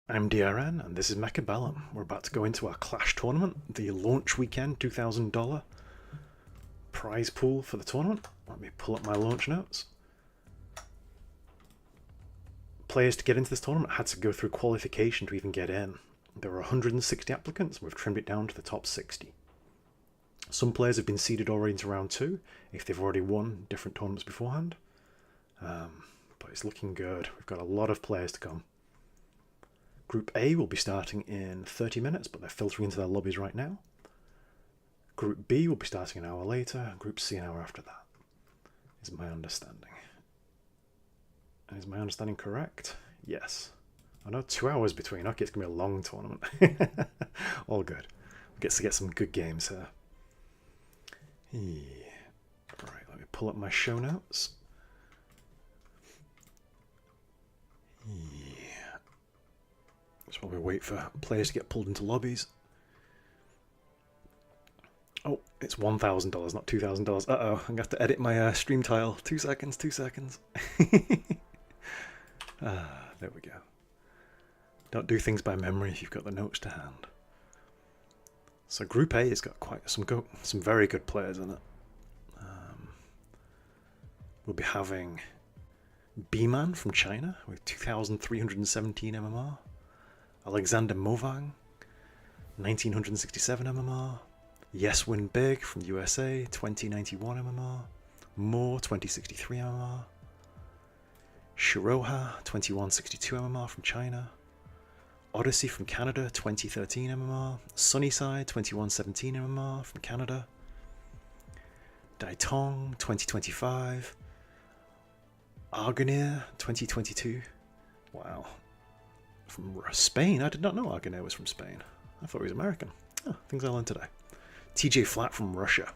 I'm DRN and this is Mechabellum. We're about to go into our Clash tournament, the launch weekend $2,000 prize pool for the tournament. Let me pull up my launch notes. Players to get into this tournament had to go through qualification to even get in. There were 160 applicants and we've trimmed it down to the top 60. Some players have been seeded already into round 2 if they've already won different tournaments beforehand. But it's looking good. We've got a lot of players to come. Group A will be starting in 30 minutes, but they're filtering into their lobbies right now. Group B will be starting an hour later, and Group C an hour after that, is my understanding. And is my understanding correct? Yes. I know 2 hours between. Okay, it's going to be a long tournament. All good. We get to get some good games here. Right, let me pull up my show notes. Just while we wait for players to get pulled into lobbies. Oh, it's $1,000, not $2,000. Uh-oh, I'm going to have to edit my stream tile. 2 seconds, 2 seconds. There we go. Don't do things by memory if you've got the notes to hand. So Group A has got quite some very good players in it. We'll be having B-Man from China with 2,317 MMR. Alexander Movang, 1967 MMR. Yes Win Big from the USA, 2091 MMR. Moore, 2063 MMR. Shiroha, 2162 MMR from China. Odyssey from Canada, 2013 MMR. Sunnyside, 2117 MMR from Canada. Daitong, 2025. Argonair, 2022. Wow. From Spain? I did not know Argonair was from Spain. I thought he was American. Oh, things I learned today. TJ Flat from Russia.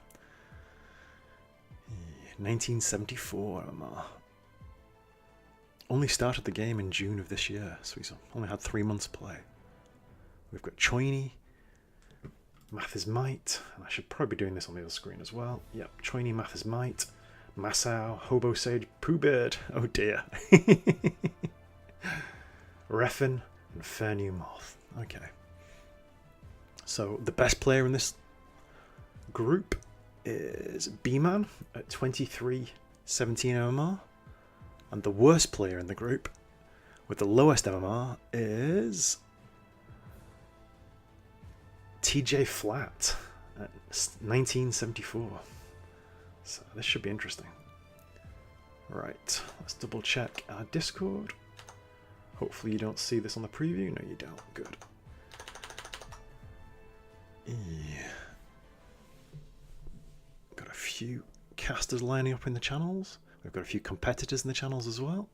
1974 MMR. Only started the game in June of this year, so he's only had 3 months play. We've got Choini, Math is Might, and I should probably be doing this on the other screen as well. Yep, Choini, Math is Might, Masao, Hobo Sage, Poohbeard. Oh dear. Refin and Fair New Moth. Okay. So the best player in this group is B-Man at 2317 MMR. And the worst player in the group with the lowest MMR is TJ Flat at 1974. So this should be interesting. Right, let's double check our Discord. Hopefully you don't see this on the preview. No, you don't. Good. Got a few casters lining up in the channels. We've got a few competitors in the channels as well.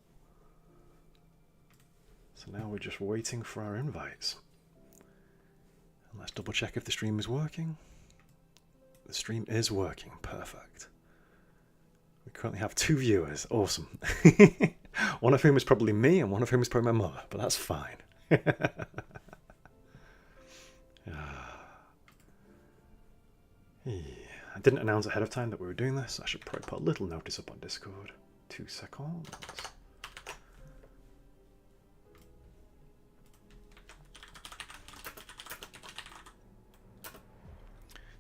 So now we're just waiting for our invites. And let's double check if the stream is working. The stream is working. Perfect. We currently have 2 viewers. Awesome. One of whom is probably me and one of whom is probably my mother, but that's fine. I didn't announce ahead of time that we were doing this. I should probably put a little notice up on Discord. 2 seconds.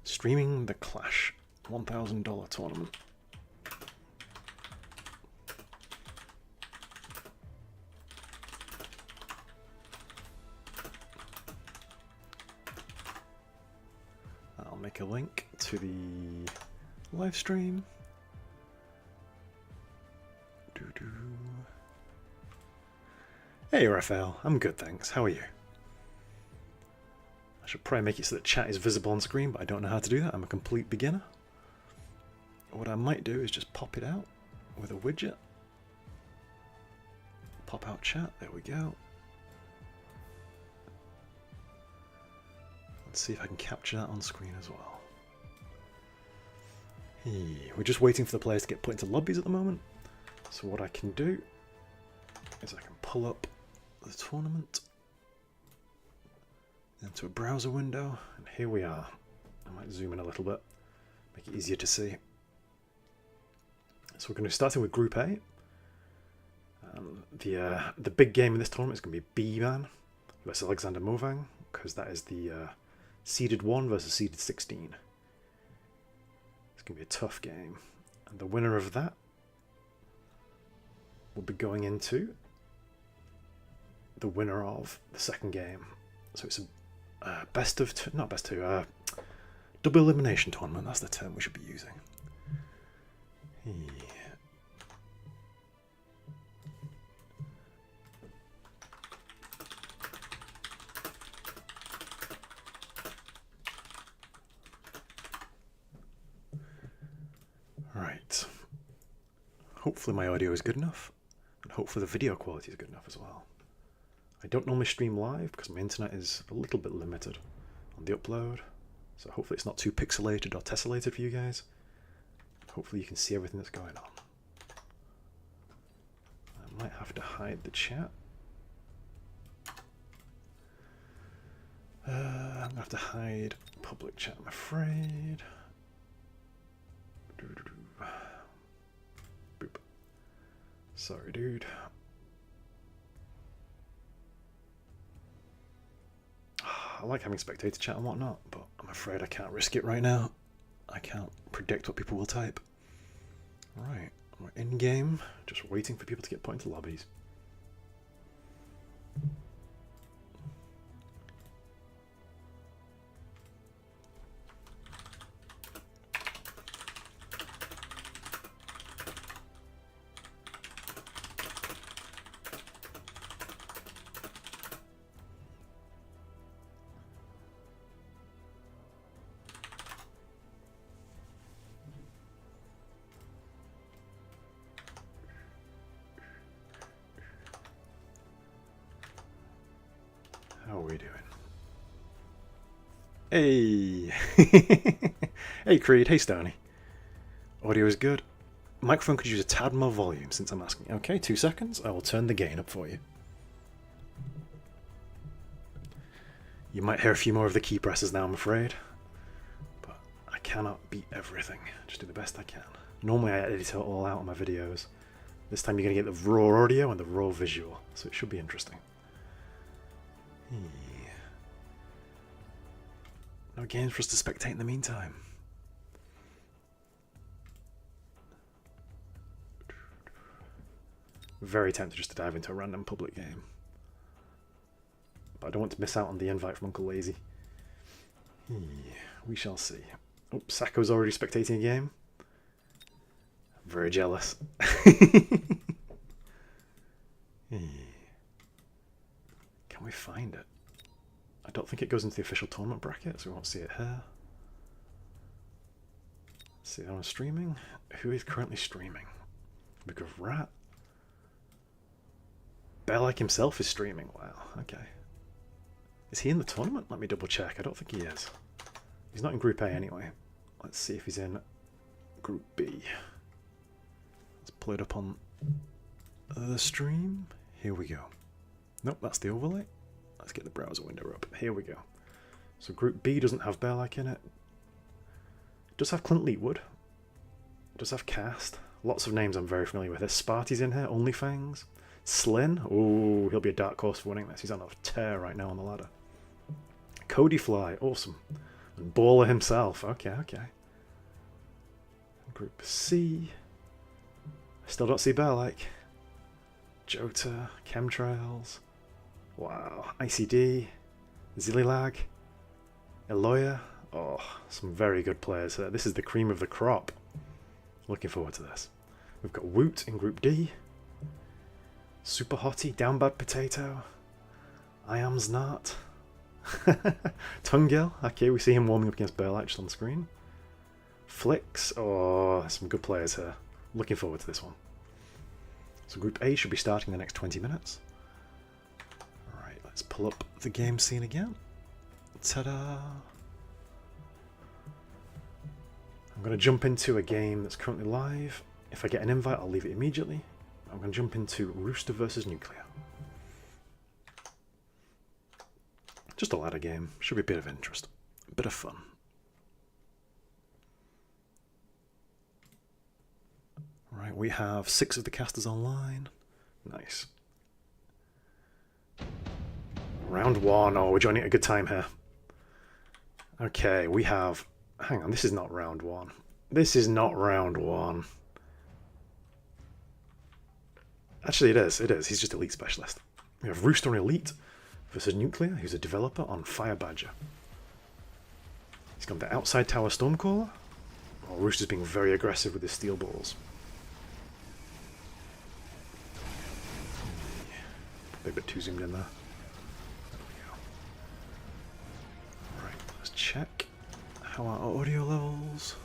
Streaming the Clash $1,000 tournament. I'll make a link to the live stream. Hey Raphael, I'm good thanks. How are you? I should probably make it so that chat is visible on screen, but I don't know how to do that. I'm a complete beginner. What I might do is just pop it out with a widget. Pop out chat, there we go. Let's see if I can capture that on screen as well. We're just waiting for the players to get put into lobbies at the moment. So what I can do is I can pull up the tournament into a browser window, and here we are. I might zoom in a little bit, make it easier to see. So we're going to be starting with Group A. The big game in this tournament is going to be B-Man versus Alexander Movang, because that is the seeded 1 versus seeded 16. It's going to be a tough game. And the winner of that will be going into the winner of the second game. So it's a best of two, not best two, double elimination tournament. That's the term we should be using. Yeah. Right. Hopefully my audio is good enough, and hopefully the video quality is good enough as well. I don't normally stream live because my internet is a little bit limited on the upload, so hopefully it's not too pixelated or tessellated for you guys. Hopefully you can see everything that's going on. I might have to hide the chat. I'm going to have to hide public chat, I'm afraid. Boop. Sorry, dude. I like having spectator chat and whatnot, but I'm afraid I can't risk it right now. I can't predict what people will type. Right, we're in game, just waiting for people to get put into lobbies. How are we doing? Hey! Hey Creed, hey Stoney. Audio is good. Microphone could use a tad more volume since I'm asking. Okay, 2 seconds. I will turn the gain up for you. You might hear a few more of the key presses now, I'm afraid. But I cannot beat everything. Just do the best I can. Normally I edit it all out on my videos. This time you're going to get the raw audio and the raw visual, so it should be interesting. No games for us to spectate in the meantime. Very tempted just to dive into a random public game. But I don't want to miss out on the invite from Uncle Lazy. We shall see. Oh, Sacco's already spectating a game. I'm very jealous. Can we find it? I don't think it goes into the official tournament bracket, so we won't see it here. Let's see that on streaming. Who is currently streaming? Big of Rat. Bearlike himself is streaming. Wow, okay. Is he in the tournament? Let me double check. I don't think he is. He's not in Group A anyway. Let's see if he's in Group B. Let's pull it up on the stream. Here we go. Nope, that's the overlay. Let's get the browser window up. Here we go. So Group B doesn't have Bearlike in it. It does have Clint Leetwood. It does have Cast. Lots of names I'm very familiar with. There's Sparty's in here. Only Fangs. Slyn. Oh, he'll be a dark horse for winning this. He's on a tear right now on the ladder. Cody Fly. Awesome. And Baller himself. Okay, okay. Group C. I still don't see Bearlike. Jota. Chemtrails. Wow, ICD, Zillilag, Eloya. Oh, some very good players here. This is the cream of the crop. Looking forward to this. We've got Woot in Group D. Super Hottie, Down Bad Potato. I Am Znart. Tungel. Okay, we see him warming up against Bearlike just on the screen. Flicks. Oh, some good players here. Looking forward to this one. So Group A should be starting in the next 20 minutes. Let's pull up the game scene again. Ta-da! I'm going to jump into a game that's currently live. If I get an invite, I'll leave it immediately. I'm going to jump into Rooster versus Nuclear. Just a ladder game. Should be a bit of interest. A bit of fun. Right, we have 6 of the casters online. Nice. Round 1. Oh, we're joining at a good time here. Okay, we have... Hang on, this is not round 1. This is not round 1. Actually, it is. It is. He's just Elite Specialist. We have Rooster on Elite versus Nuclear, who's a developer on Fire Badger. He's got the outside tower Stormcaller. Oh, Rooster's being very aggressive with his steel balls. Probably a bit too zoomed in there. There we go. Right, let's check how our audio levels.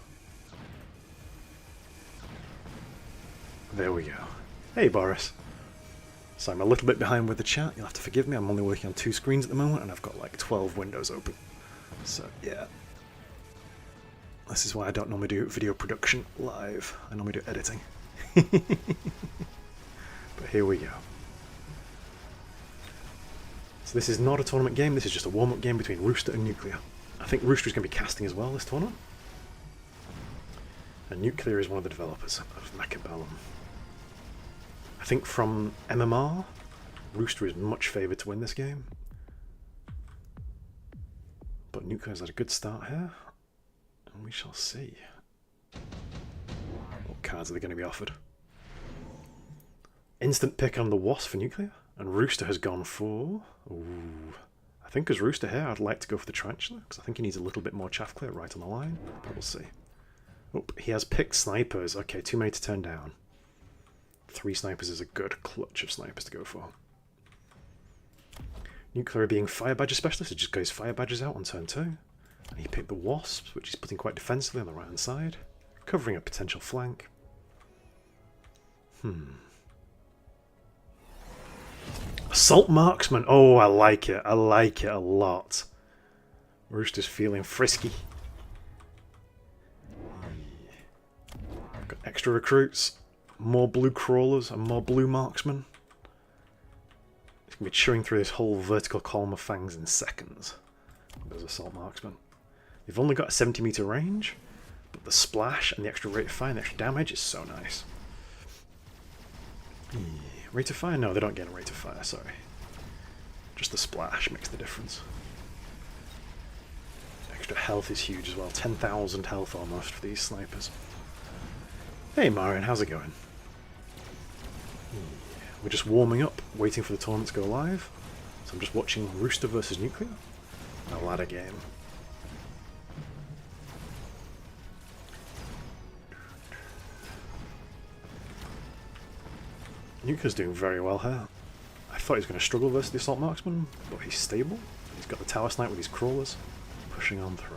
There we go. Hey Boris. So I'm a little bit behind with the chat. You'll have to forgive me. I'm only working on 2 screens at the moment and I've got like 12 windows open. So yeah. This is why I don't normally do video production live. I normally do editing. But here we go. So this is not a tournament game. This is just a warm-up game between Rooster and Nuclear. I think Rooster is going to be casting as well this tournament. And Nuclear is one of the developers of Mechabellum. I think from MMR, Rooster is much favoured to win this game. But Nuclear's had a good start here. And we shall see. What cards are they going to be offered? Instant pick on the Wasp for Nuclear. And Rooster has gone for... Ooh. I think as Rooster here, I'd like to go for the Tarantula. Because I think he needs a little bit more chaff clear right on the line. But we'll see. Oh, he has picked snipers. Okay, too many to turn down. 3 snipers is a good clutch of snipers to go for. Nuclear being Fire Badger Specialist, it just goes Fire Badgers out on turn 2. And he picked the Wasps, which he's putting quite defensively on the right hand side, covering a potential flank. Assault Marksman, oh I like it a lot. Rooster's feeling frisky. Got extra recruits. More blue crawlers and more blue marksmen. It's going to be chewing through this whole vertical column of fangs in seconds. Those assault marksmen. They've only got a 70-meter range, but the splash and the extra rate of fire and the extra damage is so nice. Rate of fire? No, they don't get a rate of fire, sorry. Just the splash makes the difference. Extra health is huge as well. 10,000 health almost for these snipers. Hey Marion, how's it going? We're just warming up, waiting for the tournament to go live. So I'm just watching Rooster versus Nuclear. A ladder game. Nuclear's doing very well here. I thought he was going to struggle versus the Assault Marksman, but he's stable. He's got the Tower Snipe with his crawlers, pushing on through.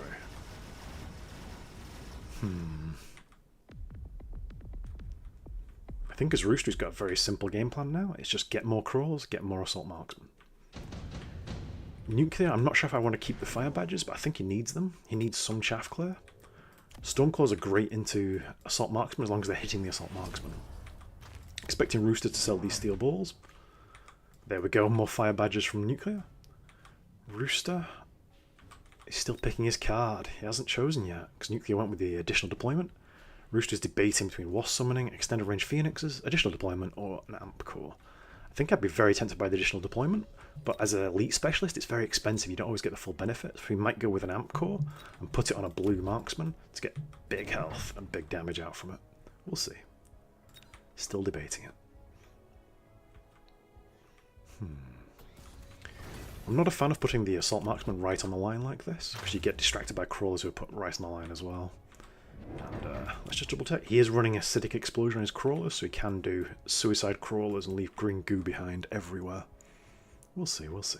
I think as Rooster, he's got a very simple game plan now. It's just get more crawls, get more Assault Marksmen. Nuclear, I'm not sure if I want to keep the Fire Badgers, but I think he needs them. He needs some chaff clear. Stormclaws are great into Assault Marksmen as long as they're hitting the Assault Marksmen. Expecting Rooster to sell these steel balls. There we go, more Fire Badgers from Nuclear. Rooster is still picking his card. He hasn't chosen yet, because Nuclear went with the additional deployment. Rooster's debating between Wasp Summoning, Extended Range Phoenixes, additional deployment, or an Amp Core. I think I'd be very tempted by the additional deployment, but as an Elite Specialist, it's very expensive. You don't always get the full benefit. So we might go with an Amp Core and put it on a Blue Marksman to get big health and big damage out from it. We'll see. Still debating it. I'm not a fan of putting the Assault Marksman right on the line like this, because you get distracted by crawlers who are put right on the line as well. And let's just double check. He is running Acidic Explosion on his crawlers, so he can do suicide crawlers and leave green goo behind everywhere. We'll see, we'll see.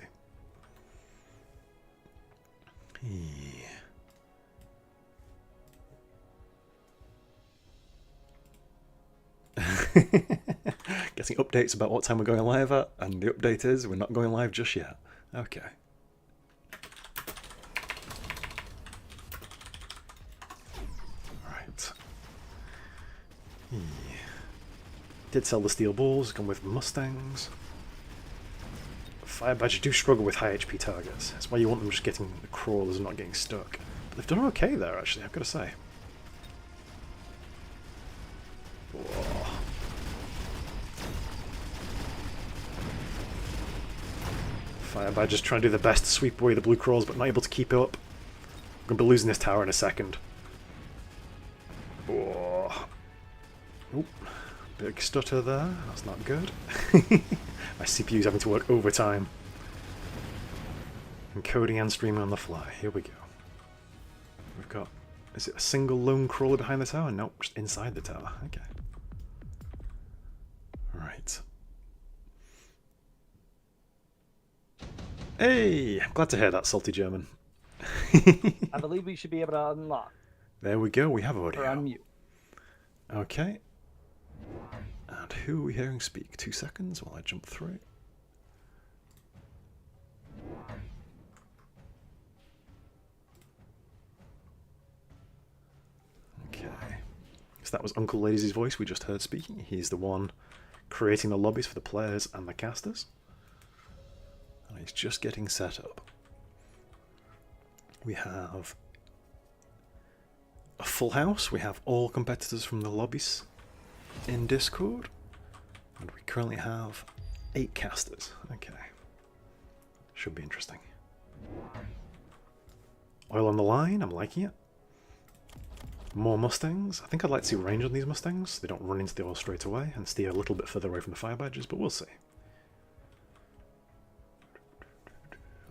Getting updates about what time we're going live at, and the update is we're not going live just yet. Okay. Right. Did sell the steel balls, gone with Mustangs. Fire Badgers do struggle with high HP targets. That's why you want them just getting the crawlers and not getting stuck. But they've done okay there, actually, I've got to say. Whoa. Fire Badger's trying to do the best to sweep away the blue crawls, but not able to keep up. I'm going to be losing this tower in a second. Oh. Oop. Big stutter there. That's not good. My CPU's having to work overtime. Encoding and streaming on the fly. Here we go. We've got... Is it a single lone crawler behind the tower? Nope, just inside the tower. Okay. Right. Hey! Glad to hear that, salty German. I believe we should be able to unlock. There we go, we have audio. Or unmute. Okay. And who are we hearing speak? 2 seconds while I jump through. Okay. So that was Uncle Lazy's voice we just heard speaking. He's the one creating the lobbies for the players and the casters. And he's just getting set up. We have a full house. We have all competitors from the lobbies in Discord. And we currently have 8 casters. Okay. Should be interesting. Oil on the line. I'm liking it. More Mustangs. I think I'd like to see range on these Mustangs. So they don't run into the oil straight away and steer a little bit further away from the fire badges, but we'll see.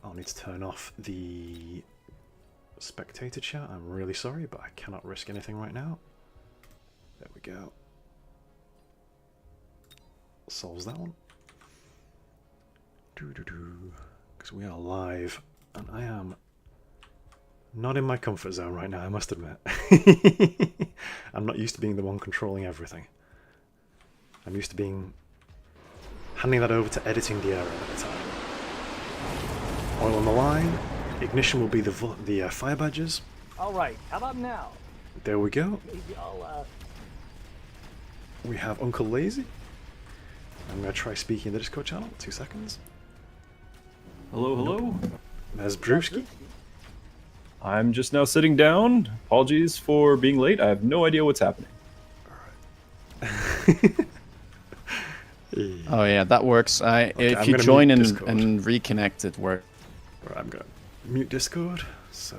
I'll need to turn off the spectator chat. I'm really sorry, but I cannot risk anything right now. There we go. Solves that one. Because we are live, and I am not in my comfort zone right now, I must admit. I'm not used to being the one controlling everything. I'm used to handing that over to editing the area at a time. Oil on the line. Ignition will be the fire badges. Alright, how about now? There we go. Maybe I'll, We have Uncle Lazy. I'm going to try speaking in the Discord channel. 2 seconds. Hello, hello. There's Brewski. I'm just now sitting down. Apologies for being late. I have no idea what's happening. Oh yeah, that works. Okay, if you join and reconnect, it works. Right, I'm going to mute Discord, so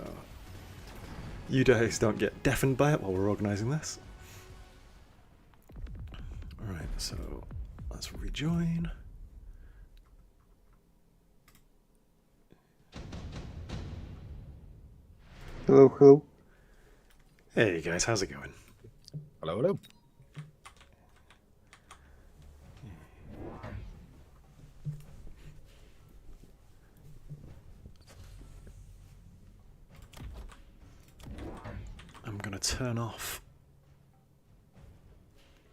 you guys don't get deafened by it while we're organising this. Alright, so let's rejoin. Hello, hello. Hey guys, how's it going? Hello, hello. I'm going to turn off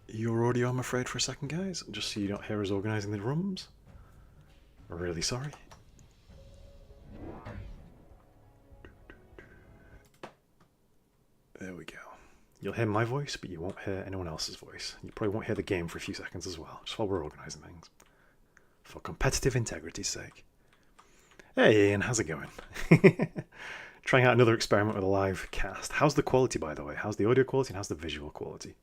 your audio, I'm afraid, for a second, guys, just so you don't hear us organising the rooms. I'm really sorry. There we go. You'll hear my voice, but you won't hear anyone else's voice. You probably won't hear the game for a few seconds as well, just while we're organising things. For competitive integrity's sake. Hey Ian, how's it going? Trying out another experiment with a live cast. How's the quality, by the way? How's the audio quality and how's the visual quality?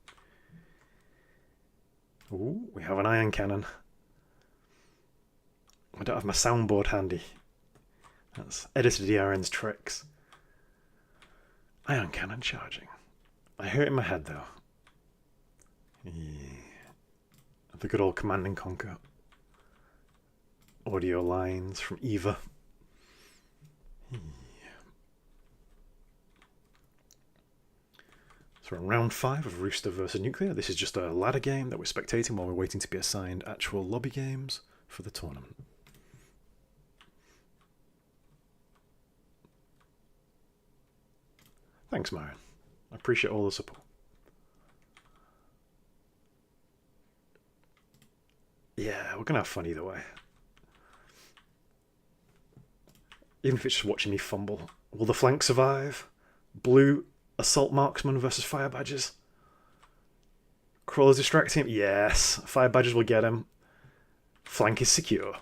Ooh, we have an ion cannon. I don't have my soundboard handy. That's edited ERN's tricks. Ion cannon charging. I hear it in my head though. Yeah. The good old Command and Conquer. Audio lines from Eva. Yeah. So we're in round 5 of Rooster versus Nuclear. This is just a ladder game that we're spectating while we're waiting to be assigned actual lobby games for the tournament. Thanks, Marion. I appreciate all the support. Yeah, we're going to have fun either way. Even if it's just watching me fumble. Will the flank survive? Blue assault marksman versus fire badges. Crawlers distracting him? Yes. Fire badges will get him. Flank is secure.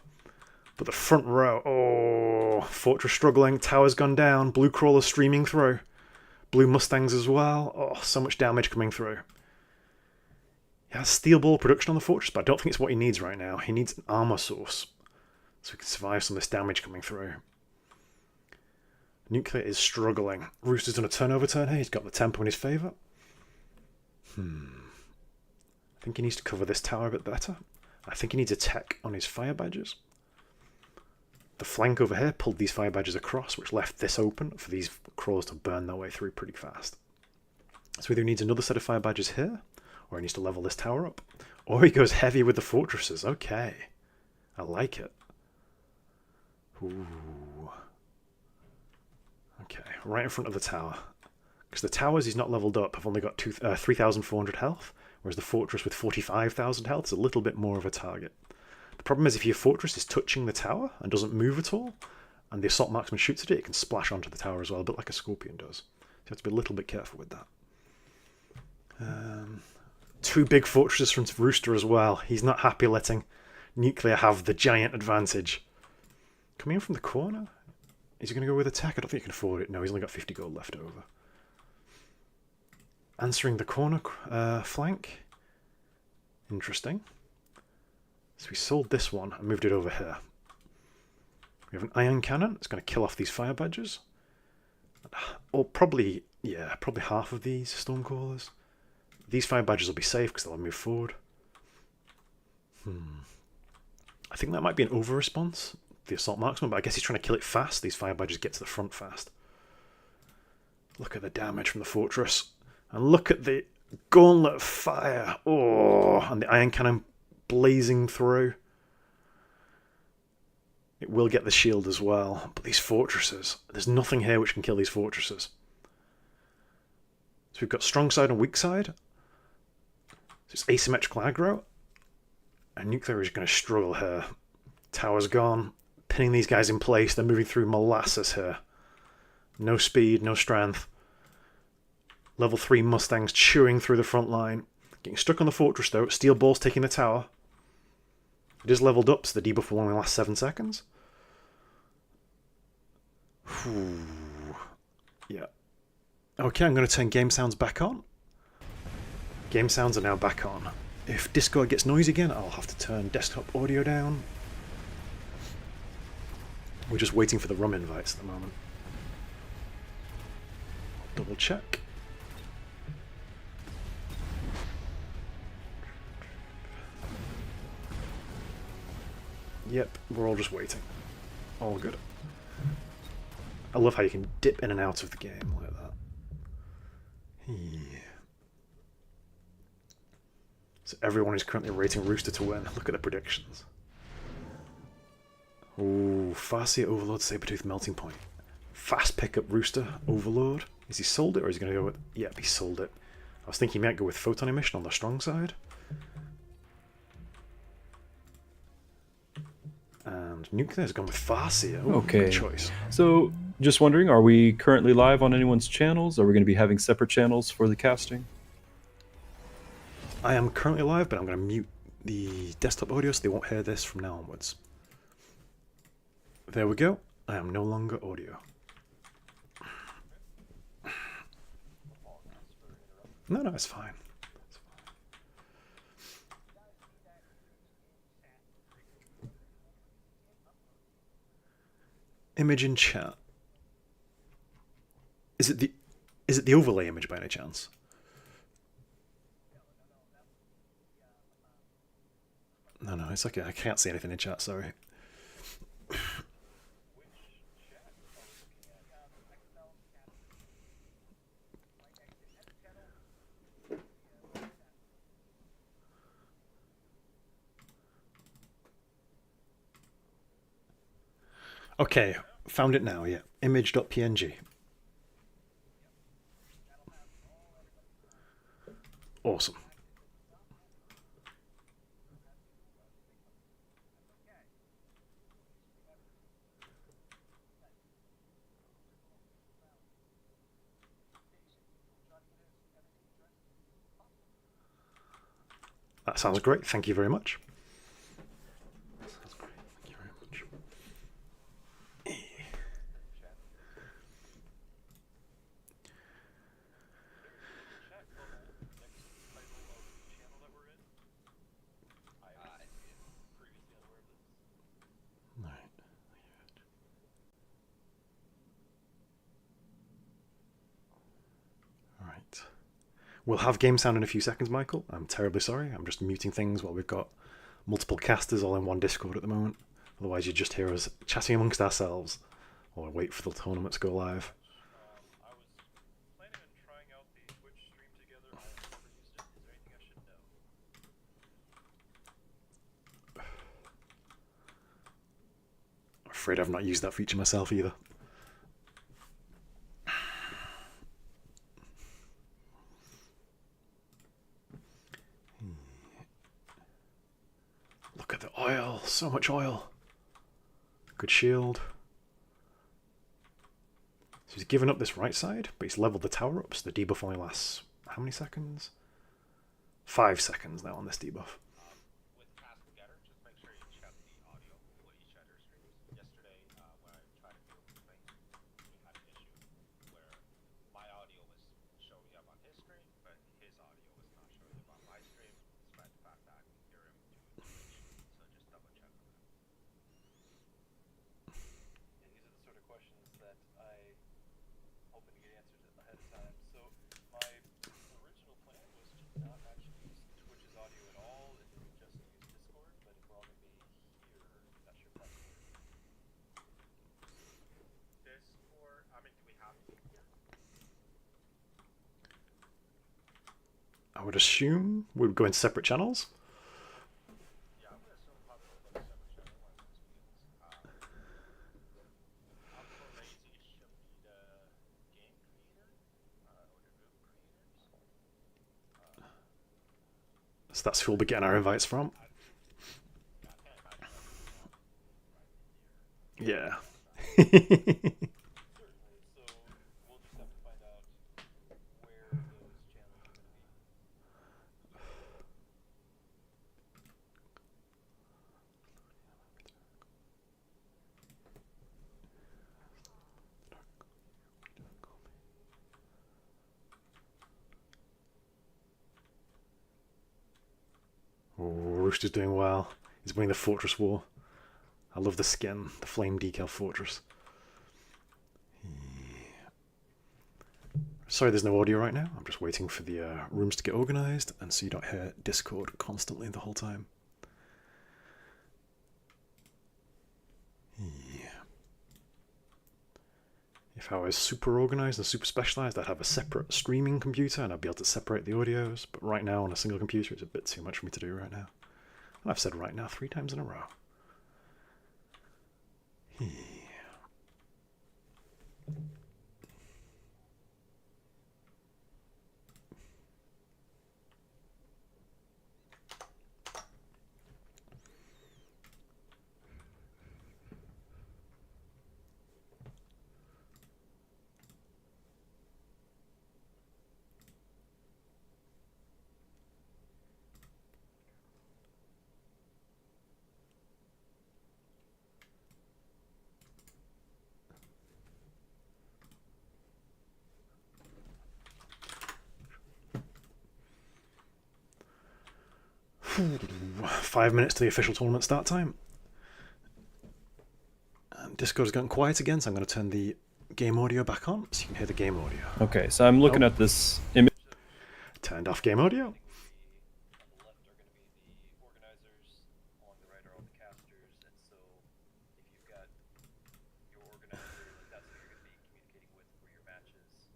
But the front row, oh, Fortress struggling, tower's gone down, blue crawlers streaming through. Blue Mustangs as well. Oh, so much damage coming through. He has steel ball production on the Fortress, but I don't think it's what he needs right now. He needs an armor source. so we can survive some of this damage coming through. Nuclear is struggling. Rooster's done a turnover turn here. He's got the tempo in his favour. I think he needs to cover this tower a bit better. I think he needs a tech on his fire badges. The flank over here pulled these fire badges across, which left this open for these crawlers to burn their way through pretty fast. So either he needs another set of fire badges here, or he needs to level this tower up, or he goes heavy with the fortresses. Okay. I like it. Ooh. Okay, right in front of the tower. Because the towers he's not leveled up have only got 3,400 health, whereas the fortress with 45,000 health is a little bit more of a target. The problem is if your fortress is touching the tower and doesn't move at all, and the assault marksman shoots at it, it can splash onto the tower as well, a bit like a scorpion does. So you have to be a little bit careful with that. 2 big fortresses from Rooster as well. He's not happy letting Nuclear have the giant advantage. Coming in from the corner? Is he going to go with attack? I don't think he can afford it. No, he's only got 50 gold left over. Answering the corner flank. Interesting. So we sold this one and moved it over here. We have an iron cannon. It's going to kill off these fire badges. Or probably, yeah, probably half of these stormcallers. These fire badges will be safe because they'll move forward. I think that might be an over-response, the assault marksman, but I guess he's trying to kill it fast. These fire badges get to the front fast. Look at the damage from the fortress. And look at the gauntlet of fire. Oh, and the iron cannon blazing through. It will get the shield as well. But these fortresses, there's nothing here which can kill these fortresses. So we've got strong side and weak side. So it's asymmetrical aggro. And Nuclear is going to struggle here. Tower's gone. Pinning these guys in place. They're moving through molasses here. No speed, no strength. Level 3 Mustangs chewing through the front line. Getting stuck on the fortress though. Steel Ball's taking the tower. It is leveled up, so the debuff will only last 7 seconds. Whew. Yeah. Okay, I'm going to turn game sounds back on. Game sounds are now back on. If Discord gets noisy again, I'll have to turn desktop audio down. We're just waiting for the rum invites at the moment. Double check. Yep, we're all just waiting. All good. I love how you can dip in and out of the game like that. Yeah. So everyone is currently rating Rooster to win. Look at the predictions. Ooh, Farseer Overlord, Sabertooth, Melting Point. Fast pickup Rooster Overlord. Is he sold it or is he going to go with... Yep, he sold it. I was thinking he might go with Photon Emission on the strong side. And Nuclear's gone with Farseer. Ooh, Okay. Good choice. So, just wondering, are we currently live on anyone's channels? Are we going to be having separate channels for the casting? I am currently live, but I'm going to mute the desktop audio so they won't hear this from now onwards. There we go. I am no longer audio. No, it's fine. It's fine. Image in chat. Is it the overlay image by any chance? No, it's okay. I can't see anything in chat, sorry. Okay, found it now, yeah. Image.png. Awesome. That sounds great. Thank you very much. Sounds great. Thank you very much. Nice. We'll have game sound in a few seconds, Michael. I'm terribly sorry. I'm just muting things while we've got multiple casters all in one Discord at the moment. Otherwise, you just hear us chatting amongst ourselves while we wait for the tournament to go live. I was planning on trying out the Twitch stream together. I have never used it. Is there anything I should know? I'm afraid I've not used that feature myself either. Look at the oil, so much oil. Good shield. So he's given up this right side, but he's leveled the tower up, so the debuff only lasts how many seconds? 5 seconds now on this debuff. With Task Getter, just make sure you check the audio for each other streams. Yesterday, when I tried to do the thing, we had an issue where my audio was showing up on his stream, but his audio was not showing up on my stream, despite the fact that I can hear him do elimination. So just double check on that. Yeah, these are the sort of questions that I hoping to get answers ahead of time. So my original plan was to not actually use Twitch's audio at all and just use Discord, but if we're all going to be here, not sure if that's Discord, I mean, do we have to be here? I would assume we would go in separate channels. Yeah, I'm gonna assume probably we'll go to separate channel once this begins. I'm crazy should be the game creator, or the room creators. So that's who we'll be getting our invites from. Yeah, I can't imagine Yeah. certainly. So we'll just have to find out where those channels are going to be. Oh, Rooster's doing well. He's winning the Fortress War. I love the skin, the flame decal fortress. Sorry there's no audio right now. I'm just waiting for the rooms to get organised and so you don't hear Discord constantly the whole time. If I was super organised and super specialised, I'd have a separate streaming computer and I'd be able to separate the audios. But right now on a single computer, it's a bit too much for me to do right now. And I've said right now 3 times in a row. 5 minutes to the official tournament start time. And Discord's gotten quiet again, so I'm going to turn the game audio back on so you can hear the game audio. Okay, so I'm looking at this image. Turned off game audio. On the left are going to be the organizers, along the right are all the casters, and so if you've got your organizer, like that's who you're going to be communicating with for your matches.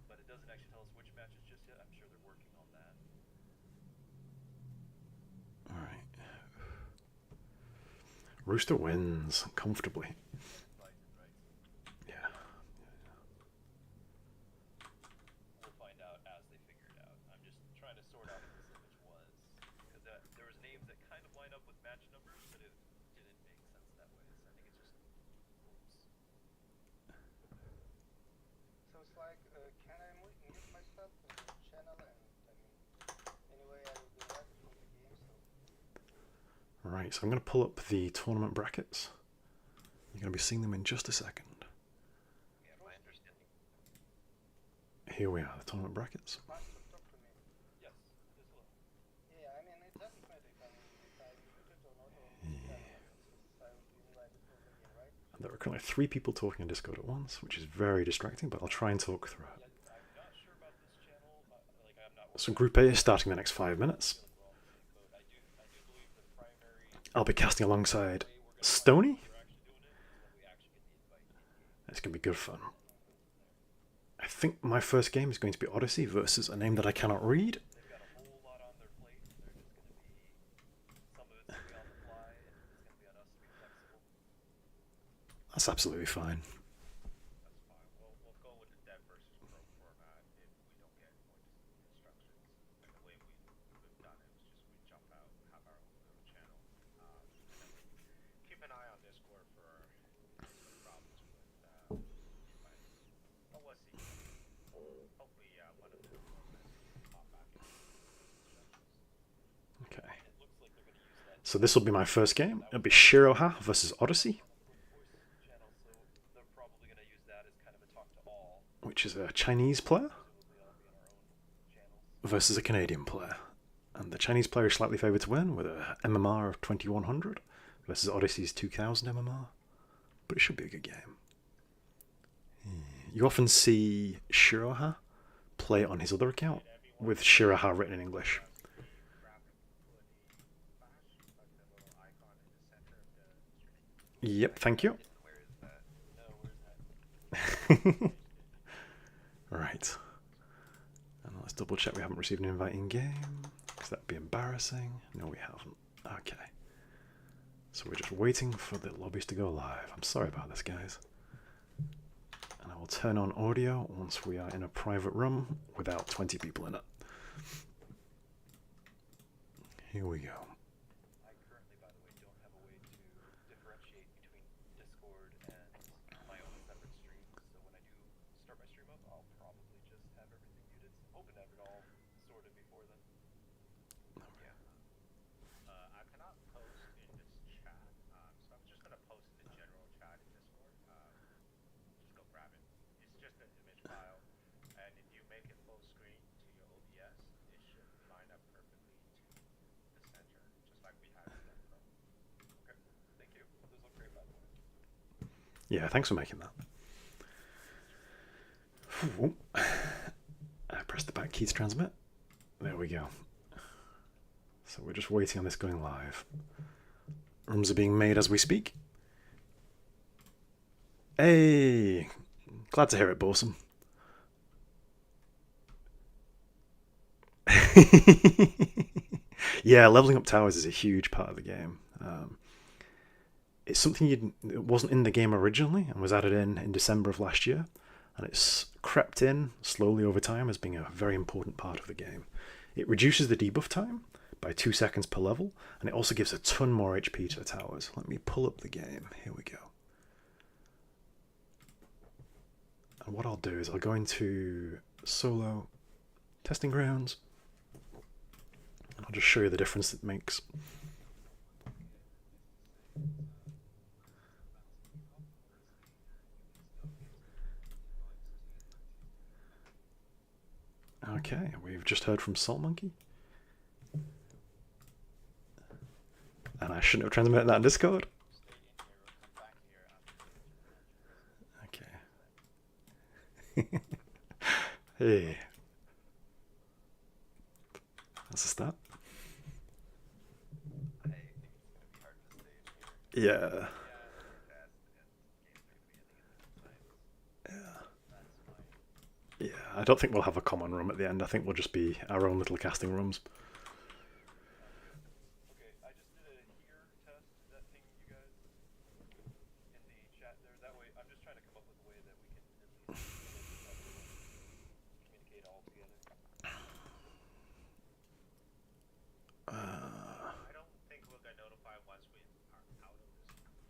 But it doesn't actually tell us which matches just yet. I'm sure they're working on that. Alright. Rooster wins comfortably. Yeah. We'll find out as they figure it out. I'm just trying to sort out what this image was, because there was names that kind of line up with match numbers, but it didn't make sense that way. So I think it's just oops. So it's like, can I mute myself in the channel and, anyway I will be back from the game, so... Right, so I'm going to pull up the tournament brackets. You're going to be seeing them in just a second. Yeah, my understanding. Here we are, the tournament brackets. Master, talk to me. Yes, this will. Yeah, I mean, it doesn't matter if I'm muted or not, or since I will be invited for the game, right? And there are currently 3 people talking in Discord at once, which is very distracting, but I'll try and talk through it. I'm not So Group A is starting the next 5 minutes. I'll be casting alongside Stoney. It's going to be good fun. I think my first game is going to be Odyssey versus a name that I cannot read. That's absolutely fine. We'll go with the dev versus pro format if we don't get more instructions. And the way we've done it was just we jump out, have our own little channel, and then we keep an eye on Discord for some problems with invites. But we'll see. Hopefully, one of the messages will pop back in instructions. Okay. So this will be my first game. It'll be Shiroha versus Odyssey, which is a Chinese player versus a Canadian player. And the Chinese player is slightly favoured to win with a MMR of 2100 versus Odyssey's 2000 MMR. But it should be a good game. You often see Shiroha play on his other account with Shiroha written in English. Yep, thank you. Right. And let's double check we haven't received an invite in game, because that'd be embarrassing. No, we haven't. Okay. So we're just waiting for the lobbies to go live. I'm sorry about this, guys. And I will turn on audio once we are in a private room without 20 people in it. Here we go. I currently, by the way, don't have a way to differentiate between Discord and my own separate streams. So when I do start my stream up, I'll probably just have everything muted. So I'm hoping to have it all sorted before then. I cannot post in this chat, so I'm just gonna post in the general chat in Discord. Just go grab it. It's just an image file, and if you make it full screen to your OBS, it should line up perfectly to the center, just like we had in that pro. Okay, thank you. Those look great, by the way. Yeah, thanks for making that. Ooh. I pressed the back key to transmit. There we go. So we're just waiting on this going live. Rooms are being made as we speak. Hey! Glad to hear it, Borsum. Yeah, leveling up towers is a huge part of the game. It's something it wasn't in the game originally and was added in December of last year, and it's crept in slowly over time as being a very important part of the game. It reduces the debuff time by 2 seconds per level, and it also gives a ton more HP to the towers. Let me pull up the game. Here we go. And what I'll do is I'll go into solo testing grounds, and I'll just show you the difference it makes. Okay, we've just heard from Salt Monkey. And I shouldn't have transmitted that in Discord. Okay. Hey. That's a start. Yeah. Yeah, I don't think we'll have a common room at the end. I think we'll just be our own little casting rooms. Okay, I just did a hear test. Is that thing you guys in the chat there? That way, I'm just trying to come up with a way that we can at least communicate all together. I don't think we'll get notified once we are out of this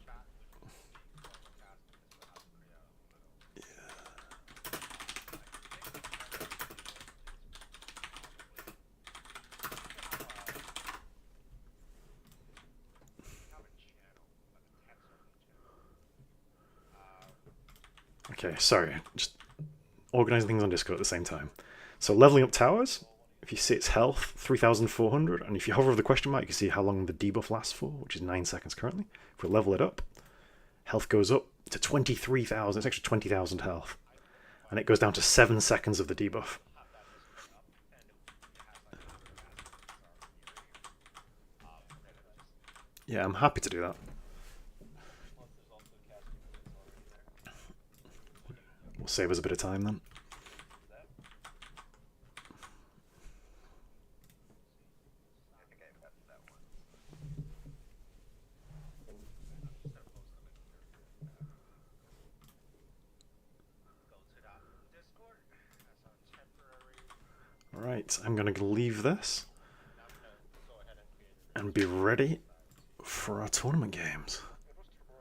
chat, which will be cast because we'll have to create a Okay, sorry. Just organizing things on Discord at the same time. So leveling up towers, if you see its health, 3,400, and if you hover over the question mark, you can see how long the debuff lasts for, which is 9 seconds currently. If we level it up, health goes up to 23,000. It's actually 20,000 health. And it goes down to 7 seconds of the debuff. Yeah, I'm happy to do that. Plus, there's also casting units already there. Will save us a bit of time then. That I think I got that one. Go to that Discord. That's on temporary. Alright, I'm going to leave this Now I'm gonna go ahead and create a and be ready for our tournament games. Rooster bro,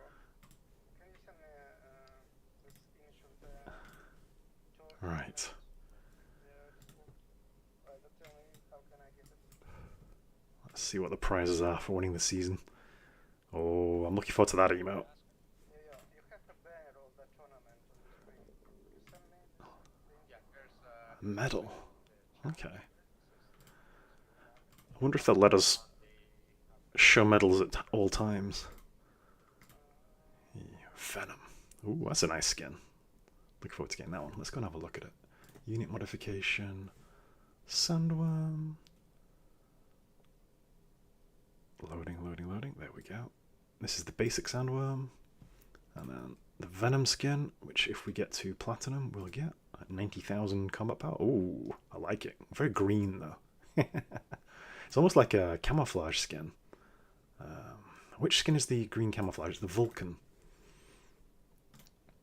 can you send me this image of the tour? Right. Yeah, don't tell me how can I get it. Let's see what the prizes are for winning the season. Oh, I'm looking forward to that emote. Yeah, you have a banner of the tournament on the screen. You send me the Yeah, there's A medal. Okay. I wonder if they'll let us show medals at all times. Venom. Ooh, that's a nice skin. Looking forward to getting that one. Let's go and have a look at it. Unit modification. Sandworm. Loading, loading, loading. There we go. This is the basic sandworm. And then the Venom skin, which if we get to platinum, we'll get 90,000 combat power. Ooh, I like it. Very green though. It's almost like a camouflage skin. Which skin is the green camouflage? The Vulcan.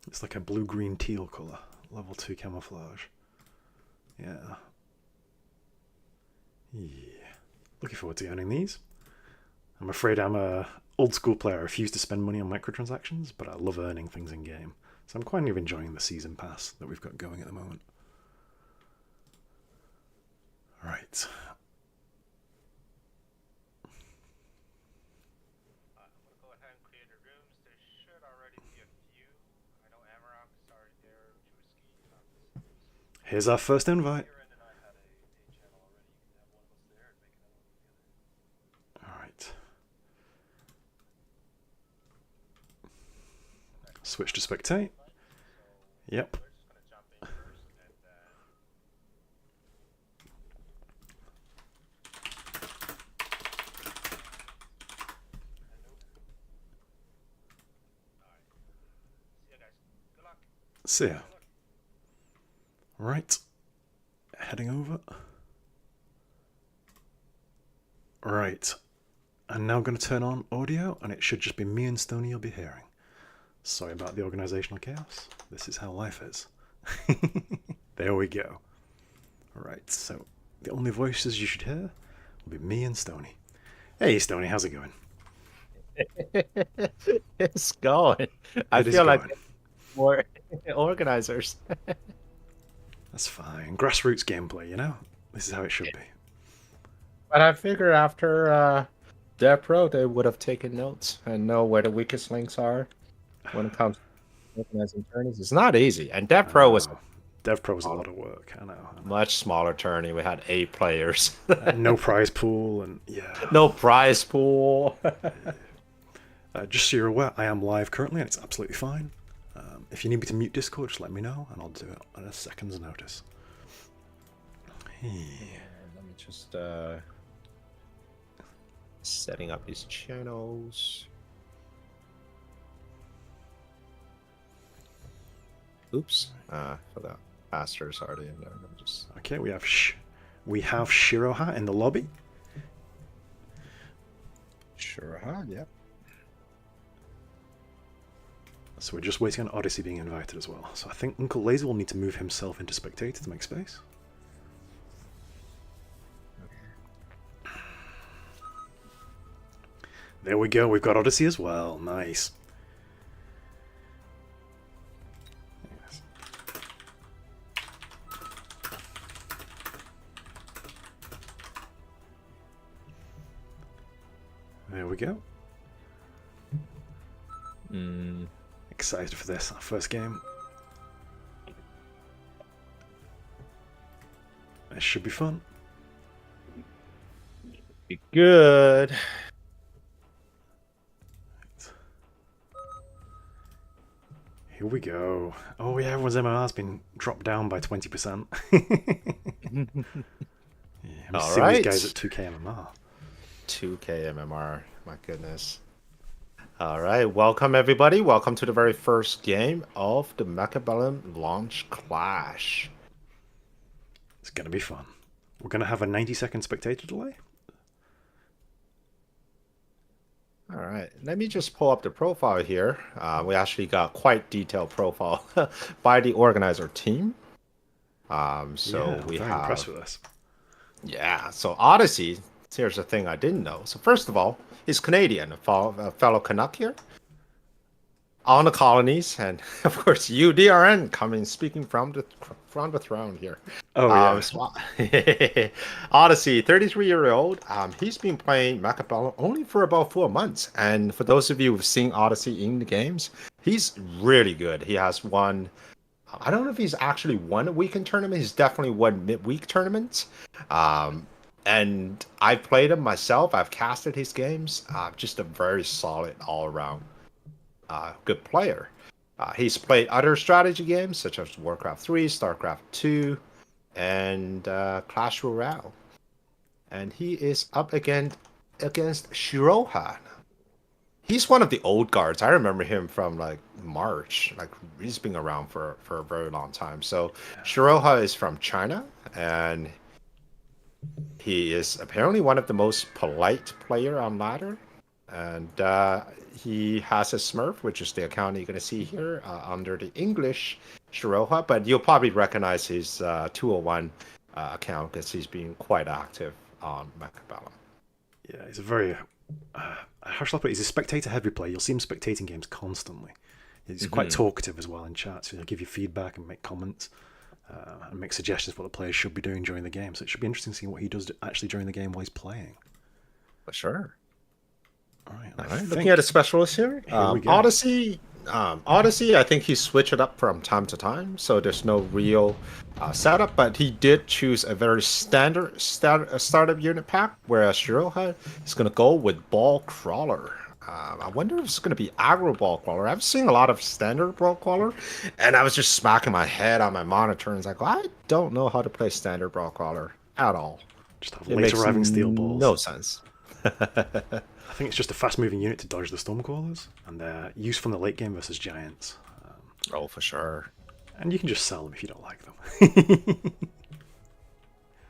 It's like a blue-green teal colour. Level 2 camouflage. Yeah. Looking forward to earning these. I'm afraid I'm a old school player. I refuse to spend money on microtransactions, but I love earning things in game. So I'm kind of enjoying the season pass that we've got going at the moment. Right. I'm gonna go ahead and create the rooms. There should already be a few. I know Amarok is already there. Drewski. Here's our first invite. Aaron and I had a channel already. You can have one of us there and make another one together. Alright. Switch to spectate. Yep. We're just gonna jump in first and then. Alright. See ya, guys. Good luck. See ya. Right. Heading over. Right. I'm now going to turn on audio, and it should just be me and Stoney you'll be hearing. Sorry about the organizational chaos. This is how life is. There we go. Right, so the only voices you should hear will be me and Stoney. Hey, Stoney, how's it going? It's going. I It is feel like going. more organizers. That's fine. Grassroots gameplay, you know? This is how it should be. But I figure after Dev Pro, they would have taken notes and know where the weakest links are when it comes to organizing tourneys. It's not easy. And Dev Pro was Dev Pro was a lot of work, I know. a much smaller tourney. We had 8 players. No prize pool, and yeah. No prize pool. Just so you're aware, I am live currently, and it's absolutely fine. If you need me to mute Discord, just let me know, and I'll do it at a second's notice. Let me just setting up his channels. Oops, for the master's already in there. Let me just. Okay, we have Shiroha in the lobby. Sure, yep. So we're just waiting on Odyssey being invited as well. So I think Uncle Laser will need to move himself into Spectator to make space. There we go, we've got Odyssey as well. Nice. Yes. There we go. Excited for this, our first game. This should be fun. Be good. Here we go. Oh yeah, everyone's MMR's been dropped down by 20%. Yeah, I'm All seeing these right. guys at 2k MMR. 2K MMR. My goodness. All right, welcome everybody. Welcome to the very first game of the Mechabellum launch clash. It's going to be fun. We're going to have a 90-second spectator delay. All right, let me just pull up the profile here. We actually got quite detailed profile by the organizer team. So we very have impressed with this. Yeah, so Odyssey, here's the thing I didn't know. So first of all, he's Canadian, a fellow Canuck here on the colonies, and of course UDRN coming speaking from the throne here. Oh yeah. So, Odyssey, 33-year-old. He's been playing Mechabellum only for about 4 months, and for those of you who've seen Odyssey in the games, he's really good. He has won. I don't know if he's actually won a weekend tournament. He's definitely won midweek tournaments. And I've played him myself. I've casted his games. Just a very solid all-around good player. He's played other strategy games such as Warcraft 3, StarCraft 2, and Clash Royale. And he is up against Shiroha. He's one of the old guards. I remember him from like March. Like he's been around for a very long time. So Shiroha is from China, and he is apparently one of the most polite player on ladder. And he has a Smurf, which is the account you're going to see here under the English Shiroha. But you'll probably recognize his 201 account because he's been quite active on Mechabellum. Yeah, he's a very how shall I put it? He's a spectator-heavy player. You'll see him spectating games constantly. He's quite talkative as well in chat, so he'll give you feedback and make comments and make suggestions what the players should be doing during the game. So it should be interesting seeing what he does actually during the game while he's playing. For sure. All right. Looking at a specialist here. We go. Odyssey, I think he switched it up from time to time, so there's no real setup, but he did choose a very standard startup unit pack, whereas Shiroha is going to go with Ball Crawler. I wonder if it's going to be aggro Ball Crawler. I've seen a lot of standard Ball Crawler, and I was just smacking my head on my monitor, and it's like, I don't know how to play standard Ball Crawler at all. Just have It late makes arriving steel balls. no sense. I think it's just a fast-moving unit to dodge the Stormcallers, and they're useful in the late game versus Giants. Oh, for sure. And you can just sell them if you don't like them.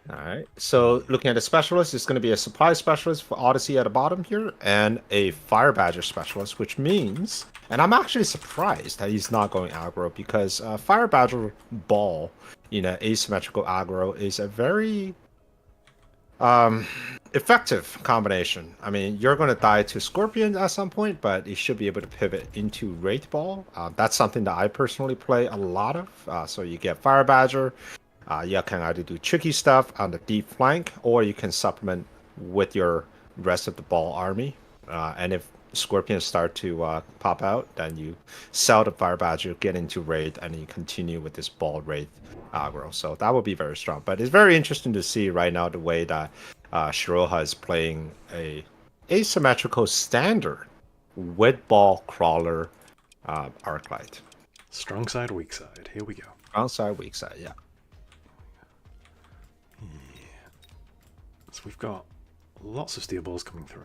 All right. So looking at the specialist, it's going to be a supply specialist for Odyssey at the bottom here, and a Fire Badger specialist, which means, and I'm actually surprised that he's not going aggro, because Fire Badger Ball, asymmetrical aggro is a very effective combination. I mean, you're going to die to Scorpion at some point, but you should be able to pivot into Wraith Ball. That's something that I personally play a lot of. So you get Fire Badger. You can either do tricky stuff on the deep flank, or you can supplement with your rest of the ball army. And if Scorpions start to pop out, then you sell the Fire Badger, get into Wraith, and you continue with this ball Wraith aggro. So that would be very strong. But it's very interesting to see right now the way that Shiroha is playing a asymmetrical standard with Ball Crawler Arclight. Strong side, weak side. Here we go. Strong side, weak side, yeah. So we've got lots of steel balls coming through.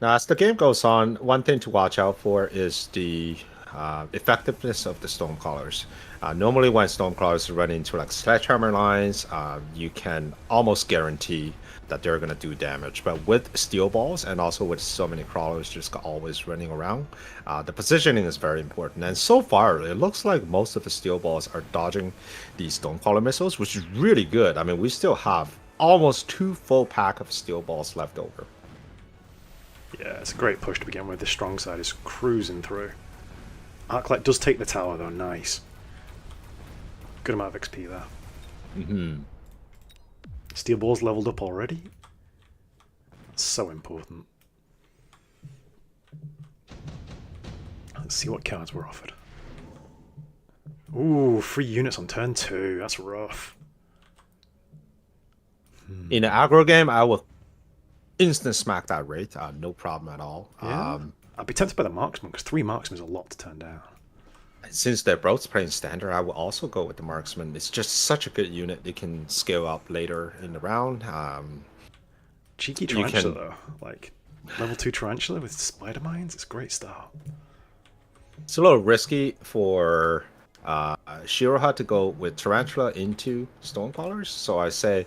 Now, as the game goes on, one thing to watch out for is the effectiveness of the Stormcallers. Normally, when Stormcallers run into like sledgehammer lines, you can almost guarantee that they're going to do damage. But with steel balls, and also with so many crawlers just always running around, the positioning is very important. And so far, it looks like most of the steel balls are dodging these Stormcaller missiles, which is really good. I mean, we still have almost 2 full pack of steel balls left over. Yeah, it's a great push to begin with. The strong side is cruising through. Arclight does take the tower though, nice. Good amount of XP there. Mm-hmm. Steel ball's leveled up already. That's so important. Let's see what cards were offered. Ooh, 3 units on turn 2. That's rough. In an aggro game, I will instant smack that Wraith. No problem at all. Yeah. I'd be tempted by the Marksman, because 3 Marksmen is a lot to turn down. Since they're both playing standard, I will also go with the Marksman. It's just such a good unit. You can scale up later in the round. Cheeky Tarantula though. Like, Level 2 Tarantula with Spider Mines. It's a great start. It's a little risky for Shiroha to go with Tarantula into Stonecrawlers, so I say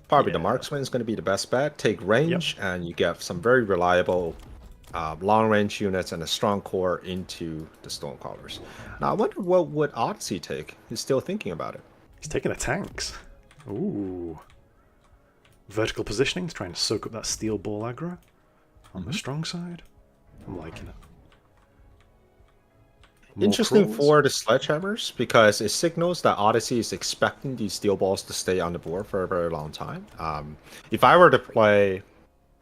probably the Marksman is going to be the best bet. Take range, and you get some very reliable long-range units and a strong core into the Stonecrawlers. Now, I wonder what would Odyssey take? He's still thinking about it. He's taking the tanks. Ooh. Vertical positioning to try and soak up that steel ball aggro on the strong side. I'm liking it. More Interesting crawls. for the sledgehammers because it signals that Odyssey is expecting these steel balls to stay on the board for a very long time. If I were to play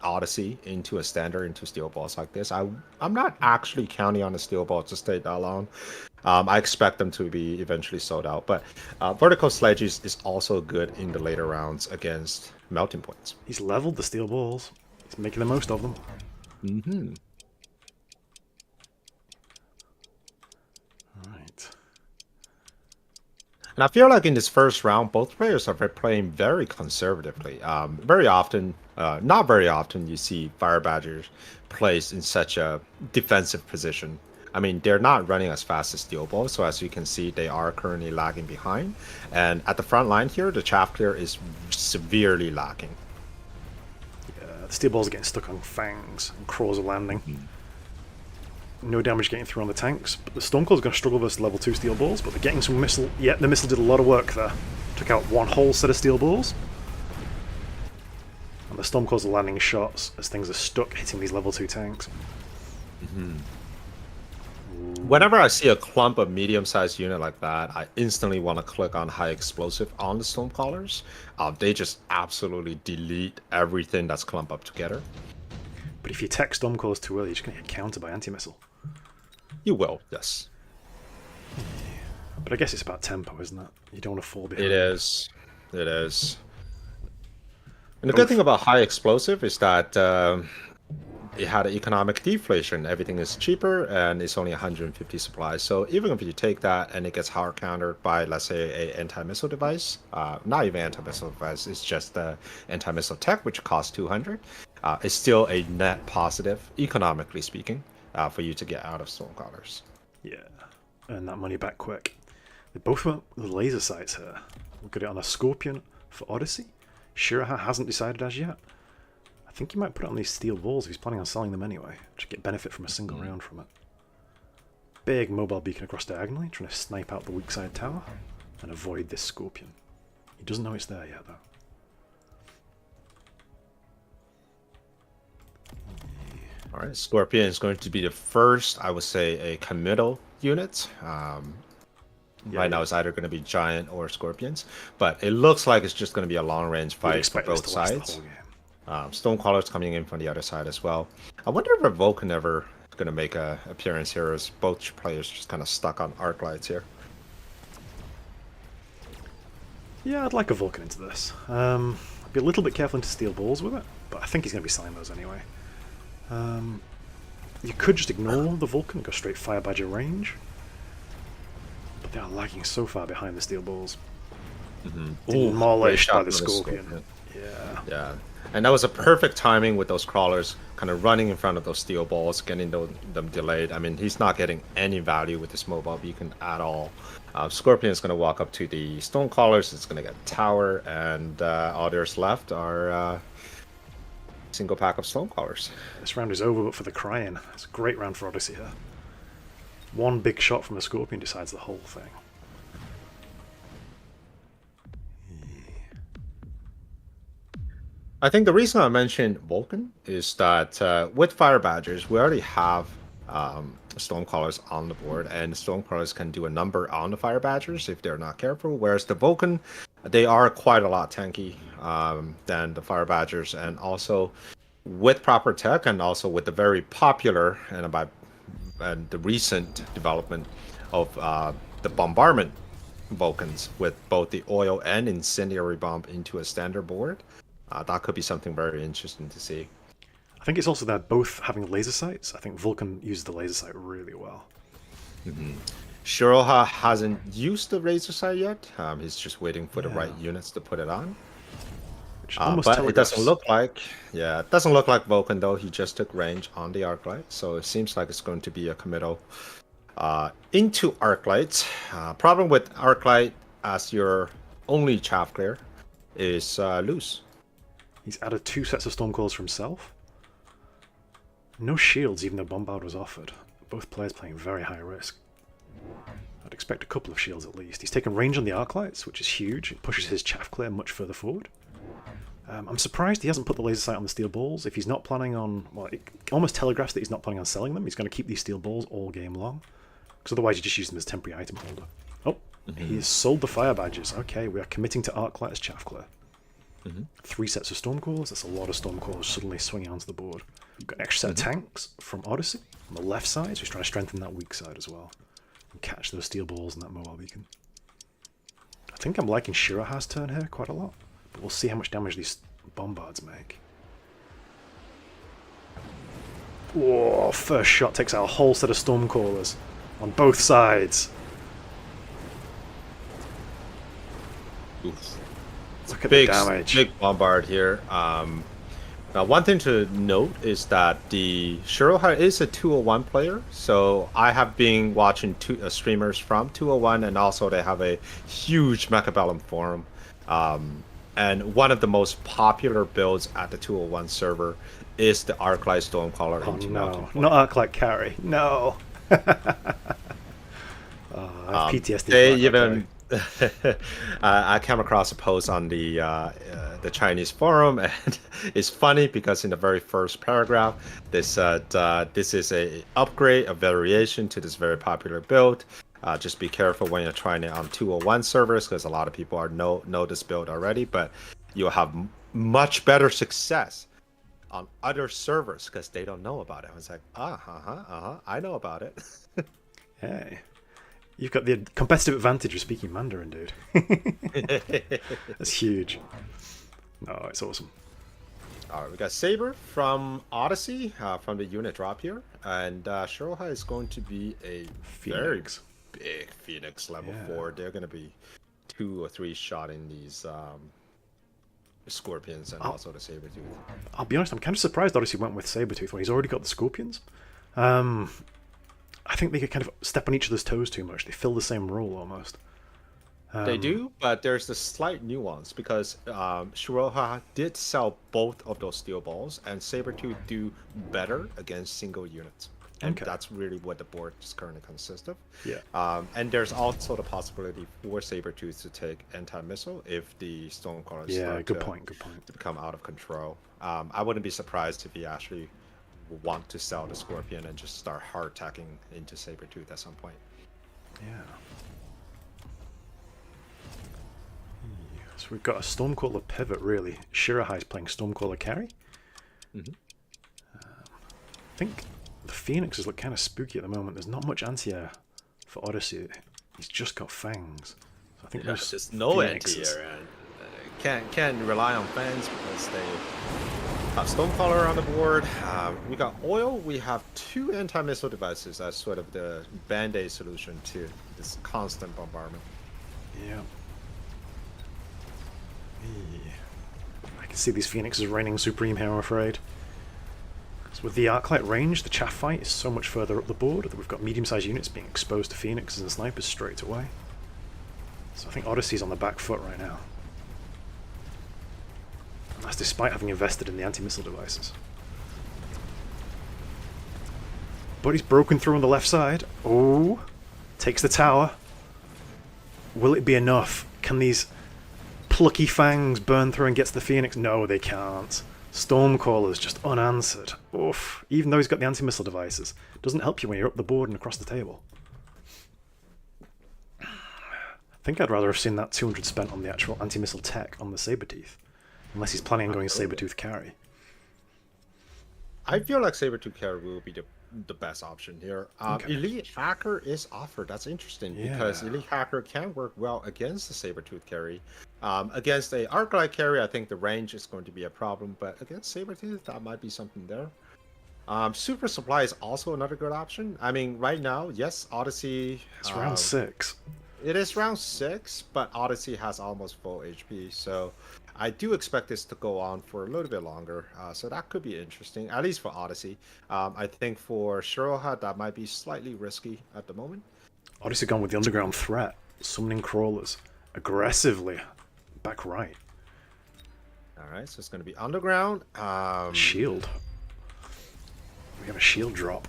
Odyssey into a standard into steel balls like this, I'm not actually counting on the steel balls to stay that long. I expect them to be eventually sold out, but vertical sledges is also good in the later rounds against melting points. He's leveled the steel balls. He's making the most of them. Mm-hmm. Right. And I feel like in this first round, both players are playing very conservatively. Very often, not very often, you see Fire Badgers placed in such a defensive position. I mean, they're not running as fast as Steel Balls, so as you can see, they are currently lagging behind. And at the front line here, the chaff clear is severely lacking. Yeah, the steel balls are getting stuck on fangs, and crawls are landing. No damage getting through on the tanks, but the Stormclaw's going to struggle versus level 2 steel balls, but they're getting some missile. Yeah, the missile did a lot of work there. Took out one whole set of steel balls. And the Stormclaws are landing shots as things are stuck hitting these level 2 tanks. Whenever I see a clump of medium-sized unit like that, I instantly want to click on high explosive on the Stormcrawlers. They just absolutely delete everything that's clumped up together. But if you tech Stormclaws too early, you're just going to get countered by anti-missile. You will, yes. But I guess it's about tempo, isn't it? You don't want to fall behind. It is. It is. And the good thing about high explosive is that it had an economic deflation. Everything is cheaper, and it's only 150 supplies. So even if you take that and it gets hard countered by, let's say, an anti-missile device, not even anti-missile device, it's just the anti-missile tech, which costs 200. It's still a net positive, economically speaking, for you to get out of Stormcrawlers. Yeah, earn that money back quick. They both went with laser sights here. Look at it on a Scorpion for Odyssey. Shiraha hasn't decided as yet. I think he might put it on these steel balls if he's planning on selling them anyway. To get benefit from a single round from it. Big mobile beacon across diagonally, trying to snipe out the weak side tower and avoid this Scorpion. He doesn't know it's there yet though. Alright, Scorpion is going to be the first, I would say, a committal unit. Right now it's either going to be Giant or Scorpions, but it looks like it's just going to be a long-range fight for both sides. Stonecrawler's coming in from the other side as well. I wonder if a Vulcan ever going to make an appearance here, as both players just kind of stuck on arc lights here. Yeah, I'd like a Vulcan into this. I'd be a little bit careful into steel balls with it, but I think he's going to be selling those anyway. You could just ignore the Vulcan and go straight Fire Badger range. But they are lagging so far behind the steel balls. Demolished by the Scorpion. Yeah. And that was a perfect timing with those crawlers kind of running in front of those steel balls, getting them delayed. I mean, he's not getting any value with this mobile beacon at all. Scorpion is going to walk up to the stone crawlers. It's going to get a tower, and all there's left are single pack of stone crawlers. This round is over, but for the Crying. It's a great round for Odyssey here. One big shot from the Scorpion decides the whole thing. I think the reason I mentioned Vulcan is that with Fire Badgers, we already have Stormcrawlers on the board, and Stormcrawlers can do a number on the Fire Badgers if they're not careful, whereas the Vulcan, they are quite a lot tanky than the Fire Badgers, and also with proper tech, and also with the very popular and the recent development of the bombardment Vulcans with both the oil and incendiary bomb into a standard board. That could be something very interesting to see. I think it's also that both having laser sights. I think Vulcan uses the laser sight really well. Shiroha hasn't used the laser sight yet. He's just waiting for the right units to put it on. Almost but it doesn't telegraphs. look like, yeah, it doesn't look like Vulcan though. He just took range on the Arclight, so it seems like it's going to be a committal into Arclight. Problem with Arclight as your only chaff clear is loose. He's added 2 sets of Stormcalls for himself. No shields, even though Bombard was offered. Both players playing very high risk. I'd expect a couple of shields at least. He's taken range on the Arclights, which is huge. It pushes his chaff clear much further forward. I'm surprised he hasn't put the laser sight on the steel balls. If he's not planning on... Well, it almost telegraphs that he's not planning on selling them. He's going to keep these steel balls all game long. Because otherwise you just use them as temporary item holder. Oh, he's sold the fire badges. Okay, we are committing to Arclight as chaff clear. 3 sets of Stormcalls. That's a lot of Stormcalls suddenly swinging onto the board. We've got an extra set of tanks from Odyssey on the left side, so he's trying to strengthen that weak side as well. And catch those steel balls and that mobile beacon. I think I'm liking Shiraha's turn here quite a lot. But we'll see how much damage these bombards make. Whoa, first shot takes out a whole set of Stormcallers on both sides. Oof. Look at Big, the damage. big bombard here. Now, one thing to note is that the Shiroha is a 201 player, so I have been watching streamers from 201, and also they have a huge Mechabellum forum. And one of the most popular builds at the 201 server is the Arclight Stormcaller. Oh into no, Mountain not Arclight carry. No. I have PTSD. They from even I came across a post on the Chinese forum, and it's funny because in the very first paragraph they said this is a upgrade, a variation to this very popular build. Just be careful when you're trying it on 201 servers, because a lot of people know this build already, but you'll have much better success on other servers because they don't know about it. I was like, I know about it. Hey. You've got the competitive advantage of speaking Mandarin, dude. That's huge. No, it's awesome. All right, we got Saber from Odyssey, from the unit drop here, and Shiroha is going to be a Phoenix. very big Phoenix level Yeah. 4. They're going to be 2 or 3 shotting these Scorpions and also the Sabertooth. I'll be honest, I'm kind of surprised Odyssey went with Sabretooth when he's already got the Scorpions. I think they could kind of step on each other's toes too much. They fill the same role almost. They do, but there's a slight nuance because Shiroha did sell both of those steel balls, and Sabertooth do better against single units. And Okay. that's really what the board is currently consists of. Yeah. And there's also the possibility for Sabertooth to take anti-missile if the Stormcallers Yeah, start good to, point, good point. to become out of control. I wouldn't be surprised if he actually want to sell the Scorpion and just start hard attacking into Sabertooth at some point. Yeah. So we've got a Stormcaller pivot, really. Shirahai's playing Stormcaller carry. I think the Phoenixes look kind of spooky at the moment. There's not much anti-air for Odyssey. He's just got Fangs. So I think There's no Phoenixes. anti-air, and can't rely on Fangs because they have Stormcaller on the board. We got Oil. We have 2 anti-missile devices as sort of the band-aid solution to this constant bombardment. Yeah. I can see these Phoenixes reigning supreme here, I'm afraid. So with the Arclight range, the chaff fight is so much further up the board that we've got medium-sized units being exposed to Phoenixes and snipers straight away. So I think Odyssey's on the back foot right now. And that's despite having invested in the anti-missile devices. But he's broken through on the left side. Oh, takes the tower. Will it be enough? Can these plucky Fangs burn through and gets the Phoenix? No, they can't. Stormcaller's just unanswered. Oof. Even though he's got the anti-missile devices. Doesn't help you when you're up the board and across the table. I think I'd rather have seen that 200 spent on the actual anti-missile tech on the Sabertooth. Unless he's planning on going Sabertooth carry. I feel like Sabertooth carry will be the best option here. Okay. Elite Hacker is offered. That's interesting because Yeah. Elite Hacker can work well against the Sabertooth carry. Against a Arclight carry, I think the range is going to be a problem, but against Sabertooth, that might be something there. Super Supply is also another good option. I mean, right now, yes, Odyssey... It's round 6. It is round 6, but Odyssey has almost full HP, so I do expect this to go on for a little bit longer. So that could be interesting, at least for Odyssey. I think for Shiroha, that might be slightly risky at the moment. Odyssey gone with the underground threat, summoning crawlers aggressively, back right. All right, so it's going to be underground. Shield. We have a shield drop.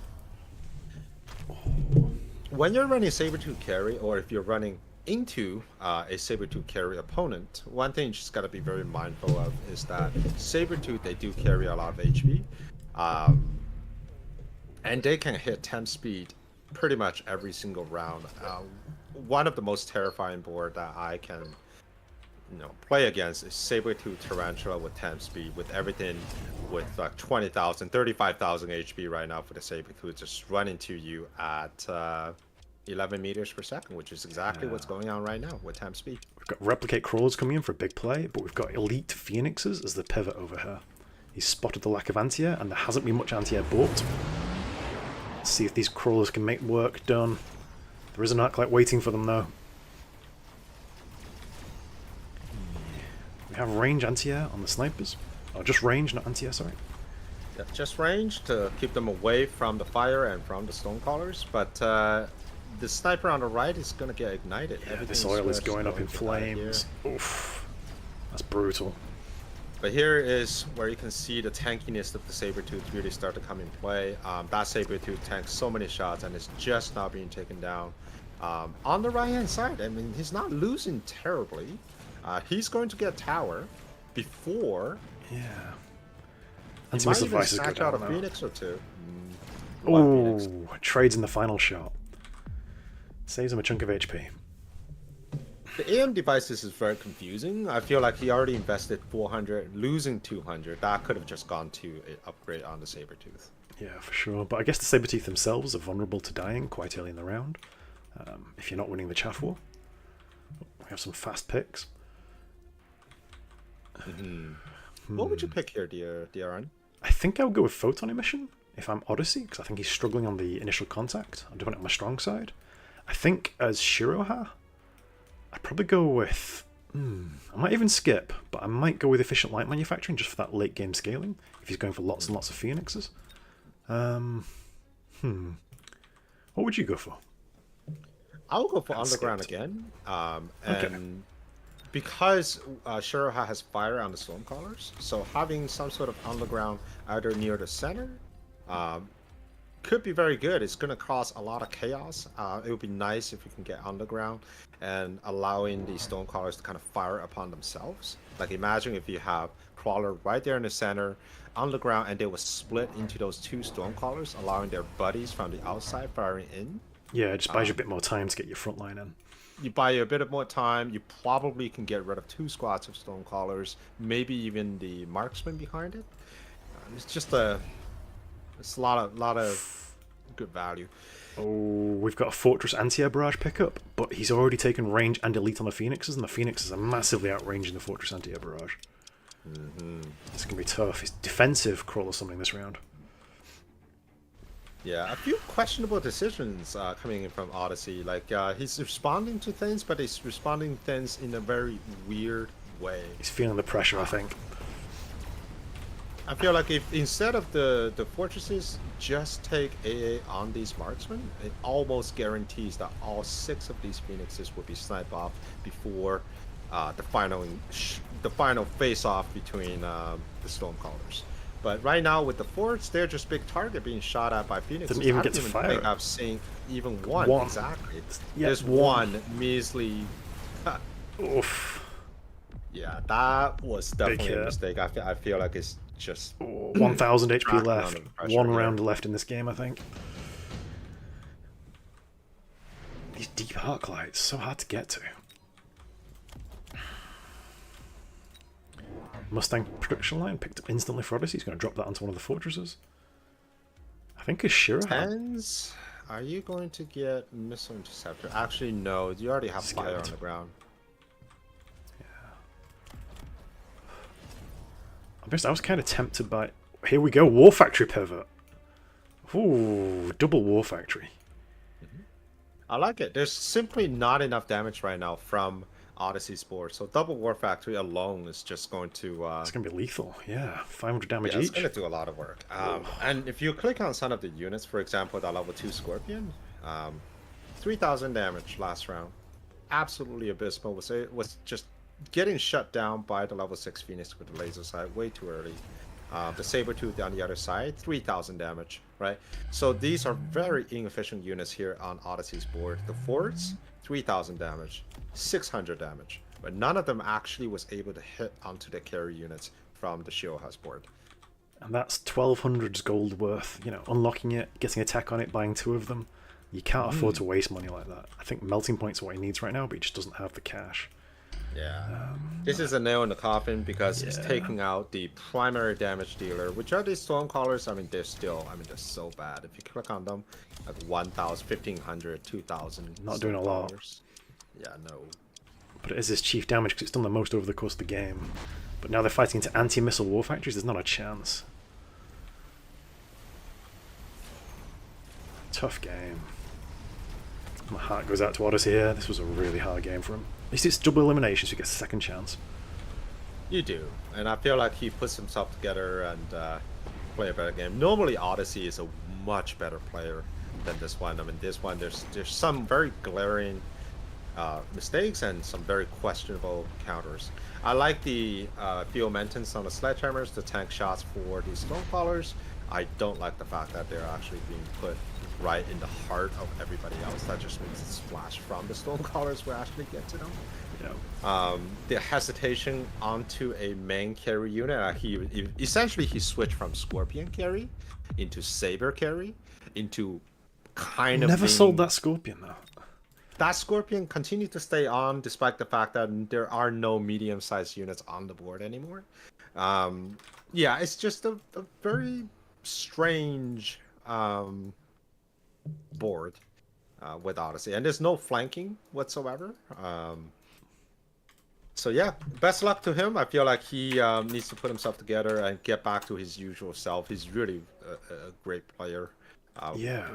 When you're running Sabertooth carry, or if you're running into a Sabertooth carry opponent, one thing you just got to be very mindful of is that Sabertooth, they do carry a lot of HP. And they can hit 10 speed pretty much every single round. One of the most terrifying board that I can play against is Sabertooth Tarantula with 10 speed, with everything with like 20,000, 35,000 HP right now for the Sabertooth, just running to you at 11 meters per second, which is exactly what's going on right now with 10 speed. We've got Replicate Crawlers coming in for a big play, but we've got Elite Phoenixes as the pivot over here. He's spotted the lack of anti-air, and there hasn't been much anti-air bought. Let's see if these crawlers can make work done. There is an Arclight waiting for them, though. We have range anti-air on the snipers. Oh, just range, not anti-air, sorry. Yeah, just range to keep them away from the fire and from the Stonecallers, but the sniper on the right is going to get ignited. Yeah, this oil is going up in flames. Oof. That's brutal. But here is where you can see the tankiness of the Sabertooth really start to come in play. That Sabertooth tanks so many shots and it's just not being taken down. On the right-hand side, I mean, he's not losing terribly. He's going to get tower before. Yeah. He might even snatch out a Phoenix or two. Oh, trades in the final shot. Saves him a chunk of HP. The AM devices is very confusing. I feel like he already invested 400, losing 200. That could have just gone to an upgrade on the Sabertooth. Yeah, for sure. But I guess the Sabertooth themselves are vulnerable to dying quite early in the round. If you're not winning the Chaff War. We have some fast picks. What would you pick here, DRN? I think I'll go with Photon Emission if I'm Odyssey, because I think he's struggling on the initial contact. I'm doing it on my strong side. I think as Shiroha, I'd probably go with... I might even skip, but I might go with Efficient Light Manufacturing just for that late game scaling, if he's going for lots and lots of Phoenixes. What would you go for? I'll go for Underground again. And because Shiroha has fire on the Stormcallers, so having some sort of Underground either near the center could be very good. It's going to cause a lot of chaos. It would be nice if we can get Underground and allowing the Stonecallers to kind of fire upon themselves. Like imagine if you have Crawler right there in the center, Underground, and they will split into those two Stonecallers, allowing their buddies from the outside firing in. Yeah, it just buys you a bit more time to get your front line in. You buy you a bit of more time. You probably can get rid of 2 squads of Stonecallers, maybe even the marksman behind it. It's just it's a lot of good value. Oh, we've got a Fortress anti-air barrage pickup, but he's already taken range and elite on the Phoenixes, and the Phoenixes are massively outranging the Fortress anti-air barrage. It's going to be tough. He's defensive crawler summoning this round. Yeah, a few questionable decisions coming in from Odyssey. Like, he's responding to things, but he's responding to things in a very weird way. He's feeling the pressure, I think. I feel like if instead of the fortresses just take AA on these marksmen, it almost guarantees that all 6 of these Phoenixes will be sniped off before the final face-off between the Stormcallers. But right now with the forts, they're just big target being shot at by Phoenixes. Didn't even get to fire. I don't think I've seen even one. Exactly. Yeah, There's one measly. Oof. Yeah, that was definitely a mistake. I feel like it's just 1,000 HP left. One round left in this game, I think. These deep arc lights, so hard to get to. Mustang production line picked up instantly for Odyssey. He's going to drop that onto one of the fortresses. I think it's Shiroha. Tens? Are you going to get missile interceptor? Actually, no. You already have fire on the ground. I was kind of tempted by... Here we go, War Factory pivot. Ooh, double War Factory. I like it. There's simply not enough damage right now from Odyssey's board, so double War Factory alone is just going to It's going to be lethal. Yeah, 500 damage yeah, it's each. going to do a lot of work. And if you click on some of the units, for example, the level 2 Scorpion, 3,000 damage last round. Absolutely abysmal. Was just getting shut down by the level 6 Phoenix with the laser sight way too early. The Sabertooth on the other side, 3,000 damage, right? So these are very inefficient units here on Odyssey's board. The Forts, 3,000 damage, 600 damage. But none of them actually was able to hit onto the carry units from the Shioha's board. And that's 1,200's gold worth. You know, unlocking it, getting attack on it, buying 2 of them. You can't afford to waste money like that. I think Melting Point's what he needs right now, but he just doesn't have the cash. Yeah. This is a nail in the coffin because it's taking out the primary damage dealer, which are these Stormcallers. I mean, they're so bad. If you click on them, like 1,000, 1,500, 2,000. Not doing a lot. Yeah, no. But it is his chief damage because it's done the most over the course of the game. But now they're fighting into anti-missile war factories, there's not a chance. Tough game. My heart goes out to Odyssey here. This was a really hard game for him. At least it's double elimination, so he gets a second chance. You do. And I feel like he puts himself together and play a better game. Normally, Odyssey is a much better player than this one. I mean, this one, there's some very glaring mistakes and some very questionable counters. I like the field maintenance on the sledgehammers, the tank shots for the Stormcallers. I don't like the fact that they're actually being put right in the heart of everybody else. That just means the splash from the Stormcallers will actually get to them. Yeah. The hesitation onto a main carry unit, he essentially switched from Scorpion carry into Saber carry into kind of Never sold that Scorpion though. That Scorpion continued to stay on despite the fact that there are no medium-sized units on the board anymore. Yeah, it's just a very strange board with Odyssey, and there's no flanking whatsoever. So yeah, best luck to him. I feel like he needs to put himself together and get back to his usual self. He's really a great player. Yeah.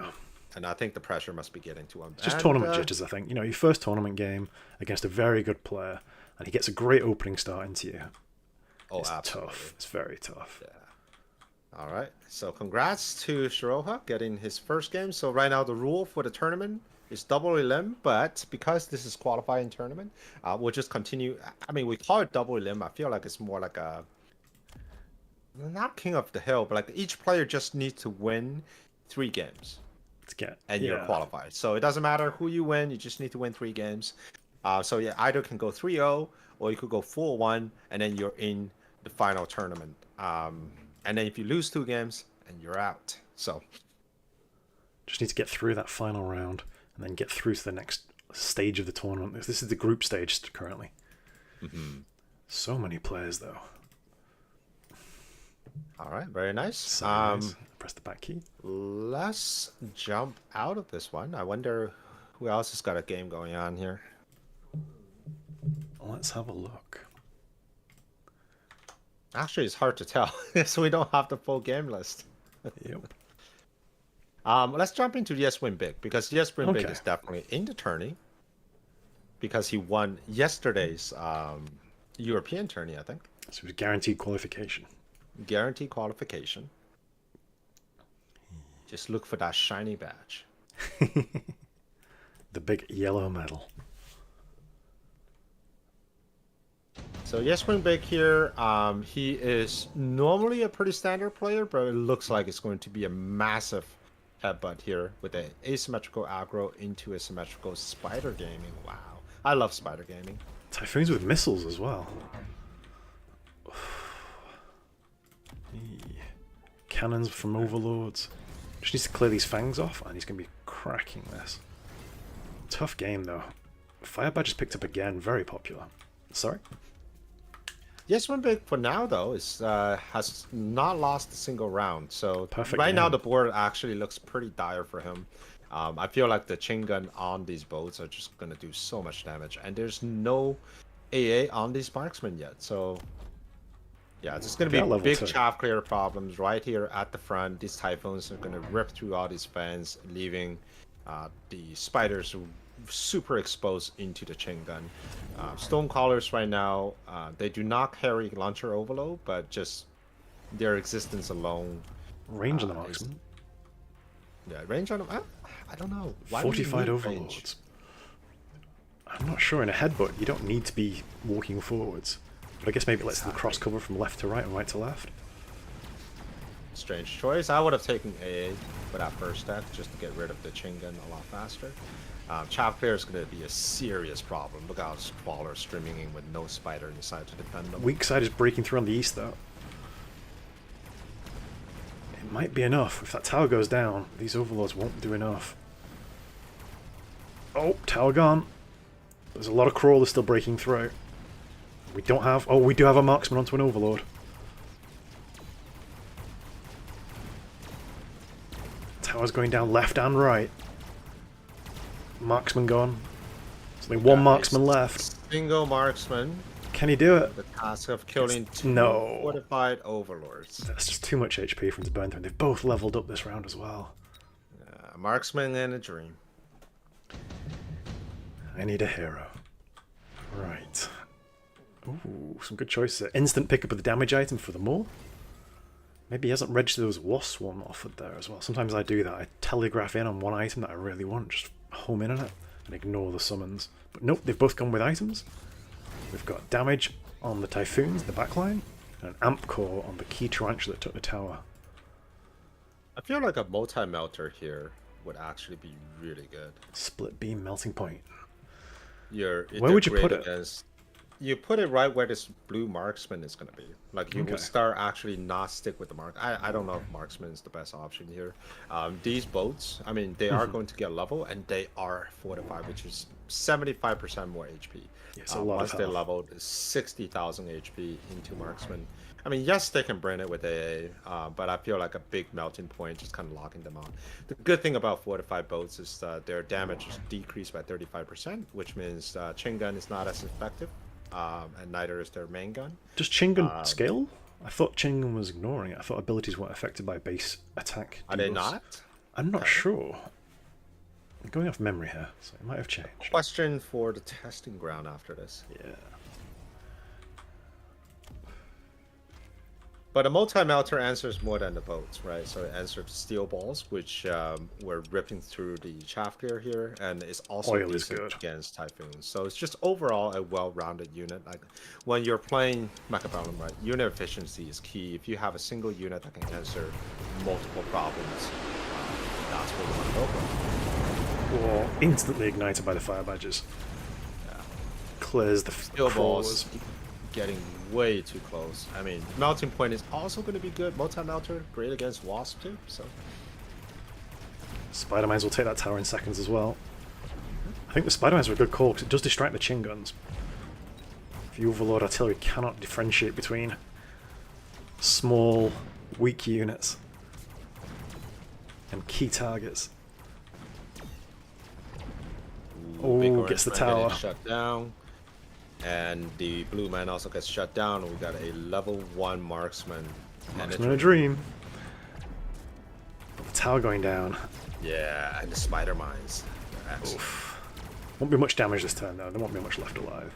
And I think the pressure must be getting to him. It's just tournament jitters, I think. You know, your first tournament game against a very good player, and he gets a great opening start into you. Oh, It's absolutely. tough. It's very tough. Yeah. All right. So congrats to Shiroha getting his first game. So right now the rule for the tournament is double elim, but because this is qualifying tournament, we'll just continue. I mean, we call it double elim. I feel like it's more like a not king of the hill, but like each player just needs to win 3 games. And you're qualified. So it doesn't matter who you win, you just need to win 3 games. So yeah, either can go 3-0 or you could go 4-1 and then you're in the final tournament. And then if you lose 2 games, and you're out. So just need to get through that final round and then get through to the next stage of the tournament. This is the group stage currently. So many players though. All right, very nice. So press the back key. Let's jump out of this one. I wonder who else has got a game going on here. Let's have a look. Actually, it's hard to tell, so we don't have the full game list. Yep. Let's jump into Yes Win Big, because Yes Win Big Okay. is definitely in the tourney. Because he won yesterday's European tourney, I think. So it was guaranteed qualification. Guaranteed qualification. Just look for that shiny badge. The big yellow medal. So Yes Win Big here, he is normally a pretty standard player, but it looks like it's going to be a massive headbutt here with an asymmetrical aggro into a symmetrical spider gaming. Wow. I love spider gaming. Typhoons with missiles as well. Cannons from overlords. Just needs to clear these fangs off and he's going to be cracking this. Tough game though. Fire Badge is picked up again, very popular. Sorry? Yes Win Big for now though is has not lost a single round. So Perfect right now game. the board actually looks pretty dire for him. I feel like the chain gun on these boats are just going to do so much damage, and there's no AA on these marksmen yet. So yeah, it's going to Got be level big 2. chaff clear problems right here at the front. These typhoons are going to rip through all these fans, leaving The spiders are super exposed into the chain gun. Stonecrawlers right now, they do not carry launcher overload, but just their existence alone. Range on the marksman. Yeah, range on them. I don't know. Why do you Fortified need overlords. range? I'm not sure. In a headbutt, you don't need to be walking forwards. But I guess maybe it lets them cross cover from left to right and right to left. Strange choice. I would have taken AA for that first step just to get rid of the chain gun a lot faster. Chaff Clear is going to be a serious problem. Look how Squaller streaming in with no spider inside to defend them. Weak side is breaking through on the east, though. It might be enough. If that tower goes down, these overlords won't do enough. Oh, tower gone. There's a lot of crawlers still breaking through. We don't have... Oh, we do have a marksman onto an overlord. Tower's going down left and right. Marksman gone. There's only one marksman left. Single marksman. Can he do it? The task of killing two No. fortified overlords. That's just too much HP for him to burn through. They've both leveled up this round as well. Marksman and a dream. I need a hero. Right. Ooh, some good choices there. Instant pickup of the damage item for the maul. Maybe he hasn't registered those wasp swarm offered there as well. Sometimes I do that. I telegraph in on one item that I really want, just home in on it, and ignore the summons. But nope, they've both gone with items. We've got damage on the Typhoons, the backline, and an amp core on the key tarantula that took the tower. I feel like a multi-melter here would actually be really good. Split beam melting point. Where would you put it? You put it right where this blue marksman is going to be. Like, you Okay. would start actually not stick with the mark. I don't know if marksman is the best option here. These boats, I mean, they are going to get level, and they are fortified, which is 75% more HP. Yes, a lot Once of they health. leveled, 60,000 HP into marksman. I mean, yes, they can bring it with AA, but I feel like a big melting point just kind of locking them out. The good thing about fortified boats is that their damage is decreased by 35%, which means chain gun is not as effective, and neither is their main gun. Does Chingun scale? I thought Chingun was ignoring it. I thought abilities weren't affected by base attack. Are they debuffs. not? I'm not sure. I'm going off memory here, so it might have changed. Question for the testing ground after this. Yeah. But a multi-melter answers more than the boats, right? So it answered steel balls, which were ripping through the chaff gear here, and it's also Oil is decent good. against typhoons. So it's just overall a well-rounded unit. Like when you're playing Mechabellum, right? Unit efficiency is key. If you have a single unit that can answer multiple problems, that's what you want to go for. Or instantly ignited by the fire badges. Yeah. Clears the Steel crawlers. balls getting way too close. I mean, melting point is also going to be good. Multi-melter, great against wasp too. So Spider-Mines will take that tower in seconds as well. I think the Spider-Mines are a good call because it does distract the Chin guns. The Overlord artillery cannot differentiate between small, weak units and key targets. big Oh, orange gets the man getting tower. shut down. And the blue man also gets shut down. And we got a level 1 marksman. Marksman in a dream. The tower going down. Yeah, and the spider mines. Excellent. Oof. Won't be much damage this turn though. There won't be much left alive.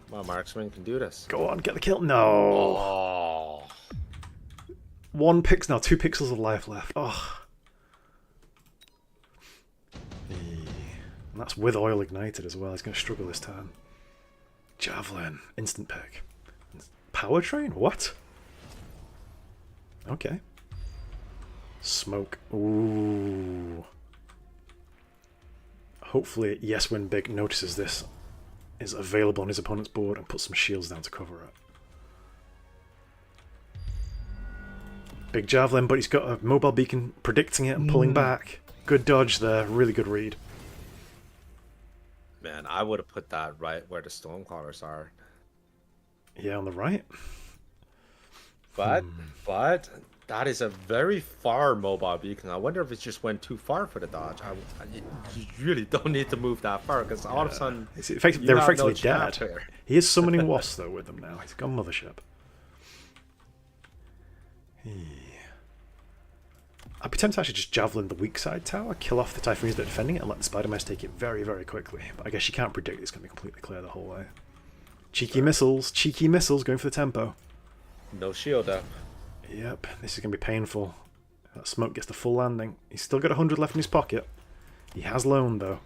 Come on, marksman can do this. Go on, get the kill. No. Oh. 1 pix now. 2 pixels of life left. Oh. And that's with oil ignited as well. He's going to struggle this turn. Javelin. Instant pick. Power train? What? Okay. Smoke. Ooh. Hopefully, Yes Win Big notices this is available on his opponent's board and puts some shields down to cover it. Big Javelin, but he's got a mobile beacon predicting it and pulling back. Good dodge there. Really good read. Man, I would have put that right where the Stormcrawlers are. Yeah, on the right. But that is a very far mobile beacon. I wonder if it just went too far for the dodge. You really don't need to move that far because all of a sudden They're you have no effectively chaff dead. here. He is summoning wasps though with them now. He's got Mothership. I'd be tempted to actually just javelin the weak side tower, kill off the Typhoons that are defending it, and let the Spider-Mans take it very, very quickly. But I guess you can't predict it's going to be completely clear the whole way. Cheeky missiles going for the tempo. No shield up. Yep, this is going to be painful. That smoke gets the full landing. He's still got 100 left in his pocket. He has loaned, though.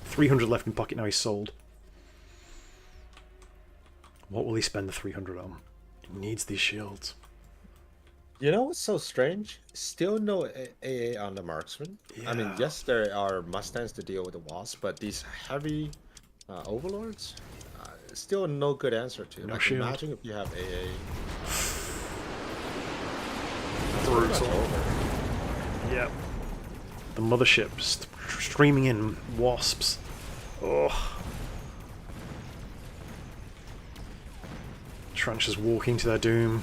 300 left in pocket, now he's sold. What will he spend the 300 on? He needs these shields. You know what's so strange? Still no AA on the marksman. I mean, yes, there are Mustangs to deal with the Wasp, but these heavy overlords, still no good answer to. No like, shield. Imagine if you have AA. Brutal. Yep. The mothership streaming in wasps. Ugh. Trenches walking to their doom.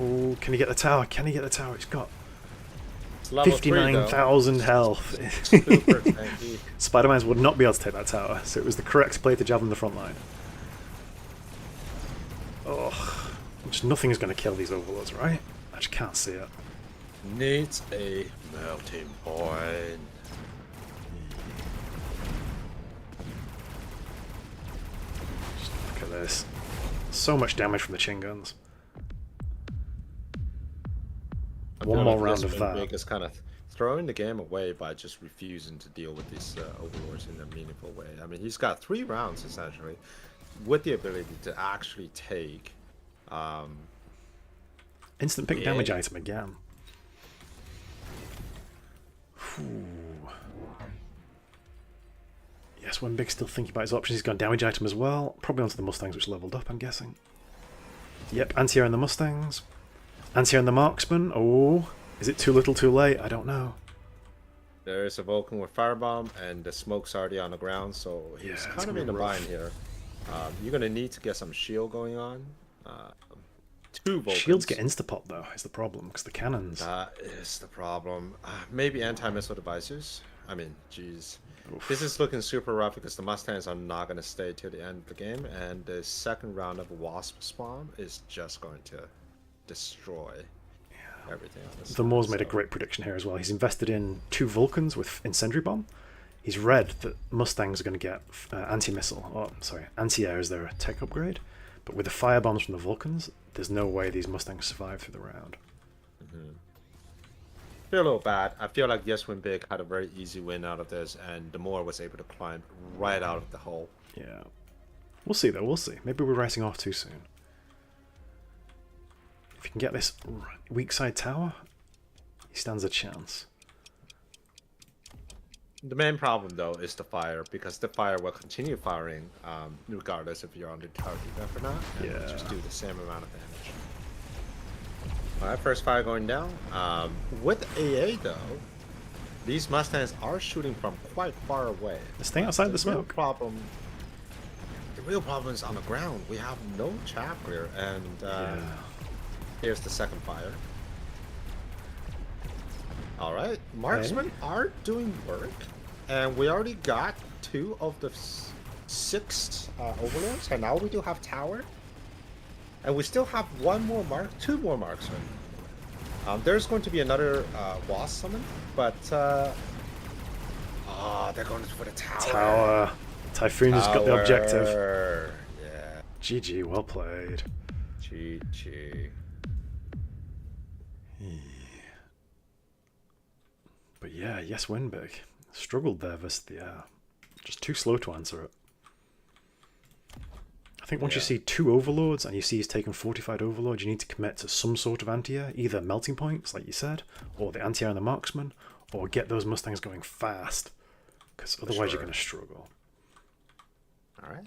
Oh, can he get the tower? Can he get the tower? He's got It's level 3, though. 59,000 health. Super tanky. Spider-Mans would not be able to take that tower, so it was the correct play to javelin the front line. Oh, just nothing's going to kill these overlords, right? I just can't see it. Needs a melting point. Just look at this. So much damage from the chin guns. One more round of that. Big is kind of throwing the game away by just refusing to deal with these overlords in a meaningful way. I mean, he's got 3 rounds essentially, with the ability to actually take instant pick damage item again. Whew. Yes, when Big's still thinking about his options, he's got damage item as well. Probably onto the Mustangs, which leveled up, I'm guessing. Yep, anti-air on the Mustangs. Anti-air on the Marksman. Oh, is it too little too late? I don't know. There is a Vulcan with Firebomb, and the smoke's already on the ground, so he's kind of in the bind here. You're going to need to get some shield going on. 2 Vulcans. Shields get insta-pop, though, is the problem, because the cannons... That is the problem. Maybe anti-missile devices. I mean, jeez. This is looking super rough because the Mustangs are not going to stay till the end of the game, and the second round of Wasp spawn is just going to destroy everything on this. The Moore's made a great prediction here as well. He's invested in 2 Vulcans with Incendiary Bomb. He's read that Mustangs are going to get anti-missile, or sorry, anti-air as their tech upgrade. But with the fire bombs from the Vulcans, there's no way these Mustangs survive through the round. Feel a little bad. I feel like Yes Win Big had a very easy win out of this, and the Moore was able to climb right out of the hole. Yeah. We'll see, though. We'll see. Maybe we're racing off too soon. If you can get this weak side tower, he stands a chance. The main problem, though, is the fire, because the fire will continue firing regardless if you're on the target debuff or not, and will just do the same amount of damage. Alright, first fire going down. With AA, though, these Mustangs are shooting from quite far away. They're staying outside the smoke. The real problem is on the ground. We have no chaff clear, and here's the second fire. Alright, marksmen are doing work, and we already got 2 of the 6 overlords, and now we do have tower, and we still have 2 more marksmen. There's going to be another wasp summon, but they're going for the tower. Tower. Typhoon has got the objective. Yeah. GG, well played. GG. But yeah, Yes Win Big. Struggled there versus the air. Just too slow to answer it. I think once you see 2 overlords and you see he's taken fortified overlords, you need to commit to some sort of anti-air, either melting points, like you said, or the anti-air on the marksman, or get those Mustangs going fast, because otherwise you're going to struggle. All right.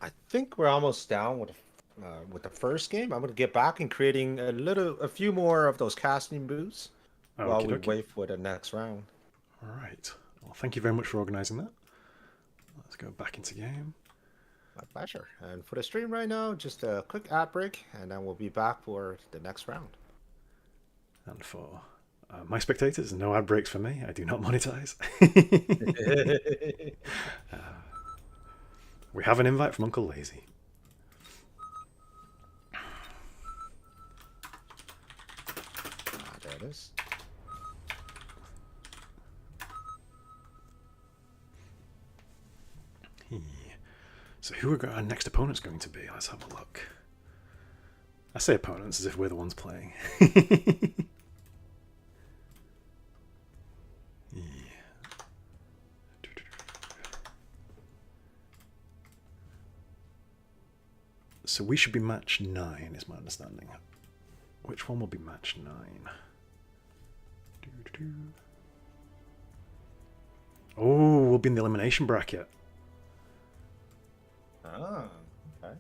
I think we're almost down with the first game. I'm going to get back and creating a few more of those casting booths while we wait for the next round. All right. Well, thank you very much for organising that. Let's go back into game. My pleasure. And for the stream right now, just a quick ad break, and then we'll be back for the next round. And for my spectators, no ad breaks for me. I do not monetize. We have an invite from Uncle Lazy. So who are our next opponents going to be? Let's have a look. I say opponents as if we're the ones playing. So we should be match 9, is my understanding. Which one will be match 9? Oh, we'll be in the elimination bracket. Oh, okay.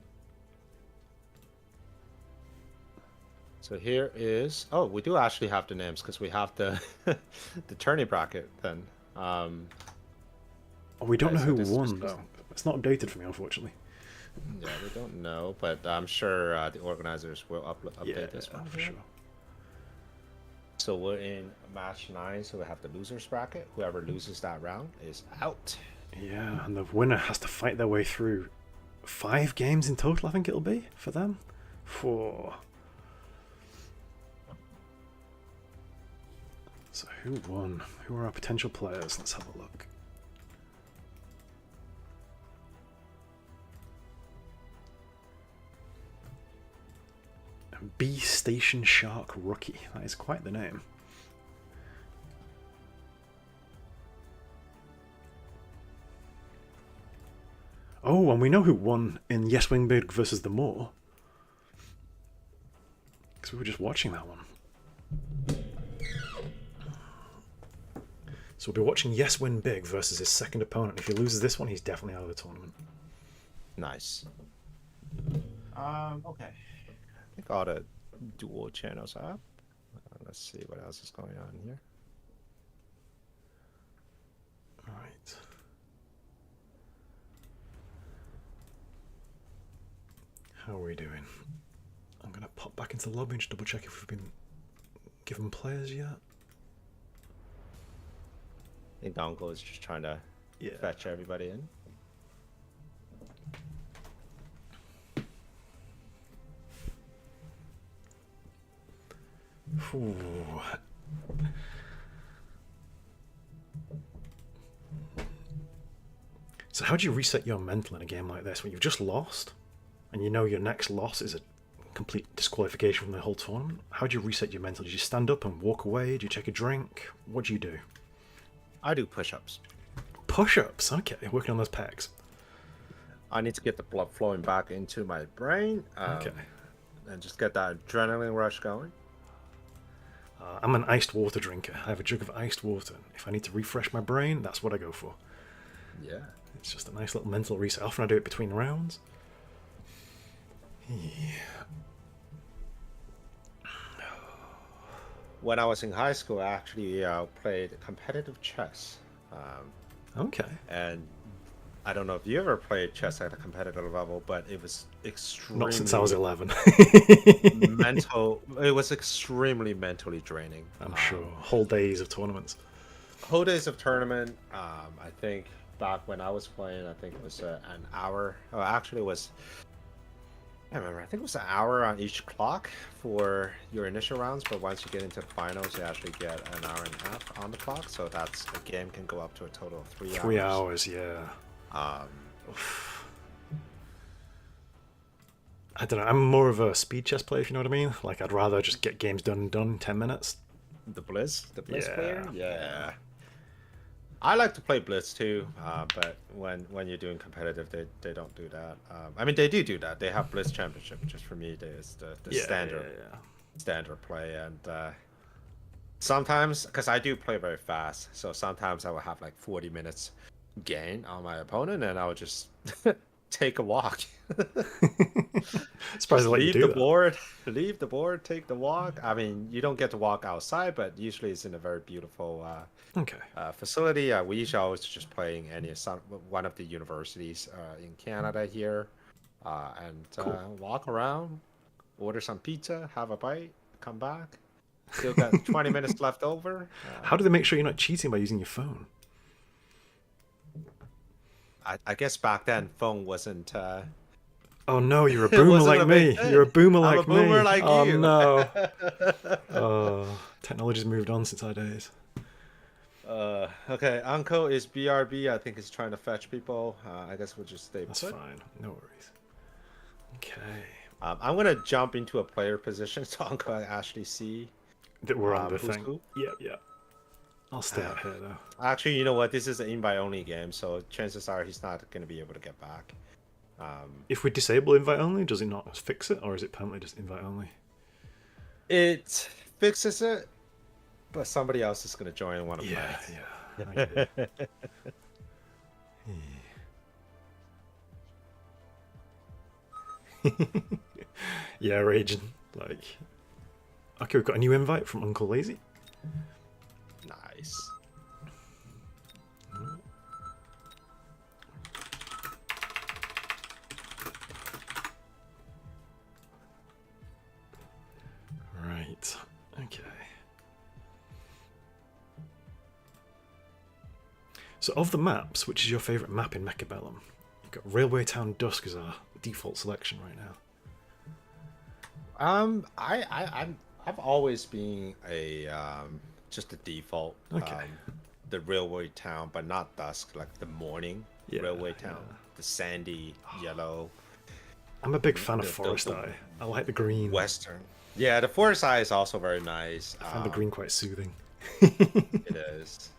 So here is. Oh, we do actually have the names because we have the the tourney bracket then. Oh, we don't okay, know so who this won just- though. It's not updated for me, unfortunately. Yeah, we don't know, but I'm sure the organizers will update this one for here. sure. So we're in match 9, so we have the losers bracket. Whoever loses that round is out. Yeah, and the winner has to fight their way through 5 games in total, I think it'll be, for them. 4. So who won? Who are our potential players? Let's have a look. B Station Shark Rookie. That is quite the name. Oh, and we know who won in Yes Wing Big versus the Moor. Because we were just watching that one. So we'll be watching Yes Win Big versus his second opponent. If he loses this one, he's definitely out of the tournament. Nice. Okay. I think all the dual channels are up. Let's see what else is going on here. Alright. How are we doing? I'm going to pop back into the lobby and just double check if we've been given players yet. I think Dongo is just trying to fetch everybody in. Ooh. So how do you reset your mental in a game like this when you've just lost and you know your next loss is a complete disqualification from the whole tournament? How do you reset your mental? Do you stand up and walk away? Do you take a drink? What do you do? I do push-ups. Push-ups, okay, working on those pecs. I need to get the blood flowing back into my brain. Okay. And just get that adrenaline rush going. I'm an iced water drinker. I have a jug of iced water. If I need to refresh my brain, that's what I go for. Yeah. It's just a nice little mental reset. Often I do it between rounds. Yeah. When I was in high school, I actually played competitive chess. Okay. And I don't know if you ever played chess at a competitive level, but it was extremely Not since I was 11. mental. It was extremely mentally draining. I'm sure. Whole days of tournaments. Whole days of tournament. I think back when I was playing, I think it was an hour. Oh, actually, it was. I can't remember. I think it was an hour on each clock for your initial rounds, but once you get into the finals, you actually get an hour and a half on the clock. So that's a game can go up to a total of 3 hours. 3 hours, yeah. I don't know. I'm more of a speed chess player, if you know what I mean. Like, I'd rather just get games done in 10 minutes. The Blitz Yeah. player. Yeah. I like to play Blitz too, but when you're doing competitive, they don't do that. I mean, they do that. They have Blitz Championship, which is for me is the standard play, and sometimes because I do play very fast, so sometimes I will have like 40 minutes gain on my opponent, and I would just take a walk. Surprised they let you do that. Leave the board, take the walk. I mean, you don't get to walk outside, but usually it's in a very beautiful facility. We usually always just playing one of the universities in Canada here, and walk around, order some pizza, have a bite, come back. Still got 20 minutes left over. How do they make sure you're not cheating by using your phone? I guess back then phone wasn't. Oh no, you're a boomer like me. You're a boomer like me. I'm a boomer like oh you. No. Oh, technology's moved on since our days. Okay, Uncle is BRB. I think he's trying to fetch people. I guess we'll just stay That's put. fine. No worries. Okay. I'm gonna jump into a player position so Uncle can actually see That we're on the who's thing. who. Yeah. I'll stay out here though. Actually, you know what? This is an invite only game, so chances are he's not gonna be able to get back. If we disable invite only, does it not fix it, or is it permanently just invite only? It fixes it, but somebody else is gonna join one of them. Yeah. I get it. Yeah, raging. Like, okay, we've got a new invite from Uncle Lazy. Nice. Right. Okay. So, of the maps, which is your favourite map in Mechabellum? You've got Railway Town Dusk as our default selection right now. I've always been a just a default. Okay. The railway town, but not dusk, like the morning railway town, the sandy yellow. I'm a big fan of The- Forest the Eye. I like the green. Western. Yeah, the forest eye is also very nice. I find the green quite soothing. It is.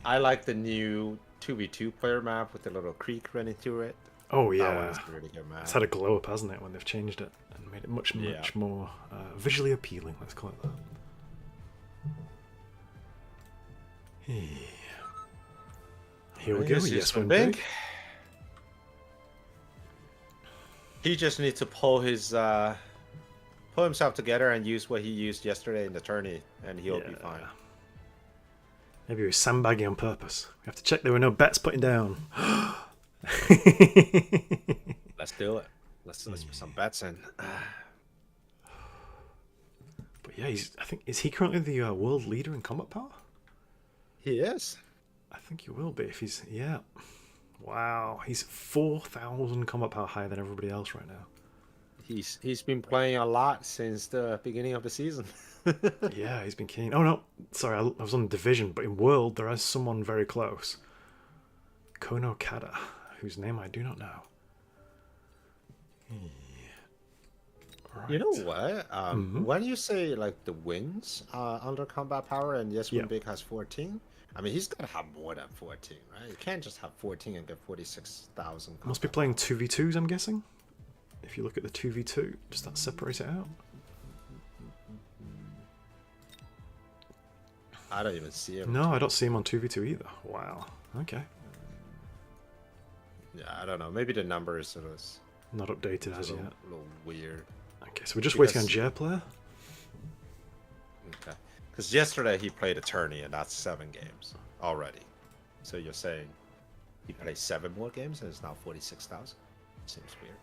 I like the new 2v2 player map with the little creek running through it. Oh That yeah, one's a really good map. it's had a glow up, hasn't it, when they've changed it and made it much more visually appealing. Let's call it that. Here we go. Yes, one big. He just needs to pull himself together and use what he used yesterday in the tourney, and he'll be fine. Maybe he was sandbagging on purpose. We have to check there were no bets putting down. Let's do it. Let's put some bets in. But yeah, is he currently the world leader in combat power? He is. I think he will be if he's Wow, he's 4,000 combat power higher than everybody else right now. He's been playing a lot since the beginning of the season. Yeah, he's been keen. Oh no, sorry, I was on division, but in world there is someone very close. Kono Kada, whose name I do not know. Right. You know what? When you say like the wins under combat power, and yes, when Big has 14, I mean he's gotta have more than 14, right? You can't just have 14 and get 46,000. Must be playing 2v2s, I'm guessing. If you look at the 2v2, does that separate it out? I don't even see him. No, I don't see him on 2v2 either. Wow. Okay. Yeah, I don't know. Maybe the numbers is Not updated as yet. a little weird. Okay, so we're just waiting on Jer player. Okay. Because yesterday he played a tourney, and that's 7 games already. So you're saying he played 7 more games, and it's now 46,000? Seems weird.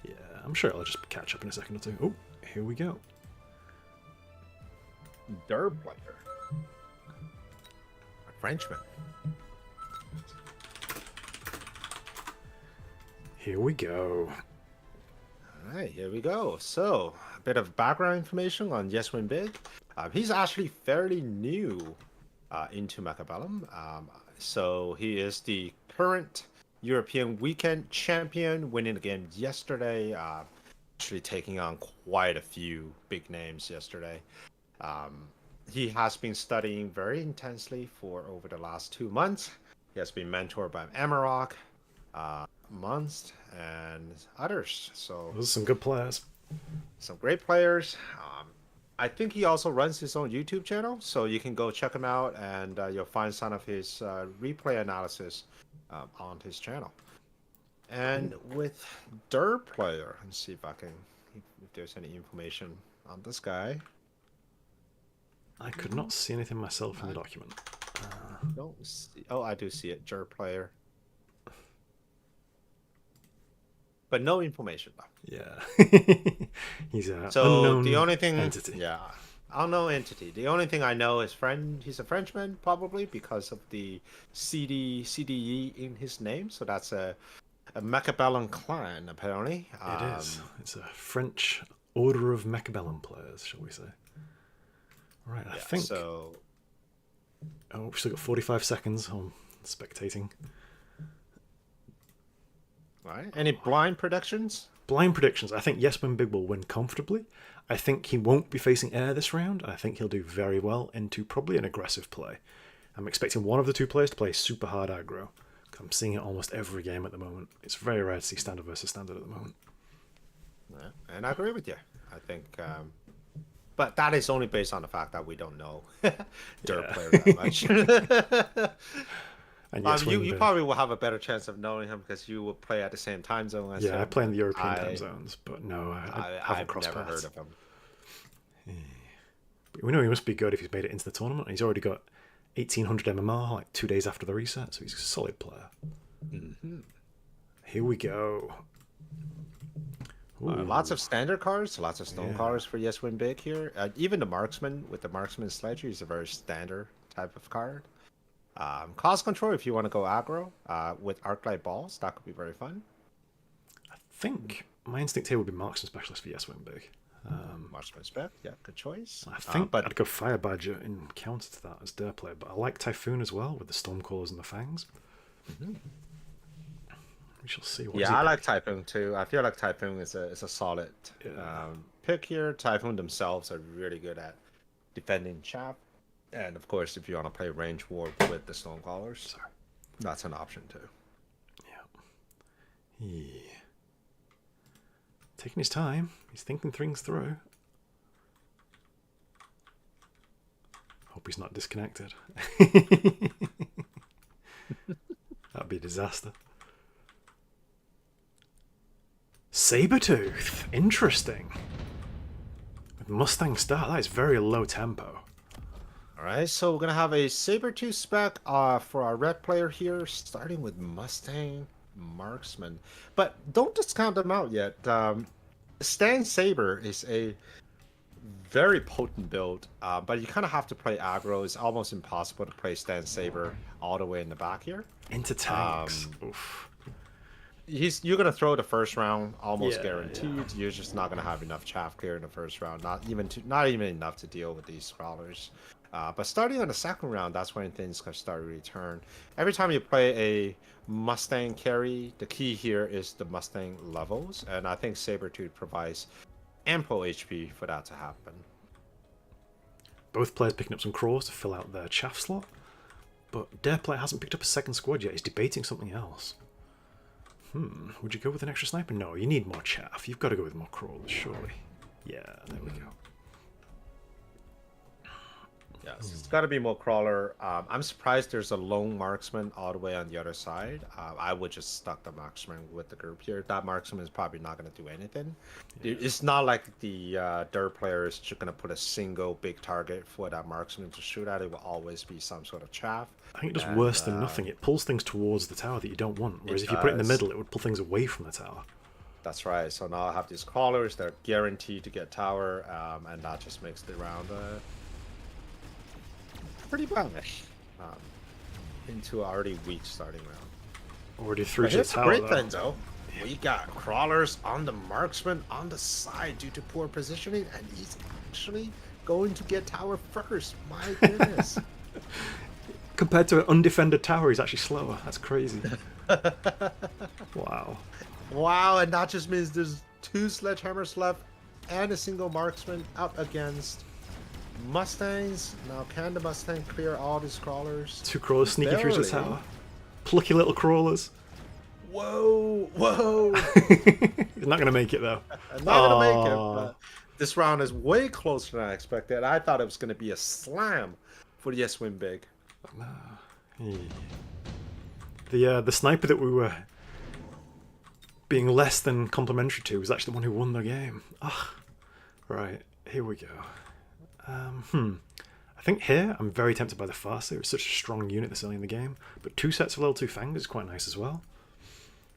Yeah, I'm sure I'll just catch up in a second or two. Oh, here we go. Their player. A Frenchman. Here we go. Alright, here we go. So, a bit of background information on Yes Win Big. He's actually fairly new into Mechabellum. So, he is the current European weekend champion, winning the game yesterday. Actually taking on quite a few big names yesterday. He has been studying very intensely for over the last 2 months. He has been mentored by Amarok, Munst, and others. So Those are some good players. some great players. I think he also runs his own YouTube channel, so you can go check him out, and you'll find some of his replay analysis on his channel. And with their player, let's see if there's any information on this guy. I could not see anything myself in the document. Don't see. Oh, I do see it. Jer player. But no information though. Yeah. He's a So unknown the only thing, entity. yeah, unknown entity. The only thing I know is he's a Frenchman, probably because of the CDE in his name. So that's a Mechabellum clan, apparently. It is. It's a French order of Mechabellum players, shall we say? Right. I think. So Oh, we've still got 45 seconds on spectating. All right. Any blind predictions? Blind predictions. I think Yes Win Big will win comfortably. I think he won't be facing air this round. I think he'll do very well into probably an aggressive play. I'm expecting one of the two players to play super hard aggro. I'm seeing it almost every game at the moment. It's very rare to see standard versus standard at the moment. Yeah, and I agree with you. I think, but that is only based on the fact that we don't know Dirt player that much. And Yes Win you Big. probably will have a better chance of knowing him because you will play at the same time zone as him. Yeah, I play in the European time zones, but no, I haven't I've crossed never paths. heard of him. But we know he must be good if he's made it into the tournament. He's already got 1800 MMR like 2 days after the reset, so he's a solid player. Mm-hmm. Here we go. Lots of standard cards, lots of stone Yeah. cards for Yes Win Big here. Even the marksman with the marksman sledge is a very standard type of card. Cost control if you want to go aggro with Arclight balls, that could be very fun. I think my instinct here would be Marksman Specialist for Yes Win Big. Marksman spec, yeah, good choice. I think but I'd go Fire Badger in counter to that as Dare player, but I like Typhoon as well with the Stormcallers and the Fangs. We shall see. What yeah, I like Typhoon too. I feel like Typhoon is a solid pick here. Typhoon themselves are really good at defending chaff. And of course, if you want to play range war with the Stonecallers, that's an option too. Yeah. Taking his time. He's thinking things through. Hope he's not disconnected. That'd be a disaster. Sabertooth. Interesting. With Mustang start, that is very low tempo. All right, so we're gonna have a Sabertooth spec for our red player here, starting with Mustang Marksman. But don't discount them out yet. Stan Saber is a very potent build, but you kind of have to play aggro. It's almost impossible to play Stan Saber all the way in the back here. Into tanks. Oof. You're gonna throw the first round almost Yeah, guaranteed. yeah. You're just not gonna have enough chaff clear in the first round. Not even enough to deal with these scholars. But starting on the second round, that's when things can start to return. Every time you play a Mustang carry, the key here is the Mustang levels, and I think Sabertooth provides ample HP for that to happen. Both players picking up some crawls to fill out their chaff slot, but Dare player hasn't picked up a second squad yet. He's debating something else. Would you go with an extra sniper? No, you need more chaff. You've got to go with more crawlers, surely. Yeah, there we go. Yes, it's got to be more crawler. I'm surprised there's a lone marksman all the way on the other side. I would just stuck the marksman with the group here. That marksman is probably not going to do anything. It's not like the Dirt player is just going to put a single big target for that marksman to shoot at. It will always be some sort of chaff. I think it does worse than nothing. It pulls things towards the tower that you don't want, whereas if you put it in the middle, it would pull things away from the tower. That's right. So now I have these crawlers. They're guaranteed to get tower, and that just makes the round pretty bad into an already weak starting round. Already through But to the here's the tower, great though. thing, though. We got crawlers on the marksman on the side due to poor positioning, and he's actually going to get tower first. My goodness. Compared to an undefended tower, he's actually slower. That's crazy. Wow. Wow, and that just means there's 2 sledgehammers left and a single marksman up against Mustangs. Now, can the Mustang clear all these crawlers? 2 crawlers sneaking through to the Barely. tower. Plucky little crawlers. Whoa, whoa. He's not going to make it, though. I'm not going to make it, Aw. but this round is way closer than I expected. I thought it was going to be a slam for the Yes Win Big. The sniper that we were being less than complimentary to was actually the one who won the game. Right, here we go. I think here I'm very tempted by the Farseer. It's such a strong unit this early in the game, but 2 sets of level 2 Fangs is quite nice as well.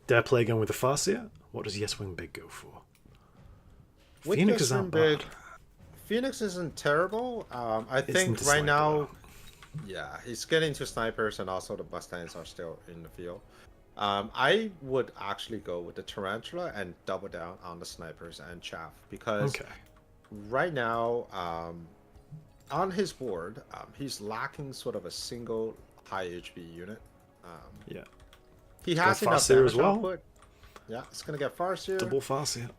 Dare play going with the Farseer. What does Yes Win Big go for? With Phoenix Yes is Win not Big, bad. Phoenix isn't terrible. I think Isn't a right sniper, now, though. yeah, he's getting to snipers, and also the Mustangs are still in the field. I would actually go with the Tarantula and double down on the snipers and chaff, because Okay. right now, on his board, he's lacking sort of a single high HP unit. Yeah. He got has enough Farseer damage as well. output. Yeah, it's gonna get Farseer. Double Farseer.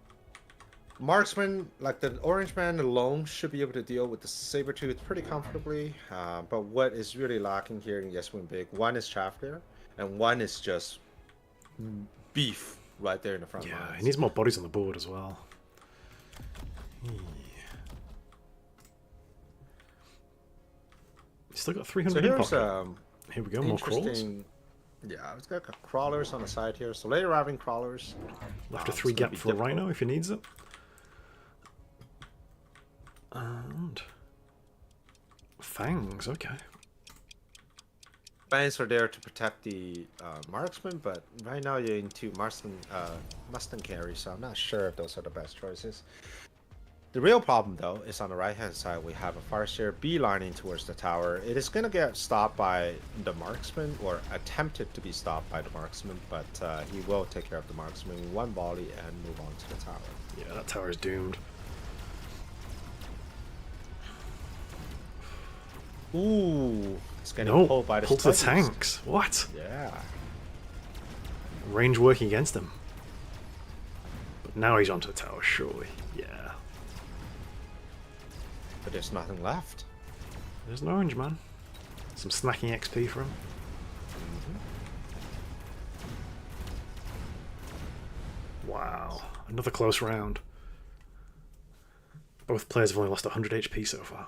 Marksman, like the Orange Man alone, should be able to deal with the Sabertooth pretty comfortably. But what is really lacking here in Yes Win Big, one is Chaff Clear, and one is just beef right there in the front Yeah, lines. he needs more bodies on the board as well. He's still got 300 So in here's pocket. Here we go, more crawlers. interesting. Yeah, it's got crawlers on the side here. So late arriving crawlers. Left a it's 3 gonna gap be for a difficult. Rhino if he needs it. And Fangs, okay. Fangs are there to protect the marksman, but right now you're into Mustang carry, so I'm not sure if those are the best choices. The real problem, though, is on the right-hand side. We have a Farseer beelining towards the tower. It is going to get stopped by the marksman, or attempted to be stopped by the marksman, but he will take care of the marksman in one volley and move on to the tower. Yeah, that tower is doomed. Ooh, it's getting No, pulled by the pull to the Spuddies. tanks. What? Yeah. Range working against him. But now he's onto the tower, surely. Yeah. But there's nothing left. There's an orange man. Some snacking XP for him. Wow. Another close round. Both players have only lost 100 HP so far.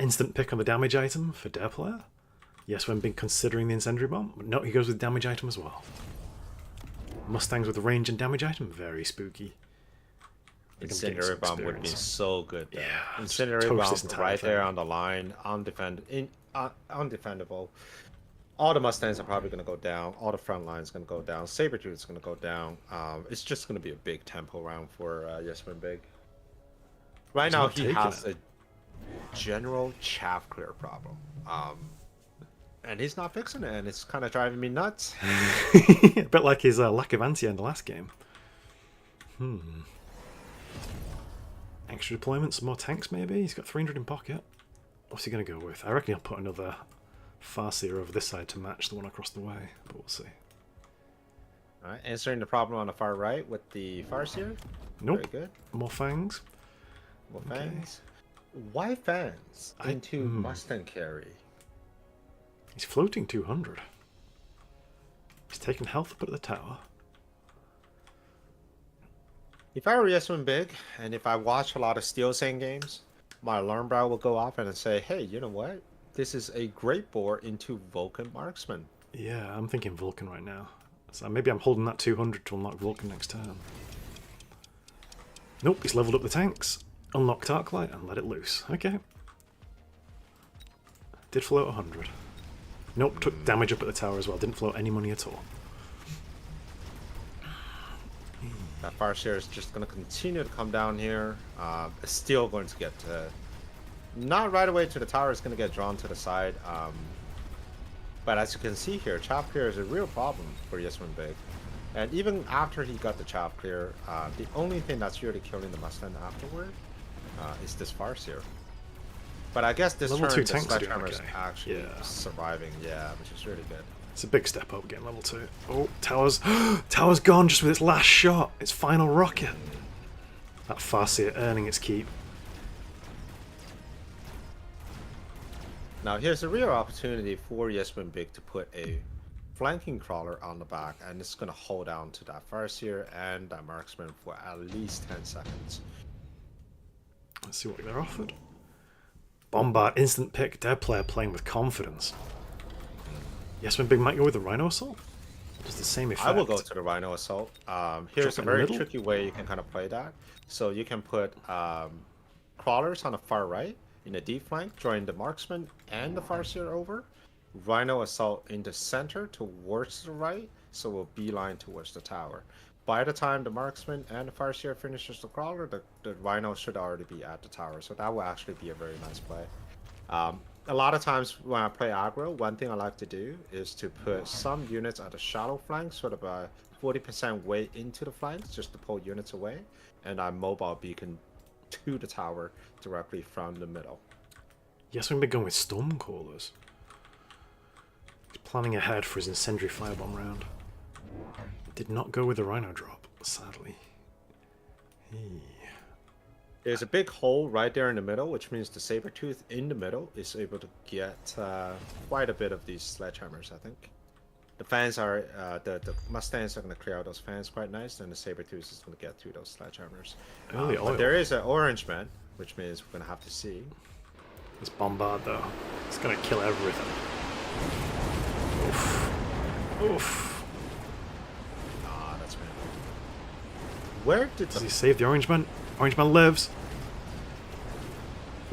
Instant pick on the damage item for their player. Yes, when been considering the incendiary bomb. But no, he goes with damage item as well. Mustangs with range and damage item, very spooky. They're gonna gain Incendiary some bomb would be experience. so good. There. Yeah, Incendiary just toast bomb this entire right there thing. on the line, undefendable. All the Mustangs are probably going to go down. All the front lines going to go down. Sabertooth is going to go down. It's just going to be a big tempo round for Yes Win Big. Right He's now not he taking has it. a general chaff clear problem. And he's not fixing it, and it's kind of driving me nuts. A bit like his lack of anti in the last game. Extra deployments, more tanks maybe? He's got 300 in pocket. What's he going to go with? I reckon he'll put another Farseer over this side to match the one across the way, but we'll see. All right, answering the problem on the far right with the Farseer. Nope. Very good. More Fangs. Well, Okay. Fangs. Why Fangs into Mustang carry? He's floating 200. He's taking health up at the tower. If I were Yes Win Big, and if I watch a lot of Steel Sand games, my alarm bell will go off and say, hey, you know what? This is a great board into Vulcan Marksman. Yeah, I'm thinking Vulcan right now. So maybe I'm holding that 200 to unlock Vulcan next turn. Nope, he's leveled up the tanks. Unlocked Arclight and let it loose. Okay. Did float 100. Nope, took damage up at the tower as well. Didn't float any money at all. That Farseer is just going to continue to come down here. It's still going to get not right away to the tower. It's going to get drawn to the side. But as you can see here, chop clear is a real problem for Yes Win Big. And even after he got the chop clear, the only thing that's really killing the Mustang afterward is this Farseer. But I guess this Level turn, 2 the tanks are doing Sledgehammer is okay. actually Yeah. surviving. Yeah, which is really good. It's a big step up getting level 2. Oh, tower's tower's gone just with its last shot. Its final rocket. That Farseer earning its keep. Now here's a real opportunity for Yes Win Big to put a flanking crawler on the back, and it's going to hold down to that Farseer and that marksman for at least 10 seconds. Let's see what they're offered. Bombard, instant pick, dead player playing with confidence. Yes, when Big might go with the Rhino Assault. Does the same effect. I will go to the Rhino Assault. Here's Drop it a in the very middle? tricky way you can kind of play that. So you can put crawlers on the far right in the deep flank, join the marksman and the Farseer over. Rhino Assault in the center towards the right, so we'll beeline towards the tower. By the time the marksman and the Farseer finishes the crawler, the Rhino should already be at the tower, so that will actually be a very nice play. a lot of times when I play aggro, one thing I like to do is to put some units at the shallow flank, sort of a 40% weight into the flanks, just to pull units away, and I mobile beacon to the tower directly from the middle. Yes, we've been going with Stormcallers. He's planning ahead for his incendiary firebomb round. Did not go with the Rhino drop, sadly. There's a big hole right there in the middle, which means the Sabertooth in the middle is able to get quite a bit of these sledgehammers, I think. The fans are, the Mustangs are going to clear out those fans quite nice, and the Sabertooth is going to get through those sledgehammers. But there is an orange man, which means we're going to have to see. This bombard, though, it's going to kill everything. Oof. Oof. Ah, that's man. Where did Does he save the orange man? Orange man lives.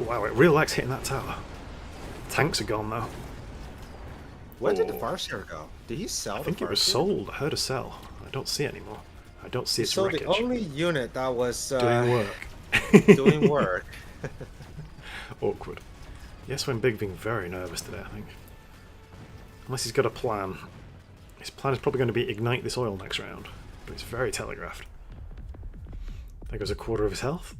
Wow, it really likes hitting that tower. Tanks are gone now. Where did the Farseer go? Did he sell? I think it was sold. I heard a sell. I don't see it anymore. I don't see its so wreckage. the only unit that was doing work. doing work. Awkward. Yes, when Big being very nervous today, I think. Unless he's got a plan. His plan is probably going to be ignite this oil next round, but it's very telegraphed. There goes a quarter of his health.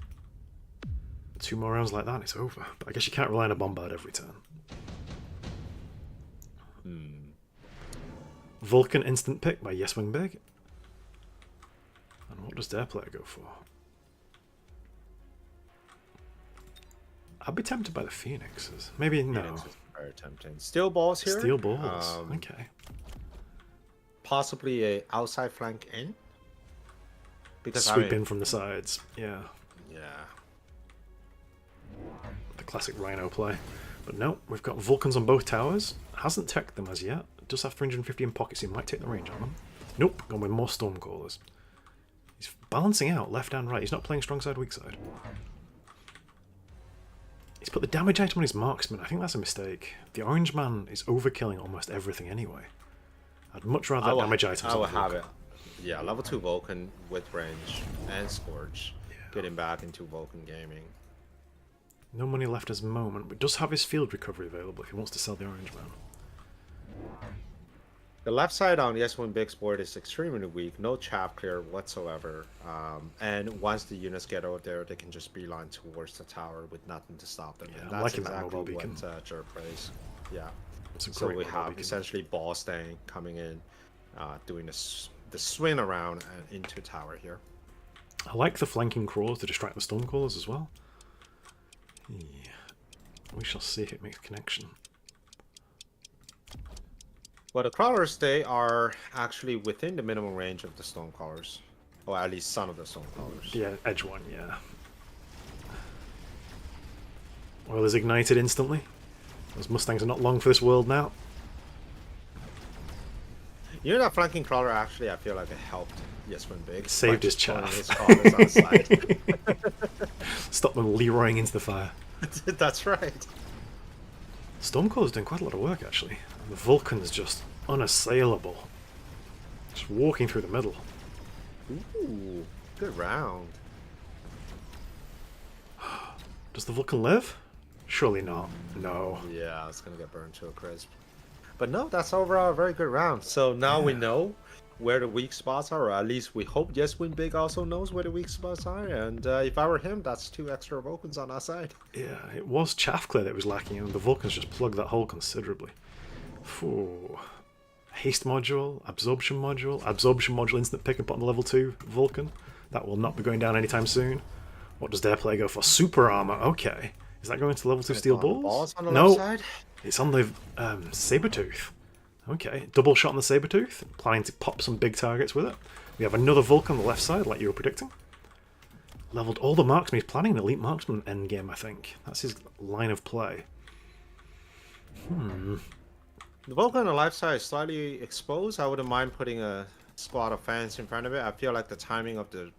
2 more rounds like that, it's over. But I guess you can't rely on a bombard every turn. Vulcan instant pick by Yes Wing Big. And what does their player go for? I'd be tempted by the Phoenixes. Maybe no. Phoenix is very tempting. Steel balls here. Steel balls. Okay. Possibly a outside flank in. Because Sweep in from the sides. Yeah. Yeah. The classic Rhino play. But no, we've got Vulcans on both towers. Hasn't teched them as yet. Does have 350 in pockets, so he might take the range on them. Nope, gone with more Stormcallers. He's balancing out left and right. He's not playing strong side, weak side. He's put the damage item on his marksman. I think that's a mistake. The orange man is overkilling almost everything anyway. I'd much rather that damage item. I will have it. Yeah, level 2 Vulcan with range and Scorch. Yeah. Getting back into Vulcan gaming. No money left as moment, but does have his field recovery available if he wants to sell the orange man. The left side on the S1 Big's board is extremely weak, no chaff clear whatsoever. And once the units get out there, they can just beeline towards the tower with nothing to stop them. Yeah, and I'm that's liking exactly that mobile beacon. what Jer plays. Yeah. So we have essentially Ball Stang coming in, doing the swing around and into tower here. I like the flanking crawlers to distract the Stormcallers as well. Yeah. We shall see if it makes connection. Well, the crawlers, they are actually within the minimum range of the Stormcallers. Or at least some of the Stormcallers. Yeah, edge one, yeah. Oil is ignited instantly. Those Mustangs are not long for this world now. You know that flanking crawler actually, I feel like it helped Yes Win Big. Saved his chaff. His crawlers on the side. Stop them Leroying into the fire. That's right. Stormcallers doing quite a lot of work actually. The Vulcan's just unassailable. Just walking through the middle. Ooh, good round. Does the Vulcan live? Surely not. No. Yeah, it's gonna get burned to a crisp. But no, that's overall a very good round. So now we know where the weak spots are, or at least we hope Yes Win Big also knows where the weak spots are. And if I were him, that's 2 extra Vulcans on our side. Yeah, it was chaff clear that was lacking, and the Vulcans just plugged that hole considerably. Ooh. Haste module, absorption module, instant pick and put on the level 2 Vulcan. That will not be going down anytime soon. What does their play go for? Super armor. Okay. Is that going to level 2 steel balls? On the no. left side? It's on the Sabertooth. Okay, double shot on the Sabertooth. Planning to pop some big targets with it. We have another Vulcan on the left side, like you were predicting. Leveled all the marksmen. He's planning an elite marksman endgame, I think. That's his line of play. The Vulcan on the left side is slightly exposed. I wouldn't mind putting a squad of fans in front of it. I feel like the timing of the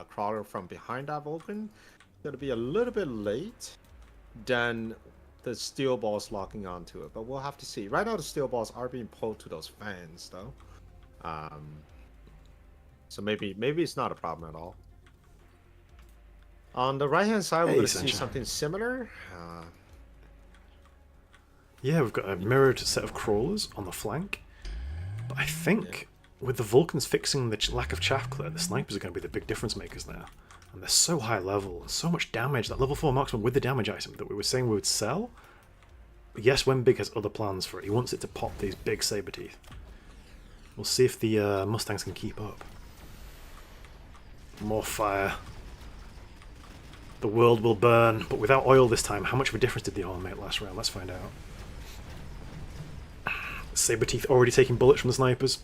crawler from behind that Vulcan is going to be a little bit late than the steel balls locking onto it. But we'll have to see. Right now the steel balls are being pulled to those fans though. So maybe it's not a problem at all. On the right hand side, we're going to see something similar. Yeah, we've got a mirrored set of crawlers on the flank. But I think with the Vulcans fixing the lack of chaff clear, the snipers are going to be the big difference makers now. And they're so high level and so much damage. That level 4 marksman with the damage item that we were saying we would sell. Yes, when Big has other plans for it. He wants it to pop these big saber teeth. We'll see if the Mustangs can keep up. More fire. The world will burn, but without oil this time. How much of a difference did the oil make last round? Let's find out. Saber teeth already taking bullets from the snipers.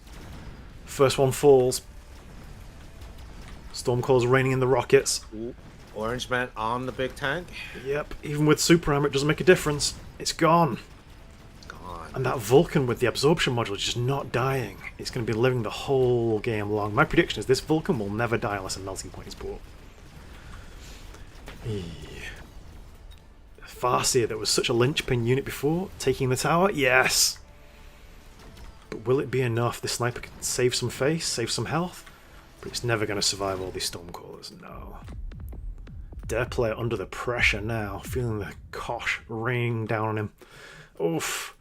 First one falls. Stormcall's raining in the rockets. Ooh. Orange man on the big tank. Yep, even with super armor it doesn't make a difference. It's gone. Gone. And that Vulcan with the absorption module is just not dying. It's going to be living the whole game long. My prediction is this Vulcan will never die unless a melting point is bought. Farseer, that was such a linchpin unit before, taking the tower, yes! But will it be enough? The sniper can save some face, save some health, but it's never going to survive all these Stormcallers, no. Dare player under the pressure now, feeling the kosh raining down on him. Oof.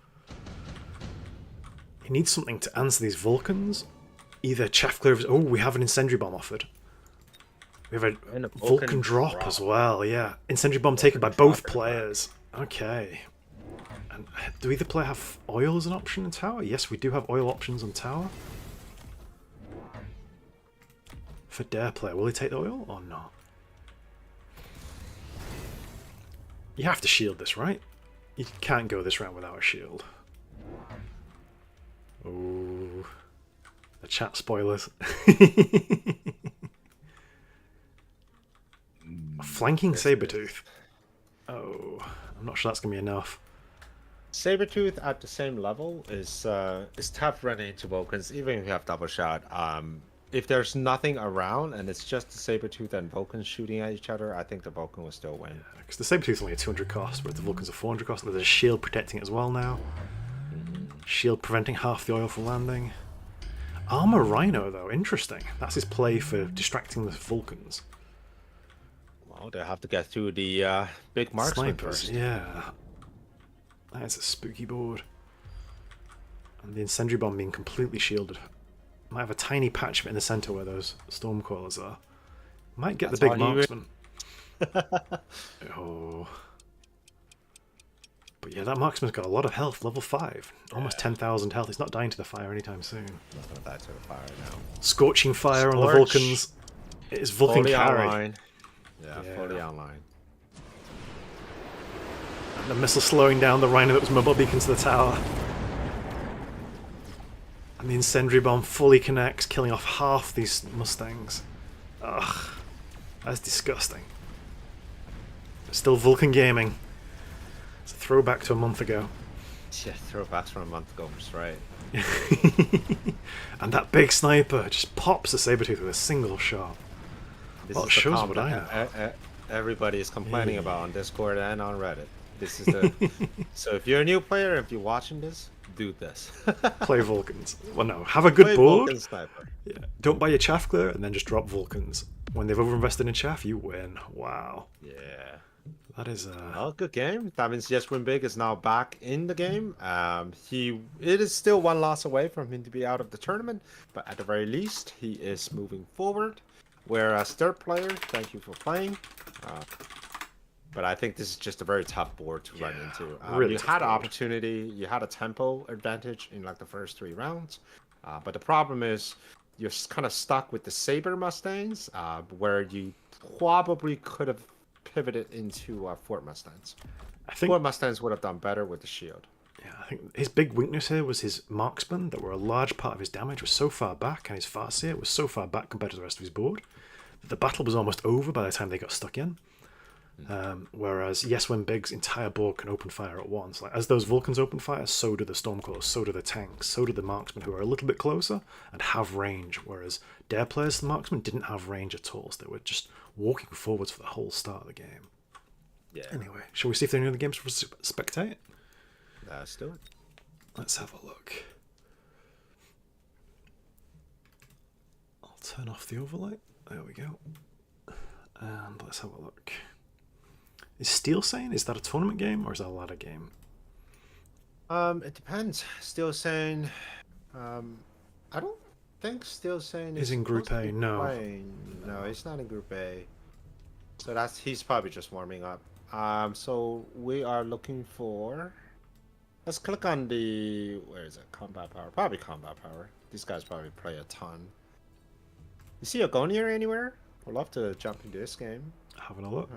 He needs something to answer these Vulcans. Either chaff clear of... Oh, we have an incendiary bomb offered. We have a Vulcan drop as well, yeah. Incendiary bomb taken by both players. Okay. And do either player have oil as an option in tower? Yes, we do have oil options on tower. For Dare player, will he take the oil or not? You have to shield this, right? You can't go this round without a shield. Oh, the chat spoilers. Flanking Sabertooth. Oh, I'm not sure that's gonna be enough. Sabertooth at the same level is tough running into Vulcans, even if you have double shot. If there's nothing around and it's just the Sabertooth and Vulcans shooting at each other, I think the Vulcan will still win. Because the Sabertooth is only a 200 cost, but the Vulcan's a 400 cost. There's a shield protecting it as well now. Shield preventing half the oil from landing. Armor Rhino, though, interesting. That's his play for distracting the Vulcans. Well, they have to get through the big marksman Snipers, first. yeah. That is a spooky board. And the incendiary bomb being completely shielded. Might have a tiny patch of it in the center where those Stormcallers are. Might get the big marksman. Oh. But yeah, that marksman's got a lot of health, level 5. Almost 10,000 health. He's not dying to the fire anytime soon. Not gonna die to the fire now. Scorching fire on the Vulcans. It is Vulcan fully carry. Online. Yeah, fully online. And the missile slowing down the Rhino that was mobile beacon to the tower. And the incendiary bomb fully connects, killing off half these Mustangs. Ugh. That's disgusting. Still Vulcan gaming. It's a throwback to a month ago. Yeah, throwbacks from a month ago, that's right. And that big sniper just pops the Sabertooth with a single shot. This Well, is it the shows comp what I that know. Everybody is complaining about on Discord and on Reddit. This is the. So if you're a new player, if you're watching this, do this. Play Vulcans. Well, no, have a good Play board. Vulcan Sniper. Yeah. Don't buy your chaff clear and then just drop Vulcans. When they've overinvested in chaff, you win. Wow. Yeah. That is Well, good game. That means Yes Win Big is now back in the game. It is still one loss away from him to be out of the tournament, but at the very least, he is moving forward. Whereas third player, thank you for playing. But I think this is just a very tough board to run into. Really you tough had an board. opportunity, you had a tempo advantage in like the first 3 rounds. But the problem is you're kind of stuck with the Saber Mustangs, where you probably could have pivoted into Fort Mustangs. I think Fort Mustangs would have done better with the shield. Yeah, I think his big weakness here was his marksmen, that were a large part of his damage, was so far back, and his Farseer was so far back compared to the rest of his board, that the battle was almost over by the time they got stuck in. Whereas Yes When Big's entire board can open fire at once. Like, as those Vulcans open fire, so do the Stormcallers, so do the tanks, so do the marksmen, who are a little bit closer and have range, whereas Dare players, the marksmen, didn't have range at all, so they were just walking forwards for the whole start of the game. Yeah. Anyway, shall we see if there are any other games for us to spectate? Let's do it. Let's have a look. I'll turn off the overlay. There we go. And let's have a look. Is Steel Sane, is that a tournament game or is that a ladder game? It depends. Still saying, I don't think Still saying Is in Group supposed to A, be no. playing. No, he's not in Group A. So he's probably just warming up. So we are looking for. Let's click on the where is it? Combat power. Probably combat power. These guys probably play a ton. You see Agonia anywhere? I'd love to jump into this game. Having a look.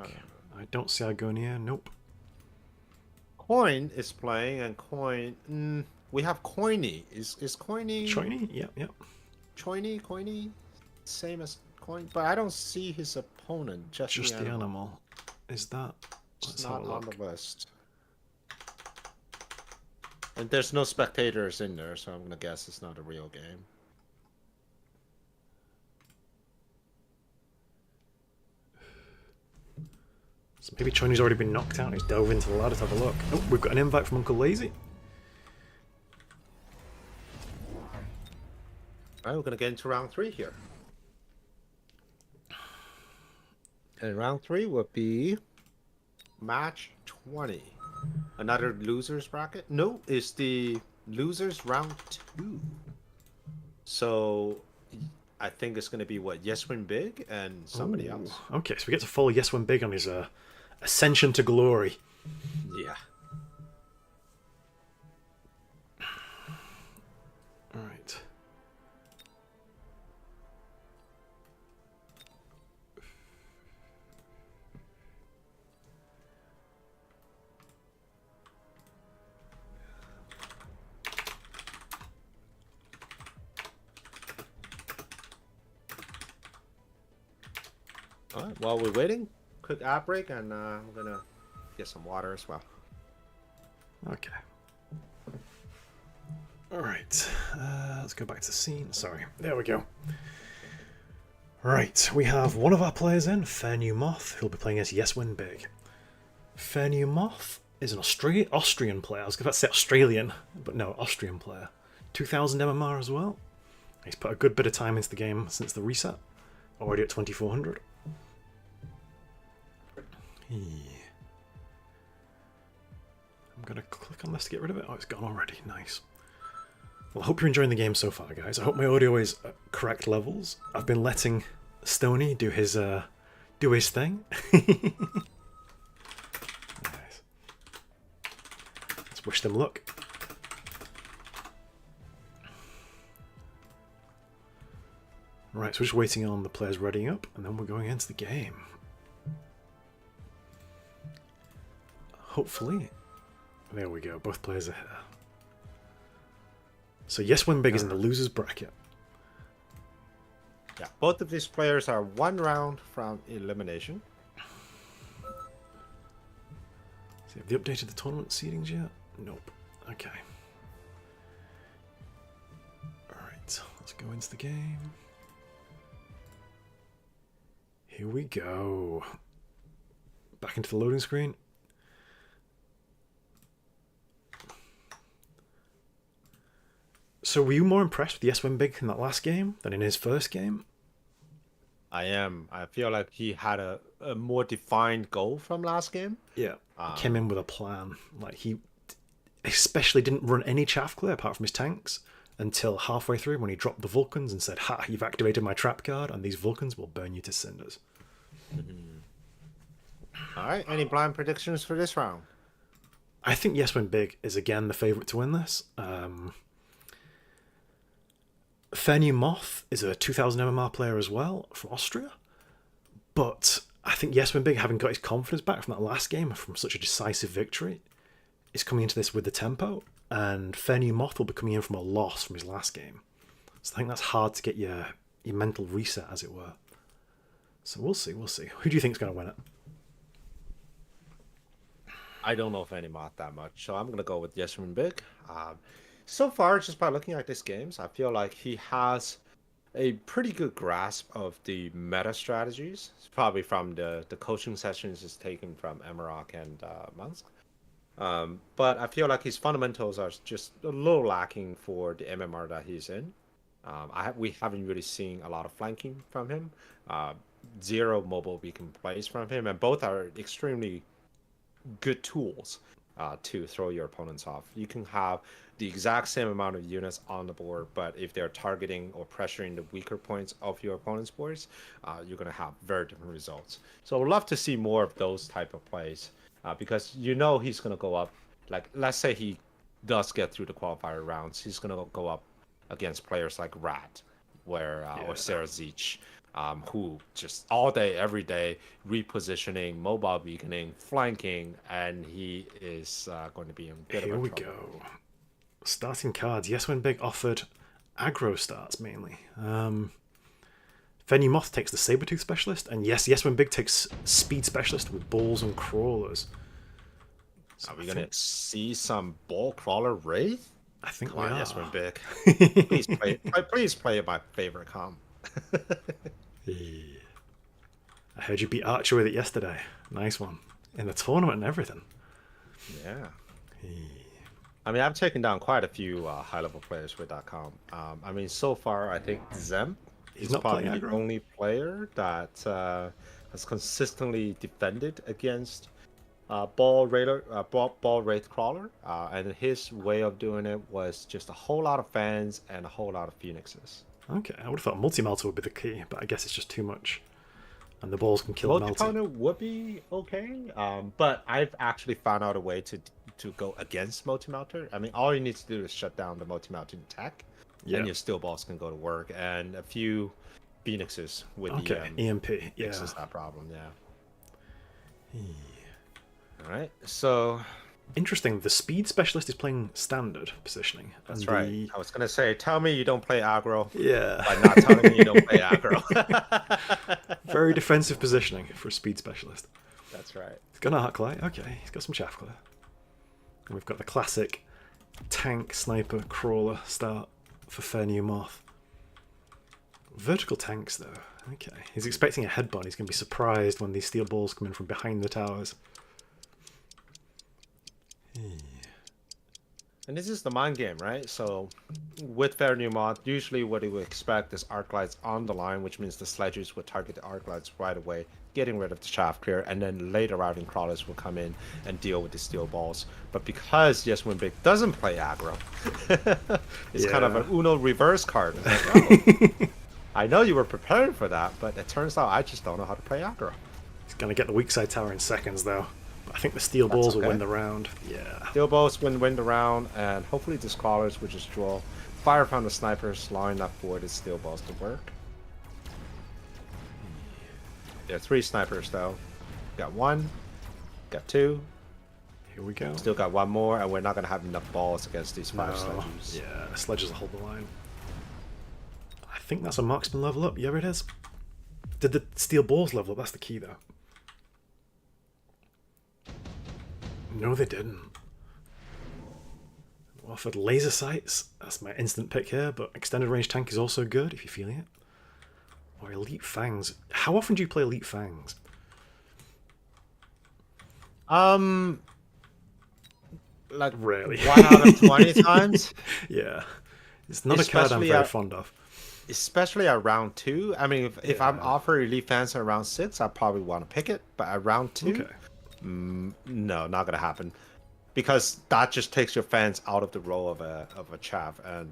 I don't see Agonia. Nope. Coin is playing, and Coin. We have Coiny. Is Coiny? Choiny? Yep, yep. Coiny. Same as Coin, but I don't see his opponent. Just the animal. Is that? It's not on the list. And there's no spectators in there, so I'm gonna guess it's not a real game. So maybe Choiny's already been knocked out. He's dove into the ladder to have a look. Oh, we've got an invite from Uncle Lazy. Alright, we're gonna get into round 3 here. And round 3 would be match 20. Another losers bracket? No, it's the losers round 2. So I think it's gonna be what, Yes Win Big and somebody else. Okay, so we get to follow Yes Win Big on his ascension to glory. Yeah. Alright. Alright, while we're waiting, quick ad break, and I'm gonna get some water as well. Okay. Alright, let's go back to the scene. Sorry, there we go. Right, we have one of our players in, Fair New Moth, who'll be playing as Yes Win Big. Fair New Moth is an Austrian player. I was about to say Australian, but no, Austrian player. 2000 MMR as well. He's put a good bit of time into the game since the reset. Already at 2400. I'm going to click on this to get rid of it. Oh, it's gone already. Nice. Well, I hope you're enjoying the game so far, guys. I hope my audio is at correct levels. I've been letting Stoney do his thing. Nice. Let's wish them luck. Right, so we're just waiting on the players readying up, and then we're going into the game. Hopefully. There we go, both players are here. So Yes Win Big is in the losers bracket. Yeah, both of these players are 1 round from elimination. So have they updated the tournament seedings yet? Nope. Okay. Alright, let's go into the game. Here we go. Back into the loading screen. So were you more impressed with Yes Win Big in that last game than in his first game? I am. I feel like he had a more defined goal from last game. Yeah. He came in with a plan. Like, he especially didn't run any chaff clear apart from his tanks until halfway through when he dropped the Vulcans and said, "Ha, you've activated my trap card and these Vulcans will burn you to cinders." Alright, any blind predictions for this round? I think Yes Win Big is again the favourite to win this. Fair New Moth is a 2000 MMR player as well from Austria. But I think Yes Win Big, having got his confidence back from that last game, from such a decisive victory, is coming into this with the tempo. And Fair New Moth will be coming in from a loss from his last game. So I think that's hard to get your mental reset, as it were. So we'll see. Who do you think is going to win it? I don't know Fanny Moth that much, so I'm going to go with Yes Win Big. So far, just by looking at these games, I feel like he has a pretty good grasp of the meta strategies. It's probably from the coaching sessions he's taken from Emerok and Munsk. But I feel like his fundamentals are just a little lacking for the MMR that he's in. We haven't really seen a lot of flanking from him. 0 mobile beacon plays from him, and both are extremely good tools to throw your opponents off. You can have the exact same amount of units on the board, but if they're targeting or pressuring the weaker points of your opponent's boards, you're going to have very different results. So I'd love to see more of those type of plays, because you know he's going to go up. Like, let's say he does get through the qualifier rounds, he's going to go up against players like Rat, or Sarah Zeech, who just all day, every day, repositioning, mobile beaconing, flanking, and he is going to be in good Here we trouble. go. Starting cards. Yes, when big offered aggro starts mainly. Venue Moth takes the Sabertooth Specialist, and yes, when big takes Speed Specialist with Balls and Crawlers. So Are we going to see some Ball Crawler Wraith? I think Come we on, are. yes, when big. Please play my favorite comp. Yeah. I heard you beat Archer with it yesterday. Nice one. In the tournament and everything. Yeah. I mean, I've taken down quite a few high-level players with that comp. I mean, so far, I think Zem is not probably playing the aggro? only player that has consistently defended against Ball Wraith Crawler. And his way of doing it was just a whole lot of fans and a whole lot of Phoenixes. Okay, I would have thought Multi-Melter would be the key, but I guess it's just too much. And the balls can kill Melter. Multi-counter would be okay, but I've actually found out a way to go against Multi-Melter. I mean, all you need to do is shut down the Multi-Melter attack, and your steel balls can go to work, and a few Phoenixes with the EMP, yeah. fixes that problem, All right, so... Interesting, the Speed Specialist is playing standard positioning. That's right. I was going to say, tell me you don't play aggro. Yeah. By not telling me you don't play aggro. Very defensive positioning for a Speed Specialist. That's right. He's got an Arclight. Okay, he's got some Chaff Clear. And we've got the classic tank, sniper, crawler start for Fair New Moth. Vertical tanks, though. Okay. He's expecting a headbutt. He's going to be surprised when these steel balls come in from behind the towers. And this is the mind game, right? So with Fair New Moth, usually what you would expect is Arclights on the line, which means the sledges would target the Arclights right away, getting rid of the Chaff Clear, and then later routing crawlers will come in and deal with the steel balls. But because Yes When Big doesn't play aggro, it's kind of an Uno reverse card. It's like, oh, I know you were preparing for that, but it turns out I just don't know how to play aggro. He's going to get the weak side tower in seconds, though. I think the steel balls will win the round. Yeah. Steel balls win the round, and hopefully the scholars will just draw fire from the snipers, allowing that for the steel balls to work. There are 3 snipers though. Got 1, got 2. Here we go. Still got 1 more, and we're not gonna have enough balls against these 5 No. sledges. Yeah, sledges will hold the line. I think that's a marksman level up. Yeah, it is. Did the steel balls level up? That's the key, though. No, they didn't. Offered laser sights. That's my instant pick here, but extended range tank is also good if you're feeling it. Or Elite Fangs. How often do you play Elite Fangs? Like Rarely. 1 out of 20 times. Yeah. It's not a card I'm very fond of. Especially at round 2. I mean, if I'm offered Elite Fans at round 6, I probably want to pick it. But at round 2, no, not gonna happen, because that just takes your fans out of the role of a chaff, and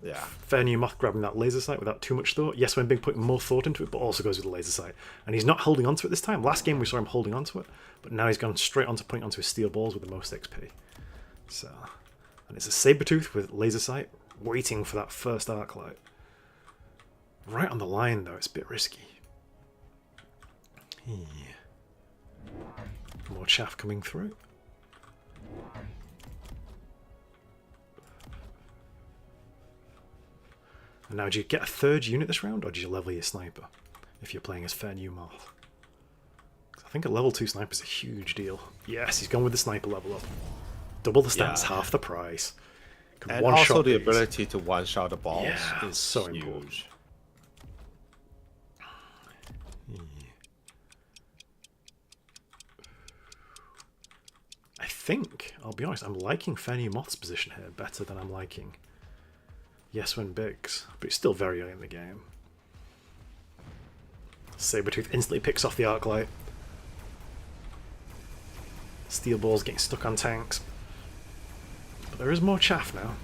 yeah. Fair New Moth grabbing that laser sight without too much thought. Yes, when Big putting more thought into it, but also goes with the laser sight. And he's not holding onto it this time. Last game we saw him holding onto it, but now he's gone straight onto putting onto his steel balls with the most XP. So, and it's a Sabertooth with laser sight, waiting for that first Arclight. Right on the line though, it's a bit risky. More chaff coming through. And now, do you get a 3rd unit this round, or do you level your sniper if you're playing as Fair New Moth? I think a level 2 sniper is a huge deal. Yes, he's gone with the sniper level up. Double the stats, half the price. And also the ability to one-shot the balls is so huge. important. I think, I'll be honest, I'm liking Fair New Moth's position here better than I'm liking Yes When Big's, but it's still very early in the game. Sabertooth instantly picks off the Arclight. Steel balls getting stuck on tanks. But there is more chaff now.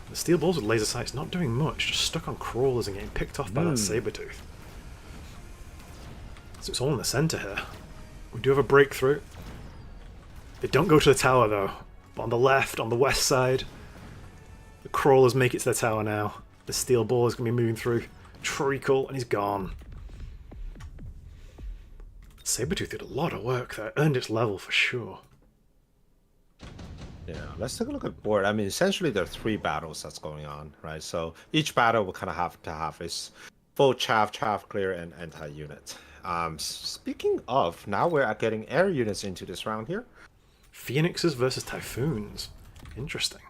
The steel balls with laser sights not doing much, just stuck on crawlers and getting picked off by that saber-tooth. So it's all in the centre here. We do have a breakthrough. They don't go to the tower though. But on the left, on the west side, the crawlers make it to the tower now. The steel ball is going to be moving through. Treacle, and he's gone. Sabertooth did a lot of work there. Earned its level for sure. Yeah, let's take a look at the board. I mean, essentially there are 3 battles that's going on, right? So each battle will kind of have to have its full chaff clear, and anti-unit. Speaking of, now we're getting air units into this round here. Phoenixes versus Typhoons. Interesting.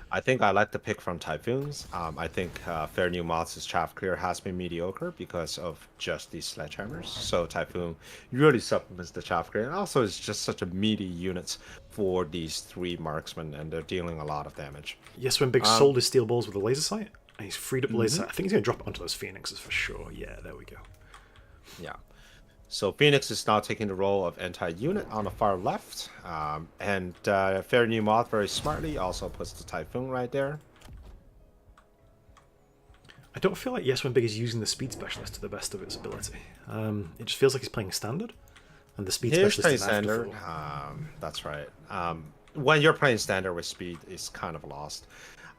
I think I like the pick from Typhoons. I think Fair New Moth's chaff clear has been mediocre because of just these sledgehammers. So Typhoon really supplements the chaff clear. And also it's just such a meaty unit for these 3 marksmen, and they're dealing a lot of damage. Yes, when Big sold his steel balls with a laser sight, and he's freed up the laser sight. I think he's going to drop it onto those Phoenixes for sure. Yeah, there we go. Yeah. So Phoenix is now taking the role of anti-unit on the far left, and Fair New Moth very smartly also puts the Typhoon right there. I don't feel like Yes When Big is using the speed specialist to the best of its ability. It just feels like he's playing standard, and the speed specialist is an standard. afterthought. That's right. When you're playing standard with speed, it's kind of lost.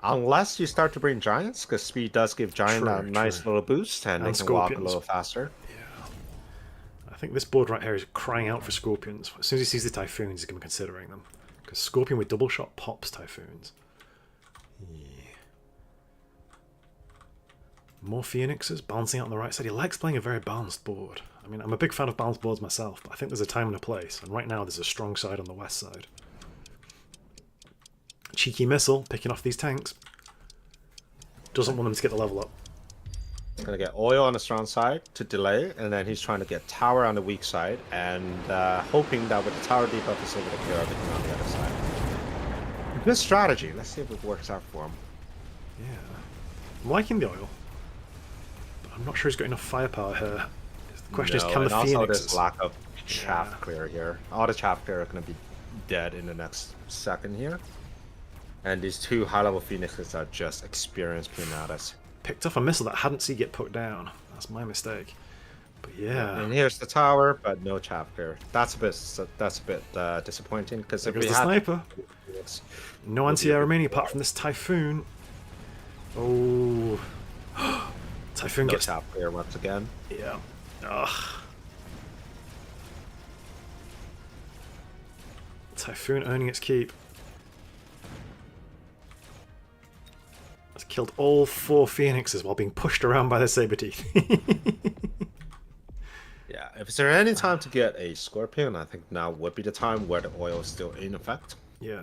Unless you start to bring giants, because speed does give giant a nice little boost, and they can walk a little faster. I think this board right here is crying out for Scorpions. As soon as he sees the Typhoons, he's going to be considering them. Because Scorpion with double shot pops Typhoons. Yeah. More Phoenixes balancing out on the right side. He likes playing a very balanced board. I mean, I'm a big fan of balanced boards myself, but I think there's a time and a place. And right now there's a strong side on the west side. Cheeky missile, picking off these tanks. Doesn't want them to get the level up. He's going to get oil on the strong side to delay, and then he's trying to get tower on the weak side, and hoping that with the tower debuff is able to clear everything on the other side. Good strategy. Let's see if it works out for him. Yeah. I'm liking the oil. But I'm not sure he's got enough firepower here. The question is, can the Phoenixes... Also there's lack of chaff clear here. All the chaff clear are going to be dead in the next second here. And these 2 high-level Phoenixes are just experienced Pinatas. Picked off a missile that hadn't seen get put down. That's my mistake. But yeah. And here's the tower, but no chaff clear. That's a bit disappointing, because if we the had sniper. No anti-air remaining apart from this Typhoon. Oh. Typhoon no gets chaff clear once again. Yeah. Ugh. Typhoon earning its keep. It's killed all 4 Phoenixes while being pushed around by the Saberteeth. Yeah, if there any time to get a Scorpion, I think now would be the time where the oil is still in effect. Yeah,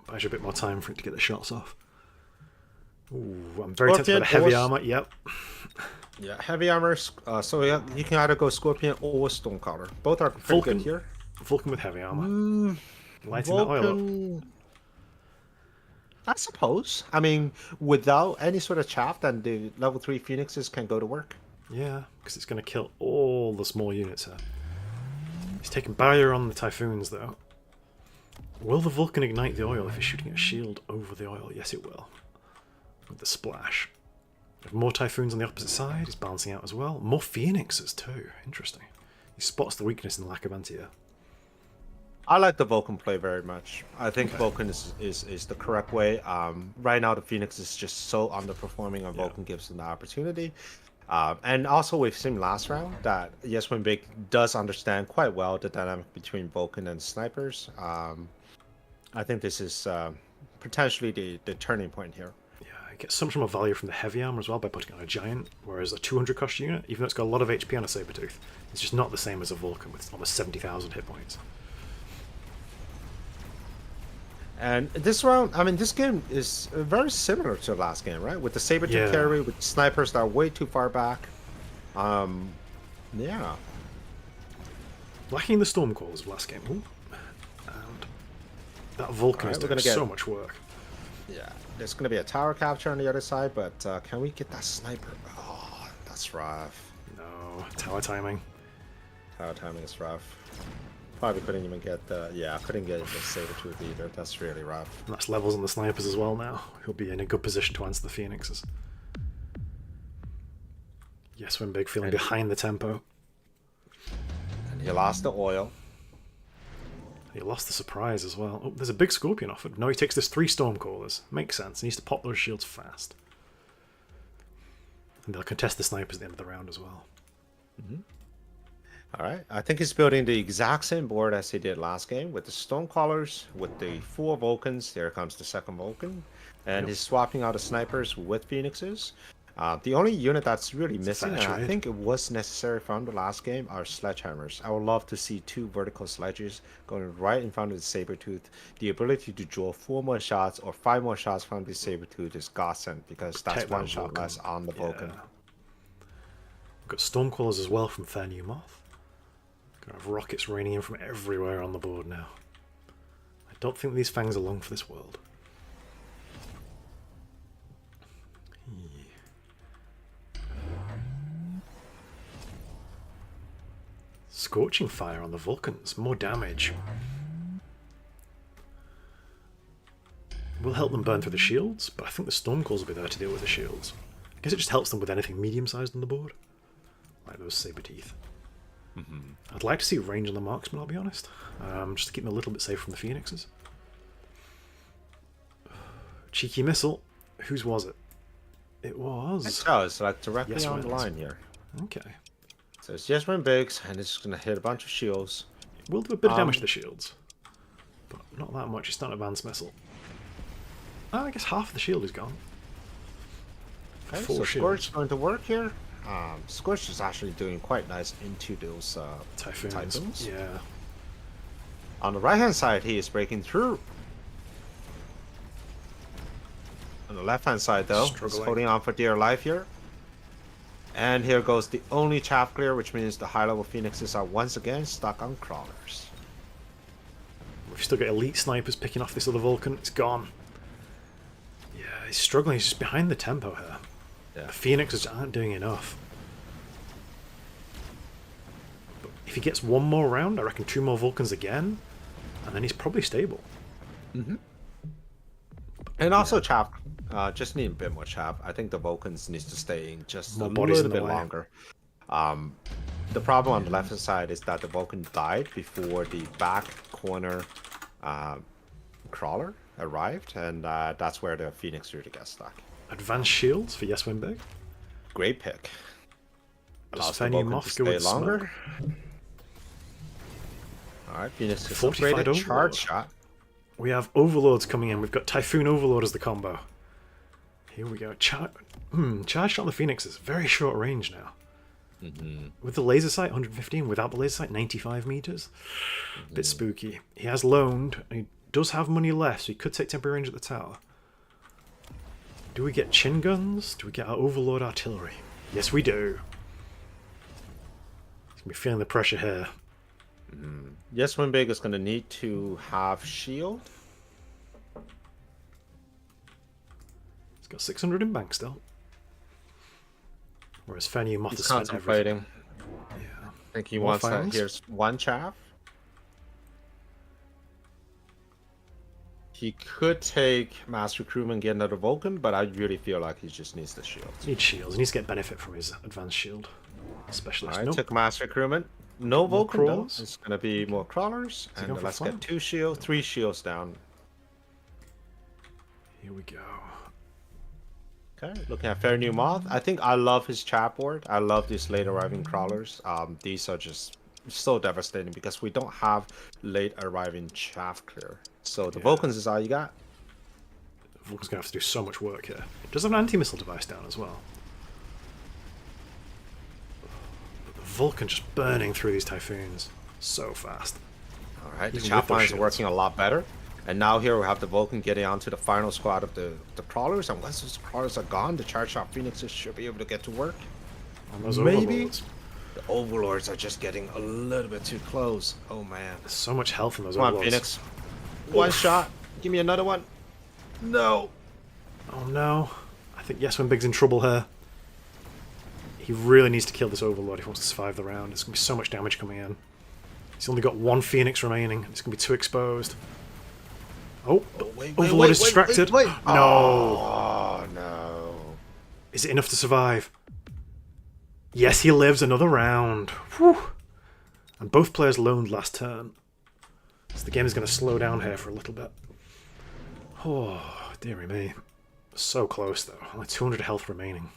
buys you a bit more time for it to get the shots off. Ooh, I'm very tempted by the heavy armor. Yep. Yeah, heavy armor. So yeah, you can either go Scorpion or Stonecaller. Both are pretty good here. Vulcan with heavy armor. Lighting the oil up. I suppose. I mean, without any sort of chaff, then the level 3 Phoenixes can go to work. Yeah, because it's going to kill all the small units here. He's taking barrier on the Typhoons, though. Will the Vulcan ignite the oil if he's shooting a shield over the oil? Yes, it will. With the splash. More Typhoons on the opposite side. He's balancing out as well. More Phoenixes, too. Interesting. He spots the weakness in the lack of anti-air. I like the Vulcan play very much. I think Vulcan is the correct way. Right now, the Phoenix is just so underperforming, and Vulcan gives them the opportunity. And also, we've seen last round that Yes When Big does understand quite well the dynamic between Vulcan and snipers. I think this is potentially the turning point here. Yeah, I get so much more value from the heavy armor as well by putting on a giant, whereas a 200 cost unit, even though it's got a lot of HP on a Sabertooth, it's just not the same as a Vulcan with almost 70,000 hit points. And this round, I mean, this game is very similar to the last game, right? With the Sabertooth carry, with snipers that are way too far back. Yeah. Lacking the Stormcalls of last game. Ooh. And that Vulcan is doing so much work. Yeah, there's going to be a tower capture on the other side, but can we get that sniper? Oh, that's rough. No, tower timing. Power timing is rough. Probably couldn't even get the... Yeah, couldn't get the Sabertooth either. That's really rough. And that's levels on the snipers as well now. He'll be in a good position to answer the Phoenixes. Yes, when big, feeling behind the tempo. And he lost the oil. He lost the surprise as well. Oh, there's a big Scorpion offered. No, he takes this 3 Stormcallers. Makes sense. He needs to pop those shields fast. And they'll contest the snipers at the end of the round as well. Alright, I think he's building the exact same board as he did last game with the Stonecallers, with the 4 Vulcans. There comes the second Vulcan. And he's swapping out the snipers with Phoenixes. The only unit that's really missing, and I think it was necessary from the last game, are Sledgehammers. I would love to see 2 vertical sledges going right in front of the Sabertooth. The ability to draw 4 more shots or 5 more shots from the Sabertooth is godsend, because that's Take 1 that shot Vulcan. less on the Vulcan. We've got Stormcallers as well from Fair New Moth. Gonna have rockets raining in from everywhere on the board now. I don't think these fangs are long for this world. Scorching Fire on the Vulcans, more damage. Will help them burn through the shields, but I think the Stormcalls will be there to deal with the shields. I guess it just helps them with anything medium-sized on the board. Like those saber teeth. I'd like to see range on the marksman, I'll be honest. Just to keep them a little bit safe from the Phoenixes. Cheeky missile. Whose was it? It was... It does, like directly Yes, on the wins. line here. Okay. So it's just win bigs, and it's going to hit a bunch of shields. We'll do a bit of damage to the shields. But not that much, it's not an advanced missile. I guess half of the shield is gone. Okay, 4 so shields. Scorch is going to work here. Scorch is actually doing quite nice into those Typhoons. Yeah. On the right hand side, he is breaking through. On the left hand side, though, he's Struggling. holding on for dear life here. And here goes the only chaff clear, which means the high level Phoenixes are once again stuck on crawlers. We've still got elite snipers picking off this other Vulcan. It's gone. Yeah, he's struggling. He's just behind the tempo here. Yeah. The Phoenixes aren't doing enough. But if he gets 1 more round, I reckon 2 more Vulcans again, and then he's probably stable. And also chaff, just need a bit more chaff. I think the Vulcans needs to stay in just More a bodies little in the bit way. longer. The problem on the left hand side is that the Vulcan died before the back corner crawler arrived, and that's where the Phoenix really gets stuck. Advanced shields for Yes Win Big. Great pick. Does Allows the Fenny Vulcan Moth to go stay with longer. Alright, Phoenix is 45 upgraded. Charge Overlord. shot. We have Overlords coming in. We've got Typhoon Overlord as the combo. Here we go. Charge shot on the Phoenixes. Very short range now. With the laser sight, 115. Without the laser sight, 95 meters. Bit spooky. He has loaned. And he does have money left, so he could take temporary range at the tower. Do we get chin guns? Do we get our Overlord artillery? Yes, we do. He's going to be feeling the pressure here. Yes, Win Big is going to need to have shield. He's got 600 in bank still. Whereas Fenny Moth He's has spent everything. contemplating. Yeah. I think he More wants that. files? Here's 1 chaff. He could take Mass Recruitment and get another Vulcan, but I really feel like he just needs the shield. He needs shields. He needs to get benefit from his advanced shield. Specialist. Alright, Nope. took Mass Recruitment. No Vulcan though. crawlers? It's gonna be more crawlers. he And going for let's flank? get 2 shields, 3 shields down. Here we go. Okay, looking at Fair New Moth. I think I love his chat board. I love these late arriving crawlers. These are just so devastating because we don't have late arriving chaff clear. So the Vulcans is all you got. Vulcan's going to have to do so much work here. It does have an anti-missile device down as well. But the Vulcan just burning through these Typhoons so fast. Alright, the Even chaff with those lines are shields. working a lot better. And now here we have the Vulcan getting onto the final squad of the crawlers. And once those crawlers are gone, the charge shot Phoenixes should be able to get to work. And those Maybe. Overlords. The Overlords are just getting a little bit too close. Oh man. There's so much health in those Come on, Overlords. Phoenix. 1 shot. Give me another one. No. Oh no. I think Yes Win Big's in trouble here. He really needs to kill this Overlord if he wants to survive the round. There's going to be so much damage coming in. He's only got one Phoenix remaining. It's going to be too exposed. Oh, Overlord is distracted. Wait. No. Oh, no. Is it enough to survive? Yes, he lives another round. Whew. And both players loaned last turn. So the game is going to slow down here for a little bit. Oh, dearie me. So close, though. Only 200 health remaining.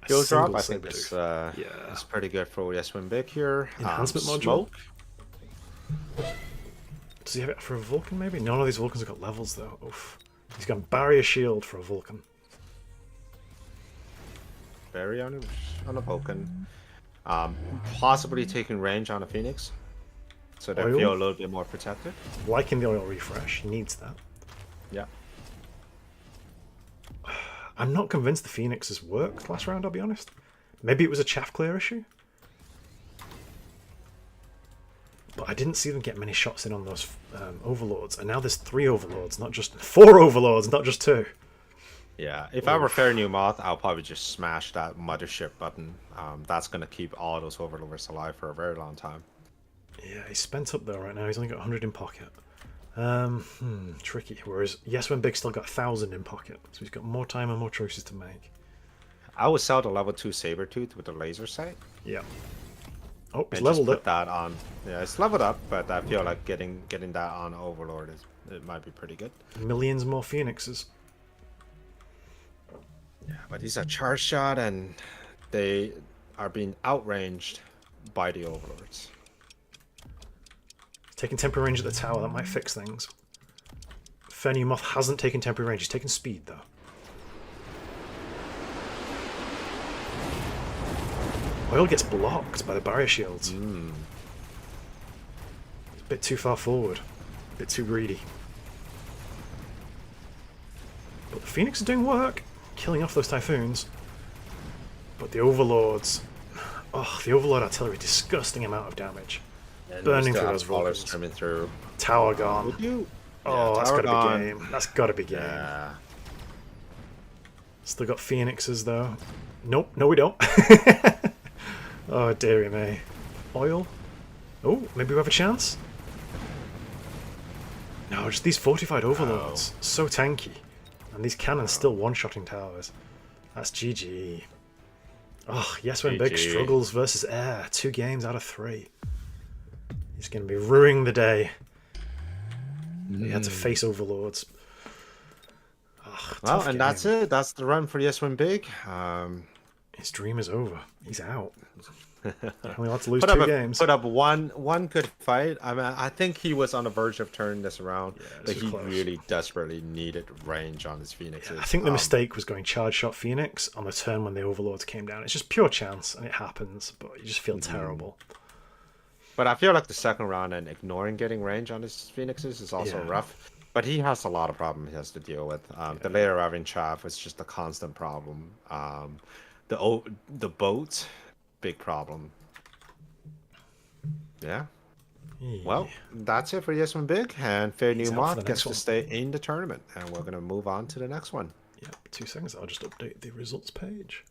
Skill drop, I Single think, saber is pretty good for Yes Win Big here. Enhancement module? Smoke. Does he have it for a Vulcan, maybe? None of these Vulcans have got levels, though. Oof. He's got Barrier Shield for a Vulcan. Barrier on a Vulcan. Possibly taking range on a Phoenix. So they Oil? feel a little bit more protected. Liking the oil refresh. He needs that. Yeah. I'm not convinced the Phoenixes worked last round, I'll be honest. Maybe it was a chaff clear issue. But I didn't see them get many shots in on those Overlords. And now there's 3 Overlords, not just 4 Overlords, not just 2. Yeah, if I were Fair New Moth, I'll probably just smash that mothership button. That's going to keep all those Overlords alive for a very long time. Yeah, he's spent up though right now. He's only got 100 in pocket. Tricky. Whereas Yes When Big still got 1,000 in pocket. So he's got more time and more choices to make. I would sell the level 2 Sabertooth with the laser sight. Yeah. Oh, he's And leveled just put up. that on. Yeah, it's leveled up, but I feel like getting that on Overlord it might be pretty good. Millions more Phoenixes. Yeah, but these are charge shot and they are being outranged by the Overlords. Taking temporary range at the tower, that might fix things. Fair New Moth hasn't taken temporary range, he's taken speed though. Oil gets blocked by the barrier shields. It's a bit too far forward. A bit too greedy. But the Phoenix is doing work. Killing off those Typhoons. But the Overlords... Oh, the Overlord artillery, disgusting amount of damage. And Burning we still through have those Scholars Vulcans. trimming through. Tower gone. Would you? Oh, Yeah, that's tower gotta gone. be game. That's gotta be game. Yeah. Still got Phoenixes though. Nope, no we don't. Oh, dearie me. Oil? Oh, maybe we have a chance? No, just these fortified Overlords. So tanky. And these cannons still one-shotting towers. That's GG. Oh, Yes When Big GG. struggles versus air. 2 games out of 3. He's going to be ruining the day. He had to face Overlords. Ugh, Well, tough and that's game. it. That's the run for Yes Win Big. His dream is over. He's out. Only allowed to lose Put 2 up, games. put up one good fight. I mean, I think he was on the verge of turning this around, this but was he close. really desperately needed range on his Phoenixes. I think the mistake was going charge shot Phoenix on the turn when the Overlords came down. It's just pure chance, and it happens, but you just feel terrible. But I feel like the second round and ignoring getting range on his Phoenixes is also Yeah. rough. But he has a lot of problems he has to deal with. The layer arriving chaff is just a constant problem. The boat, big problem. Yeah. Well, that's it for Yes Win Big, and Fair New out for Moth the gets next to one. stay in the tournament, and we're gonna move on to the next one. Yep, 2 seconds. I'll just update the results page.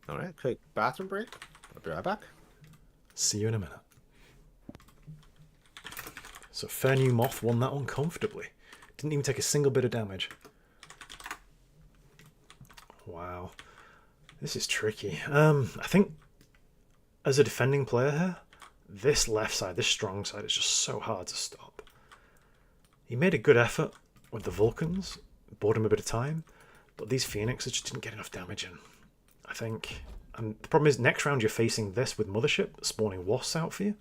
All right, quick bathroom break. I'll be right back. See you in a minute. So Fair New Moth won that one comfortably. Didn't even take a single bit of damage. Wow. This is tricky. I think as a defending player here, this left side, this strong side, is just so hard to stop. He made a good effort with the Vulcans, bought him a bit of time, but these Phoenixes just didn't get enough damage in. I think. And the problem is, next round you're facing this with Mothership spawning Wasps out for you.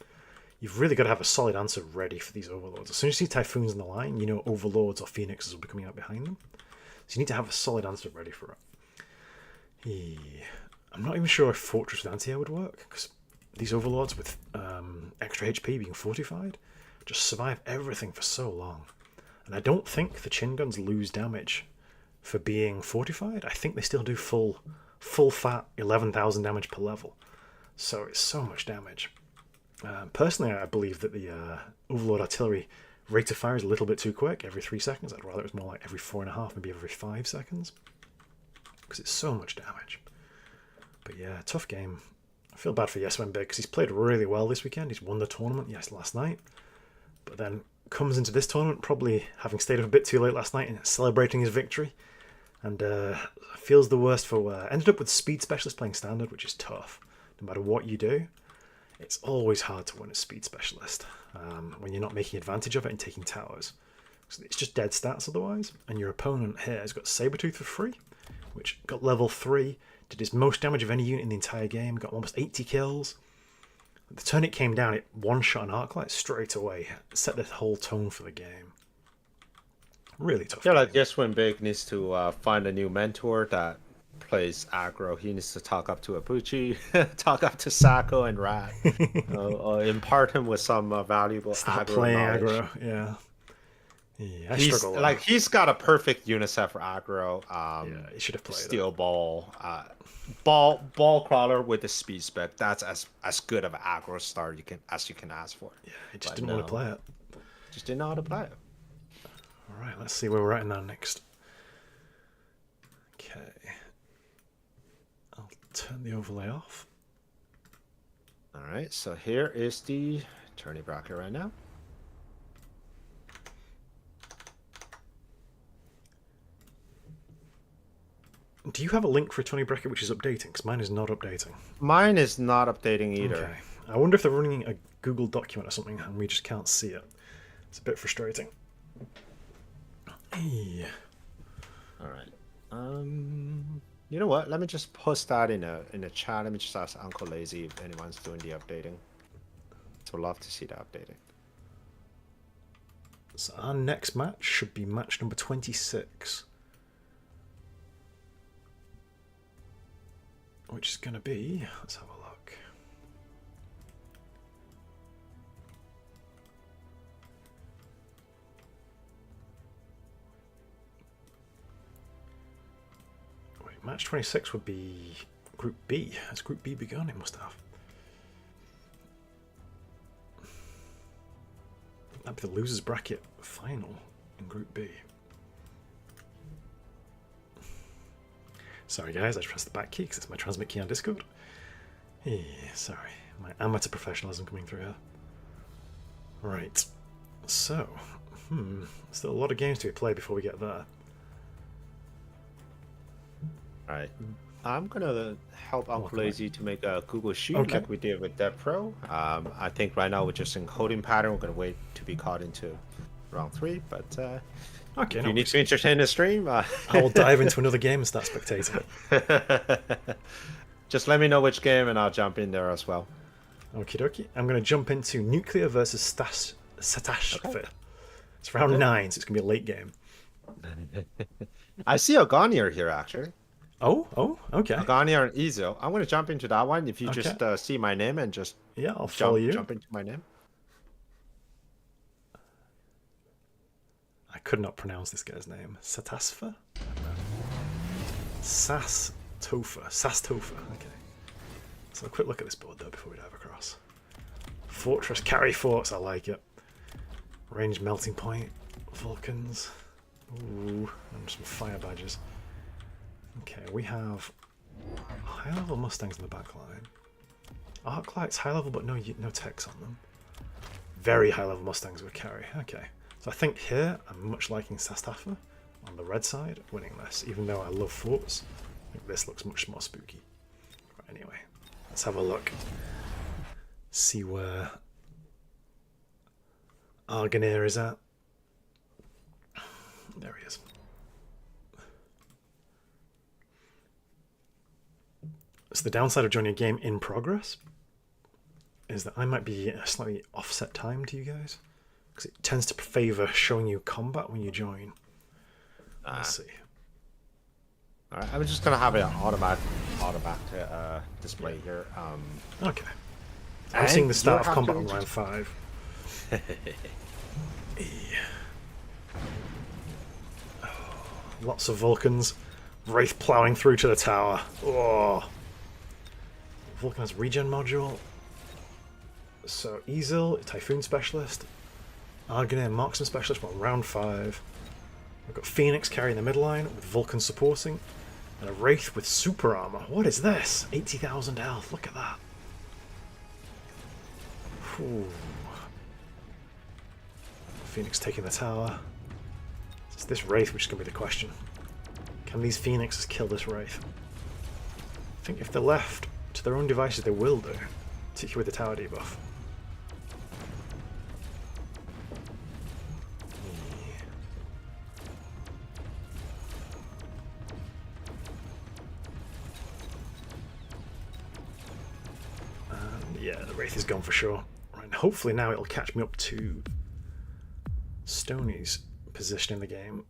You've really got to have a solid answer ready for these Overlords. As soon as you see Typhoons in the line, you know Overlords or Phoenixes will be coming out behind them. So you need to have a solid answer ready for it. I'm not even sure if Fortress with Anti-Air would work, because these Overlords with extra HP being fortified just survive everything for so long. And I don't think the Chin Guns lose damage for being fortified. I think they still do full fat 11,000 damage per level. So it's so much damage. Personally, I believe that the Overlord Artillery rate of fire is a little bit too quick, every 3 seconds. I'd rather it was more like every 4.5, maybe every 5 seconds. because it's so much damage. But yeah, tough game. I feel bad for Yes Went Big because he's played really well this weekend. He's won the tournament, yes, last night. But then comes into this tournament probably having stayed up a bit too late last night and celebrating his victory. And feels the worst for ended up with Speed Specialist playing Standard, which is tough. No matter what you do, it's always hard to win as Speed Specialist when you're not making advantage of it and taking towers. So it's just dead stats otherwise. And your opponent here has got Sabretooth for free, which got level 3, did his most damage of any unit in the entire game, got almost 80 kills. The turn it came down, it one-shot an Arclight straight away, set the whole tone for the game. Really tough. Yeah, like Yes Win Big needs to find a new mentor that plays aggro. He needs to talk up to Abuchi, talk up to Sako and Rat, impart him with some valuable Start aggro playing knowledge. aggro, yeah. I struggle with that. He's got a perfect uniset for aggro. Yeah, he should have played Steel Ball, ball crawler with the speed spec. That's as good of an aggro start you can ask for. Yeah, he just didn't want to play it. Just didn't know how to play it. All right, let's see where we're at in that next. Okay, I'll turn the overlay off. All right, so here is the tourney bracket right now. Do you have a link for a Tony bracket which is updating? Because mine is not updating. Mine is not updating either. Okay. I wonder if they're running a Google document or something and we just can't see it. It's a bit frustrating. Hey. All right. You know what? Let me just post that in a chat. Let me just ask Uncle Lazy if anyone's doing the updating. So I'd love to see the updating. So our next match should be match number 26. Which is going to be, let's have a look. Wait, match 26 would be Group B. Has Group B begun? It must have. That'd be the losers bracket final in Group B. Sorry guys, I just pressed the back key because it's my transmit key on Discord. Hey, sorry, my amateur professionalism coming through here. Right, so, still a lot of games to be played before we get there. Alright. I'm gonna help Uncle Welcome. Lazy to make a Google Sheet Okay. like we did with Dev Pro. I think right now we're just in coding pattern. We're gonna wait to be caught into round 3, but Okay, if no you need worries. to entertain the stream, I will dive into another game and start spectating. just let me know which game and I'll jump in there as well. Okie dokie. I'm going to jump into Nuclear versus Satash. Okay. It's round 9, so it's going to be a late game. I see Aganier here actually. Oh, okay. Aganier and Ezo. I'm gonna jump into that one. If you Okay. just see my name and just Yeah, I'll follow you. jump into my name. I could not pronounce this guy's name. Satasfa? Sastofa. Okay. So a quick look at this board though before we dive across. Fortress, carry forts, I like it. Range melting point, Vulcans. Ooh, and some fire badges. Okay, we have high level Mustangs in the back line. Arclights high level but no techs on them. Very high level Mustangs would carry. Okay. So I think here I'm much liking Sastafa on the red side, winning this, even though I love forts. I think this looks much more spooky. Right, anyway, let's have a look. See where Arganier is at. There he is. So the downside of joining a game in progress is that I might be a slightly offset time to you guys. Because it tends to favour showing you combat when you join. Let's see. Alright, I'm just gonna have an automatic display here. Okay. I'm And seeing the start you'll of have combat to on round just- 5. Lots of Vulcans. Wraith ploughing through to the tower. Oh. Vulcan has regen module. So Ezel, Typhoon Specialist. Arganier, Marksman Specialist on round 5. We've got Phoenix carrying the midline with Vulcan supporting. And a Wraith with super armor. What is this? 80,000 health. Look at that. Ooh. Phoenix taking the tower. It's this Wraith which is going to be the question. Can these Phoenixes kill this Wraith? I think if they're left to their own devices, they will do. Particularly with the tower debuff. And yeah, the Wraith is gone for sure. Right, and hopefully now it'll catch me up to Stoney's position in the game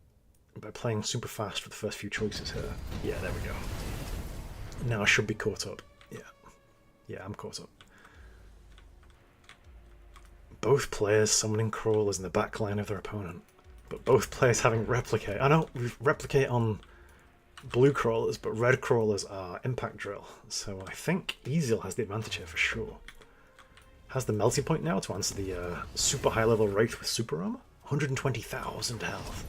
by playing super fast for the first few choices here. Yeah, there we go. Now I should be caught up. Yeah. Yeah, I'm caught up. Both players summoning crawlers in the back line of their opponent. But both players having replicate. I know we replicate on blue crawlers, but red crawlers are impact drill. So I think Easel has the advantage here for sure. Has the melting point now to answer the super high level Wraith with super armor. 120,000 health.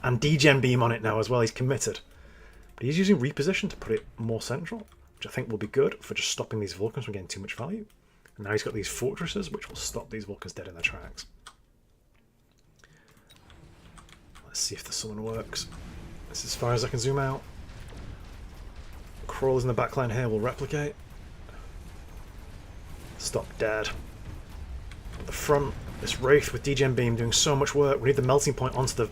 And degen beam on it now as well, he's committed. But he's using reposition to put it more central, which I think will be good for just stopping these Vulcans from getting too much value. And now he's got these fortresses, which will stop these Vulcans dead in their tracks. Let's see if the summon works. This is as far as I can zoom out. Crawlers in the backline here will replicate. Stop dead. At the front, this Wraith with degen beam doing so much work. We need the melting point onto the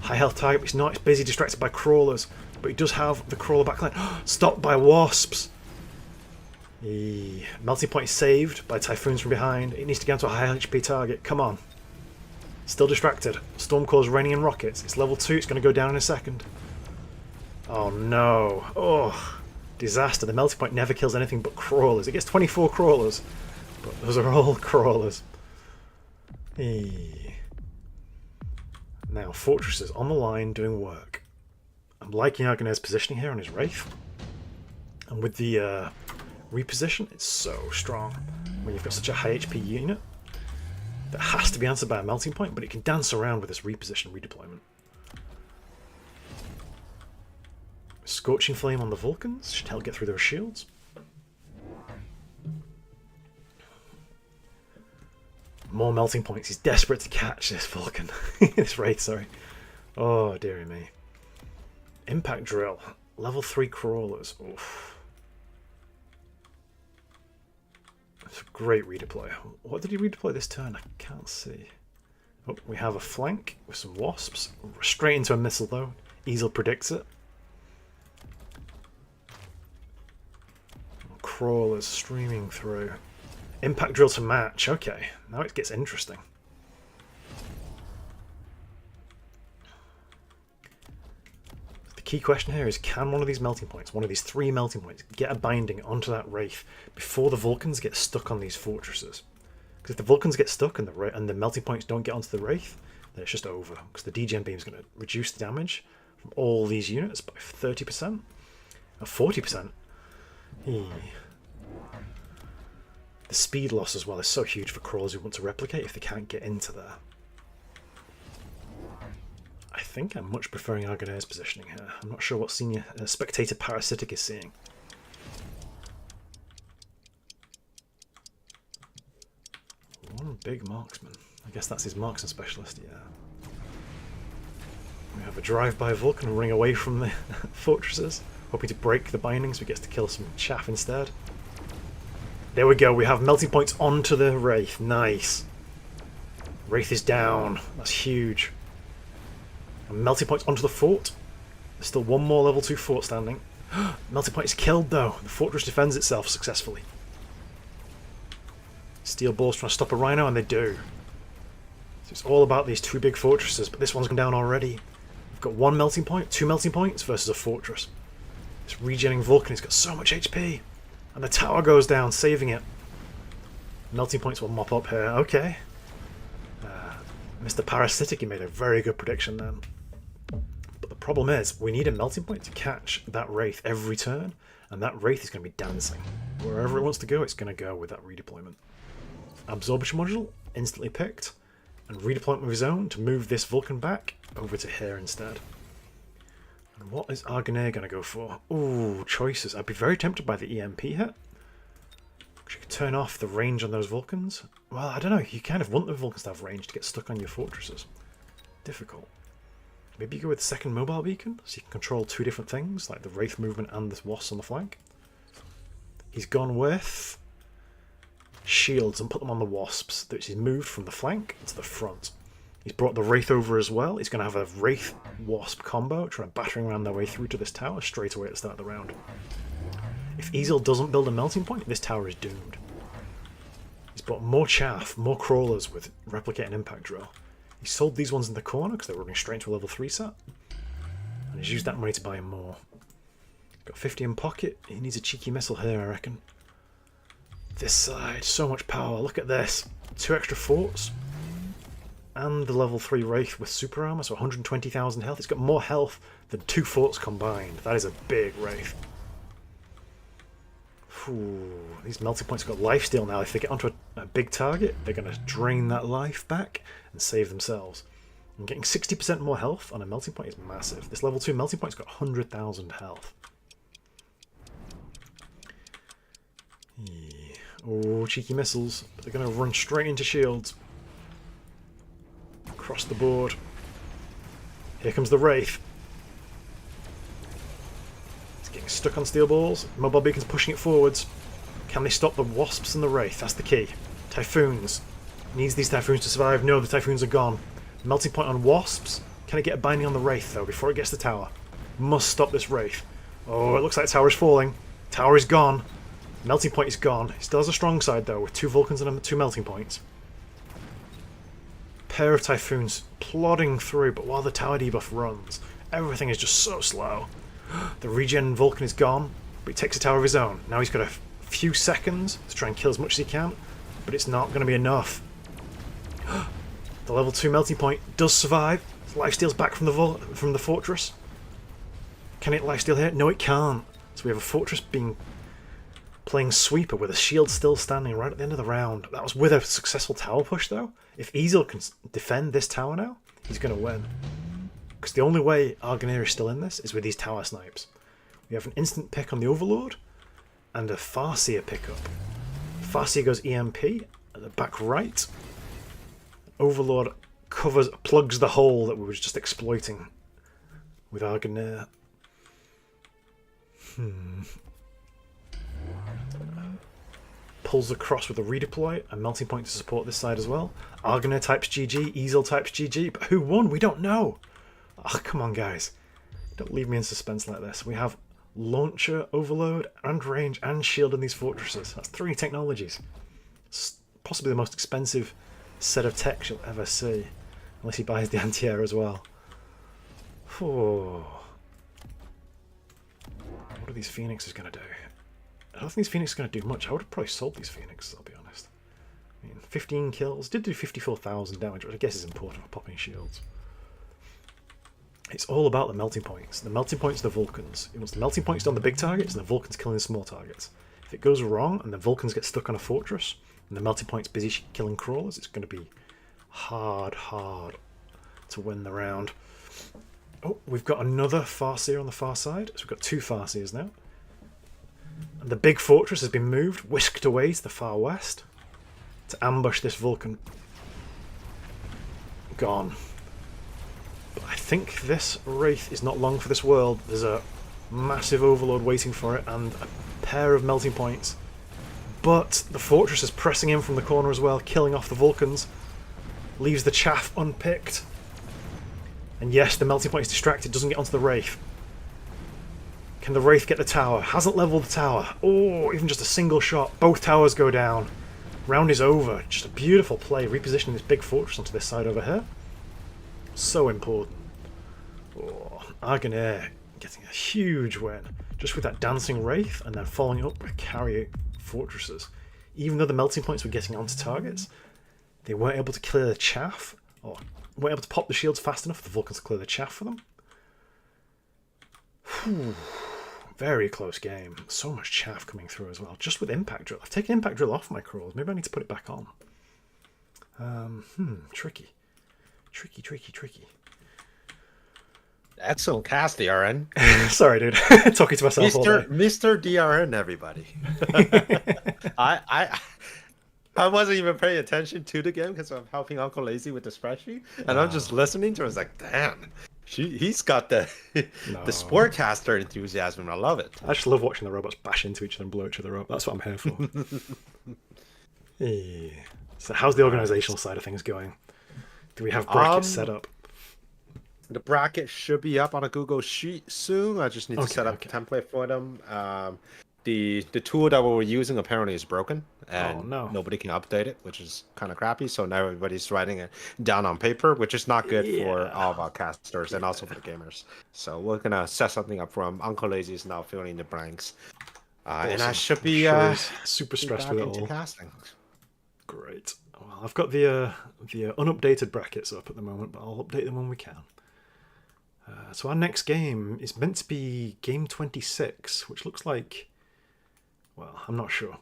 high health target, but he's not. He's busy distracted by crawlers. But he does have the crawler backline. Stopped by wasps. The melting point is saved by typhoons from behind. It needs to get onto a high HP target. Come on. Still distracted. Stormcaw's raining in rockets. It's level 2. It's going to go down in a second. Oh no. Oh. Disaster. The melting point never kills anything but crawlers. It gets 24 crawlers. But those are all crawlers. Now, fortresses on the line doing work. I'm liking Argonaire's positioning here on his Wraith. And with the reposition, it's so strong. When you've got such a high HP unit, that has to be answered by a melting point, but it can dance around with this reposition redeployment. Scorching Flame on the Vulcans should help get through those shields. More melting points. He's desperate to catch this Vulcan. This Wraith, sorry. Oh, dearie me. Impact Drill. Level 3 crawlers. Oof. That's a great redeploy. What did he redeploy this turn? I can't see. Oh, we have a flank with some wasps. Straight into a missile though. Easel predicts it. Crawlers streaming through. Impact drill to match. Okay, now it gets interesting. The key question here is, can one of these melting points, one of these 3 melting points, get a binding onto that Wraith before the Vulcans get stuck on these fortresses? Because if the Vulcans get stuck and the melting points don't get onto the Wraith, then it's just over. Because the degen beam is going to reduce the damage from all these units by 30%? Or 40%? The speed loss as well is so huge for crawlers who want to replicate if they can't get into there. I think I'm much preferring Argonaire's positioning here. I'm not sure what senior Spectator Parasitic is seeing. One big marksman. I guess that's his marksman specialist, yeah. We have a drive-by Vulcan ring away from the fortresses, hoping to break the bindings, so he gets to kill some chaff instead. There we go, we have melting points onto the Wraith. Nice. Wraith is down. That's huge. And melting points onto the fort. There's still one more level 2 fort standing. Melting point is killed though. The fortress defends itself successfully. Steel balls trying to stop a rhino, and they do. So it's all about these 2 big fortresses, but this one's gone down already. We've got 1 melting point, 2 melting points versus a fortress. This regenning Vulcan has got so much HP. And the tower goes down, saving it. Melting points will mop up here. Okay. Mr. Parasitic, he made a very good prediction then. But the problem is, we need a melting point to catch that Wraith every turn. And that Wraith is going to be dancing. Wherever it wants to go, it's going to go with that redeployment. Absorption module, instantly picked. And redeployment of his own to move this Vulcan back over to here instead. What is Argonair going to go for? Ooh, choices. I'd be very tempted by the EMP hit. You could turn off the range on those Vulcans. Well, I don't know. You kind of want the Vulcans to have range to get stuck on your fortresses. Difficult. Maybe you go with the second mobile beacon, so you can control two different things, like the Wraith movement and the Wasps on the flank. He's gone with shields and put them on the Wasps, which he's moved from the flank to the front. He's brought the Wraith over as well. He's going to have a Wraith-Wasp combo, trying to battering around their way through to this tower straight away at the start of the round. If Easel doesn't build a melting point, this tower is doomed. He's bought more chaff, more crawlers with replicating impact drill. He sold these ones in the corner because they were running straight into a level 3 set. And he's used that money to buy more. Got 50 in pocket. He needs a cheeky missile here, I reckon. This side, so much power. Look at this. 2 extra forts. And the level 3 Wraith with super armor, so 120,000 health. It's got more health than 2 forts combined. That is a big Wraith. Ooh, these melting points have got lifesteal now. If they get onto a big target, they're going to drain that life back and save themselves. And getting 60% more health on a melting point is massive. This level 2 melting point's got 100,000 health. Yeah. Oh, cheeky missiles. But they're going to run straight into shields. Across the board. Here comes the Wraith. Getting stuck on steel balls. Mobile beacon's pushing it forwards. Can they stop the Wasps and the Wraith? That's the key. Typhoons. Needs these Typhoons to survive. No, the Typhoons are gone. Melting point on Wasps. Can I get a binding on the Wraith though before it gets to the tower? Must stop this Wraith. Oh, it looks like the tower is falling. Tower is gone. Melting point is gone. It still has a strong side though with 2 Vulcans and 2 melting points. Pair of Typhoons plodding through, but while the tower debuff runs, everything is just so slow. The regen Vulcan is gone, but he takes a tower of his own. Now he's got a few seconds to try and kill as much as he can, but it's not going to be enough. The level 2 melting point does survive. Lifesteal's back from the fortress. Can it lifesteal here? No, it can't. So we have a fortress playing sweeper with a shield still standing right at the end of the round. That was with a successful tower push though. If Easel can defend this tower now, he's going to win. Because the only way Argonair is still in this is with these tower snipes. We have an instant pick on the Overlord and a Farseer pickup. Farseer goes EMP at the back right. Overlord plugs the hole that we were just exploiting with Argonair. Pulls across with a redeploy, a melting point to support this side as well. Argonair types GG, Easel types GG, but who won? We don't know. Oh, come on, guys. Don't leave me in suspense like this. We have launcher, overload, and range, and shield in these fortresses. That's 3 technologies. It's possibly the most expensive set of tech you'll ever see. Unless he buys the anti-air as well. Oh. What are these Phoenixes going to do? I don't think these Phoenixes are going to do much. I would have probably sold these Phoenixes, I'll be honest. I mean, 15 kills. Did do 54,000 damage, which I guess is important for popping shields. It's all about the melting points. The melting points are the Vulcans. It wants the melting points on the big targets and the Vulcans killing the small targets. If it goes wrong and the Vulcans get stuck on a fortress and the melting point's busy killing crawlers, it's going to be hard to win the round. Oh, we've got another Farseer on the far side. So we've got 2 Farseers now. And the big fortress has been moved, whisked away to the far west to ambush this Vulcan. Gone. But I think this Wraith is not long for this world. There's a massive Overlord waiting for it and a pair of melting points. But the fortress is pressing in from the corner as well, killing off the Vulcans. Leaves the chaff unpicked. And yes, the melting point is distracted, doesn't get onto the Wraith. Can the Wraith get the tower? Hasn't leveled the tower. Oh, even just a single shot. Both towers go down. Round is over. Just a beautiful play, repositioning this big fortress onto this side over here. So important. Oh, Argonair getting a huge win. Just with that dancing Wraith and then following up with carry fortresses. Even though the melting points were getting onto targets, they weren't able to clear the chaff, or weren't able to pop the shields fast enough for the Vulcans to clear the chaff for them. Whew. Very close game. So much chaff coming through as well. Just with impact drill. I've taken impact drill off my crawls. Maybe I need to put it back on. Tricky. Tricky. Excellent cast, DRN. Sorry, dude. Talking to myself all day. Mr. DRN, everybody. I wasn't even paying attention to the game because I'm helping Uncle Lazy with the spreadsheet, and I'm just listening to it. I was like, damn, he's got the the sportcaster enthusiasm. I love it. I just love watching the robots bash into each other and blow each other up. That's what I'm here for. Yeah. So how's the organizational side of things going? Do we have brackets set up? The bracket should be up on a Google Sheet soon. I just need to set up a template for them. The tool that we were using apparently is broken, and nobody can update it, which is kind of crappy. So now everybody's writing it down on paper, which is not good for all of our casters and also for the gamers. So we're gonna set something up for them. Uncle Lazy is now filling in the blanks, and I should be super stressed with it all. Casting. Great. Well, I've got the unupdated brackets up at the moment, but I'll update them when we can. So our next game is meant to be game 26, which looks like, well, I'm not sure.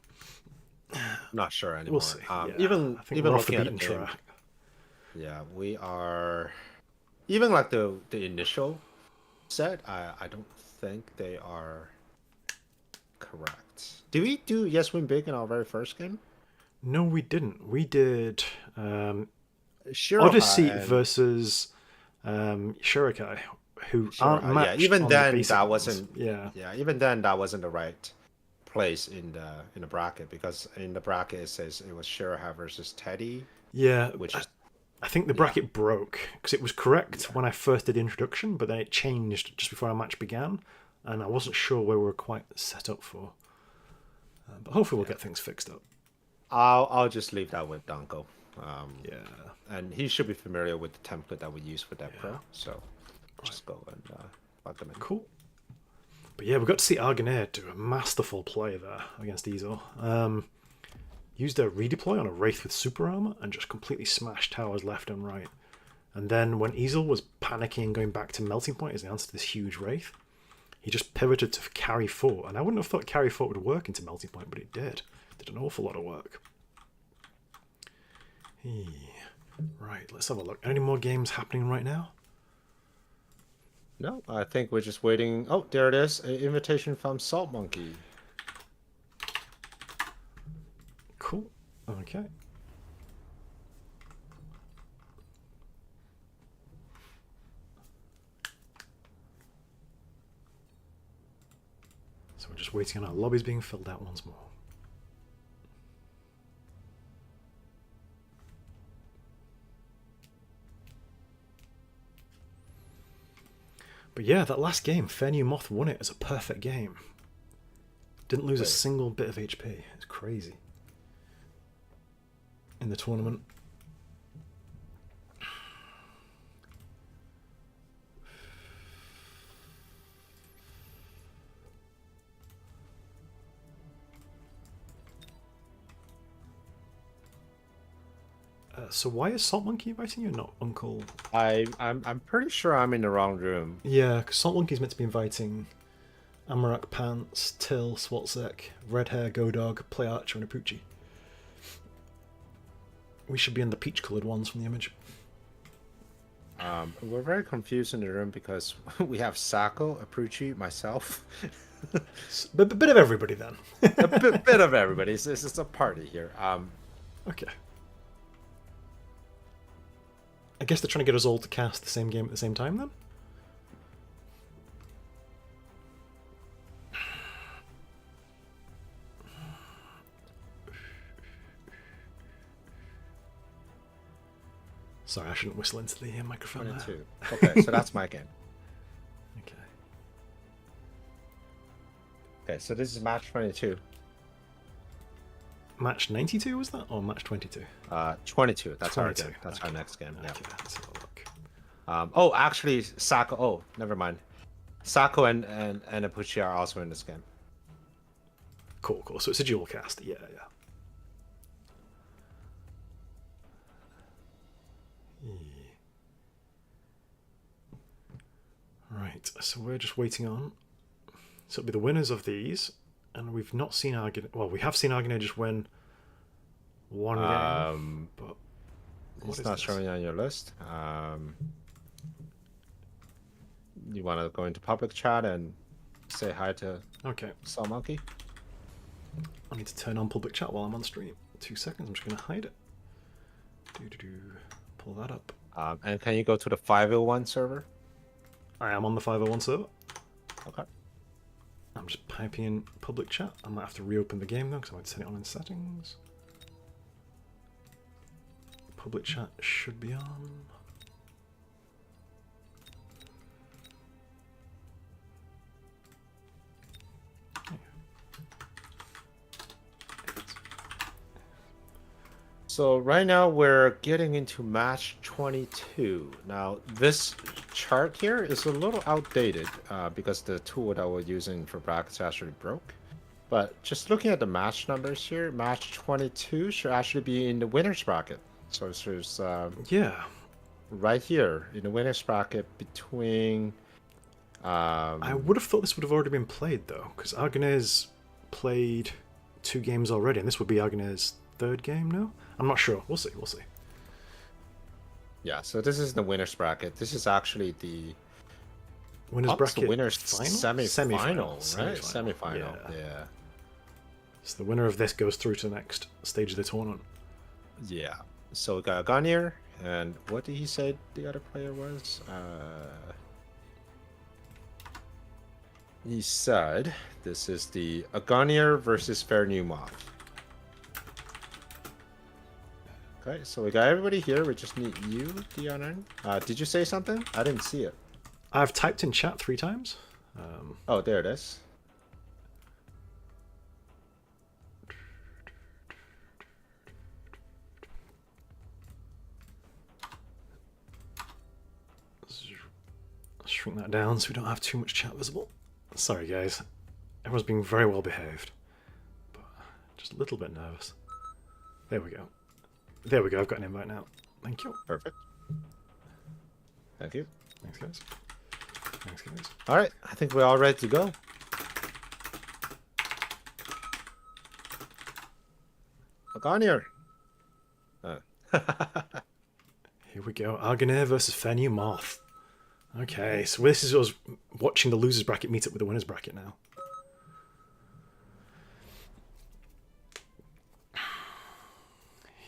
Not sure anymore. We'll see. Even I think even we're off the looking at beaten the game, track. yeah, we are. Even like the initial set, I don't think they are correct. Did we do Yes Win Big in our very first game? No, we didn't. We did Sure. Odyssey versus Shurikai, who aren't matched. Yeah, even on then the basic that ones. wasn't. Yeah. Yeah, even then that wasn't the right place in the bracket, because in the bracket it says it was Shurikai versus Teddy. Yeah, which is. I think the bracket broke because it was correct when I first did the introduction, but then it changed just before our match began, and I wasn't sure where we were quite set up for. But hopefully we'll get things fixed up. I'll just leave that with Danko. Yeah. And he should be familiar with the template that we use for that pro. So just go and plug them in. Cool. But yeah, we got to see Argonair do a masterful play there against Ezel. Used a redeploy on a Wraith with super armor and just completely smashed towers left and right. And then when Ezel was panicking and going back to Melting Point as the answer to this huge Wraith, he just pivoted to carry fort. And I wouldn't have thought carry fort would work into Melting Point, but it did. Did an awful lot of work. Right, let's have a look. Any more games happening right now? No, I think we're just waiting. Oh, there it is. An invitation from Salt Monkey. Cool. Okay. So we're just waiting on our lobbies being filled out once more. But yeah, that last game, Fair New Moth won it as a perfect game. Didn't lose a single bit of HP. It's crazy. In the tournament. So why is Salt Monkey inviting you, not Uncle? I'm pretty sure I'm in the wrong room. Yeah, because Salt Monkey's meant to be inviting Amarak Pants, Till, Swatzek, Red Hair, Godog, Play Archer, and Apucci. We should be in the peach-coloured ones from the image. We're very confused in the room because we have Sako, Apucci, myself. A bit of everybody then. A bit of everybody. This is a party here. Okay. I guess they're trying to get us all to cast the same game at the same time then? Sorry, I shouldn't whistle into the microphone. 22. Okay, so that's my game. Okay. Okay, so this is match 22. Match 92 was that? Or match 22? 22. That's 22. our game. That's our next game. Yeah. Okay, let's have a look. Oh, actually, Sako. Oh, never mind. Sako and Apucci are also in this game. Cool, cool. So it's a dual cast. Yeah, yeah. Right, so we're just waiting on. So it'll be the winners of these, and we've not seen Argonair. Well, we have seen Argonair just win one game, but it's not showing on your list. You want to go into public chat and say hi to Okay. Saw Monkey? I need to turn on public chat while I'm on stream. 2 seconds. I'm just going to hide it. Pull that up. And can you go to the 501 server? I am on the 501 server. Okay. I'm just piping in public chat. I might have to reopen the game though, because I might turn it on in settings. Public chat should be on. So right now we're getting into match 22. Now this chart here is a little outdated because the tool that we're using for brackets actually broke. But just looking at the match numbers here, match 22 should actually be in the winner's bracket. So there's Yeah. right here in the winner's bracket between. I would have thought this would have already been played though, because Argonne's played 2 games already, and this would be Argonne's 3rd game now. I'm not sure. We'll see. We'll see. Yeah, so this is the winner's bracket. This is actually the Winners bracket. the winner's final? semi-final, Semifinal. right? Semi-final. Yeah. So the winner of this goes through to the next stage of the tournament. Yeah. So we got Gunnier, and what did he say the other player was? He said this is the Agonir versus Fair New Moth. Okay, so we got everybody here. We just need you, DNN. Did you say something? I didn't see it. I've typed in chat 3 times. Oh, there it is. Shrink that down so we don't have too much chat visible. Sorry guys, everyone's being very well behaved, but just a little bit nervous. There we go. There we go, I've got an invite now. Thank you. Perfect. Thank you. Thanks guys. Thanks guys. All right, I think we're all ready to go. Agonir. Here we go. Argonne versus Fenrir Moth. Okay, so this is us watching the losers bracket meet up with the winners bracket now.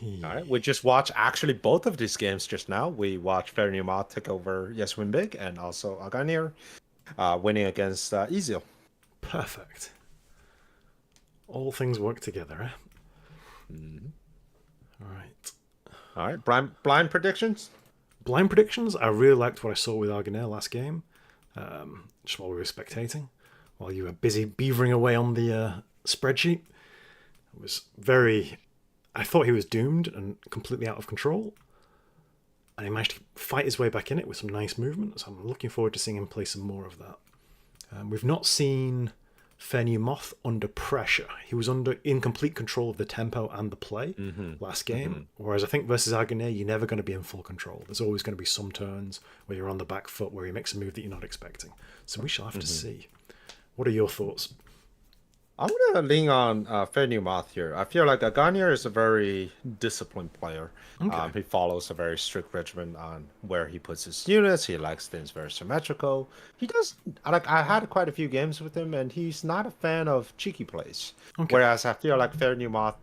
All right, we just watched actually both of these games just now. We watched Fair Moth take over Yes Win Big, and also Agonir winning against Ezio. Perfect. All things work together, eh? All right. All right, blind predictions? Blind predictions, I really liked what I saw with Argonne last game, just while we were spectating, while you were busy beavering away on the spreadsheet. It was very... I thought he was doomed and completely out of control, and he managed to fight his way back in it with some nice movement, so I'm looking forward to seeing him play some more of that. We've not seen Fenrir Moth under pressure. He was in complete control of the tempo and the play last game, whereas I think versus Argonne, you're never going to be in full control. There's always going to be some turns where you're on the back foot, where he makes a move that you're not expecting. So we shall have to see. What are your thoughts? I'm going to lean on Fair New Moth here. I feel like Agonir is a very disciplined player. Okay. He follows a very strict regimen on where he puts his units. He likes things very symmetrical. He does... I had quite a few games with him, and he's not a fan of cheeky plays. Okay. Whereas I feel like Fair New Moth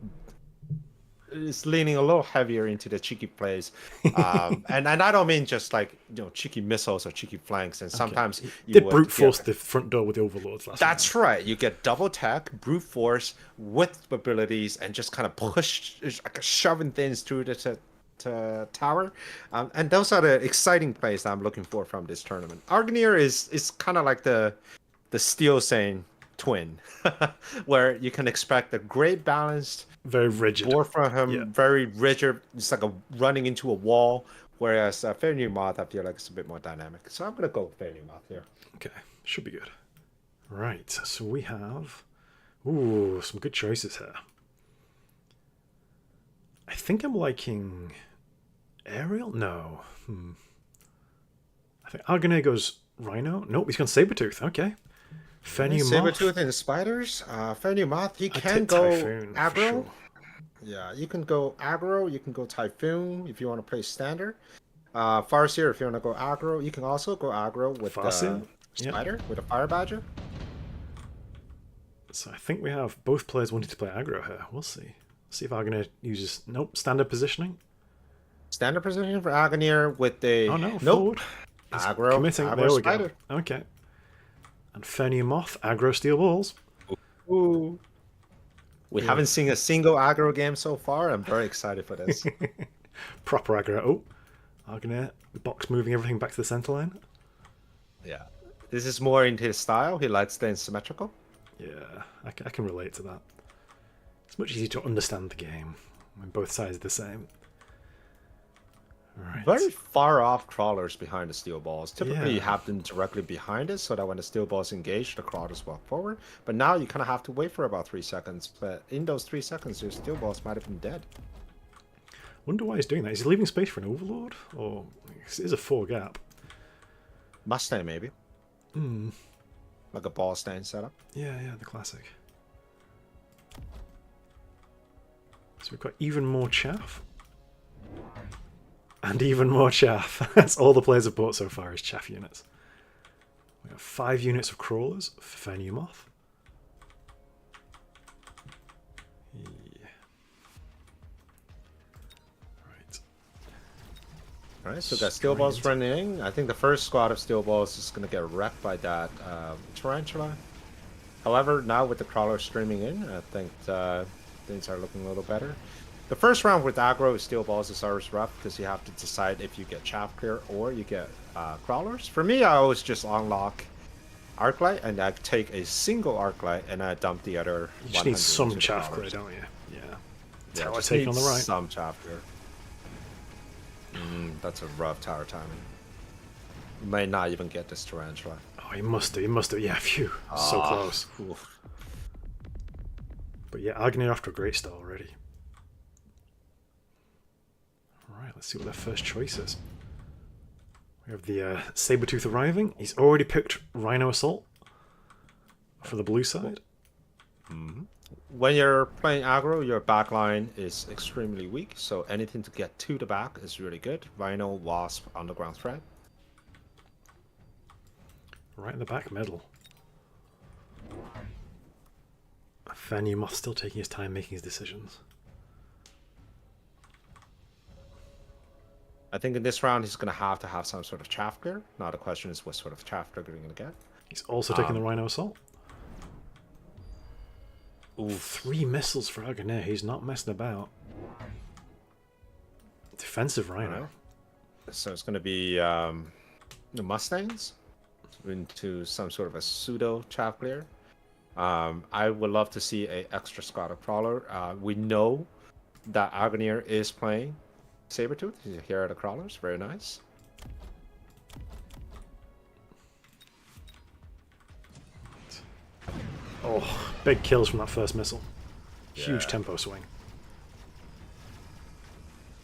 is leaning a little heavier into the cheeky plays. And I don't mean just like, cheeky missiles or cheeky flanks. And sometimes you did would brute force get... the front door with the overlords last That's time. right. You get double attack, brute force with abilities, and just kind of push, like shoving things through the tower. And those are the exciting plays that I'm looking for from this tournament. Argonir is kind of like the Steel Sane twin, where you can expect a great balanced, very rigid board from him, Yeah. very rigid. It's like running into a wall. Whereas Fair New Moth, I feel like it's a bit more dynamic. So I'm gonna go with Fair New Moth here. Okay, should be good. Right, so we have... Ooh, some good choices here. I think I'm liking... Aerial? No. I think Argonne goes Rhino. Nope, he's gone Sabretooth. Okay. Fenrir Moth. Sabretooth and Spiders. Fair New Moth, he I can take go Typhoon, for aggro. sure. Yeah, you can go aggro, you can go Typhoon if you want to play standard. Farseer, if you want to go aggro, you can also go aggro with Farseer? Spider, with a Fire Badger. So I think we have both players wanting to play aggro here. We'll see. See if Aghanim uses... Nope, standard positioning. Standard position for Aghanim with the... Oh no, nope. forward. He's Aggro, committing. aggro There we Spider. go. Okay. And Fenny Moth, aggro steel balls. Ooh. We haven't seen a single aggro game so far. I'm very excited for this. Proper aggro. Oh, Aghanim, the box moving everything back to the center line. Yeah. This is more into his style. He likes staying symmetrical. Yeah, I can relate to that. It's much easier to understand the game when both sides are the same. Right. Very far off crawlers behind the steel balls. Typically, you Yeah. have them directly behind it so that when the steel balls engage, the crawlers walk forward. But now you kind of have to wait for about 3 seconds. But in those 3 seconds, your steel balls might have been dead. Wonder why he's doing that. Is he leaving space for an overlord? Or it is a 4 gap. Mustang, maybe. Hmm. Like a ball stand setup. Yeah, the classic. So we've got even more chaff. And even more chaff. That's all the players have bought so far is chaff units. We have 5 units of crawlers for Fenny Moth. Yeah. Right. Alright, so we got steel balls running in. I think the first squad of steel balls is going to get wrecked by that tarantula. However, now with the crawler streaming in, I think things are looking a little better. The first round with aggro steel balls is always rough because you have to decide if you get chaff clear or you get crawlers. For me, I always just unlock Arclight and I take a single Arclight and I dump the other. You just need some into the chaff clear, crawlers. don't you? Yeah. Yeah, Tower just take need on the right. some chaff clear. That's a rough tower timing. You may not even get this tarantula. Oh, he must do. Yeah, phew. So close. Oof. But yeah, Aghanim after a great start already. Alright, let's see what their first choice is. We have the Sabretooth arriving. He's already picked Rhino Assault for the blue side. When you're playing aggro, your backline is extremely weak, so anything to get to the back is really good. Rhino, Wasp, Underground Threat. Right in the back middle. Fenny Moth still taking his time making his decisions. I think in this round he's going to have some sort of chaff clear. Now the question is what sort of chaff clear you're going to get. He's also taking the Rhino Assault. Ooh, 3 missiles for Aghanim. He's not messing about. Defensive Rhino. so it's going to be the Mustangs into some sort of a pseudo chaff clear. I would love to see a extra squad of crawler. We know that Aghanim is playing Sabretooth. Here are the crawlers. Very nice. Oh, big kills from that first missile. Huge Yeah. tempo swing.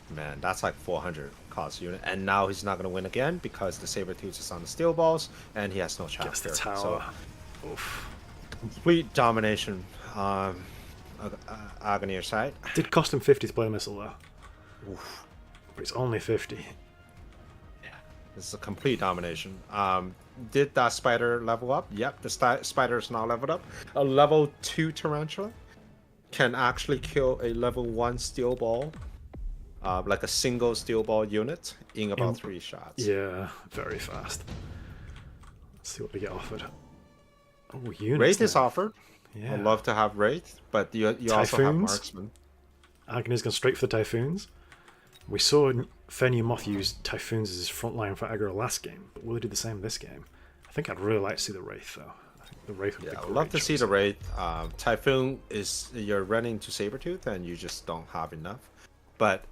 Man, that's like 400 cost unit. And now he's not going to win again because the Sabretooth is on the steel balls and he has no chaff Gets the clear. tower. So Oof. complete domination Aghanim side. Did cost him 50 to play the missile though. Oof. But it's only 50. This is a complete domination. Did that spider level up? Yep, the spider is now leveled up. A level 2 tarantula can actually kill a level 1 steel ball, like a single steel ball unit, in about 3 shots. Yeah, very fast. Let's see what we get offered. Oh, units Wraith is now. offered. Yeah. I'd love to have Wraith, but you also have Typhoons? Marksman. Aghanim gone straight for the Typhoons. We saw Fenny Moth use Typhoons as his front line for aggro last game, but will he do the same this game? I think I'd really like to see the Wraith though. I think the Wraith would be Yeah, a I'd great love to see choice. the Wraith. Typhoon is you're running to Sabretooth and you just don't have enough. But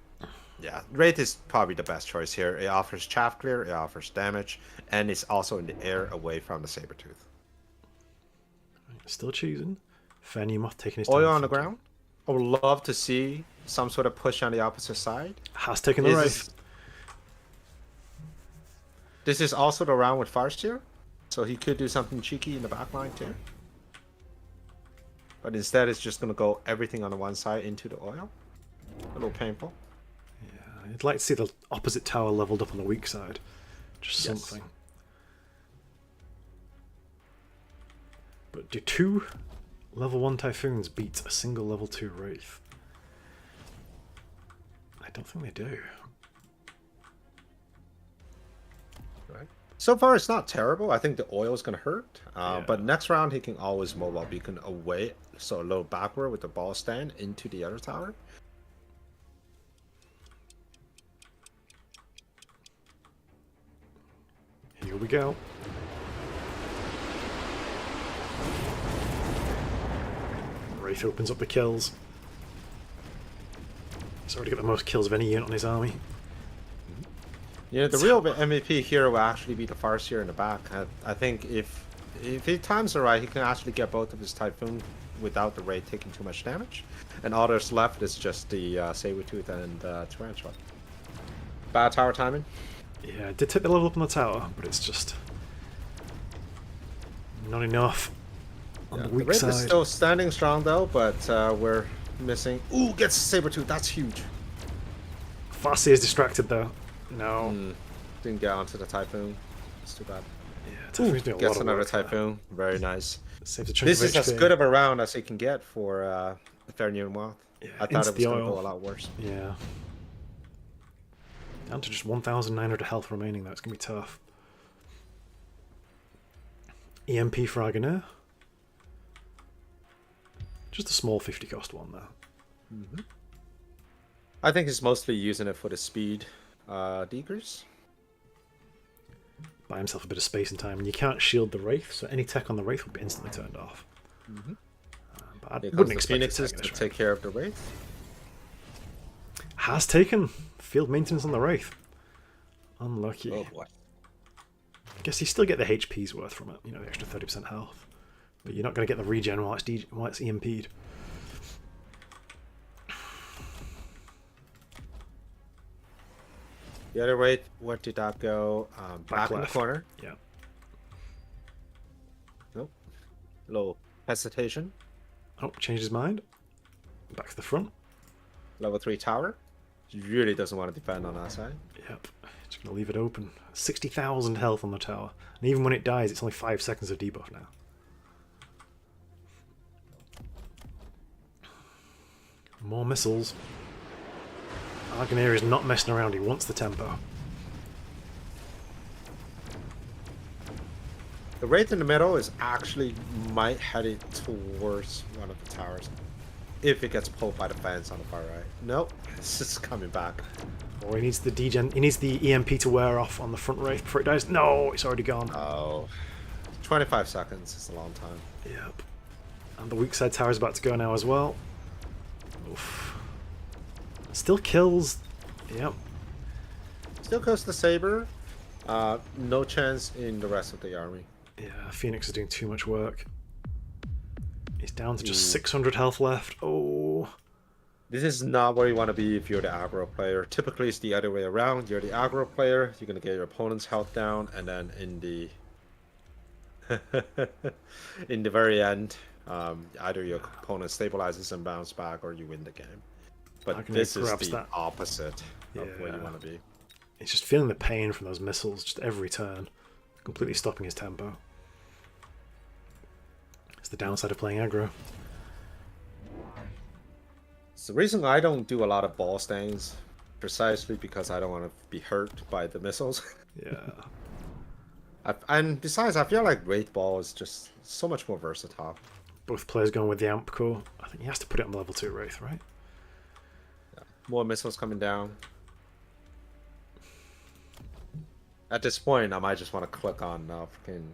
yeah, Wraith is probably the best choice here. It offers chaff clear, it offers damage, and it's also in the air away from the Sabretooth. Still choosing. Fenny Moth taking his time. Oil on the thinking. ground. I would love to see some sort of push on the opposite side. Has taken the Wraith. This is also the round with Farseer, so he could do something cheeky in the back line too. But instead, it's just going to go everything on the one side into the oil. A little painful. Yeah, I'd like to see the opposite tower leveled up on the weak side. Just Yes. something. But do 2 level 1 Typhoons beat a single level 2 Wraith? I don't think they do. Right. So far, it's not terrible. I think the oil is going to hurt. Yeah. But next round, he can always mobile beacon away, so a little backward with the ball stand into the other tower. Here we go. Wraith opens up the kills. He's already got the most kills of any unit on his army. Yeah, the real MVP here will actually be the Farseer in the back. I think if he times it right, he can actually get both of his Typhoon without the Raid taking too much damage. And all that's left is just the Sabertooth and Tarantula. Bad tower timing. Yeah, I did take the level up on the tower, but it's just not enough on Yeah, the the weak Raid side. is still standing strong though, but we're missing. Ooh, gets Sabertooth. That's huge. Farseer is distracted though. No. Didn't get onto the Typhoon. It's too bad. Yeah, Typhoon's doing a lot Gets of another work there. Typhoon. Very nice. Saves a chunk This of is as HP. good of a round as he can get for Eternian Wealth. Yeah, I thought into it was the going to oil. go a lot worse. Yeah. Down to just 1,900 health remaining though. It's going to be tough. EMP for Agonair. Just a small 50 cost one though. I think he's mostly using it for the speed decrease. Buy himself a bit of space and time, and you can't shield the Wraith, so any tech on the Wraith will be instantly turned off. But I Here comes wouldn't the expect Phoenixes it to to take take care of the Wraith. Has taken field maintenance on the Wraith. Unlucky. Oh boy. I guess you still get the HP's worth from it, you know, the extra 30% health. But you're not going to get the regen while it's EMP'd. The other Wraith, where did that go? Back in the left. corner. Yeah. Nope. Little hesitation. Oh, changed his mind. Back to the front. Level 3 tower. He really doesn't want to defend on that side. Yep. Just going to leave it open. 60,000 health on the tower. And even when it dies, it's only 5 seconds of debuff now. More missiles. Agonair is not messing around. He wants the tempo. The Wraith in the middle is actually might head it towards one of the towers. If it gets pulled by the fence on the far right. Nope. It's just coming back. Or he needs the degen. He needs the EMP to wear off on the front Wraith before it dies. No, it's already gone. Oh. 25 seconds is a long time. Yep. And the weak side tower is about to go now as well. Oof. Still kills. Yep. Still goes the Saber. No chance in the rest of the army. Yeah, Phoenix is doing too much work. He's down to just 600 health left. Oh. This is not where you want to be if you're the aggro player. Typically, it's the other way around. You're the aggro player. You're going to get your opponent's health down, and then in the in the very end, either your opponent stabilizes and bounce back, or you win the game. But Agonair this is grabs the that. opposite of where you Yeah. want to be. He's just feeling the pain from those missiles just every turn. Completely stopping his tempo. It's the downside of playing aggro. It's the reason I don't do a lot of ball stains, precisely because I don't want to be hurt by the missiles. Yeah. And besides, I feel like Wraith Ball is just so much more versatile. Both players going with the amp core. I think he has to put it on the level 2 Wraith, right? More missiles coming down. At this point, I might just want to click on freaking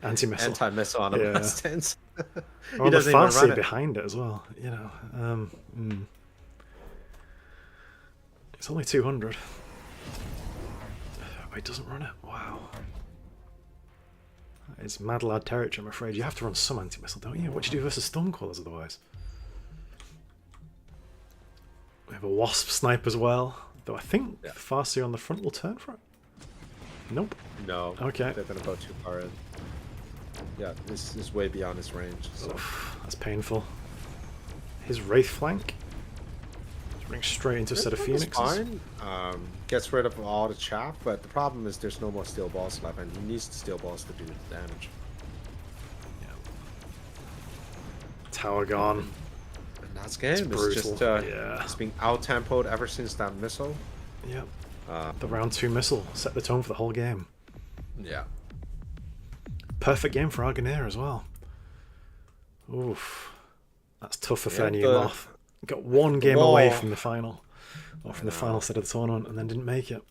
Anti-missile. anti-missile on the Yeah. blast stance. Or He on the doesn't even run Farseer it. behind it as well, you know. It's only 200. Oh, he doesn't run it. Wow. It's mad lad territory, I'm afraid. You have to run some anti-missile, don't you? What do you do versus Stormcallers otherwise? We have a Wasp snipe as well. Though I think Farseer on the front will turn for it. Nope. No. Okay. They're going to go too far in. Yeah, this is way beyond his range. So. Oof, that's painful. His Wraith flank is Running straight into a set of It's Phoenixes. fine. Gets rid of all the chaff, but the problem is there's no more steel balls left, and he needs the steel balls to do the damage. Tower gone. And that's game. It's brutal. just Yeah. it's been out-tempoed ever since that missile. Yep. The round 2 missile set the tone for the whole game. Yeah. Perfect game for Argonair as well. Oof. That's tough for Fair New the- Moth. Got one game wall. away from the final. Or from the final set of the tournament and then didn't make it.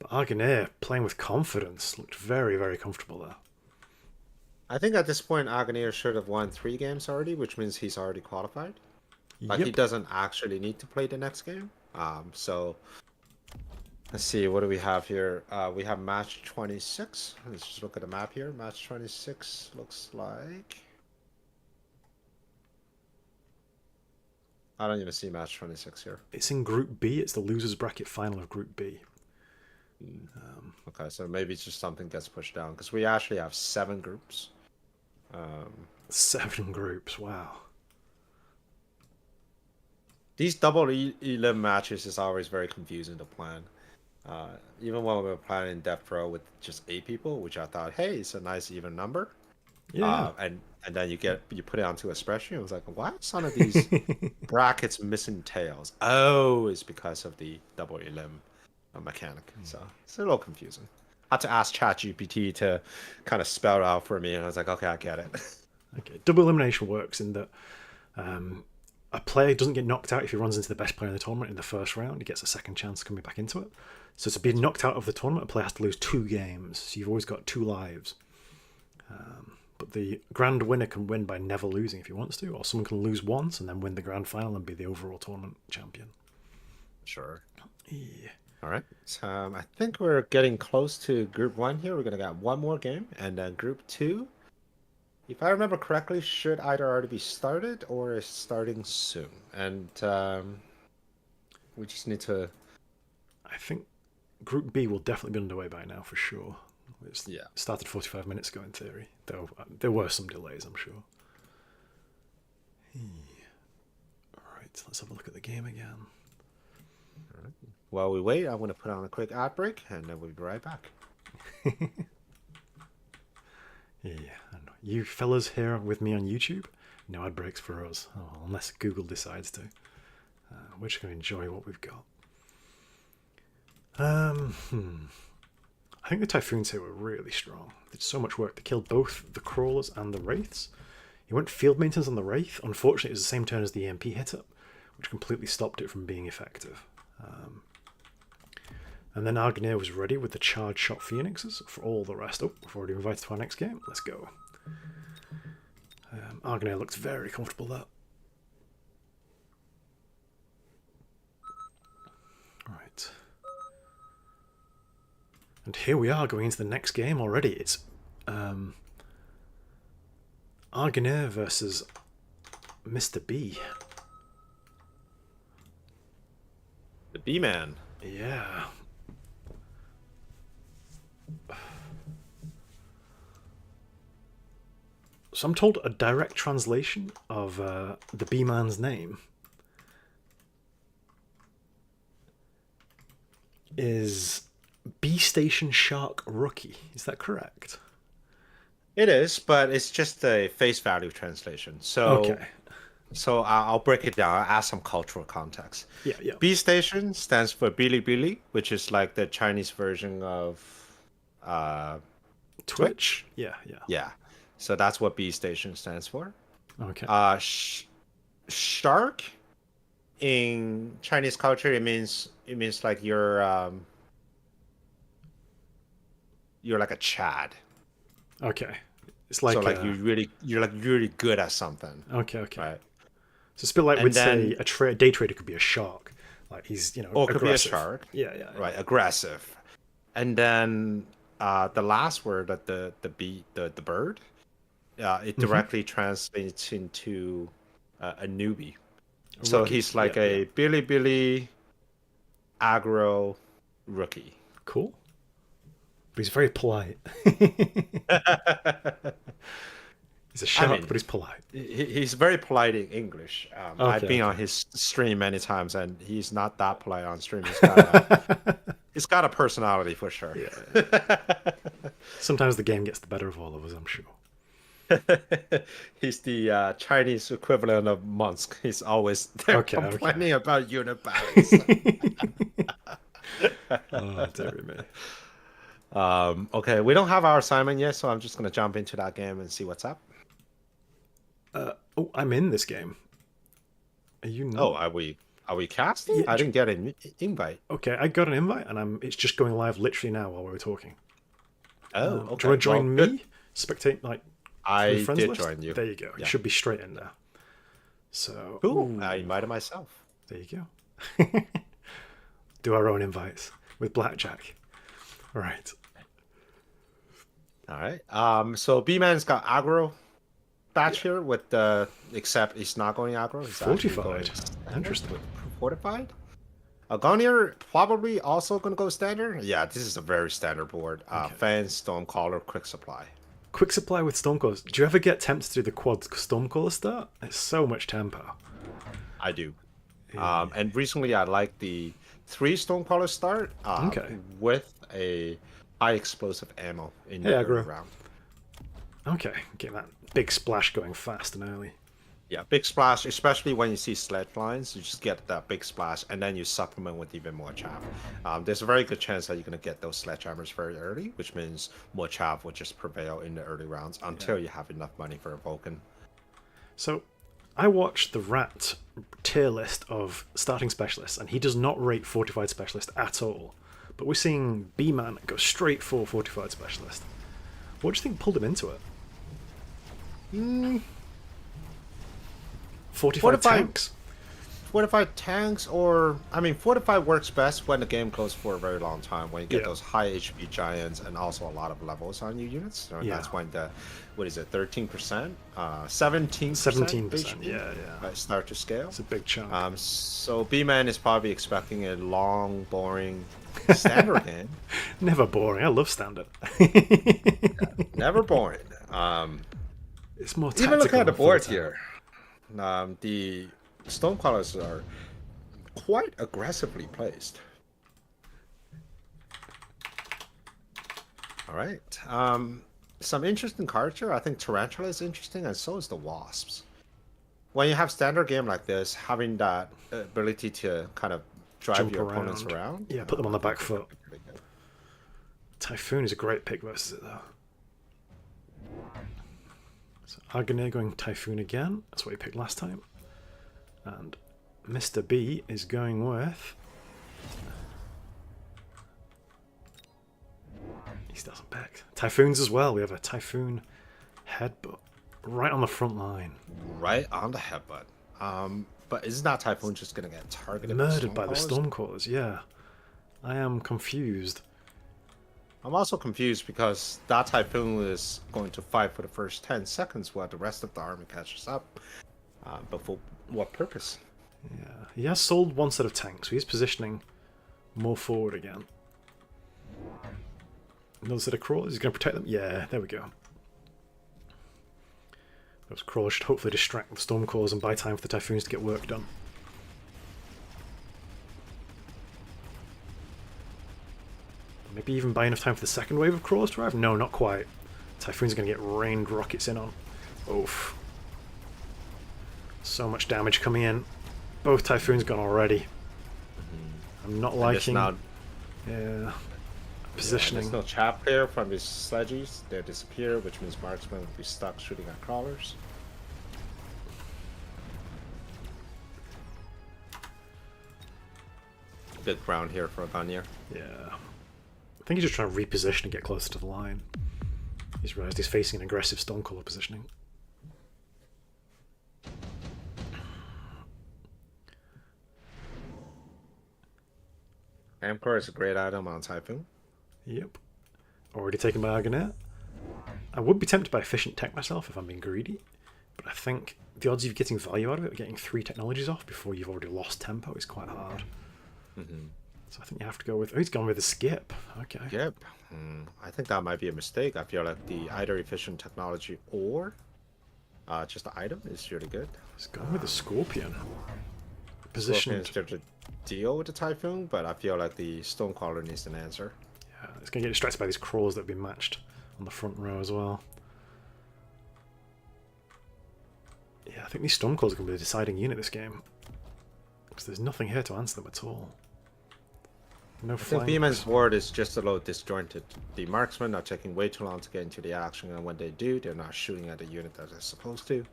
But Argonair, playing with confidence, looked very, very comfortable there. I think at this point, Agonier should have won 3 games already, which means he's already qualified. Like, he Yep. doesn't actually need to play the next game. So, let's see, what do we have here? We have match 26. Let's just look at the map here. Match 26 looks like... I don't even see match 26 here. It's in Group B. It's the losers bracket final of Group B. Okay, so maybe it's just something gets pushed down, because we actually have 7 groups. 7 groups. Wow. These double elim matches is always very confusing to plan. Even when we were planning Death Pro with just 8 people, which I thought, hey, it's a nice even number. Yeah. And then you put it onto a spreadsheet. It was like, why are some of these brackets missing tails? Oh, it's because of the double elim mechanic. So it's a little confusing. I had to ask ChatGPT to kind of spell it out for me, and I was like, okay, I get it. Okay. Double elimination works in that a player doesn't get knocked out if he runs into the best player in the tournament in the first round. He gets a second chance coming back into it. So to be knocked out of the tournament, a player has to lose 2 games. So you've always got 2 lives. But the grand winner can win by never losing if he wants to, or someone can lose once and then win the grand final and be the overall tournament champion. Sure. Yeah. All right. So, I think we're getting close to Group 1 here. We're going to get one more game. And then Group 2, if I remember correctly, should either already be started or is starting soon. And we just need to... I think Group B will definitely be underway by now for sure. It's Yeah. started 45 minutes ago in theory, though there were some delays, I'm sure. Alright, let's have a look at the game again. While we wait, I'm going to put on a quick ad break, and then we'll be right back. Yeah, and you fellas here with me on YouTube, no ad breaks for us, unless Google decides to. We're just going to enjoy what we've got. I think the Typhoons here were really strong. They did so much work. They killed both the Crawlers and the Wraiths. He went field maintenance on the Wraith. Unfortunately, it was the same turn as the EMP hit up, which completely stopped it from being effective. And then Argonair was ready with the charge shot Phoenixes for all the rest. Oh, we've already invited to our next game. Let's go. Argonair looks very comfortable there. Right. And here we are going into the next game already. It's Argonair versus Mr. B. The B-Man. Yeah. So I'm told a direct translation of the B-Man's name is B Station Shark Rookie. Is that correct? It is, but it's just a face value translation. So, Okay. So I'll break it down. I'll add some cultural context. Yeah, yeah. B Station stands for Bilibili, which is like the Chinese version of Twitch. Yeah, yeah. Yeah. So that's what B Station stands for. Okay. Shark in Chinese culture, it means like you're like a Chad. Okay. It's like So like you're like really good at something. Okay, okay. Right. So it's a bit like And we'd then- say a day trader could be a shark. Like he's, Or it could be a aggressive. shark. Yeah, yeah. Right, aggressive. And then the last word, that the bird, it directly translates into a newbie. So rookie. he's like Yeah, a Bilibili aggro rookie. Cool. But he's very polite. He's a shark, mean, but he's polite. He's very polite in English. I've been on okay. his stream many times, and he's not that polite on stream. He's got a personality for sure. Sometimes the game gets the better of all of us, I'm sure. He's the Chinese equivalent of Monsk. He's always there complaining about unit balance. Oh, dear me. Okay, we don't have our assignment yet, so I'm just gonna jump into that game and see what's up. Oh, I'm in this game. Are you not? Oh, are we casting? Yeah, I didn't get an invite. Okay, I got an invite, and it's just going live literally now while we were talking. Oh, Do okay. you want to join well, me? Spectate, like, I friends did list? join you. There you go. Yeah. You should be straight in there. So, Cool. ooh, I invited myself. there you go. Do our own invites with blackjack. Right. All right. So B-Man's got aggro batch here with the except he's not going aggro. He's actually Fortified. going Interesting. fortified. Gunir probably also going to go standard. Yeah, this is a very standard board. Fan, Stonecaller, Quick Supply. Quick supply with Stormcallers. Do you ever get tempted to do the quad Stormcaller start? It's so much tempo. I do. And recently I like the 3 Stonecaller start Okay. with a high explosive ammo in Hey, the aggro. round. Okay, get that big splash going fast and early. Yeah, big splash, especially when you see sledge lines, you just get that big splash, and then you supplement with even more chaff. There's a very good chance that you're going to get those sledgehammers very early, which means more chaff will just prevail in the early rounds until you have enough money for a Vulcan. So, I watched the Rat tier list of starting specialists, and he does not rate Fortified Specialist at all. But we're seeing B-Man go straight for Fortified Specialist. What do you think pulled him into it? Fortified tanks? Fortified tanks, or I mean, fortified works best when the game goes for a very long time. When you get those high HP giants and also a lot of levels on your units. So that's when the 13%, 17%, 17%. Yeah. Start to scale. It's a big chunk. So B-Man is probably expecting a long, boring standard game. Never boring. I love standard. Never boring. It's more Even look tactical at the than board full-time. here. The Stonecallers are quite aggressively placed. All right. Some interesting cards here. I think Tarantula is interesting, and so is the Wasps. When you have standard game like this, having that ability to kind of drive Jump your opponents around. Yeah, put them on the back foot. Typhoon is a great pick versus it, though. So Argonair going Typhoon again. That's what he picked last time. And Mr. B is going with... He doesn't pick. Typhoons as well. We have a Typhoon headbutt right on the front line. Right on the headbutt. But isn't that Typhoon just going to get targeted? Murdered by the Stormcallers? Stormcallers, yeah. I am confused. I'm also confused because that Typhoon is going to fight for the first 10 seconds while the rest of the army catches up. But for what purpose? Yeah, he has sold one set of tanks, so he's positioning more forward again. Another set of crawlers, he's going to protect them? Yeah, there we go. Those crawlers should hopefully distract the Stormcallers and buy time for the Typhoons to get work done. Maybe even buy enough time for the second wave of crawlers to arrive? No, not quite. Typhoon's going to get rained rockets in on. Oof. So much damage coming in. Both Typhoons gone already. I'm not liking... Yeah. Positioning. There's no chap here from these sledges. They disappear, which means marksmen will be stuck shooting at crawlers. Good ground here for a Gunir. Yeah. I think he's just trying to reposition and get closer to the line. He's realised he's facing an aggressive Stonecaller positioning. Amcor is a great item on Typhoon. Yep. Already taken by Argonair. I would be tempted by Efficient Tech myself if I'm being greedy, but I think the odds of you getting value out of it, getting 3 technologies off before you've already lost tempo, is quite hard. So I think you have to go with... Oh, he's gone with a skip. Okay. Yep. I think that might be a mistake. I feel like the either efficient technology or just the item is really good. He's going with the Scorpion. Scorpion Positioned. is there to deal with the Typhoon, but I feel like the Stonecrawler needs an answer. Yeah, it's going to get distracted by these crawls that have been matched on the front row as well. Yeah, I think these Stormclaws are going to be the deciding unit this game. Because there's nothing here to answer them at all. No I think flanks. B-Man's board is just a little disjointed. The marksmen are taking way too long to get into the action, and when they do, they're not shooting at the unit that they're supposed to.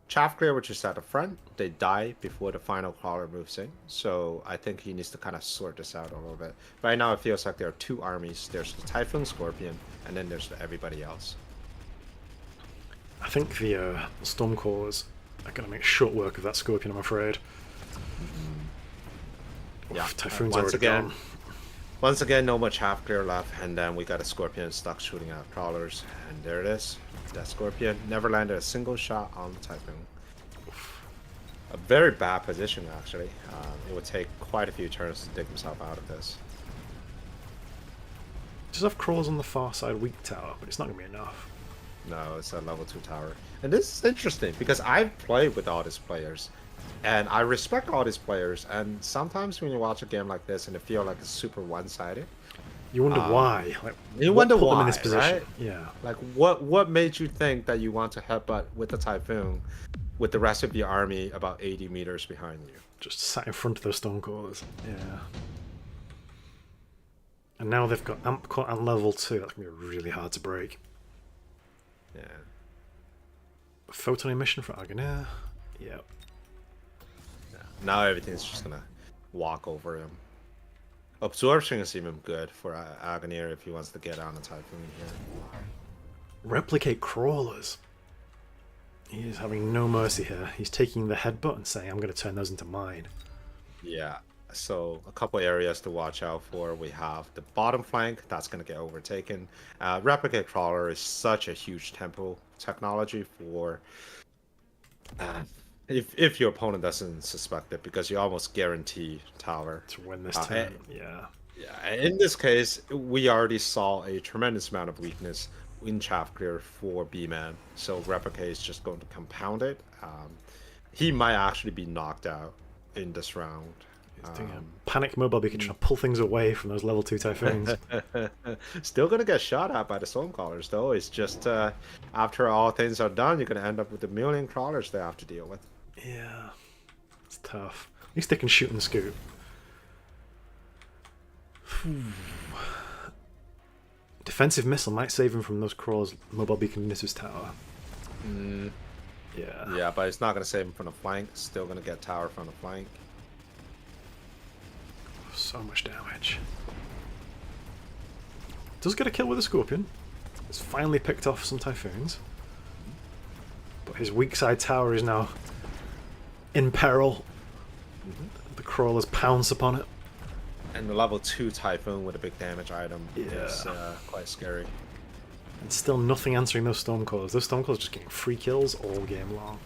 Chaff Clear, which is at the front, they die before the final crawler moves in. So I think he needs to kind of sort this out a little bit. Right now, it feels like there are two armies. There's the Typhoon Scorpion, and then there's everybody else. I think the Stormclaws are going to make short work of that Scorpion, I'm afraid. Yeah, Oof, Typhoon's once already again, gone. Once again, no much half clear left, and then we got a Scorpion stuck shooting at crawlers, and there it is. That Scorpion never landed a single shot on the Typhoon. A very bad position, actually. It would take quite a few turns to dig himself out of this. Just have crawls on the far side weak tower, but it's not going to be enough. No, it's a level 2 tower. And this is interesting, because I've played with all these players, and I respect all these players, and sometimes when you watch a game like this and it feels like it's super one-sided, You wonder why. Like, you what wonder put them why, in this position? right? Yeah. Like, what made you think that you want to headbutt with the Typhoon with the rest of the army about 80 meters behind you? Just sat in front of those Stormclaws. Yeah. And now they've got Amp Cut and level 2. That's going to be really hard to break. Yeah. Photon emission for Aghanim. Yep. Now everything's just gonna walk over him. Absorption is even good for Aghanim if he wants to get on a Typhoon here. Replicate crawlers. He is having no mercy here. He's taking the headbutt and saying, I'm going to turn those into mine. Yeah, so a couple areas to watch out for. We have the bottom flank, that's going to get overtaken. Replicate Crawler is such a huge tempo technology for... if your opponent doesn't suspect it, because you almost guarantee tower. To win this turn, yeah. Yeah, in this case, we already saw a tremendous amount of weakness in Chaff Clear for B-Man, so Replicate is just going to compound it. He might actually be knocked out in this round. He's doing a panic mobile beacon trying to pull things away from those level 2 Typhoons. Still gonna get shot at by the Stormcrawlers though. It's just after all things are done, you're gonna end up with a million crawlers they have to deal with. Yeah, it's tough. At least they can shoot and scoot. Defensive missile might save him from those crawls. Mobile beacon in his tower. Yeah. Yeah, but it's not gonna save him from the flank. Still gonna get tower from the flank. So much damage. Does get a kill with a Scorpion. It's finally picked off some Typhoons. But his weak side tower is now in peril. The crawlers pounce upon it. And the level 2 Typhoon with a big damage item is Yeah. quite scary. And still nothing answering those Stormclaws. Those Stormclaws just getting free kills all game long.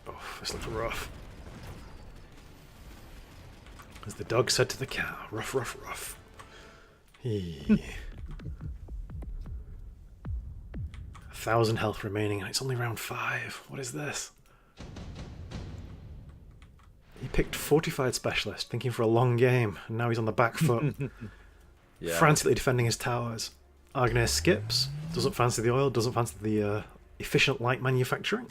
Oh, this looks rough. As the dog said to the cow, rough, rough, rough. 1,000 health remaining, and it's only round 5. What is this? He picked Fortified Specialist, thinking for a long game, and now he's on the back foot, Yeah. frantically defending his towers. Aghanim skips, doesn't fancy the oil, doesn't fancy the efficient light manufacturing.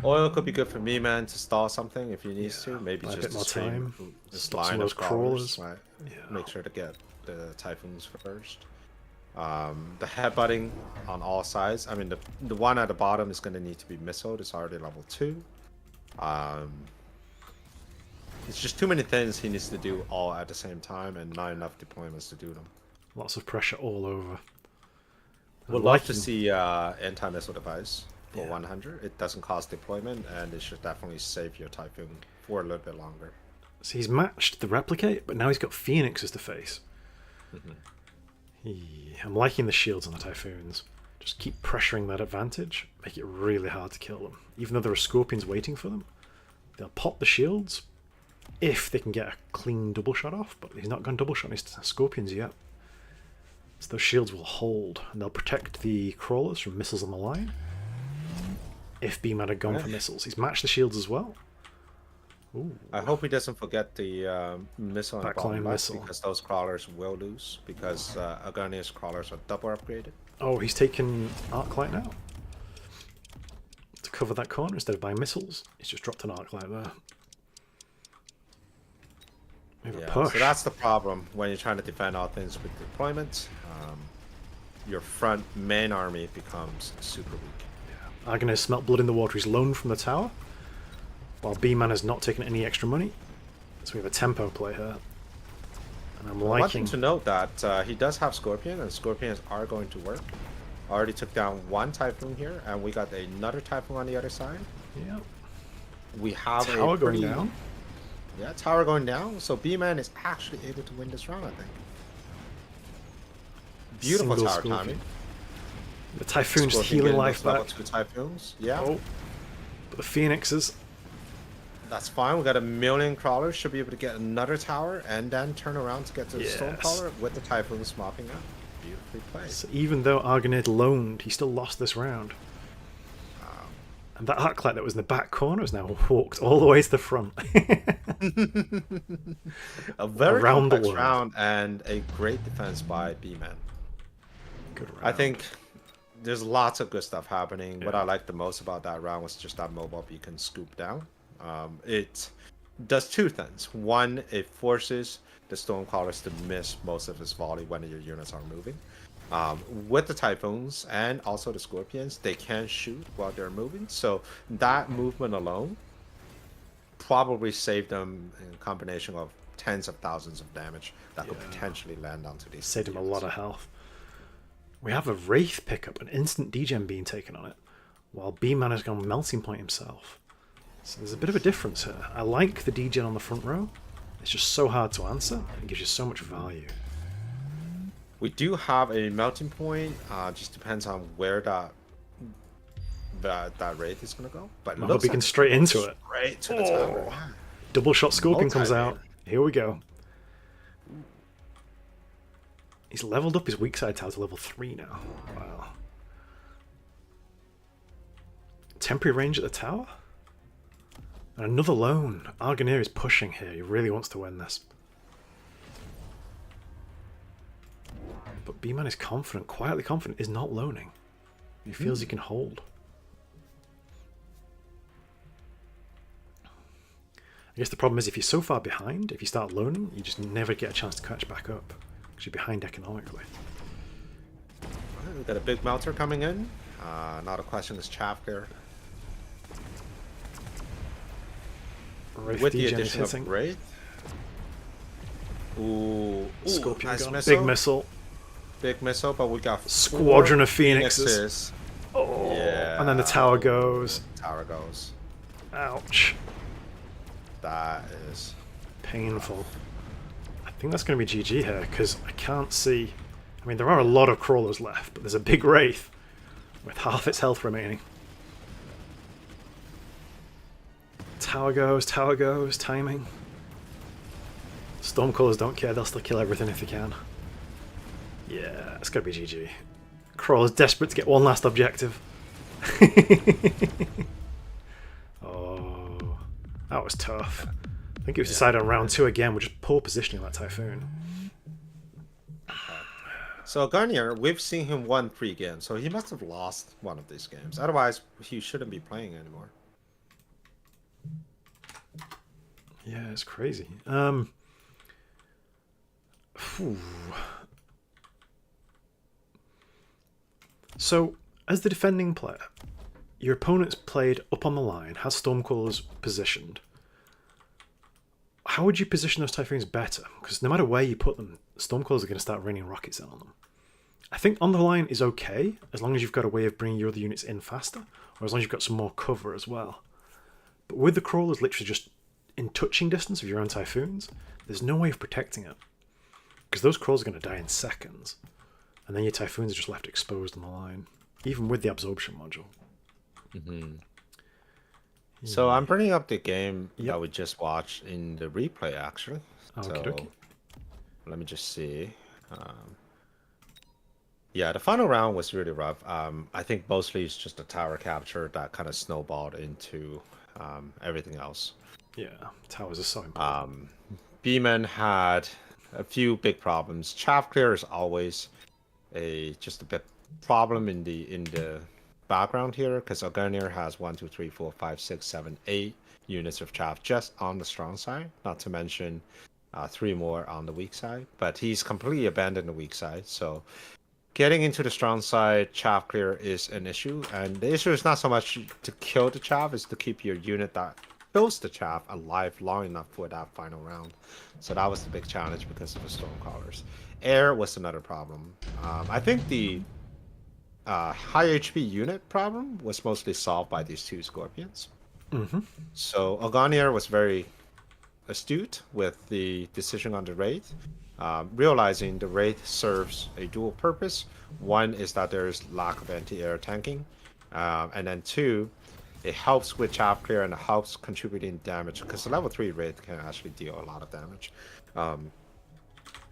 Oil could be good for me, man, to stall something if he needs to. Maybe buy a just bit more stream time, this stop some line of of those crawlers. crawlers. Right? Yeah. Make sure to get the Typhoons first. The headbutting on all sides. I mean, the one at the bottom is going to need to be missiled. It's already level 2. It's just too many things he needs to do all at the same time, and not enough deployments to do them. Lots of pressure all over. Would love to see anti-missile device for Yeah. 100. It doesn't cost deployment, and it should definitely save your Typhoon for a little bit longer. So he's matched the Replicate, but now he's got Phoenixes to face. I'm liking the shields on the Typhoons. Just keep pressuring that advantage. Make it really hard to kill them. Even though there are Scorpions waiting for them, they'll pop the shields if they can get a clean double shot off, but he's not gone double shot on his Scorpions yet. So those shields will hold, and they'll protect the crawlers from missiles on the line. If B-Man had gone for missiles. He's matched the shields as well. Ooh. I hope he doesn't forget the missile on the bottom Backline left, missile. because those crawlers will lose, because Agarnia's crawlers are double upgraded. Oh, he's taken arc light now. To cover that corner instead of buying missiles. He's just dropped an arc light there. We have a push. So that's the problem when you're trying to defend all things with deployment. Your front main army becomes super weak. Argonair smelt blood in the water. He's loaned from the tower, while B-Man has not taken any extra money. So we have a tempo play here. And I'm One liking... thing to note that he does have Scorpion, and Scorpions are going to work. Already took down one Typhoon here, and we got another Typhoon on the other side. Yeah. We have Tower a going pretty... down. Yeah, tower going down. So B-Man is actually able to win this round, I think. Beautiful Single tower Scorpion. timing. The Typhoon's Scorpion healing getting life those level back. 2 Typhoons. Yeah, Oh. But the Phoenixes... that's fine. We got a million crawlers. Should be able to get another tower and then turn around to get to the Storm Crawler with the Typhoons mopping up. Beautifully played. So even though Argonair loaned, he still lost this round. And that arc light that was in the back corner is now walked all the way to the front. A very Around the complex world. round and a great defense by B-Man. Good round. I think there's lots of good stuff happening. What I liked the most about that round was just that mobile beacon scoop down. It does two things. One, it forces the Stormcrawlers to miss most of its volley when your units are moving. With the Typhoons and also the Scorpions, they can shoot while they're moving. So that movement alone probably saved them in a combination of tens of thousands of damage that could potentially land onto these. Saved him a lot of health. We have a Wraith pickup, an instant degen being taken on it, while B-Man has gone Melting Point himself. So there's a bit of a difference here. I like the degen on the front row. It's just so hard to answer. It gives you so much value. We do have a melting point. Just depends on where that Wraith is going to go. But I hope he can straight into it. Straight to the tower. Double shot Scorpion comes out. Here we go. He's leveled up his weak side tower to level 3 now. Wow. Temporary range at the tower? And another loan. Argonair is pushing here. He really wants to win this. But B-Man is confident, quietly confident, is not loaning. He feels he can hold. I guess the problem is if you're so far behind, if you start loaning, you just never get a chance to catch back up. Because you're behind economically. We've got a big melter coming in. Not a question is chaff there. Wraith With the degen is addition hitting. of Wraith. Ooh, Scorpion nice gone. missile. Big missile. Big missile, but we got Squadron 4 of Phoenixes. Oh. Yeah. And then the tower goes. Tower goes. Ouch. That is Painful. I think that's going to be GG here, because I can't see... I mean, there are a lot of crawlers left, but there's a big Wraith with half its health remaining. Tower goes, timing. Stormcrawlers don't care, they'll still kill everything if they can. Yeah, it's gotta be GG. Crawler's desperate to get one last objective. Oh, that was tough. I think it was decided on round 2 again with just poor positioning of that Typhoon. So Garnier, we've seen him won 3 games, so he must have lost one of these games. Otherwise, he shouldn't be playing anymore. Yeah, it's crazy. Phew. So, as the defending player, your opponent's played up on the line, has Stormcrawlers positioned. How would you position those Typhoons better? Because no matter where you put them, Stormcrawlers are going to start raining rockets in on them. I think on the line is okay, as long as you've got a way of bringing your other units in faster, or as long as you've got some more cover as well. But with the Crawlers literally just in touching distance of your own Typhoons, there's no way of protecting it. Because those Crawlers are going to die in seconds. And then your Typhoons are just left exposed on the line, even with the absorption module. So I'm bringing up the game that we just watched in the replay, actually. Okay, So okay. let me just see. Yeah, the final round was really rough. I think mostly it's just the tower capture that kind of snowballed into everything else. Yeah, towers are so important. B-Man had a few big problems. Chaff clear is always just a bit problem in the background here because Agunir has 1, 2, 3, 4, 5, 6, 7, 8 units of chaff just on the strong side, not to mention 3 more on the weak side. But he's completely abandoned the weak side, so getting into the strong side, chaff clear is an issue, and the issue is not so much to kill the chaff, it's to keep your unit that kills the chaff alive long enough for that final round. So that was the big challenge because of the Stormcrawlers. Air was another problem. I think the high HP unit problem was mostly solved by these 2 Scorpions. So Oganier was very astute with the decision on the Wraith. Realizing the Wraith serves a dual purpose. One is that there is lack of anti-air tanking, and then 2, it helps with chaff clear and it helps contributing damage because the level 3 Wraith can actually deal a lot of damage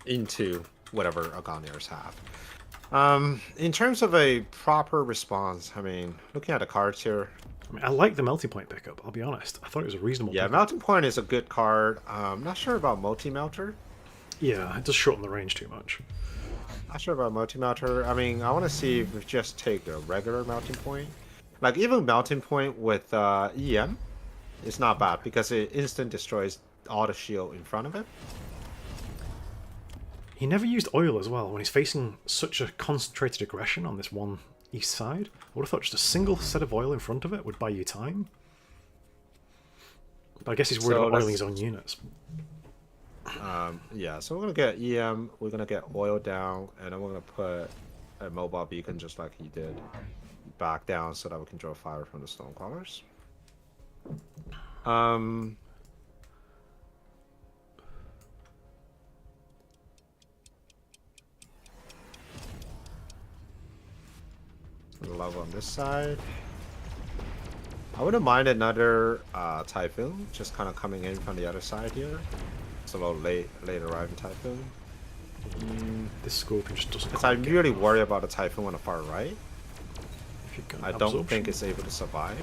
into whatever Agoniers have. In terms of a proper response, I mean, looking at the cards here, I mean, I like the melting point pickup, I'll be honest. I thought it was a reasonable yeah, pickup. melting point is a good card. Not sure about multi-melter. Yeah, it does shorten the range too much. Not sure about multi-melter. I mean, I want to see if we just take a regular melting point. Like, even melting point with EM is not bad because it instant destroys all the shield in front of it. He never used oil as well when he's facing such a concentrated aggression on this one east side. I would have thought just a single set of oil in front of it would buy you time. But I guess he's worried about oiling his own units. Yeah, so we're gonna get EM, we're gonna get oil down, and then we're gonna put a mobile beacon just like he did back down so that we can draw fire from the Stonecrawlers. Love on this side. I wouldn't mind another Typhoon just kind of coming in from the other side here. It's a little late arriving Typhoon. This Scorpion just doesn't. Because I really worry about a Typhoon on the far right. If you I don't think it's able to survive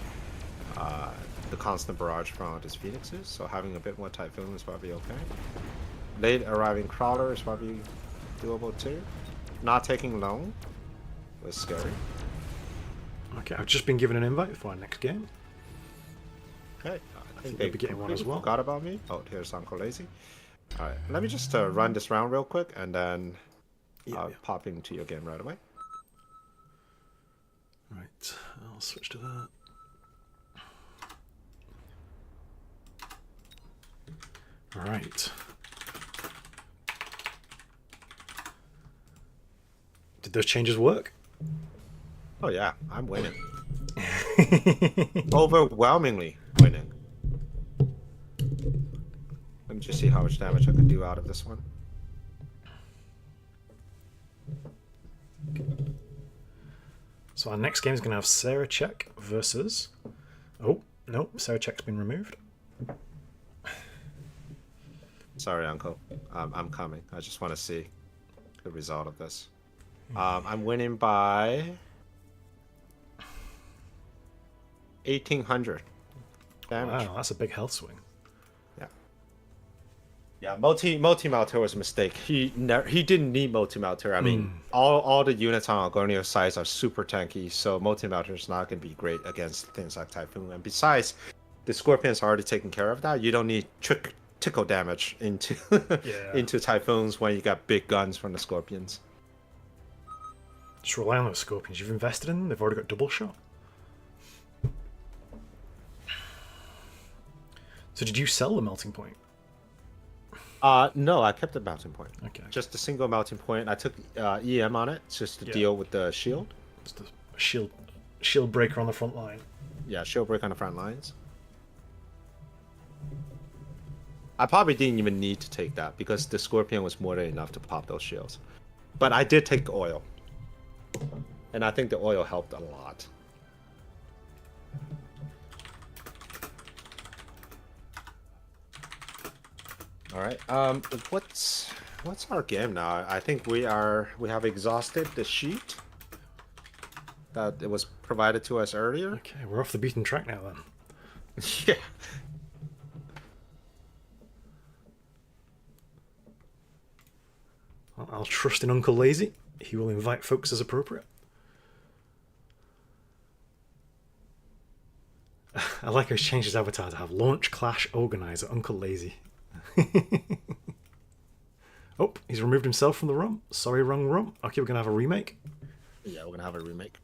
the constant barrage from these Phoenixes, so having a bit more Typhoon is probably okay. Late arriving Crawler is probably doable too. Not taking long was scary. Okay, I've just been given an invite for our next game. Okay, I think they'll be getting one as well. Forgot about me. Oh, here's Uncle Lazy. Alright, let me just run this round real quick and then I'll pop into your game right away. Right, I'll switch to that. Alright. Did those changes work? Oh yeah, I'm winning. Overwhelmingly winning. Let me just see how much damage I can do out of this one. So our next game is going to have Sarah Check versus... Oh, no, Sarah Check's been removed. Sorry, Uncle. I'm coming. I just want to see the result of this. I'm winning by 1,800 damage. Wow, that's a big health swing. Yeah, multi-melter was a mistake. He didn't need multi-melter. I mean, all the units on Argonio sides are super tanky, so multi-melter is not going to be great against things like Typhoon. And besides, the Scorpion's already taken care of that. You don't need tickle damage into into Typhoons when you got big guns from the Scorpions. Just rely on those Scorpions. You've invested in them. They've already got double shot. So did you sell the melting point? No, I kept the melting point. Okay. Just a single melting point. I took EM on it just to deal with the shield. Just a shield breaker on the front line. Yeah, shield break on the front lines. I probably didn't even need to take that because the Scorpion was more than enough to pop those shields. But I did take the oil. And I think the oil helped a lot. Alright, What's our game now? I think we have exhausted the sheet that it was provided to us earlier. Okay, we're off the beaten track now then. Yeah. Well, I'll trust in Uncle Lazy. He will invite folks as appropriate. I like how he's changed his avatar to have Launch Clash Organizer Uncle Lazy. Oh, he's removed himself from the ROM. Sorry, wrong ROM. Okay, we're going to have a remake. Yeah, we're gonna have a remake.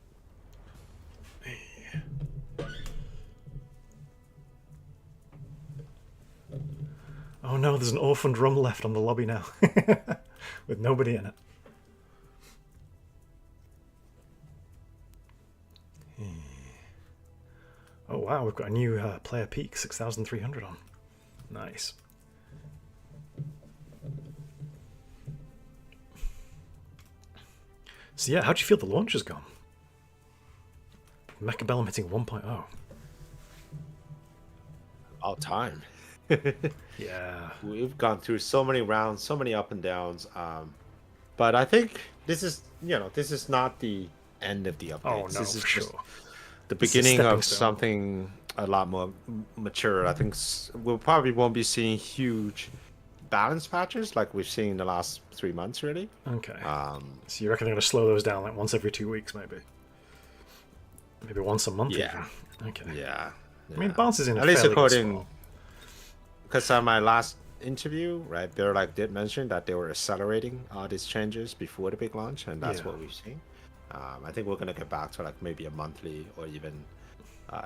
Oh no, there's an orphaned ROM left on the lobby now. With nobody in it. Oh wow, we've got a new player peak, 6,300 on. Nice. So yeah, how do you feel the launch has gone? Mechabellum hitting 1.0. All time. Yeah. We've gone through so many rounds, so many up and downs. But I think this is not the end of the updates. Oh no, this is for just sure. the This is a beginning stepping of stone. something a lot more mature. I think we'll probably won't be seeing huge balance patches like we've seen in the last 3 months, really. Okay. So you reckon they're going to slow those down like once every 2 weeks, maybe? Maybe once a month. Yeah. Even. Okay. Yeah. I mean, balance is in at a least fairly good according, spot. because on my last interview, right, they did mention that they were accelerating all these changes before the big launch, and that's Yeah. what we've seen. I think we're gonna get back to like maybe a monthly or even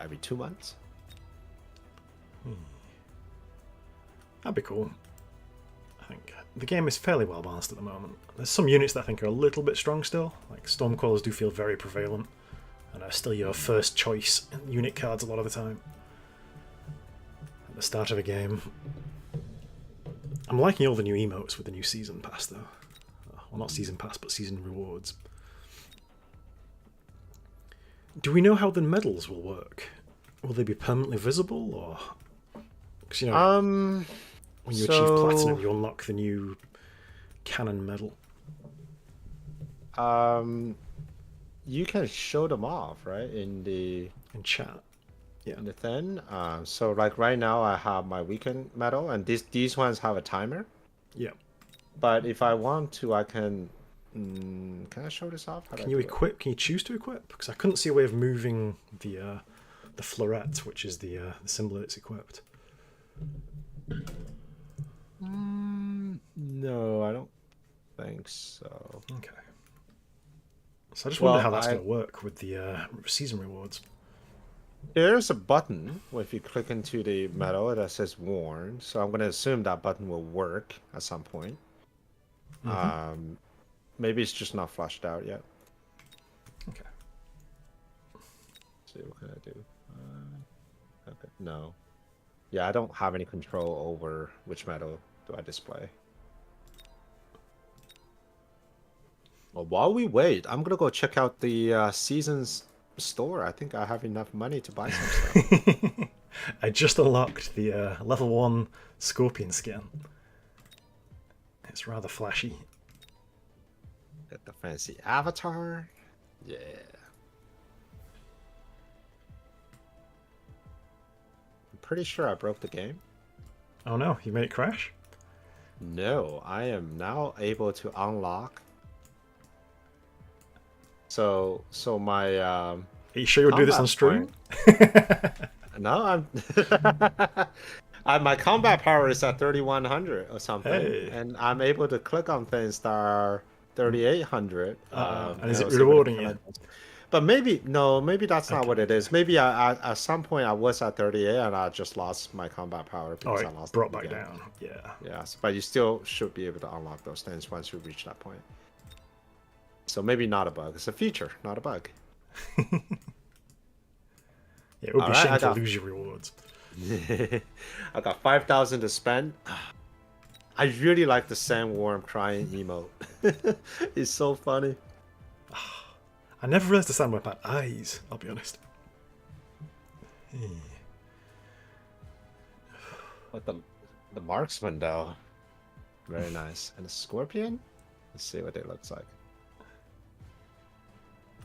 every 2 months. That'd be cool. I think the game is fairly well balanced at the moment. There's some units that I think are a little bit strong still. Like Stormcallers do feel very prevalent, and are still your first choice unit cards a lot of the time. At the start of a game. I'm liking all the new emotes with the new season pass though. Well, not season pass, but season rewards. Do we know how the medals will work? Will they be permanently visible, or? Because you know, when you achieve platinum, you unlock the new cannon medal. You can show them off, right, in chat. Yeah. In the thing. So like right now, I have my weekend medal, and these ones have a timer. Yeah. But if I want to, I can. Can I show this off? Can you equip? Can you choose to equip? Because I couldn't see a way of moving the floret, which is the symbol that's equipped. No, I don't think so. Okay. So I just wonder how that's going to work with the season rewards. There's a button where if you click into the medal that says worn, so I'm going to assume that button will work at some point. Maybe it's just not flushed out yet. Okay. Let's see, what can I do? Okay. No. Yeah, I don't have any control over which medal do I display. Well, while we wait, I'm gonna go check out the seasons store. I think I have enough money to buy some stuff. I just unlocked the level 1 Scorpion skin. It's rather flashy. Get the fancy avatar. Yeah. I'm pretty sure I broke the game. Oh no, you made it crash? No, I am now able to unlock. So my Are you sure you'll do this on stream? No, my combat power is at 3100 or something, Hey. and I'm able to click on things that are 3800. And is it rewarding you? But maybe that's not what it is. Maybe at some point I was at 38 and I just lost my combat power because I lost brought it back again. down. Yeah. Yes, but you still should be able to unlock those things once you reach that point. So maybe not a bug. It's a feature, not a bug. Yeah, it would be a Alright, shame to lose your rewards. I got 5,000 to spend. I really like the sandworm crying emote. It's so funny. I never realized the sandworm had eyes, I'll be honest. But the marksman though. Very nice. And a scorpion? Let's see what it looks like.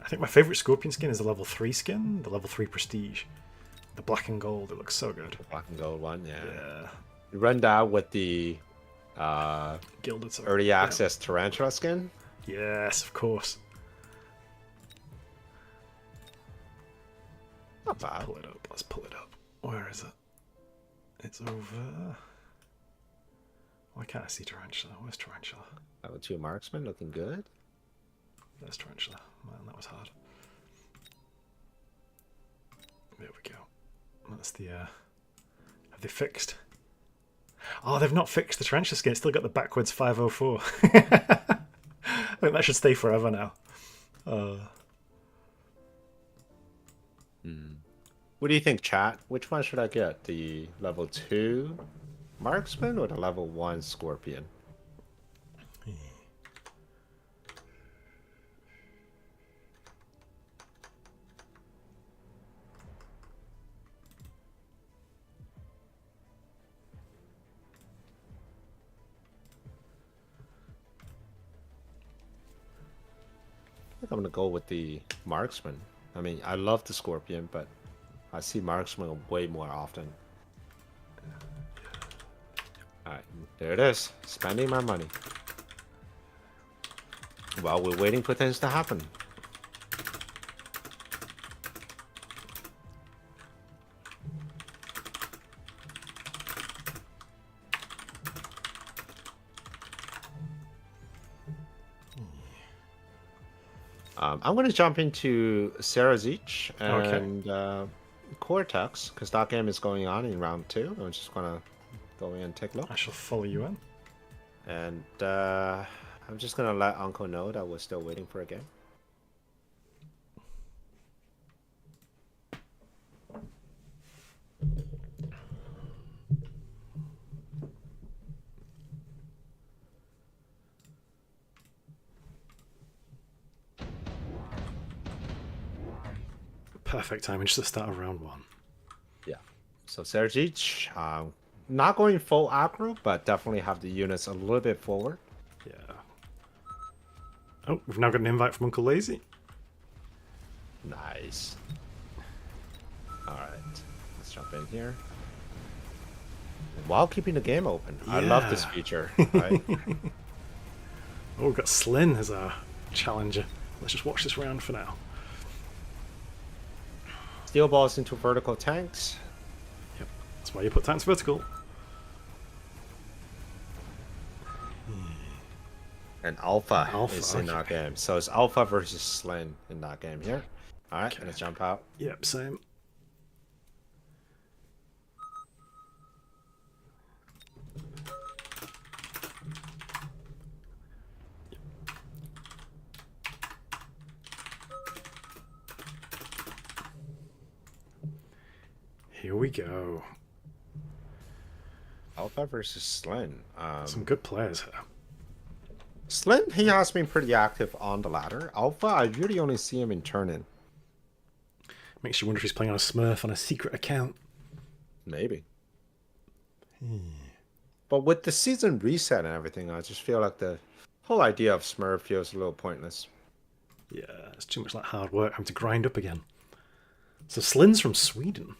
I think my favourite Scorpion skin is the level 3 skin, the level 3 Prestige. The black and gold, it looks so good. The black and gold one, yeah. Yeah. You run that with the Gilded sword. early access tarantula skin. Yes, of course. Not bad. Pull it up. Let's pull it up. Where is it? It's over. Why can't I see Tarantula? Where's Tarantula? Level 2 marksman looking good. There's Tarantula. Man, that was hard. There we go. That's the. Have they fixed? Oh, they've not fixed the Tarantula skin. It's still got the backwards 504. I think that should stay forever now. What do you think, chat? Which one should I get? The level 2 marksman or the level 1 scorpion? I think I'm gonna go with the marksman. I mean, I love the scorpion, but I see marksman way more often. Alright, there it is. Spending my money. While we're waiting for things to happen. I'm going to jump into Sarazich and Cortex, because that game is going on in round 2. I'm just going to go in and take a look. I shall follow you in. And I'm just going to let Uncle know that we're still waiting for a game. Perfect timing, just the start of round 1. Yeah. So Sergich, not going full aggro, but definitely have the units a little bit forward. Yeah. Oh, we've now got an invite from Uncle Lazy. Nice. Alright, let's jump in here. While keeping the game open. I love this feature. Right? Oh, we've got Slyn as our challenger. Let's just watch this round for now. Steel balls into vertical tanks. Yep, that's why you put tanks vertical. And Alpha is in okay. that game. So it's Alpha versus Slyn in that game here. Alright, gonna jump out. Yep, same. Here we go. Alpha versus Slyn. Some good players here. Slyn, he has been pretty active on the ladder. Alpha, I really only see him in turn-in. Makes you wonder if he's playing on a Smurf on a secret account. Maybe. But with the season reset and everything, I just feel like the whole idea of Smurf feels a little pointless. Yeah, it's too much like hard work having to grind up again. So Slyn's from Sweden.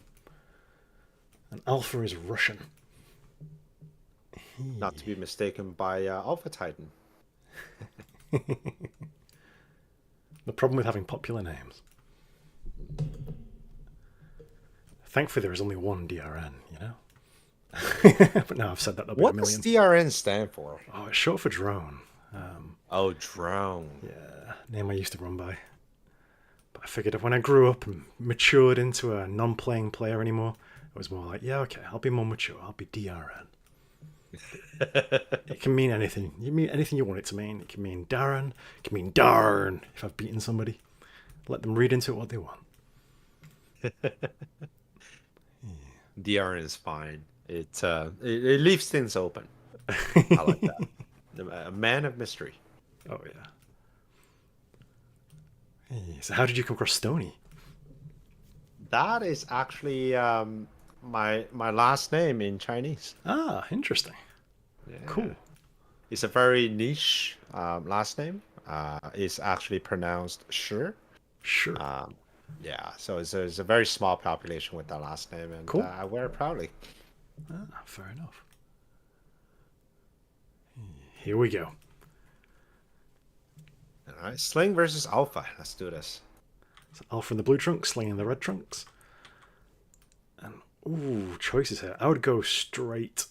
And Alpha is Russian. Not to be mistaken by Alpha Titan. The problem with having popular names. Thankfully, there is only one DRN, you know? But now I've said that, there'll be a What million. does DRN stand for? Oh, it's short for drone. Oh, drone. Yeah, name I used to run by. But I figured when I grew up and matured into a non-playing player anymore, it was more like, yeah, okay, I'll be more mature. I'll be DRN. It can mean anything. You mean anything you want it to mean. It can mean Darren. It can mean darn if I've beaten somebody. Let them read into it what they want. DRN is fine. It leaves things open. I like that. A man of mystery. Oh, yeah. Hey, so how did you come across Stoney? That is actually my last name in Chinese. Ah, interesting. Yeah. Cool. It's a very niche last name. It's actually pronounced Sure. Sure. Yeah, so it's a very small population with that last name, and Cool. I wear it proudly. Fair enough. Here we go. All right, Sling versus Alpha. Let's do this. So Alpha in the blue trunks, Sling in the red trunks. And, ooh, choices here. I would go straight...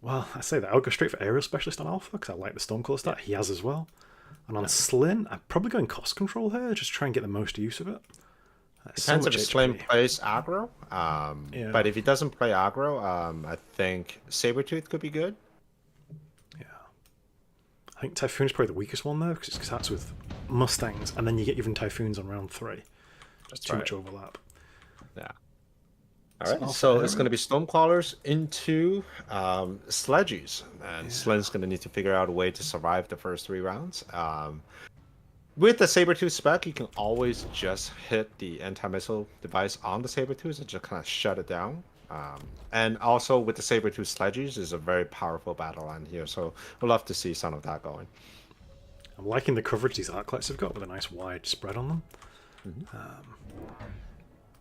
Well, I say that. I would go straight for Aerial Specialist on Alpha, because I like the Stormcaller stat. He has as well. And on Slin, I'd probably go in Cost Control here, just try and get the most use of it. Depends if Slim plays aggro. Yeah. But if he doesn't play aggro, I think Sabretooth could be good. Yeah. I think Typhoon is probably the weakest one there, because it starts with Mustangs, and then you get even Typhoons on round 3. That's too much overlap. Yeah. All right, so it's going to be Stormcrawlers into Sledges, and Slin's going to need to figure out a way to survive the first 3 rounds. With the Sabretooth spec, you can always just hit the anti-missile device on the Sabretooth and just kind of shut it down. And also with the Sabretooth Sledges is a very powerful battle line here, so we'll love to see some of that going. I'm liking the coverage these Arclights have got with a nice wide spread on them.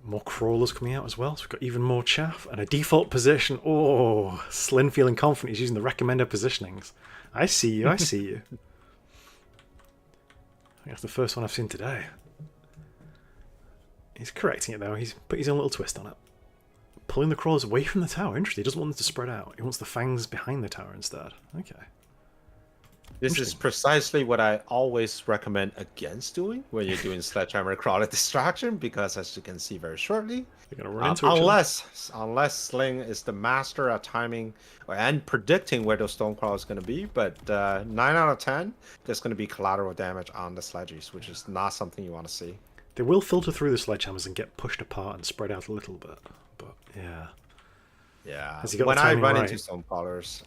More crawlers coming out as well, so we've got even more chaff and a default position. Oh, Slin feeling confident. He's using the recommended positionings. I see you, I see you. I think that's the first one I've seen today. He's correcting it though, he's put his own little twist on it. Pulling the crawlers away from the tower, interesting. He doesn't want them to spread out. He wants the fangs behind the tower instead. Okay. This is precisely what I always recommend against doing when you're doing Sledgehammer Crawler Distraction, because as you can see very shortly, you're gonna run into each other. Unless Sling is the master at timing and predicting where those Stormcrawlers is going to be, but 9 out of 10, there's going to be collateral damage on the Sledges, which is not something you want to see. They will filter through the Sledgehammers and get pushed apart and spread out a little bit, but yeah. Yeah, Has he got when the I timing run right? into Stormcrawlers,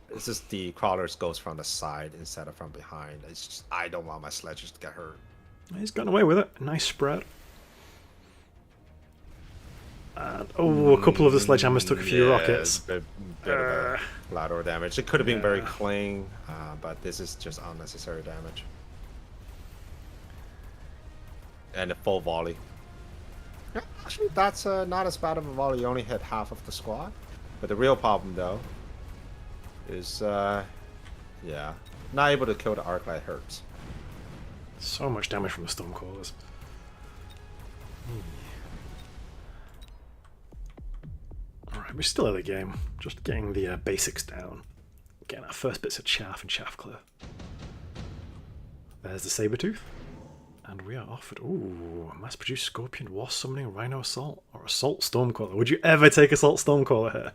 it's just the crawlers goes from the side instead of from behind. It's just, I don't want my Sledges to get hurt. He's gotten away with it. Nice spread. And, oh, a couple of the Sledgehammers took a few rockets. Bit of a collateral damage. It could have been very clean, but this is just unnecessary damage. And a full volley. Yeah, actually, that's not as bad of a volley. You only hit half of the squad. But the real problem, though, is, yeah, not able to kill the Arclight hurts. So much damage from the Stormcrawlers. Alright, we're still early game. Just getting the basics down. Getting our first bits of chaff and chaff clear. There's the Sabretooth. And we are offered, ooh, mass-produced Scorpion, Wasp Summoning, Rhino Assault, or Assault Stormcaller. Would you ever take Assault Stormcaller here?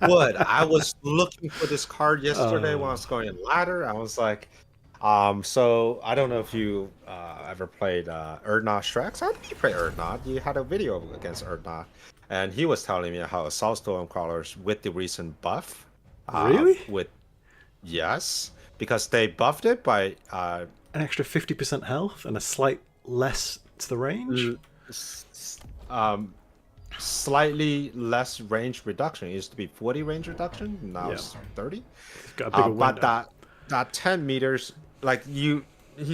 I would. I was looking for this card yesterday when I was going in ladder. I was like, so I don't know if you ever played Erdnot Shrex. I think you played Erdnot. You had a video against Erdnot. And he was telling me how Assault Stormcrawlers with the recent buff. Really? Yes, because they buffed it by... an extra 50% health and a slight less to the range? Slightly less range reduction. It used to be 40 range reduction, now it's 30. Got a bigger window. But that 10 meters, like he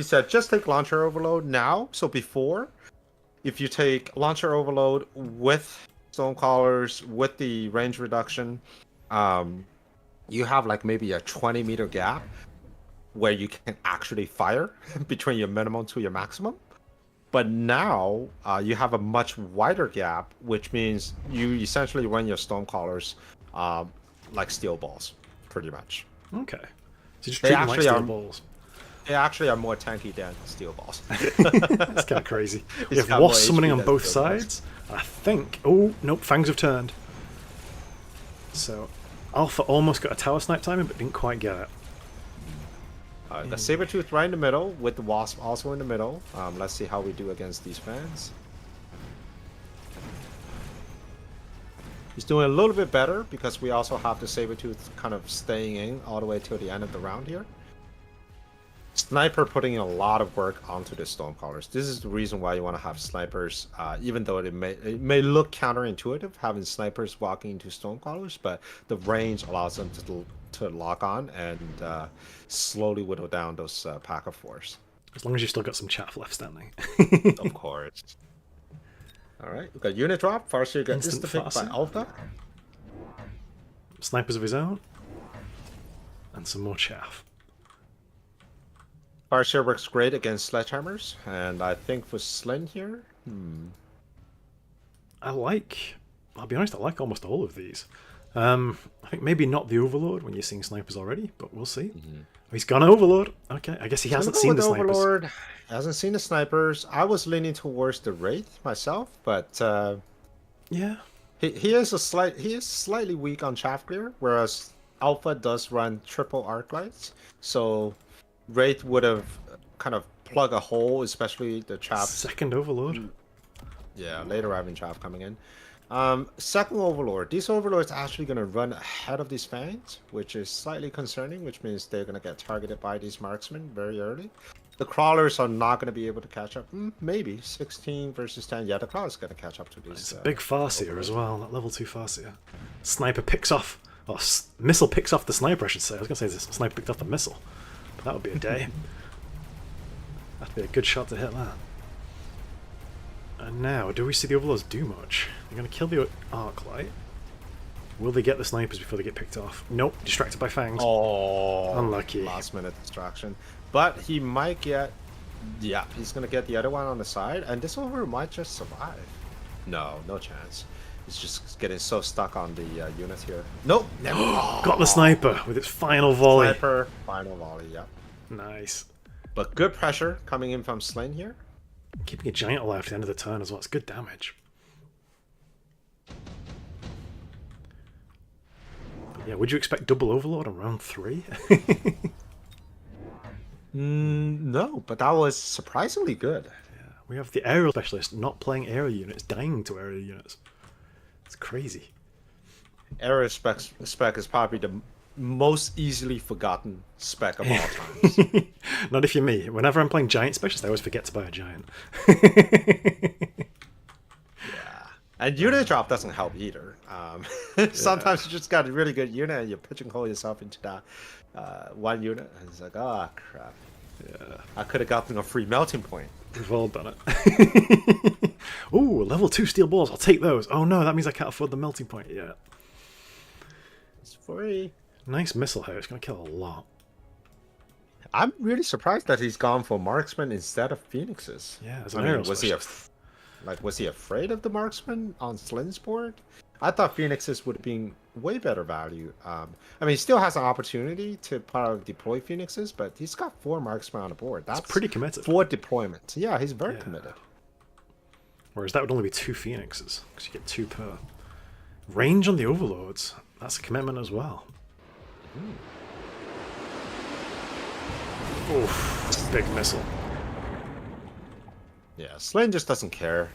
said, just take Launcher Overload now. So before, if you take Launcher Overload with Stormcrawlers, with the range reduction, you have like maybe a 20-meter gap where you can actually fire between your minimum to your maximum. But now you have a much wider gap, which means you essentially run your Stormcrawlers like steel balls, pretty much. Okay. So just treat them like steel balls. They actually are more tanky than steel balls. That's kind of crazy. We have Wasp Summoning on both sides. I think... Oh, nope, Fangs have turned. So Alpha almost got a tower snipe timing, but didn't quite get it. The Sabretooth right in the middle, with the Wasp also in the middle. Let's see how we do against these fans. He's doing a little bit better because we also have the Sabretooth kind of staying in all the way till the end of the round here. Sniper putting in a lot of work onto the Stormcrawlers. This is the reason why you want to have snipers, even though it may look counterintuitive having snipers walking into Stormcrawlers, but the range allows them to lock on and slowly whittle down those pack of fours. As long as you've still got some chaff left standing. Of course. All right, we've got unit drop. Farseer got Instant insta pick by Farseer. Alpha. Snipers of his own. And some more chaff. Farseer works great against sledgehammers, and I think for Slin here, I'll be honest, I like almost all of these. I think maybe not the Overlord when you're seeing snipers already, but we'll see. Oh, he's gone Overlord. Okay, I guess he hasn't seen the snipers. Overlord. Hasn't seen the snipers. I was leaning towards the Wraith myself, but Yeah. he is slightly weak on chaff clear, whereas Alpha does run triple arc lights, so Wraith would have kind of plug a hole, especially the chaff. Second Overlord. Yeah, later having chaff coming in. Second Overlord. These Overlords are actually going to run ahead of these Fangs, which is slightly concerning, which means they're going to get targeted by these marksmen very early. The Crawlers are not going to be able to catch up. Maybe 16 versus 10. Yeah, the Crawler's going to catch up to these. It's a big Farseer as well, that level 2 Farseer. Sniper picks off, or missile picks off the sniper, I should say. I was going to say this sniper picked off the missile, but that would be a day. That'd be a good shot to hit that. And now, do we see the Overlords do much? They're going to kill the arc light. Will they get the snipers before they get picked off? Nope, distracted by Fangs. Oh, unlucky. Last minute distraction. But he might get... Yeah, he's going to get the other one on the side, and this Overlord might just survive. No chance. He's just getting so stuck on the unit here. Nope, never. Got the sniper with its final volley. Sniper, final volley, yeah. Nice. But good pressure coming in from Slane here. Keeping a giant alive to the end of the turn as well. It's good damage. But yeah, would you expect double Overlord on round 3? No, but that was surprisingly good. Yeah, we have the aerial specialist not playing aerial units, dying to aerial units. It's crazy. Aerial spec is probably the most easily forgotten spec of all times. Not if you're me. Whenever I'm playing giant specialist, I always forget to buy a giant. And unit drop doesn't help either. Sometimes you just got a really good unit and you pigeonhole yourself into that one unit, and it's like, oh crap. Yeah. I could have gotten a free melting point. We've all done it. Ooh, level 2 steel balls. I'll take those. Oh no, that means I can't afford the melting point yet. It's free. Nice missile here. It's going to kill a lot. I'm really surprised that he's gone for marksman instead of phoenixes. Yeah, as I an mean, aerial was he afraid of the marksman on Slin's board? I thought phoenixes would have been way better value. I mean, he still has an opportunity to probably deploy phoenixes, but he's got 4 marksmen on the board. That's pretty committed. 4 deployments. Yeah, he's very committed. Whereas that would only be 2 phoenixes, because you get 2 per. Range on the Overlords. That's a commitment as well. Oof, big missile. Yeah, Slane just doesn't care.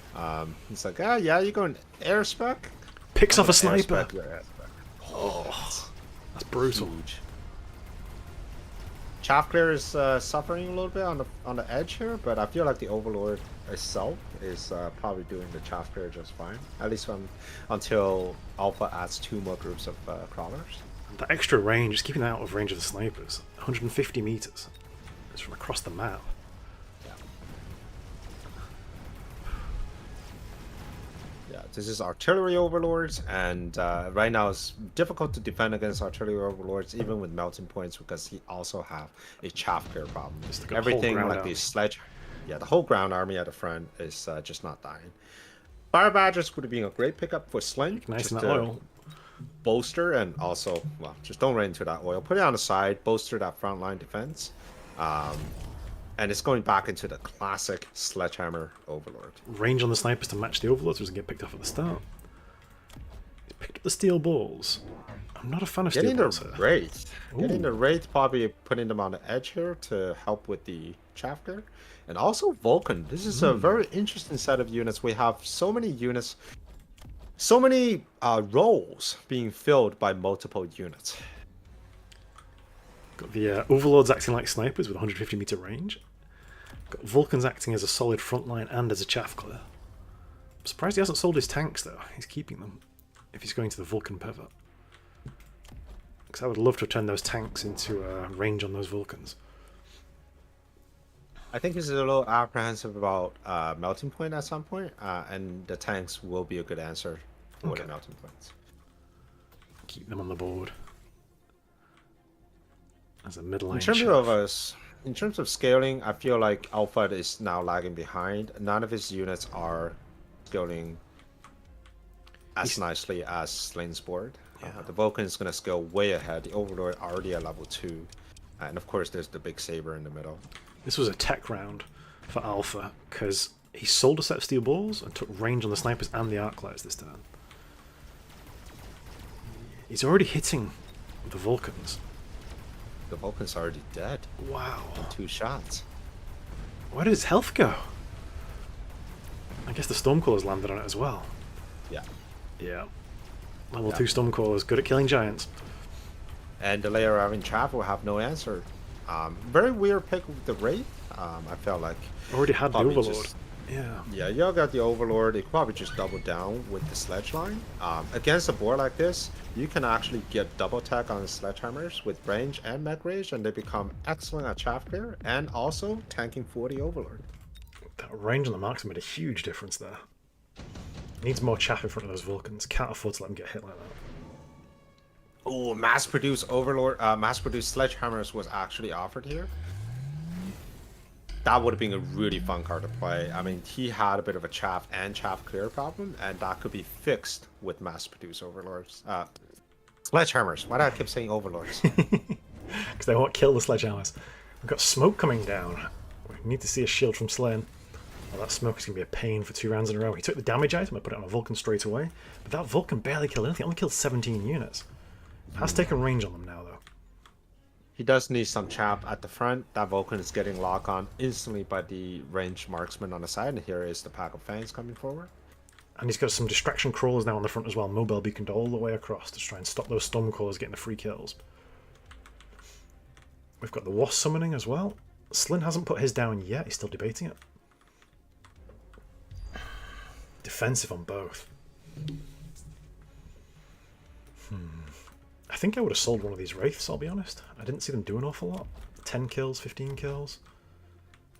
He's like, yeah, you're going air spec? Picks off a sniper. Air spec. Oh, that's brutal. Huge. Chaff Clear is suffering a little bit on the edge here, but I feel like the Overlord itself is probably doing the Chaff Clear just fine. At least until Alpha adds 2 more groups of crawlers. That extra range, just keeping out of range of the snipers. 150 meters. It's from across the map. Yeah, this is artillery overlords, and right now it's difficult to defend against artillery overlords, even with melting points, because he also have a chaff clear problem. Everything like the sledge, the whole ground army at the front is just not dying. Fire Badgers would have been a great pickup for Sling. Nice in that oil. Bolster, and also, well, just don't run into that oil. Put it on the side, bolster that frontline defense. And it's going back into the classic Sledgehammer Overlord. Range on the snipers to match the Overlords doesn't get picked off at the start. He's picked up the steel balls. I'm not a fan of steel balls here. Getting the Wraith, probably putting them on the edge here to help with the chapter. And also Vulcan. This is a very interesting set of units. We have so many units, so many roles being filled by multiple units. Got the Overlords acting like snipers with 150 meter range. Got Vulcans acting as a solid front line and as a chaff clear. I'm surprised he hasn't sold his tanks though. He's keeping them if he's going to the Vulcan pivot. Because I would love to turn those tanks into range on those Vulcans. I think he's a little apprehensive about melting point at some point, and the tanks will be a good answer for the melting points. Keep them on the board. As a middle-line In terms of scaling, I feel like Alpha is now lagging behind. None of his units are scaling as nicely as Slane's board. The Vulcan is going to scale way ahead. The Overlord already at level 2. And of course, there's the big saber in the middle. This was a tech round for Alpha, because he sold a set of steel balls and took range on the snipers and the arc lights this turn. He's already hitting the Vulcans. The Vulcan's already dead. Wow. In 2 shots. Where did his health go? I guess the Stormcallers landed on it as well. Yeah. Yeah. Level 2 Stormcallers, good at killing giants. And the layer of Entrap will have no answer. Very weird pick with the Wraith. I felt like... Already had the probably Overlord. just- Yeah. Yeah, y'all got the Overlord. They probably just double down with the Sledge line. Against a board like this, you can actually get double attack on the Sledgehammers with range and mech range, and they become excellent at chaff clear, and also tanking for the Overlord. That range on the marksman made a huge difference there. Needs more chaff in front of those Vulcans. Can't afford to let them get hit like that. Oh, mass-produced Overlord, mass-produced Sledgehammers was actually offered here. That would have been a really fun card to play. I mean, he had a bit of a chaff and chaff clear problem, and that could be fixed with mass-produced Overlords. Sledgehammers. Why do I keep saying Overlords? Because they won't kill the Sledgehammers. We've got smoke coming down. We need to see a shield from Slane. Well, that smoke is going to be a pain for 2 rounds in a row. He took the damage item and put it on a Vulcan straight away. But that Vulcan barely killed anything. Only killed 17 units. Has taken range on them now, though. He does need some chaff at the front. That Vulcan is getting locked on instantly by the ranged marksman on the side. And here is the pack of Fangs coming forward. And he's got some distraction crawlers now on the front as well. Mobile beaconed all the way across to try and stop those Stormcallers getting the free kills. We've got the Wasp summoning as well. Slyn hasn't put his down yet. He's still debating it. Defensive on both. I think I would have sold one of these Wraiths, I'll be honest. I didn't see them do an awful lot. 10 kills, 15 kills.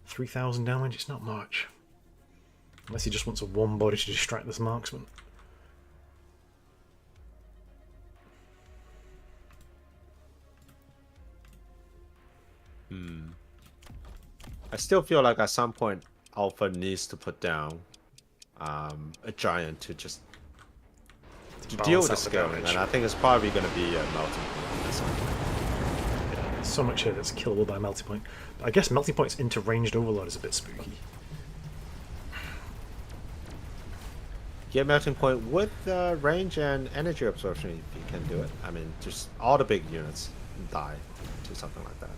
3,000 damage, it's not much. Unless he just wants a one body to distract this marksman. I still feel like at some point Alpha needs to put down a giant to just to deal with the scaling, and I think it's probably going to be a melting point at some point. So much here that's killable by melting point. But I guess melting points into ranged overload is a bit spooky. Get melting point with range and energy absorption if you can do it. I mean, just all the big units die to something like that.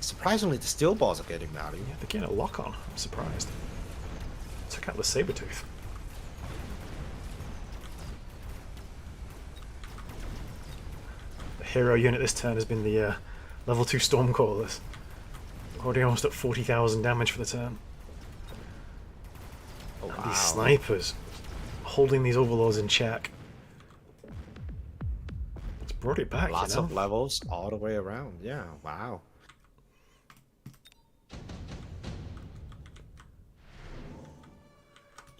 Surprisingly, the steel balls are getting value. Yeah, they're getting a lock on. I'm surprised. Took out the Sabertooth. The hero unit this turn has been the level 2 Stormcallers. Already almost at 40,000 damage for the turn. Oh, And wow. these snipers holding these overlords in check. It's brought it back, Lots you know? of levels all the way around. Yeah, wow.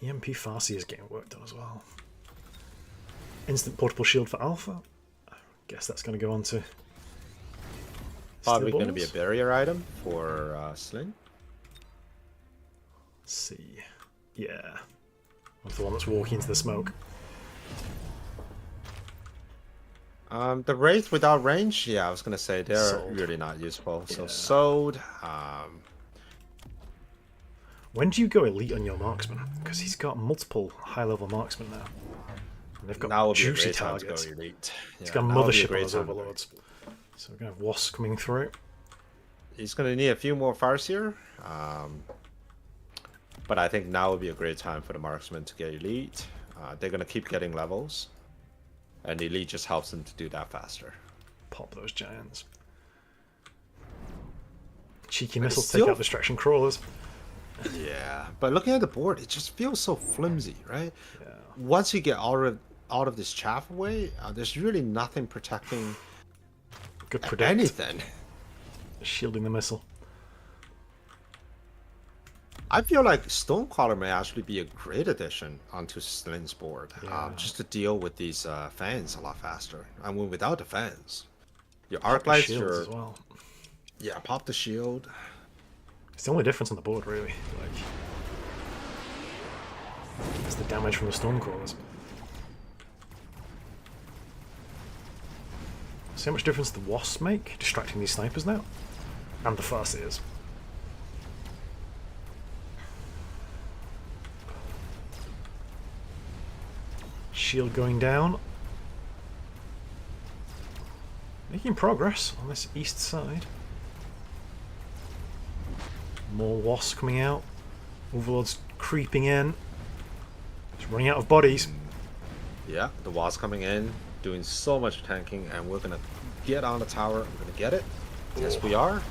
EMP Farsi is getting work done as well. Instant portable shield for Alpha. I guess that's going to go on to Probably steel going to be a balls. barrier item for Sling. Let's see. Yeah. What's the one that's walking into the smoke? The Wraith without range, yeah, I was going to say they're Sold. really not useful. So Yeah. sold. When do you go elite on your marksman? Because he's got multiple high-level marksmen now. And they've got Now would be a juicy great time to targets. go elite. He's Yeah, got now would be a mothership on great those time to go overlords. So we're going to have Wasps coming through. He's going to need a few more Farseer. But I think now would be a great time for the marksman to get elite. They're going to keep getting levels. And the elite just helps them to do that faster. Pop those giants. Cheeky But it's missiles still- take out distraction crawlers. Yeah, but looking at the board, it just feels so flimsy, right? Yeah. Once you get out of this chaff away, there's really nothing protecting Good predict. anything. Shielding the missile. I feel like Stonecrawler may actually be a great addition onto Slin's board, Yeah. just to deal with these fans a lot faster. I mean, without the fans, your The arc lights, shields your as well. yeah, pop the shield. It's the only difference on the board, really. Like, it's the damage from the Stormcrawlers. See how much difference the Wasps make, distracting these snipers now? And the Farseers. Shield going down. Making progress on this east side. More Wasps coming out. Overlord's creeping in. It's running out of bodies. Yeah, the Wasp coming in, doing so much tanking, and we're gonna get on the tower. We're gonna get it. Yes, we are.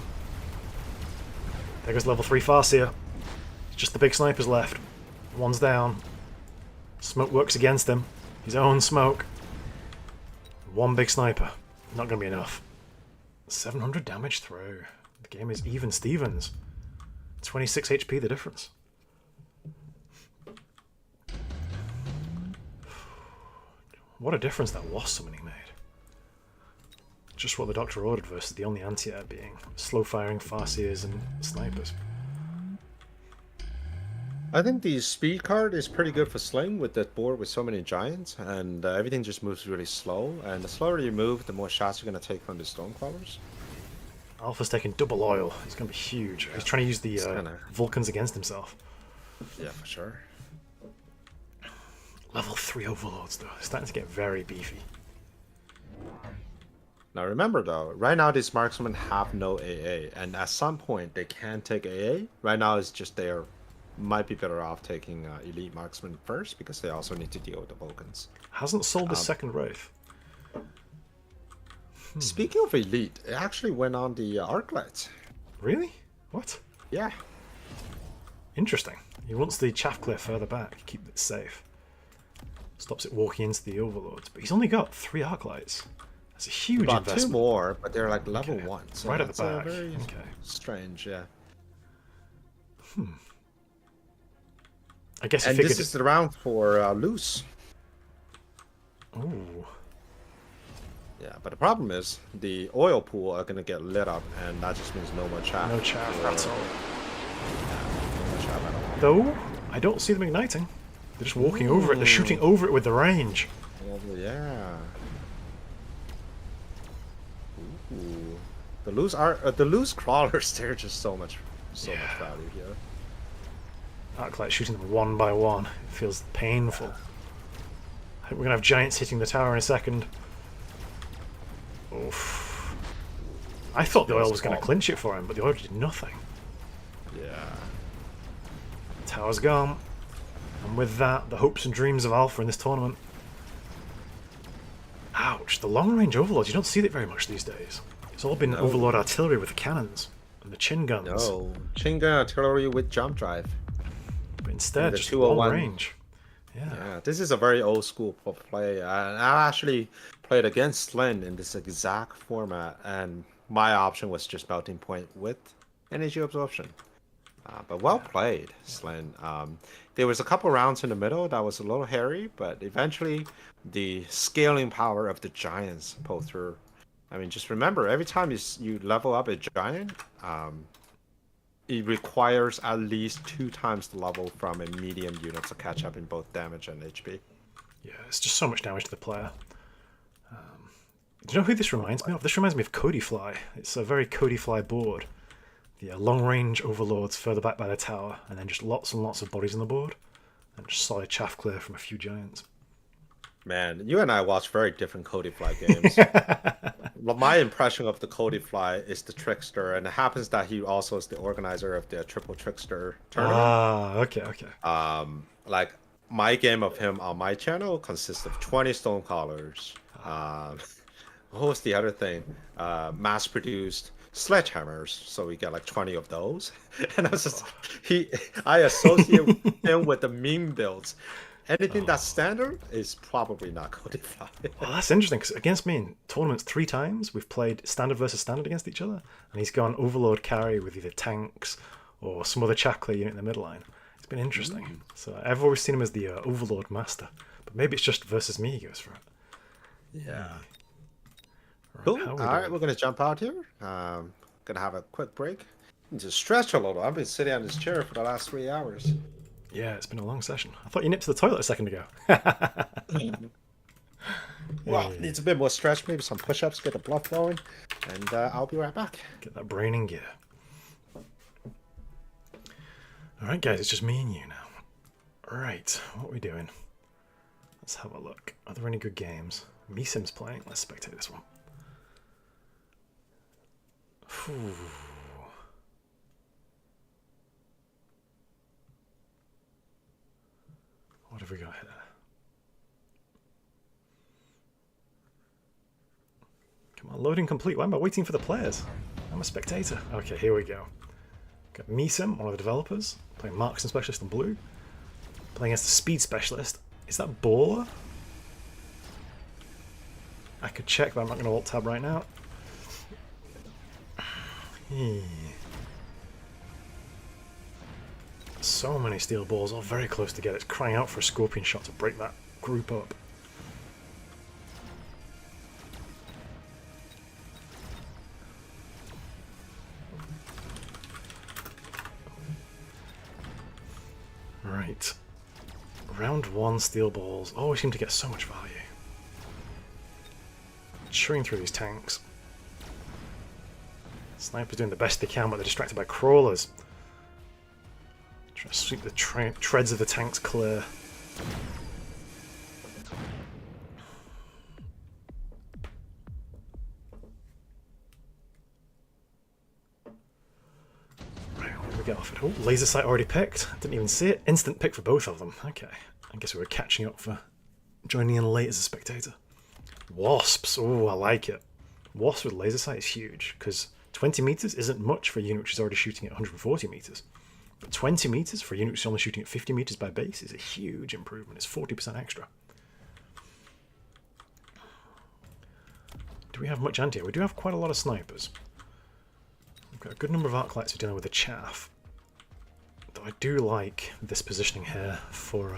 There goes level 3 Farseer. Just the big snipers left. One's down. Smoke works against him. His own smoke. One big sniper. Not going to be enough. 700 damage through. The game is even Stevens. 26 HP the difference. What a difference that was summoning made. Just what the doctor ordered versus the only anti-air being slow-firing Farseers and snipers. I think the speed card is pretty good for Sling with that board with so many giants, and everything just moves really slow. And the slower you move, the more shots you're gonna take from the Stonecrawlers. Alpha's taking double oil. He's going to be huge. He's trying to use the kinda- Vulcans against himself. Yeah, for sure. Level 3 Overlords, though. They're starting to get very beefy. Now remember though, right now these marksmen have no AA, and at some point they can take AA. Right now it's just they're might be better off taking elite marksmen first because they also need to deal with the Vulcans. Hasn't sold the second Wraith. Speaking of elite, it actually went on the Arclight. Really? What? Yeah. Interesting. He wants the chaff clear further back, keep it safe. Stops it walking into the Overlords. But he's only got 3 arc lights. That's a huge About investment. 2 more, but they're like level Okay. 1. So Right at the that's, back. very Okay. strange, yeah. I guess he And figured this is the round for loose. Ooh. Yeah, but the problem is the oil pool are gonna get lit up, and that just means no more chaff. No chaff at all. No more chaff at all. Though, I don't see them igniting. They're just walking over it. They're shooting over it with the range. Well, yeah. Ooh. The loose crawlers. They're just so much value here. Arclight shooting them one by one. It feels painful. I think we're gonna have giants hitting the tower in a second. Oof. I thought the oil was gonna clinch it for him, but the oil did nothing. Yeah. Tower's gone. And with that, the hopes and dreams of Alpha in this tournament. Ouch, the long-range overlords, you don't see that very much these days. It's all been overlord artillery with the cannons and the chin guns. No. Chin gun artillery with jump drive. But instead, the just 201. long range. Yeah. Yeah, this is a very old school play. I actually played against Slin in this exact format, and my option was just melting point with energy absorption. But well played, Slin. There was a couple rounds in the middle that was a little hairy, but eventually the scaling power of the giants pulled through. I mean, just remember, every time you level up a giant, it requires at least 2 times the level from a medium unit to catch up in both damage and HP. Yeah, it's just so much damage to the player. Do you know who this reminds me of? This reminds me of Cody Fly. It's a very Cody Fly board. The long-range overlords further back by the tower, and then just lots and lots of bodies on the board, and just solid chaff clear from a few giants. Man, you and I watch very different Cody Fly games. My impression of the Cody Fly is the trickster, and it happens that he also is the organizer of the Triple Trickster tournament. Ah, okay. Like, my game of him on my channel consists of 20 Stonecrawlers. What was the other thing? Mass-produced sledgehammers, so we get like 20 of those. And I was just, I associate him with the meme builds. Anything that's standard is probably not codified. Well, that's interesting because against me in tournaments 3 times, we've played standard versus standard against each other, and he's gone overload carry with either tanks or some other Chakra unit in the middle line. It's been interesting. So I've always seen him as the overload master, but maybe it's just versus me he goes for it. Yeah. Right, Cool. how All are we right, doing? we're gonna jump out here. Gonna have a quick break. Need to stretch a little. I've been sitting on this chair for the last 3 hours. Yeah, it's been a long session. I thought you nipped to the toilet a second ago. Well, needs a bit more stretch, maybe some push-ups, get the blood flowing, and I'll be right back. Get that brain in gear. Alright guys, it's just me and you now. Right, what are we doing? Let's have a look. Are there any good games? Mesim's playing. Let's spectate this one. Whew. What have we got here? Come on, loading complete. Why am I waiting for the players? I'm a spectator. Okay, here we go. Got Mesim, one of the developers, playing Marksman Specialist in blue. Playing against the Speed Specialist. Is that Baller? I could check, but I'm not going to alt tab right now. So many steel balls, all very close together. It's crying out for a scorpion shot to break that group up. Right. Round 1 steel balls. Oh, we seem to get so much value. Chewing through these tanks. Snipers doing the best they can, but they're distracted by crawlers. Try to sweep the treads of the tanks clear. Right, what do we get off it? Oh, laser sight already picked. Didn't even see it. Instant pick for both of them. Okay. I guess we were catching up for joining in late as a spectator. Wasps. Oh, I like it. Wasps with laser sight is huge, because 20 meters isn't much for a unit which is already shooting at 140 meters. But 20 meters for a unit which is only shooting at 50 meters by base is a huge improvement. It's 40% extra. Do we have much anti-air? We do have quite a lot of snipers. We've got a good number of arc lights for dealing with the chaff. Though I do like this positioning here for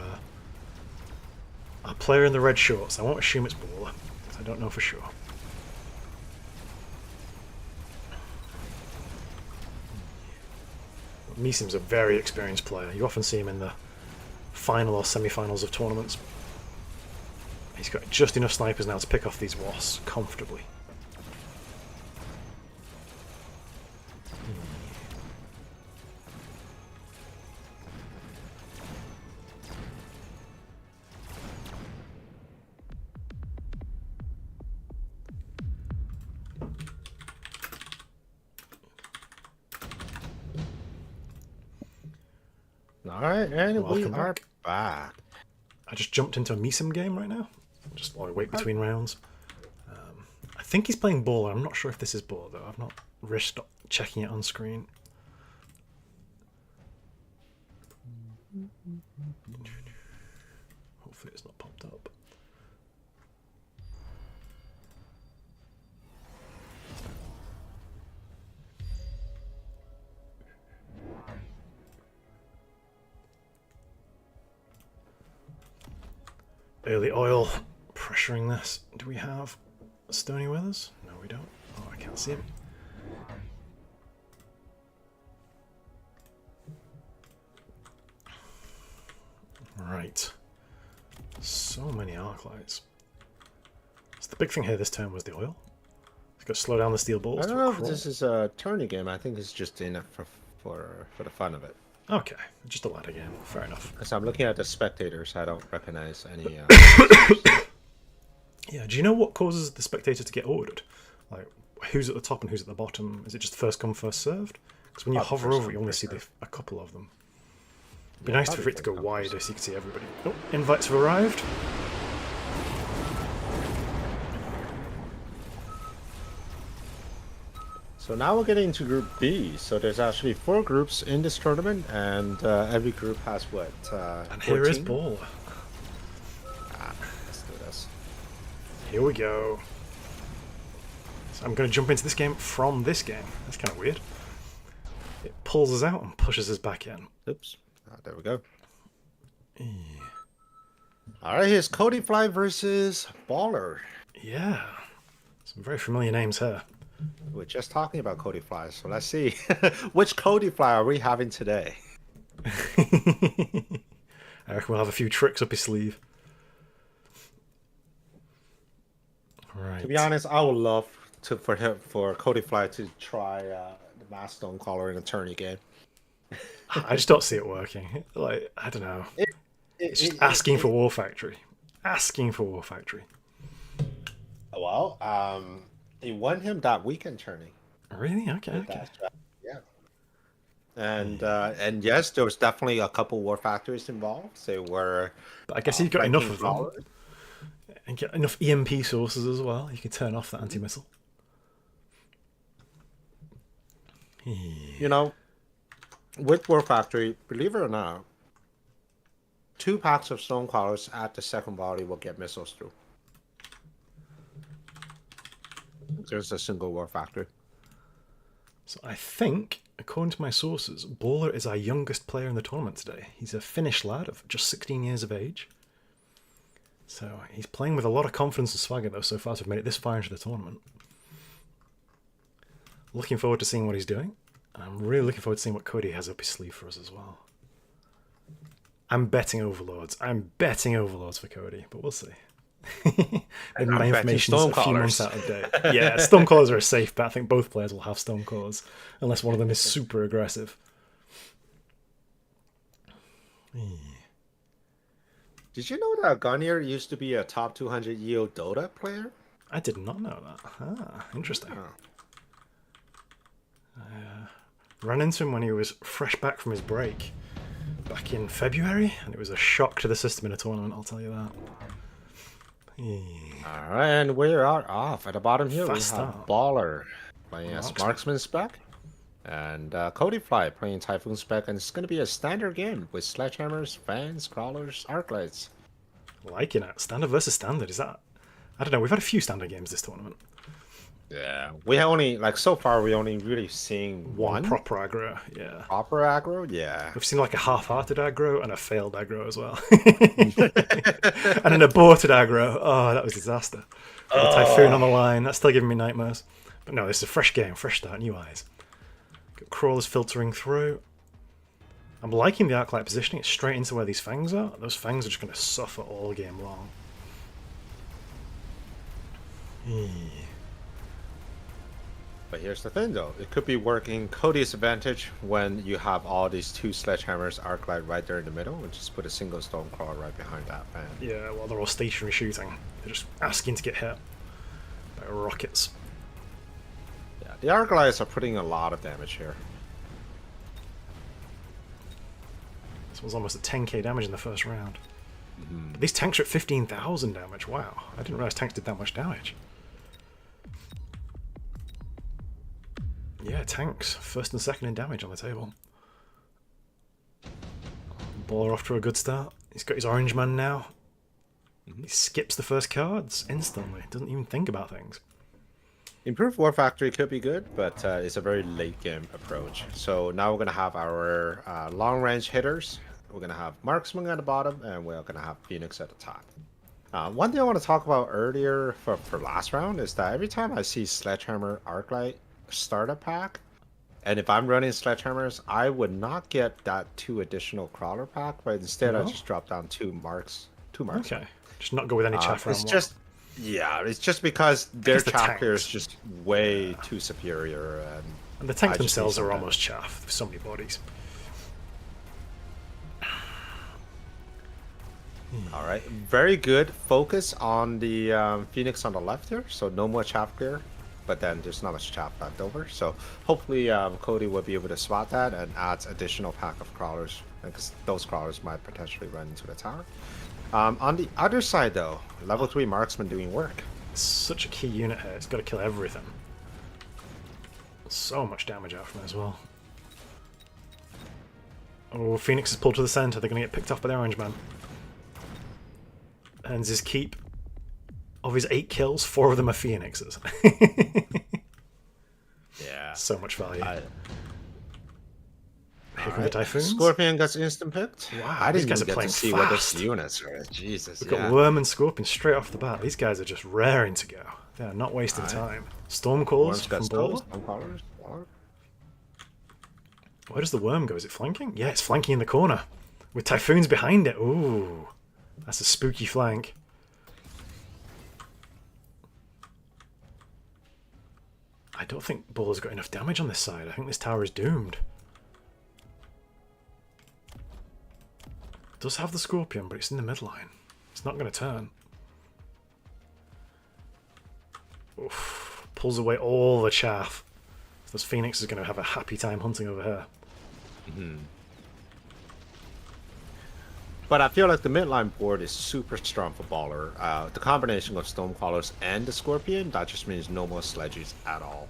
our player in the red shorts. I won't assume it's Baller, because I don't know for sure. Mesim's a very experienced player. You often see him in the final or semi-finals of tournaments. He's got just enough snipers now to pick off these wasps comfortably. Alright, and we Welcome are back. back. I just jumped into a Mesim game right now, just while I wait between rounds. I think he's playing Baller. I'm not sure if this is Baller though. I've not risked checking it on screen. Hopefully it's not popped up. Early oil pressuring this. Do we have Stoney with us? No, we don't. Oh, I can't see him. Right. So many arc lights. So the big thing here this turn was the oil. It's got to slow down the steel balls. I don't know if this is a tourney game. I think it's just in it for the fun of it. Okay, just a ladder game. Fair enough. Because I'm looking at the spectators, I don't recognize any. Yeah, do you know what causes the spectator to get ordered? Like, who's at the top and who's at the bottom? Is it just first come, first served? Because when you hover over, you only see a couple of them. It'd be nice for it to go wider so you can see everybody. Oh, invites have arrived. So now we're getting into Group B. So there's actually 4 groups in this tournament, and every group has what? And here is 14? Baller. Here we go. So I'm going to jump into this game from this game. That's kind of weird. It pulls us out and pushes us back in. Oops. There we go. All right, here's Cody Fly versus Baller. Yeah. Some very familiar names here. We're just talking about Cody Fly, so let's see. Which Cody Fly are we having today? I reckon we'll have a few tricks up his sleeve. Right. To be honest, I would love for Cody Fly to try the Mass Stonecaller in a tourney game. I just don't see it working. Like, I don't know. It's just asking for War Factory. Asking for War Factory. Well, he won him that weekend tourney. Really? Okay. Yeah. And yes, there was definitely a couple War Factories involved. They were. But I guess you've got enough of them. Baller. And get enough EMP sources as well. You can turn off that anti-missile. You know, with War Factory, believe it or not, 2 packs of Stonecrawlers at the second volley will get missiles through. There's a single War Factory. So I think, according to my sources, Baller is our youngest player in the tournament today. He's a Finnish lad of just 16 years of age. So he's playing with a lot of confidence and swagger, though, so far as we've made it this far into the tournament. Looking forward to seeing what he's doing. And I'm really looking forward to seeing what Cody has up his sleeve for us as well. I'm betting Overlords. I'm betting Overlords for Cody, but we'll see. Maybe my information's a few months out of date. Yeah, Stonecallers are a safe bet. I think both players will have Stonecallers, unless one of them is super aggressive. Did you know that Gunnier used to be a top 200 EO Dota player? I did not know that. Ah, interesting. Ran into him when he was fresh back from his break back in February, and it was a shock to the system in a tournament, I'll tell you that. All right, and we are off at the bottom here. Fast we have start. Baller playing as Marksman spec, and Cody Fly playing Typhoon spec, and it's going to be a standard game with sledgehammers, fans, crawlers, arc lights. Liking it. Standard versus standard, is that? I don't know, we've had a few standard games this tournament. Yeah, we only, like, so far we only really seen one proper aggro, yeah. Proper aggro, yeah. We've seen like a half-hearted aggro and a failed aggro as well. And an aborted aggro. Oh, that was a disaster. A Typhoon on the line. That's still giving me nightmares. But no, this is a fresh game, fresh start, new eyes. Got crawlers filtering through. I'm liking the arc light positioning. It's straight into where these fangs are. Those fangs are just going to suffer all game long. But here's the thing, though. It could be working Cody's advantage when you have all these 2 sledgehammers, arc light right there in the middle, and just put a single stone crawler right behind that fan. Yeah, well, they're all stationary shooting. They're just asking to get hit by rockets. Yeah, the arc lights are putting a lot of damage here. This was almost a 10k damage in the first round. But these tanks are at 15,000 damage. Wow, I didn't realize tanks did that much damage. Yeah, tanks, first and second in damage on the table. Baller off to a good start. He's got his orange man now. He skips the first cards instantly. Doesn't even think about things. Improved War Factory could be good, but it's a very late game approach. So now we're going to have our long range hitters. We're going to have Marksman at the bottom, and we're going to have Phoenix at the top. One thing I want to talk about earlier for last round is that every time I see Sledgehammer Arclight starter pack, and if I'm running Sledgehammers, I would not get that 2 additional crawler pack, but instead I just drop down 2 marks. Okay, just not go with any chaff round It's one. just, yeah, it's just because their the chaff clear is tanks. just way too superior. And the tanks I just need themselves are something. almost chaff. There's so many bodies. All right, very good focus on the Phoenix on the left here, so no more chaff clear, but then there's not much chaff left over. So hopefully Cody will be able to spot that and adds additional pack of crawlers, because those crawlers might potentially run into the tower. On the other side, though, level 3 marksman doing work. It's such a key unit here. It's got to kill everything. So much damage out from it as well. Oh, Phoenix is pulled to the center. They're going to get picked off by the orange man. Ends his keep. Of his 8 kills, 4 of them are Phoenixes. Yeah. So much value. I- Here come the Typhoons. Scorpion gets instant picked. Wow, I these didn't guys even are get playing to see what fast. those units are. Jesus, We've yeah. got Worm and Scorpion straight off the bat. These guys are just raring to go. They are not wasting time. Stormcallers Worm's got from skulls, Baller. Stormcallers, Baller. Where does the Worm go? Is it flanking? Yeah, it's flanking in the corner. With Typhoons behind it. Ooh. That's a spooky flank. I don't think Baller's got enough damage on this side. I think this tower is doomed. It does have the Scorpion, but it's in the midline. It's not going to turn. Oof. Pulls away all the chaff. This Phoenix is going to have a happy time hunting over her. But I feel like the midline board is super strong for Baller. The combination of Stormcallers and the Scorpion, that just means no more sledges at all.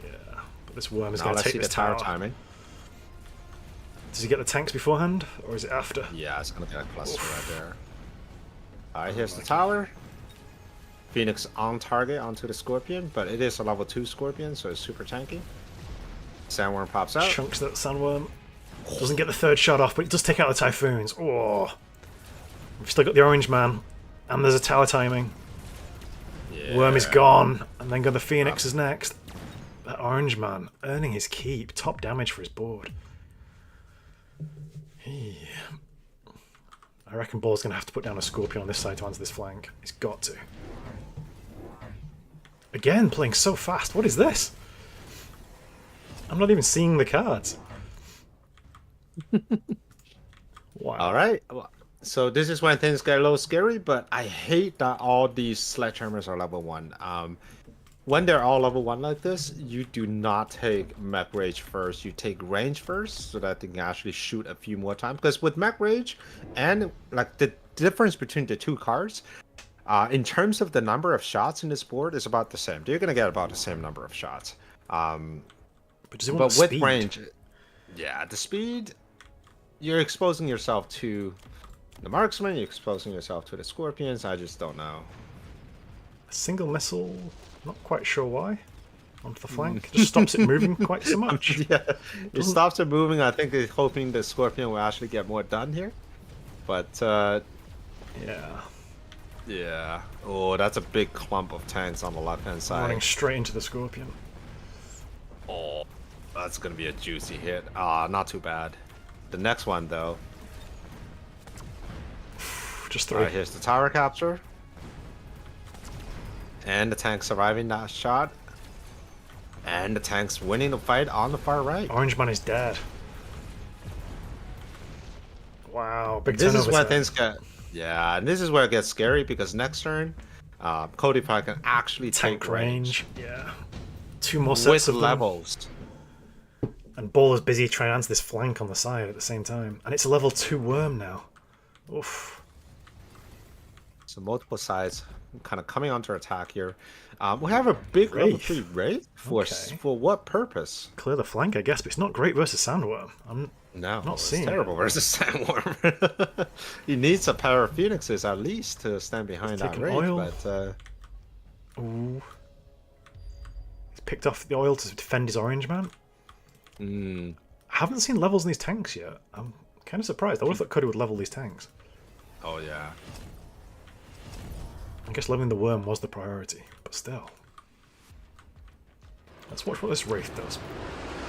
Yeah, but this Worm is Now going to let's take see this the tower tower. timing. Does he get the tanks beforehand, or is it after? Yeah, it's gonna get a cluster right there. Alright, here's the tower. Phoenix on target onto the Scorpion, but it is a level 2 Scorpion, so it's super tanky. Sandworm pops out. Chunks that Sandworm. Doesn't get the third shot off, but it does take out the Typhoons. Oh, we've still got the Orange Man, and there's a tower timing. Yeah. Worm is gone, and then got the Phoenix is next. That Orange Man earning his keep, top damage for his board. I reckon Ball's going to have to put down a Scorpion on this side to answer this flank. He's got to. Again, playing so fast. What is this? I'm not even seeing the cards. Wow. Alright, so this is when things get a little scary, but I hate that all these sledgehammers are level 1. When they're all level 1 like this, you do not take Mech Rage first, you take range first, so that they can actually shoot a few more times. Because with Mech Rage, and like the difference between the two cards, in terms of the number of shots in this board is about the same. You're going to get about the same number of shots. But does it want But the with speed? range, yeah, the speed, you're exposing yourself to the marksman, you're exposing yourself to the Scorpions, I just don't know. A single missile, not quite sure why. Onto the flank. Just stops it moving quite so much. Yeah, it stops it moving. I think it's hoping the Scorpion will actually get more done here. But, Yeah. yeah. Oh, that's a big clump of tanks on the left-hand Running side. straight into the Scorpion. Oh, that's going to be a juicy hit. Not too bad. The next one, though. Just Alright, three. here's the tower capture. And the tank surviving that shot. And the tank's winning the fight on the far right. Orange Man is dead. Wow, big This is turnovers where there. things get... Yeah, and this is where it gets scary because next turn, Cody Pike can actually Tank take range. Yeah. Two more sets With of them. levels. And Baller's busy trying to answer this flank on the side at the same time. And it's a level 2 Worm now. Oof. So multiple sides kind of coming onto attack here. We have a big level Wraith. 3 Wraith. For, Okay. for what purpose? Clear the flank, I guess, but it's not great versus Sandworm. No, Not it's seeing terrible versus Sandworm. He needs a pair of Phoenixes at least to stand behind that taking Wraith, oil. but Ooh. He's picked off the oil to defend his Orange Man. I haven't seen levels in these tanks yet. I'm kind of surprised. I would have thought Cody would level these tanks. oh yeah. I guess leveling the Worm was the priority, but still. Let's watch what this Wraith does.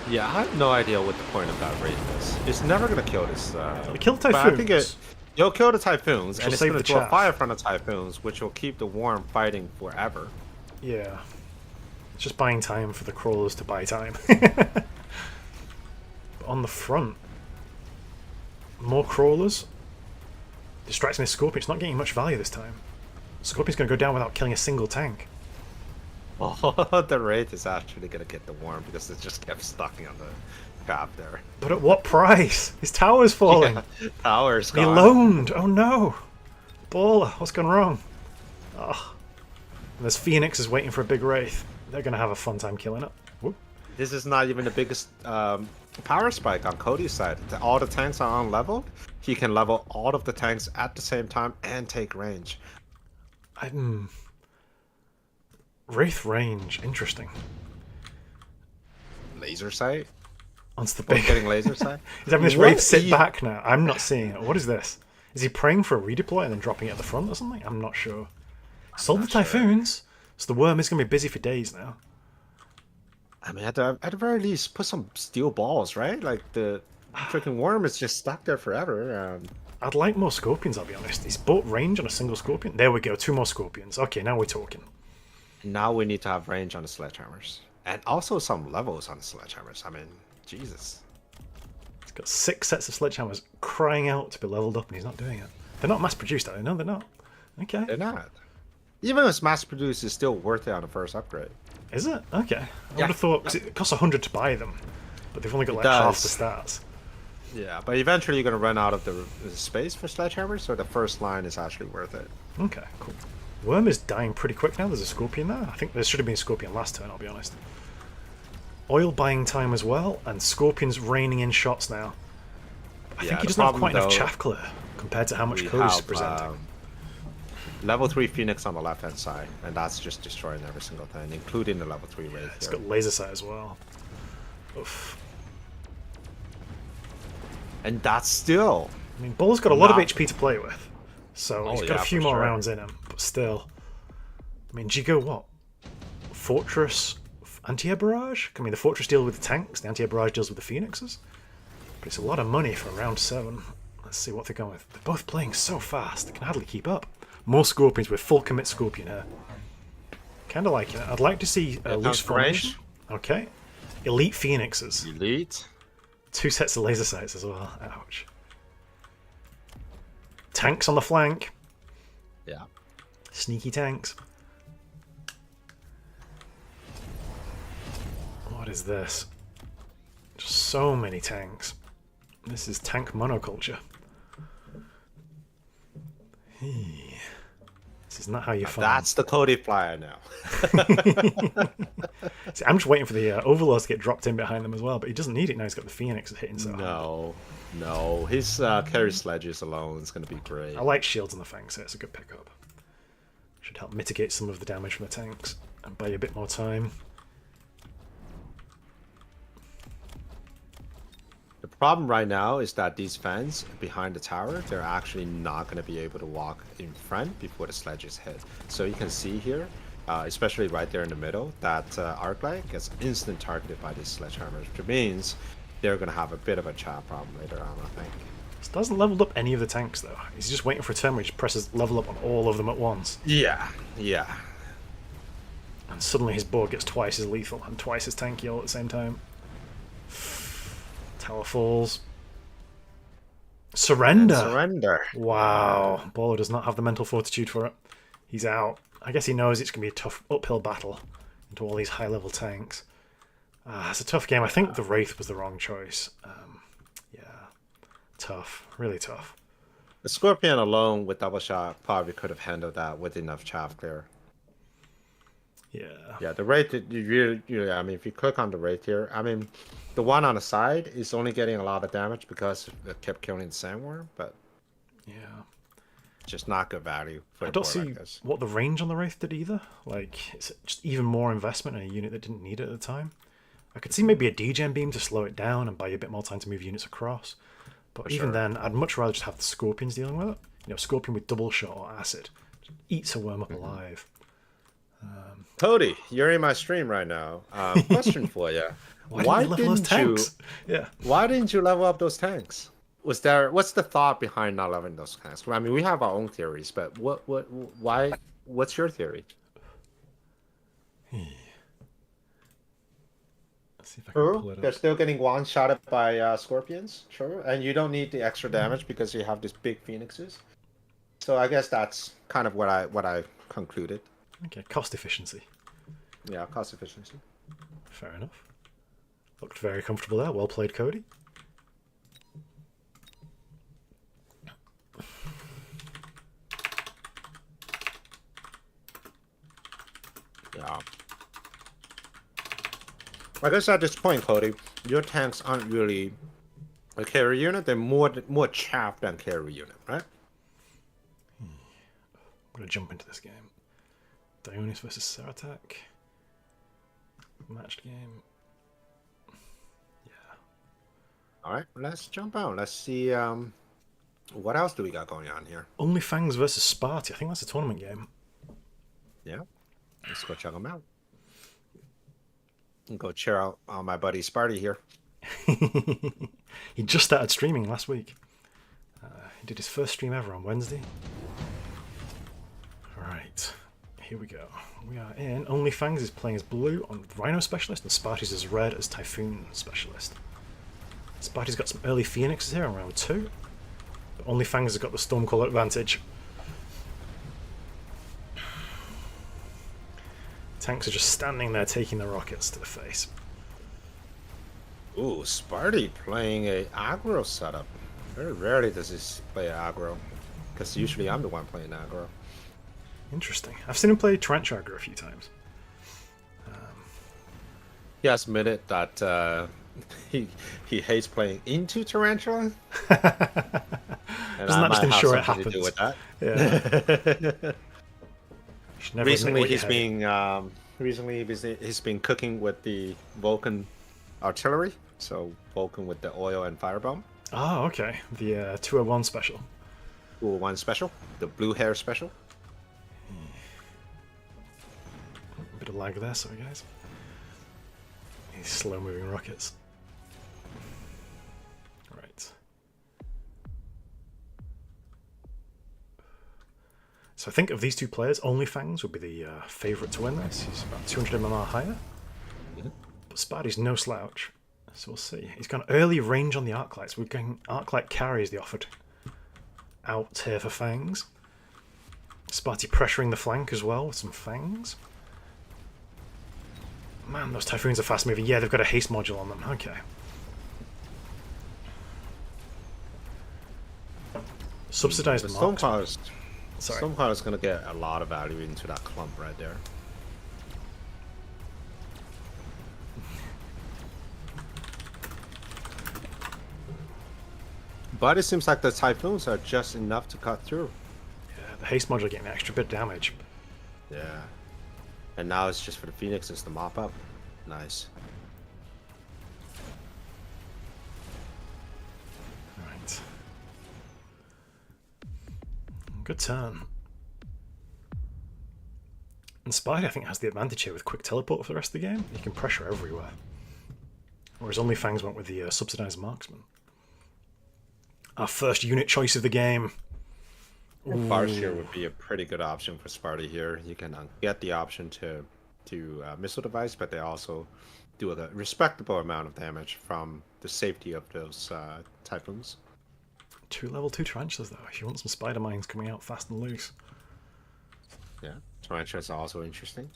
Yeah, I have no idea what the point of that Wraith is. It's never gonna kill this. It killed but I think Typhoons. you'll kill the Typhoons, Which and will it's save gonna the draw chaff. fire from the Typhoons, which will keep the Worm fighting forever. Yeah. It's just buying time for the crawlers to buy time. But on the front, more crawlers. Distracting the Scorpion. It's not getting much value this time. Scorpion's going to go down without killing a single tank. Oh, the Wraith is actually gonna get the Worm because it just kept stucking on the cap there. But at what price? His tower's falling. Yeah, tower's He gone. loaned. Oh no. Baller, what's gone wrong? Oh. And there's Phoenix is waiting for a big Wraith. They're going to have a fun time killing it. Whoop. This is not even the biggest power spike on Cody's side. All the tanks are unleveled. He can level all of the tanks at the same time and take range. Wraith range, interesting. Laser sight. Onto the Both big. getting laser sight. He's having this What Wraith sit e- back now. I'm not seeing it. What is this? Is he praying for a redeploy and then dropping it at the front or something? I'm not sure. Sold the not sure. Typhoons, so the worm is going to be busy for days now. I mean, at the very least, put some steel balls, right? Like the freaking worm is just stuck there forever. I'd like more Scorpions, I'll be honest. He's bought range on a single Scorpion. There we go, 2 more Scorpions. Okay, now we're talking. Now we need to have range on the sledgehammers. And also some levels on the sledgehammers. I mean, Jesus. He's got 6 sets of Sledgehammers crying out to be leveled up, and he's not doing it. They're not mass-produced, are they? No, they're not. Okay. They're not. Even if it's mass-produced, it's still worth it on the first upgrade. Is it? Okay. I would Yeah. have thought, because it costs 100 to buy them, but they've only got It like half the does. stats. Yeah, but eventually you're going to run out of the space for sledgehammers, so the first line is actually worth it. Okay, cool. Worm is dying pretty quick now. There's a Scorpion there. I think there should have been a Scorpion last turn, I'll be honest. Oil buying time as well, and Scorpion's raining in shots now. I Yeah, think he the doesn't have problem, quite enough though, chaff clear compared to how much We Cody's have presenting. level 3 Phoenix on the left-hand side, and that's just destroying every single thing, including the level 3 Wraith. It's here. got laser sight as well. Oof. And that's still... I mean, Bull's got a lot of Not- HP to play with, so he's Oh, got a yeah, few for more sure. rounds in him, but still. I mean, do you go what? Fortress, anti-air barrage? I mean, the Fortress deals with the tanks, the anti-air barrage deals with the Phoenixes. But it's a lot of money for round 7. Let's see what they're going with. They're both playing so fast, they can hardly keep up. More Scorpions with full commit Scorpion here. Kind of liking it. I'd like to see a Yeah, loose comes range. formation. Okay. Elite Phoenixes. Elite. 2 sets of laser sights as well. Ouch. Tanks on the flank. Yeah. Sneaky tanks. What is this? Just so many tanks. This is tank monoculture. Hey. This is not how you farm. That's the Cody flyer now. See, I'm just waiting for the Overlords to get dropped in behind them as well, but he doesn't need it now. He's got the Phoenix hitting so hard. No. His carry sledges alone is going to be great. I like shields on the Fangs, so it's a good pickup. Should help mitigate some of the damage from the tanks and buy you a bit more time. The problem right now is that these fans behind the tower, they're actually not going to be able to walk in front before the sledges hit. So you can see here, especially right there in the middle, that Arclight gets instant targeted by these sledgehammers, which means they're going to have a bit of a chat problem later on, I think. This doesn't level up any of the tanks though. He's just waiting for a turn where he just presses level up on all of them at once. Yeah. And suddenly his board gets twice as lethal and twice as tanky all at the same time. Tower falls. Surrender! Surrender. Wow. Baller does not have the mental fortitude for it. He's out. I guess he knows it's going to be a tough uphill battle into all these high level tanks. It's a tough game. I think the Wraith was the wrong choice. Yeah. Tough. Really tough. The Scorpion alone with double shot probably could have handled that with enough chaff clear. Yeah. Yeah, the Wraith, you really, I mean, if you click on the Wraith here, I mean, the one on the side is only getting a lot of damage because it kept killing the Sandworm, but Yeah. just not good value for I a don't board see like this. what the range on the Wraith did either. Like, it's just even more investment in a unit that didn't need it at the time. I could see maybe a degen beam to slow it down and buy you a bit more time to move units across. But even sure. then, I'd much rather just have the Scorpions dealing with it. You know, Scorpion with double shot or acid. Just eats a worm up alive. Cody, you're in my stream right now. Question for you. Why didn't you level those tanks? Yeah. Why didn't you level up those tanks? What's the thought behind not leveling those tanks? I mean, we have our own theories, but what's your theory? Let's see if I can pull it They're up. still getting one-shotted by Scorpions, sure, and you don't need the extra damage because you have these big Phoenixes. So I guess that's kind of what I concluded. Okay, cost efficiency. Yeah, cost efficiency. Fair enough. Looked very comfortable there. Well played, Cody. Yeah. I guess at this point, Cody, your tanks aren't really a carry unit. They're more chaff than carry unit, right? going to jump into this game. Dionis versus Saratak. Matched game. Yeah. All right, let's jump out. Let's see. What else do we got going on here? Only Fangs versus Sparty. I think that's a tournament game. Yeah. Let's go check them out. And go cheer out my buddy Sparty here. He just started streaming last week. He did his first stream ever on Wednesday. Alright, here we go. We are in. Only Fangs is playing as blue on Rhino Specialist, and Sparty's as red as Typhoon Specialist. Sparty's got some early Phoenixes here on round 2. But Only Fangs has got the Stormcaller advantage. Tanks are just standing there taking the rockets to the face. Ooh, Sparty playing a aggro setup. Very rarely does he play aggro, because usually I'm the one playing aggro. Interesting. I've seen him play Trench aggro a few times. He has admitted that he hates playing into Tarantula. And Doesn't that just ensure it happens? To do with that. Yeah. Should never admit Recently, what you he's been cooking with the Vulcan artillery. So Vulcan with the oil and firebomb. Oh, okay. The 201 special. 201 special, the blue hair special. A bit of lag there, sorry guys. These slow-moving rockets. Right. So I think of these two players, Only Fangs would be the favourite to win this. He's about 200 MMR higher. But Sparty's no slouch. So we'll see. He's got early range on the arc lights. We're going arc carry is the offered out here for Fangs. Sparty pressuring the flank as well with some Fangs. Man, those Typhoons are fast moving. Yeah, they've got a haste module on them. Okay. Subsidized marks. Stormcloud is going to get a lot of value into that clump right there. But it seems like the Typhoons are just enough to cut through. Yeah, the haste module getting an extra bit of damage. Yeah. And now it's just for the Phoenixes to mop up. Nice. Right. Good turn. And Spidey, I think, has the advantage here with quick teleport for the rest of the game. You can pressure everywhere. Whereas Only Fangs went with the subsidized marksman. Our first unit choice of the game. Farseer would be a pretty good option for Sparty here. You can get the option to missile device, but they also do a respectable amount of damage from the safety of those Typhoons. 2 level 2 tarantulas though, if you want some spider mines coming out fast and loose. Yeah, tarantulas are also interesting.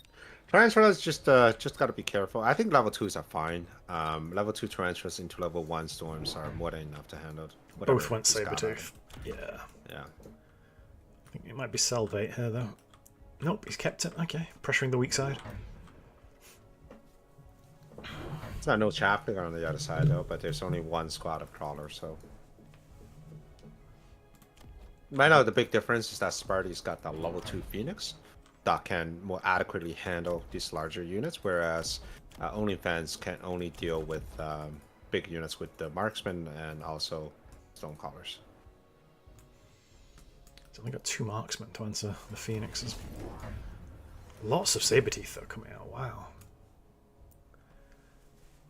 Tarantulas just got to be careful. I think level 2s are fine. Level 2 tarantulas into level 1 storms are more than enough to handle. Both went Sabretooth. Yeah. Yeah. I think it might be Salvate here though. Nope, he's kept it. Okay, pressuring the weak side. It's not no Chaplain on the other side though, but there's only one squad of crawlers, so. Right now, the big difference is that Sparty's got that level 2 Phoenix that can more adequately handle these larger units, whereas Only Fangs can only deal with big units with the marksmen and also Stonecallers. He's only got 2 marksmen to answer the Phoenixes. Lots of Sabretooth though coming out, wow.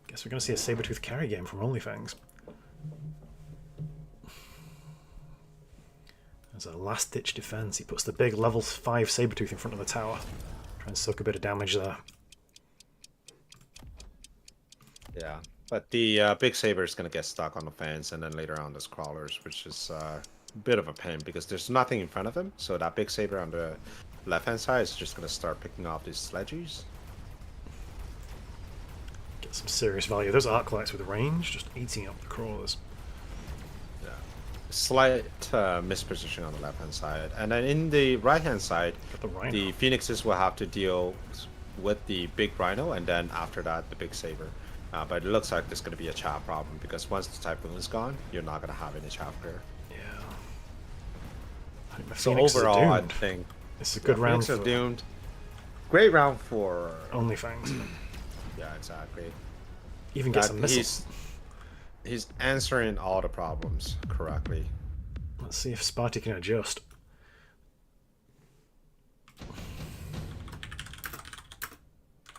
Guess we're going to see a Sabretooth carry game from Only Fangs. As a last-ditch defense, he puts the big level 5 Sabretooth in front of the tower. Try and soak a bit of damage there. Yeah, but the big saber is going to get stuck on the fence, and then later on there's crawlers, which is a bit of a pain because there's nothing in front of him. So that big saber on the left-hand side is just going to start picking off these sledges. Get some serious value. Those arc lights with range just eating up the crawlers. Slight misposition on the left-hand side, and then in the right-hand side, the Phoenixes will have to deal with the big Rhino, and then after that, the big Saber. But it looks like there's going to be a chaff problem because once the Typhoon is gone, you're not going to have any chaff there. Yeah. So overall, I think This is a good round Phoenix for are doomed. Great round for... Only Fangs. Yeah, exactly. Even gets a missile. He's answering all the problems correctly. Let's see if Sparty can adjust.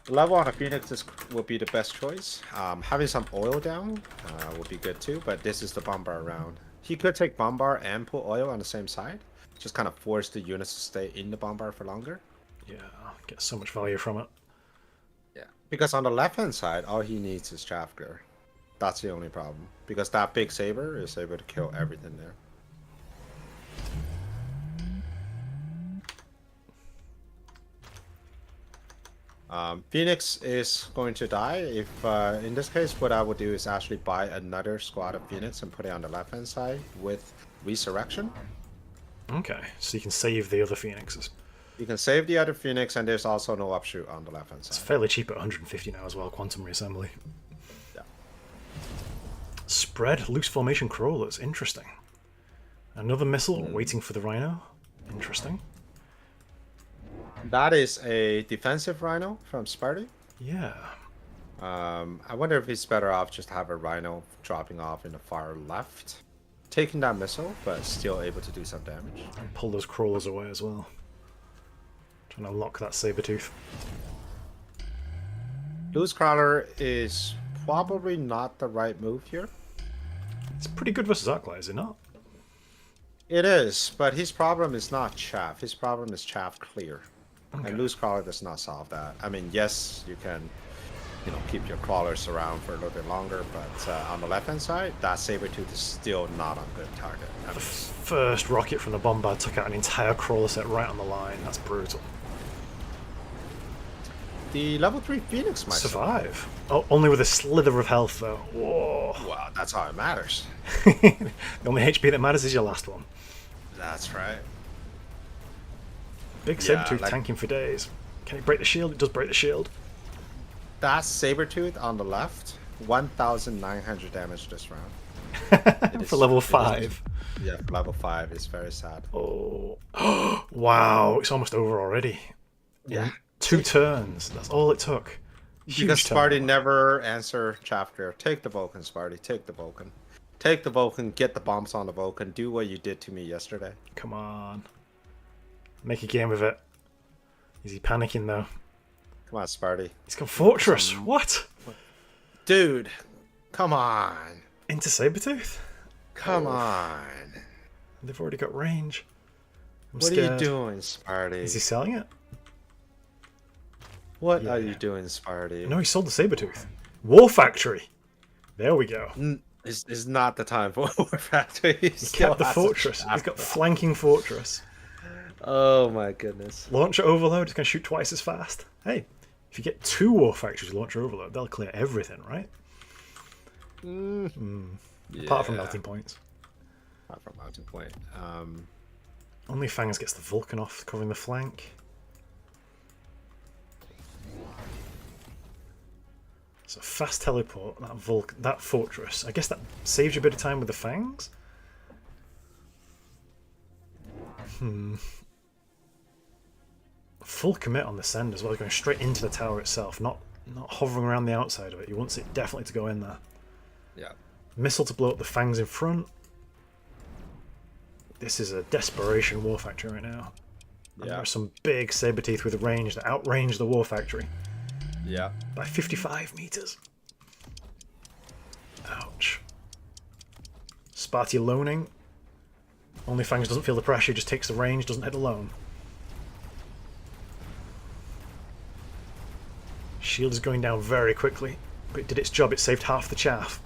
The level on a Phoenix would be the best choice. Having some oil down would be good too, but this is the Bombard round. He could take Bombard and put oil on the same side. Just kind of force the units to stay in the Bombard for longer. Yeah, get so much value from it. Yeah, because on the left-hand side, all he needs is Chaff Gear. That's the only problem. Because that big saber is able to kill everything there. Phoenix is going to die. If in this case, what I would do is actually buy another squad of Phoenix and put it on the left-hand side with Resurrection. Okay, so you can save the other Phoenixes. You can save the other Phoenix, and there's also no upshoot on the left-hand It's side. fairly cheap at 150 now as well, Quantum Reassembly. Yeah. Spread loose formation crawlers, interesting. Another missile waiting for the Rhino, interesting. That is a defensive Rhino from Sparty. Yeah. I wonder if it's better off just to have a Rhino dropping off in the far left, taking that missile, but still able to do some damage. And pull those crawlers away as well. Trying to lock that Sabertooth. Loose Crawler is probably not the right move here. It's pretty good versus Arclight, is it not? It is, but his problem is not chaff. His problem is chaff clear. Okay. And loose crawler does not solve that. I mean, yes, you can, keep your crawlers around for a little bit longer, but on the left-hand side, that Sabertooth is still not on good target. I mean, The first rocket from the Bombard took out an entire crawler set right on the line. That's brutal. the level 3 Phoenix might Survive. Oh, only with a slither of health, though. Whoa. Wow, that's how it matters. The only HP that matters is your last one. That's right. Big Yeah, Sabertooth like- tanking for days. Can it break the shield? It does break the shield. That Sabertooth on the left, 1,900 damage this round. For level 5. Yeah, for level 5 is very sad. Oh. Wow, it's almost over already. Yeah. 2 turns. That's all it took. Huge Because turn. Sparty never answer chapter. Take the Vulcan, Sparty. Take the Vulcan. Take the Vulcan. Get the bombs on the Vulcan. Do what you did to me yesterday. Come on. Make a game of it. Is he panicking though? Come on, Sparty. He's got Fortress. What? Dude, come on. Into Sabertooth? Come on. They've already got range. I'm What are scared. you doing, Sparty? Is he selling it? What Yeah. are you doing, Sparty? No, he sold the Sabertooth. War Factory. There we go. It's not the time for War Factory. He kept the Fortress. He's got flanking Fortress. Oh my goodness. Launcher Overload is going to shoot twice as fast. Hey, if you get 2 War Factories Launcher Overload, they'll clear everything, right? Apart from melting points. Apart from melting point. Only Fangs gets the Vulcan off, covering the flank. So fast teleport, that Fortress. I guess that saves you a bit of time with the Fangs? Full commit on the send as well, going straight into the tower itself, not hovering around the outside of it. He wants it definitely to go in there. Yeah. Missile to blow up the Fangs in front. This is a desperation War Factory right now. And Yeah. there are some big Saberteeth with range that outrange the War Factory Yeah. by 55 meters. Ouch. Sparty loaning. Only Fangs doesn't feel the pressure, just takes the range, doesn't hit alone. Shield is going down very quickly, but it did its job, it saved half the chaff.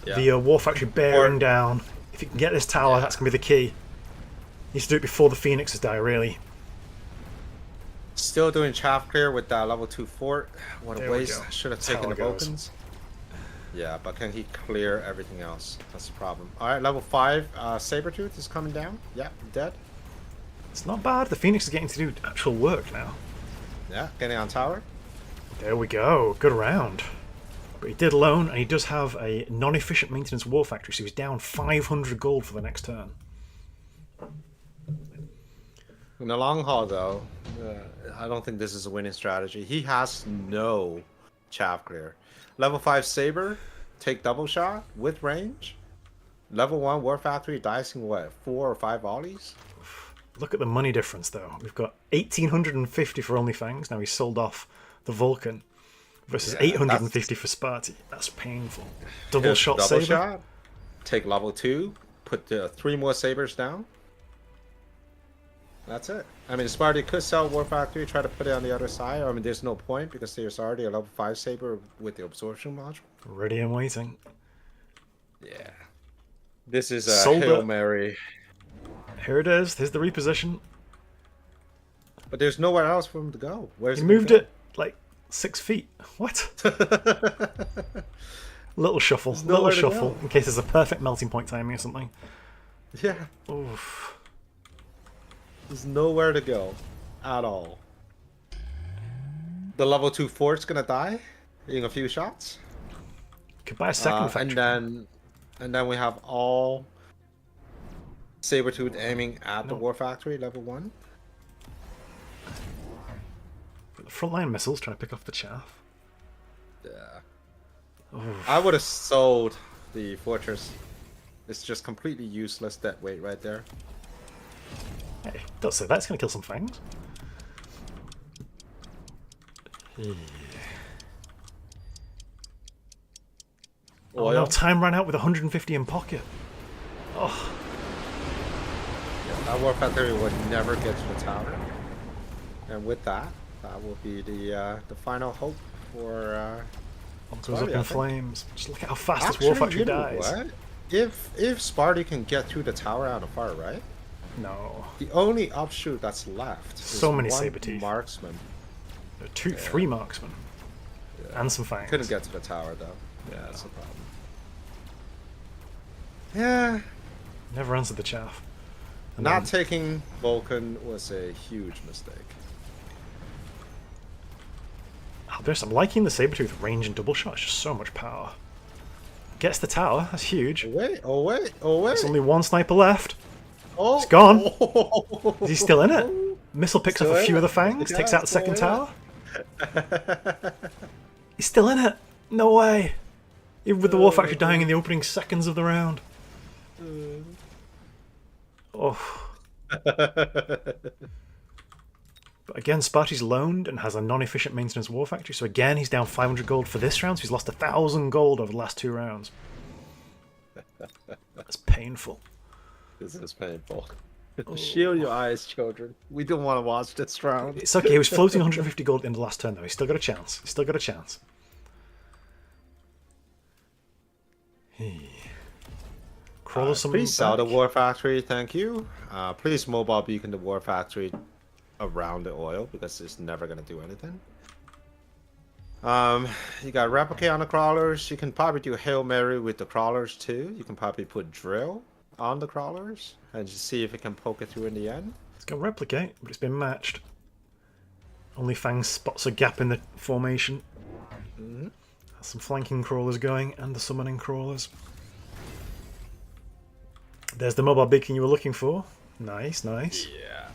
The War Factory bearing down. If you can get this tower, that's going to be the key. Needs to do it before the Phoenixes die, really. Still doing chaff clear with that level 2 fort. What There a we waste. go. Should have That's how taken the it goes. Vulcans. Yeah, but can he clear everything else? That's the problem. Alright, level 5, Sabertooth is coming down. Yeah, dead. It's not bad. The Phoenix is getting to do actual work now. Yeah, getting on tower. There we go. Good round. But he did loan, and he does have a non-efficient maintenance War Factory, so he's down 500 gold for the next turn. In the long haul, though, I don't think this is a winning strategy. He has no chaff clear. Level 5 Saber, take double shot with range. Level 1 War Factory dicing what, 4 or 5 volleys? Look at the money difference, though. We've got 1,850 for Only Fangs. Now he's sold off the Vulcan versus 850 for Sparty. That's painful. Double shot double Saber. shot. Take level 2. Put 3 more Sabers down. That's it. I mean, Sparty could sell War Factory, try to put it on the other side. I mean, there's no point because there's already a level 5 Saber with the absorption module. Ready and waiting. Yeah. This is a Sold Hail it. Mary. Here it is. Here's the reposition. But there's nowhere else for him to go. Where's He moved it like 6 feet. What? Little shuffle. Little nowhere to shuffle. go. In case there's a perfect melting point timing or something. Yeah. Oof. There's nowhere to go. At all. The level 2 fort's gonna die in a few shots. Could buy a second factory. And then we have all Sabertooth aiming at the War Factory, level 1. The frontline missiles trying to pick off the chaff. Yeah. I would have sold the fortress. It's just completely useless dead weight right there. Hey, don't say that. It's going to kill some fangs. Oh no, time ran out with 150 in pocket. Oh. Yeah, that War Factory would never get to the tower. And with that, that will be the final hope for Goes up Sparty, in flames. Just look at how fast this War Factory you know dies. what? If Sparty can get through the tower on the far right, No. the only offshoot that's left So is many one Saber-teeth. marksman. There are three marksmen. And some fangs. Couldn't get to the tower though. Yeah, that's the problem. Yeah. Never answered the chaff. And Not then- taking Vulcan was a huge mistake. I'll be honest, I'm liking the Sabertooth range and double shot. It's just so much power. Gets the tower. That's huge. Oh wait, oh wait, oh wait. There's only one sniper left. Oh, It's gone. Oh. Is he still in it? Missile picks Still off a in few it. of the fangs, Yeah, takes out the still second in tower. He's still in it. No way. Even with the War Factory dying in the opening seconds of the round. Oh. But again, Sparty's loaned and has a non-efficient maintenance War Factory, so again he's down 500 gold for this round, so he's lost 1,000 gold over the last 2 rounds. That's painful. This is painful. Shield your eyes, children. We don't want to watch this round. It's okay, he was floating 150 gold in the last turn though, he's still got a chance. He's still got a chance. Crawler summon Please sell the back. War Factory, thank you. Please mobile beacon the War Factory around the oil because it's never gonna do anything. You got replicate on the crawlers. You can probably do Hail Mary with the crawlers too. You can probably put drill on the crawlers and just see if it can poke it through in the end. It's got replicate, but it's been matched. Only Fangs spots a gap in the formation. Has some flanking crawlers going and the summoning crawlers. There's the mobile beacon you were looking for. Nice, nice. Yeah.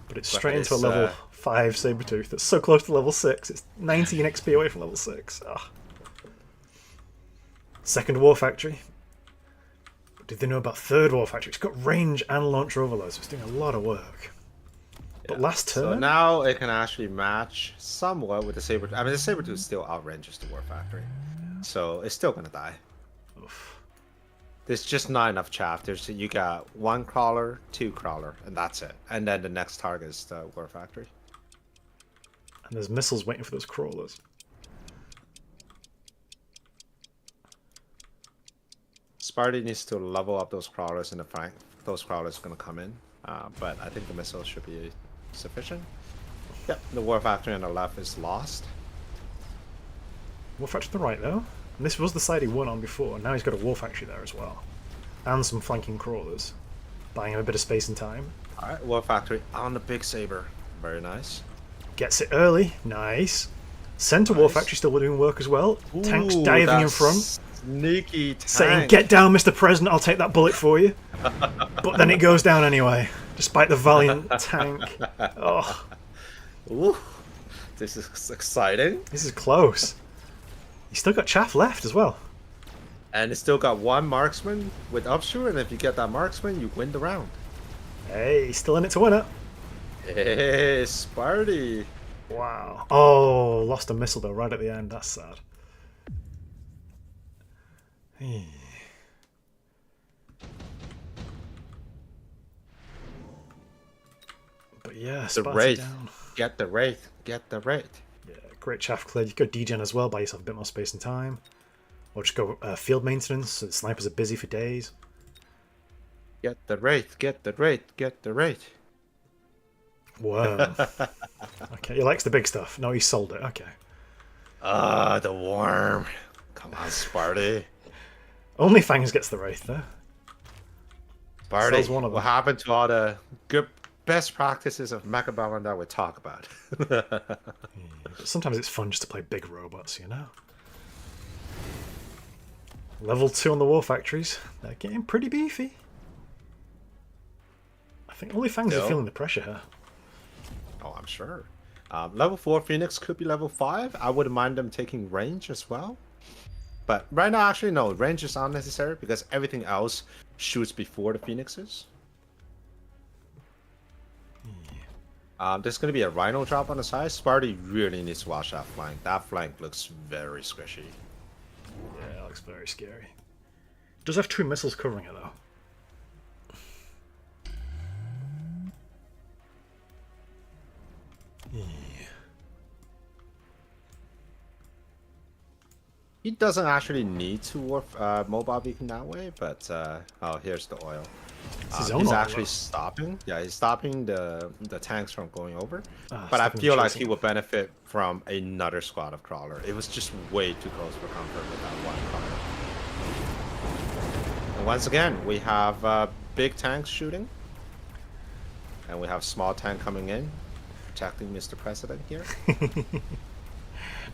But it's But straight into a it's, level 5 Sabertooth. That's so close to level 6. It's 19 XP away from level 6. Ah. Second War Factory. But did they know about third War Factory? It's got range and launcher overload, so it's doing a lot of work. But last turn... So now it can actually match somewhat with the Sabertooth. I mean, the Sabertooth still outranges the War Factory. So it's still going to die. Oof. There's just not enough chaff. You got 1 crawler, 2 crawler, and that's it. And then the next target is the War Factory. And there's missiles waiting for those crawlers. Sparty needs to level up those crawlers in the flank. Those crawlers are going to come in. But I think the missiles should be sufficient. Yep, the War Factory on the left is lost. War Factory to the right, though. And this was the side he won on before, and now he's got a War Factory there as well. And some flanking crawlers. Buying him a bit of space and time. Alright, War Factory on the big saber. Very nice. Gets it early. Nice. Center War Nice. Factory still doing work as well. Tanks Ooh, diving in that's front. Sneaky tank. saying, "Get down, Mr. President, I'll take that bullet for you." But then it goes down anyway, despite the valiant tank. Oh, Ooh, this is exciting. this is close. He's still got chaff left as well. And it's still got one marksman with upshoot, and if you get that marksman, you win the round. Hey, he's still in it to win it. Hey, Sparty. Wow. Oh, lost a missile though right at the end. That's sad. Hey. But yeah, The Sparty Wraith. down. Get the Wraith. Get the Wraith. Yeah, great chaff cleared. You could go degen as well, buy yourself a bit more space and time. Or just go field maintenance, so the snipers are busy for days. Get the Wraith. Get the Wraith. Get the Wraith. Worm. Okay, he likes the big stuff. No, he sold it. Okay. Ah, the worm. Come on, Sparty. Only Fangs gets the Wraith there. Sparty, Sells one of what them. happened to all the good best practices of Mechabellum that we talk about? But sometimes it's fun just to play big robots, you know? Level 2 on the War Factories. They're getting pretty beefy. I think Only Fangs are Still. feeling the pressure here. Oh, I'm sure. Level 4 Phoenix could be level 5. I wouldn't mind them taking range as well. But right now, actually, no. Range is unnecessary because everything else shoots before the Phoenixes. There's going to be a Rhino drop on the side. Sparty really needs to watch that flank. That flank looks very squishy. Yeah, it looks very scary. Does have 2 missiles covering it though. Yeah. He doesn't actually need to warp mobile beacon that way, but oh, here's the oil. It's his own He's oil, actually though. stopping. Yeah, he's stopping the tanks from going over. Ah, But I stopping feel like chasing he them. would benefit from another squad of crawler. It was just way too close for comfort with that one crawler. And once again, we have big tanks shooting, and we have small tank coming in, protecting Mr. President here.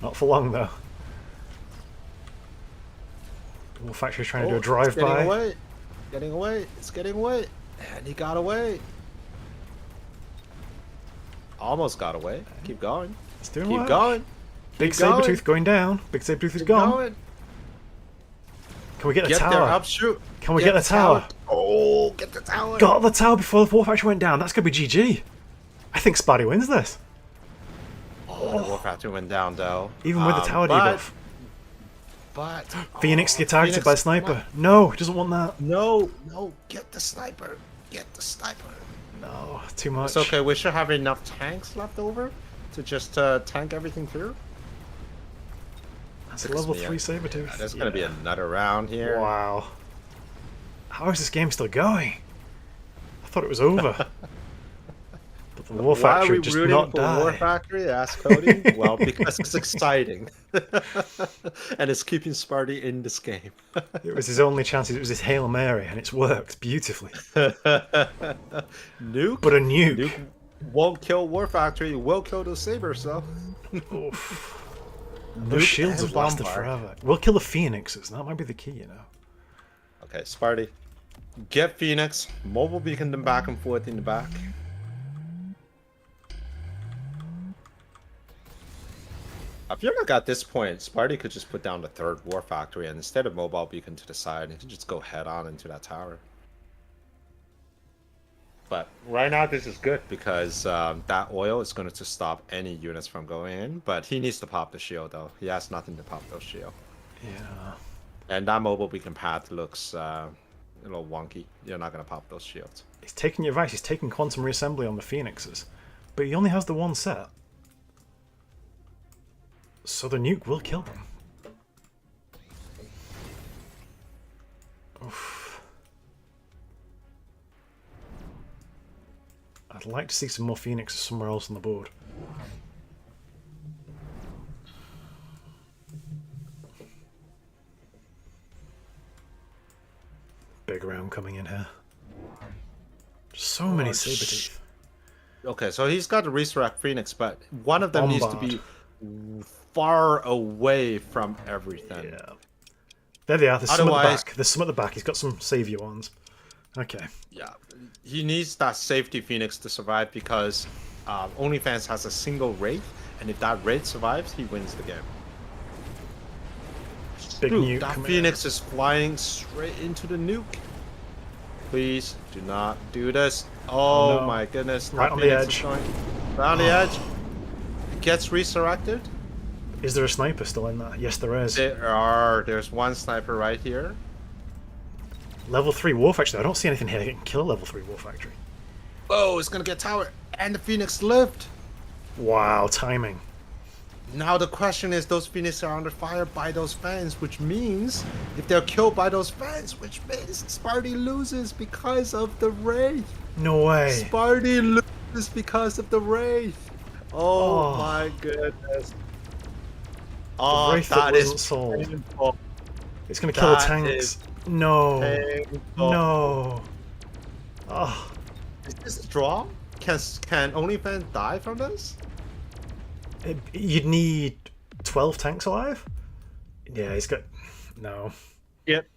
Not for long though. War Factory's trying to do a It's getting drive-by. away. Getting away. It's getting away. And he got away. Almost got away. Keep going. It's doing Keep well. going. Big Keep going. Sabretooth going down. Big Sabretooth is Keep gone. going. Can we get the Get tower? there, upshoot. Can we get the tower? Oh, get the tower. Got the tower before the War Factory went down. That's going to be GG. I think Spotty wins this. Oh, the War Factory went down, though. Even with the tower but, debuff. But... Phoenix oh, get targeted Phoenix- by a sniper. No, he doesn't want that. No, no, get the sniper. Get the sniper. No, too much. It's okay, we should have enough tanks left over to just tank everything through. That's a level me 3 up. Sabretooth. There's gonna be another round here. Wow. How is this game still going? I thought it was over. But the War Why are we Factory just rooting not for War die. Factory? Asked Cody. Well, because it's exciting, and it's keeping Sparty in this game. It was his only chance. It was his Hail Mary, and it's worked beautifully. Nuke, But a nuke. Nuke won't kill War Factory. It will kill those sabers, though. Oof. Those shields and have lasted Bombard. forever. We'll kill the Phoenixes. That might be the key, you know. Okay, Sparty, get Phoenix. Mobile beacon them back and forth in the back. I feel like at this point, Sparty could just put down the 3rd War Factory, and instead of mobile beacon to the side, he could just go head on into that tower. But right now, this is good because that oil is going to stop any units from going in. But he needs to pop the shield, though. He has nothing to pop those shield. Yeah. And that mobile beacon path looks a little wonky. You're not going to pop those shields. He's taking your advice. He's taking quantum reassembly on the Phoenixes. But he only has the one set. So the nuke will kill them. Oof. I'd like to see some more Phoenixes somewhere else on the board. Big round coming in here. So many Sabretooth. Okay, so he's got the Resurrect Phoenix, but one of them needs to be Bombard. far away from everything. Yeah. There they are. There's some at the Otherwise- back. There's some at the back. He's got some savior ones. Okay. Yeah, he needs that safety Phoenix to survive because Only Fangs has a single Wraith, and if that Wraith survives, he wins the game. Big Dude, nuke that coming Phoenix is flying straight into the nuke. Please do not do this. Oh no. my goodness. Right that on the Phoenix is edge. going right on the edge. Gets resurrected. Is there a sniper still in there? Yes, there is. There's one sniper right here. Level 3 War Factory. I don't see anything here that can kill a level 3 War Factory. Oh, it's gonna get tower. And the Phoenix lived. Wow, timing. Now the question is, those Phoenix are under fire by those fans, which means if they're killed by those fans, which means Sparty loses because of the Wraith. No way. Sparty loses because of the Wraith. Oh, Oh. my goodness. The Oh, Wraith that that is wasn't sold. painful. It's going to kill the That tanks. is No. Painful. No. Oh. Is this a draw? Can OnlyFans die from this? You'd need 12 tanks alive? Yeah, he's got... No. Get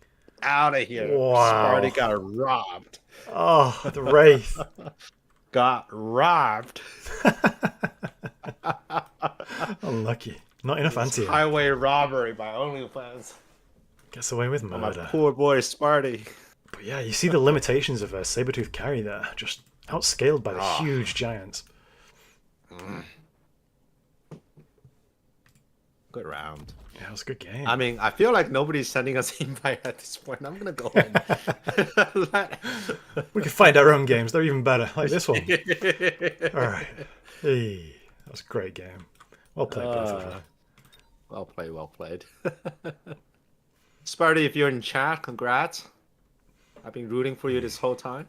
out of here. Wow. Sparty got robbed. Oh, the Wraith. Got robbed. Unlucky. Not enough anti. Highway robbery by OnlyFans. Gets away with Oh, my murder. poor boy Sparty. But yeah, you see the limitations of a Sabretooth carry there. Just outscaled by the Ah. huge giants. Good round. Yeah, it was a good game. I mean, I feel like nobody's sending us invite at this point. I'm gonna go in. We can find our own games. They're even better. Like this one. Alright. Hey, that was a great game. Well played, both of you. Well played, well played. Sparty, if you're in chat, congrats. I've been rooting for you this whole time.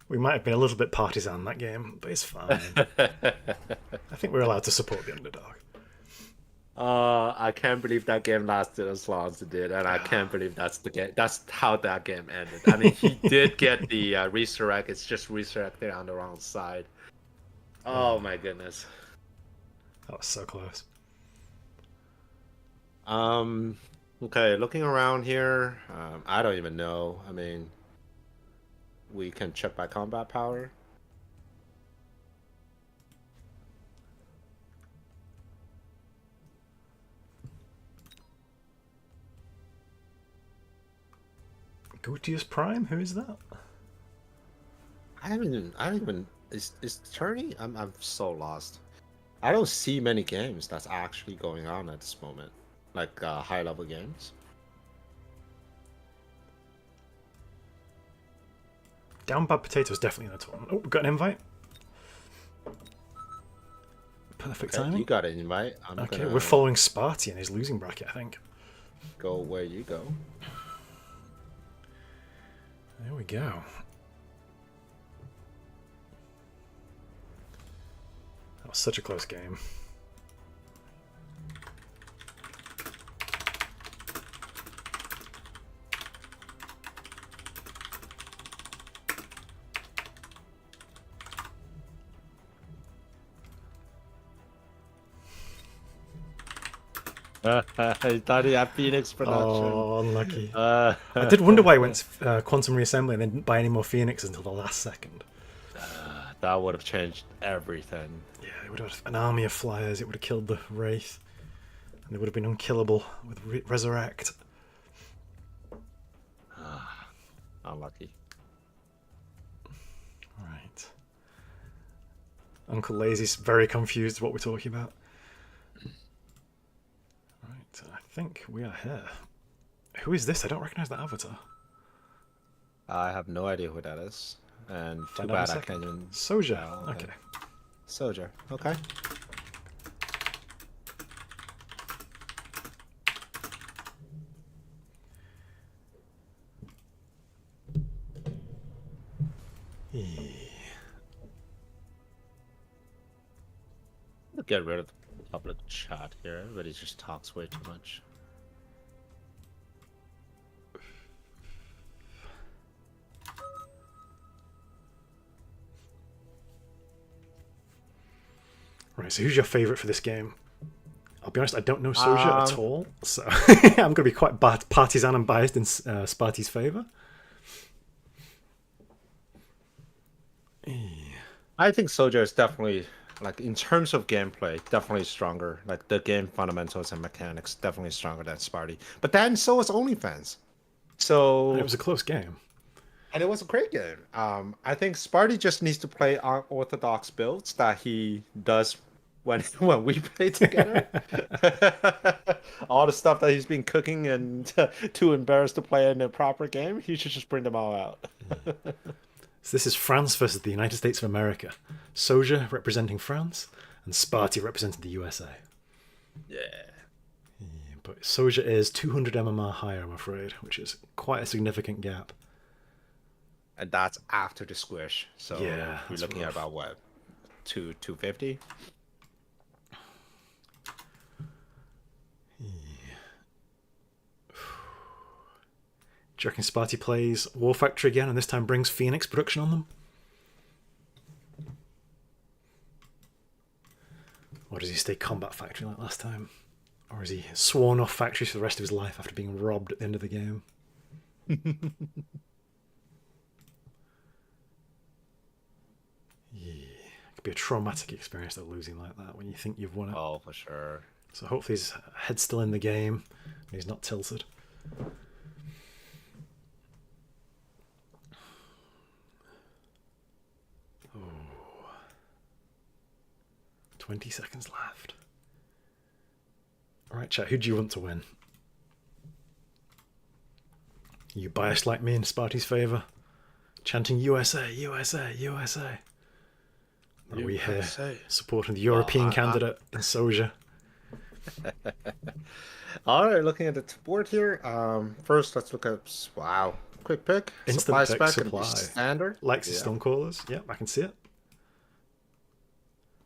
We might have been a little bit partisan that game, but it's fine. I think we're allowed to support the underdog. I can't believe that game lasted as long as it did, and I can't believe that's the game. That's how that game ended. I mean, he did get the resurrect. It's just resurrected on the wrong side. Oh my goodness. That was so close. Okay, looking around here, I don't even know. I mean, we can check by combat power. Gutius Prime? Who is that? I don't even. Is Tourney? I'm so lost. I don't see many games that's actually going on at this moment, like high level games. Down Bad Potatoes definitely in the tournament. Oh, we got an invite. Perfect Okay, timing. you got an invite. I'm Okay, gonna we're following Sparty in his losing bracket, I think. go where you go. There we go. That was such a close game. I thought he had Phoenix production. Oh, unlucky. I did wonder why he went Quantum Reassembly and then didn't buy any more Phoenixes until the last second. That would have changed everything. Yeah, it would have an army of flyers. It would have killed the Wraith. And they would have been unkillable with Resurrect. Unlucky. Right. Uncle Lazy's very confused what we're talking about. Right, I think we are here. Who is this? I don't recognize that avatar. I have no idea who that is. And too Find out in a bad I second. can't even. Soja. Oh, Okay. Soldier. Okay. Get rid of the public chat here. Everybody just talks way too much. Right, so who's your favourite for this game? be honest, I don't know Soja at all, so I'm going to be quite partisan and biased in Sparty's favour. I think Soja is definitely, like, in terms of gameplay, definitely stronger. Like, the game fundamentals and mechanics, definitely stronger than Sparty. But then so was Only Fangs. So And it was a close game. And it was a great game. I think Sparty just needs to play unorthodox builds that he does when we play together. All the stuff that he's been cooking and too embarrassed to play in a proper game, he should just bring them all out. So this is France versus the United States of America. Soja representing France and Sparty representing the USA. Yeah. But Soja is 200 MMR higher, I'm afraid, which is quite a significant gap. And that's after the squish. So yeah, we're looking at about what? 250? Yeah. Do you reckon Sparty plays War Factory again and this time brings Phoenix production on them? Or does he stay Combat Factory like last time? Or has he sworn off factories for the rest of his life after being robbed at the end of the game? Yeah, it could be a traumatic experience though, losing like that when you think you've won it. Oh, for sure. So hopefully his head's still in the game and he's not tilted. Oh. 20 seconds left. Alright chat, who do you want to win? Are you biased like me in Sparty's favour? Chanting USA, USA, USA. Or are we here supporting the European candidate in Soja? All right, looking at the board here. First, let's look at quick pick. Instant supply pick, spec supply. standard. Lexus Stonecallers. Yeah, I can see it.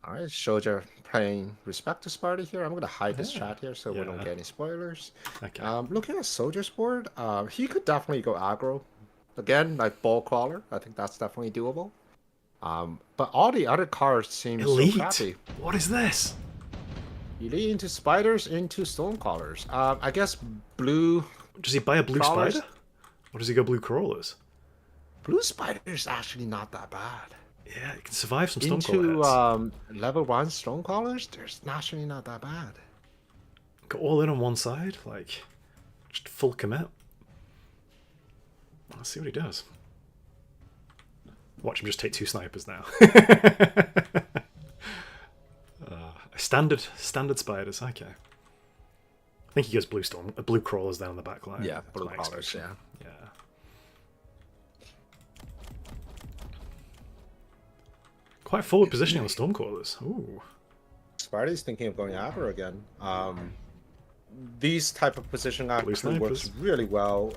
All right, Soja playing respect to Sparty here. I'm going to hide this chat here so we don't Yeah. get any spoilers. Okay. Looking at Soja's board, he could definitely go aggro. Again, like ball crawler. I think that's definitely doable. But all the other cards seem Elite. so crappy. What is this? Elite into spiders, into stonecallers. I guess blue. Does he buy a blue Crawlers? spider? Or does he go blue crawlers? Blue spider is actually not that bad. Yeah, it can survive some Into Stonecaller heads. level 1 stonecallers, there's naturally not that bad. Go all in on one side, like just full commit. Let's see what he does. Watch him just take 2 snipers now. Standard spiders. Okay. I think he goes blue crawlers down the back line. Yeah, That's blue my crawlers, expectation. yeah. Yeah. Quite forward positioning on the Stormcallers. Ooh. Sparty's thinking of going aggro again. These type of positioning actually works snipers. really well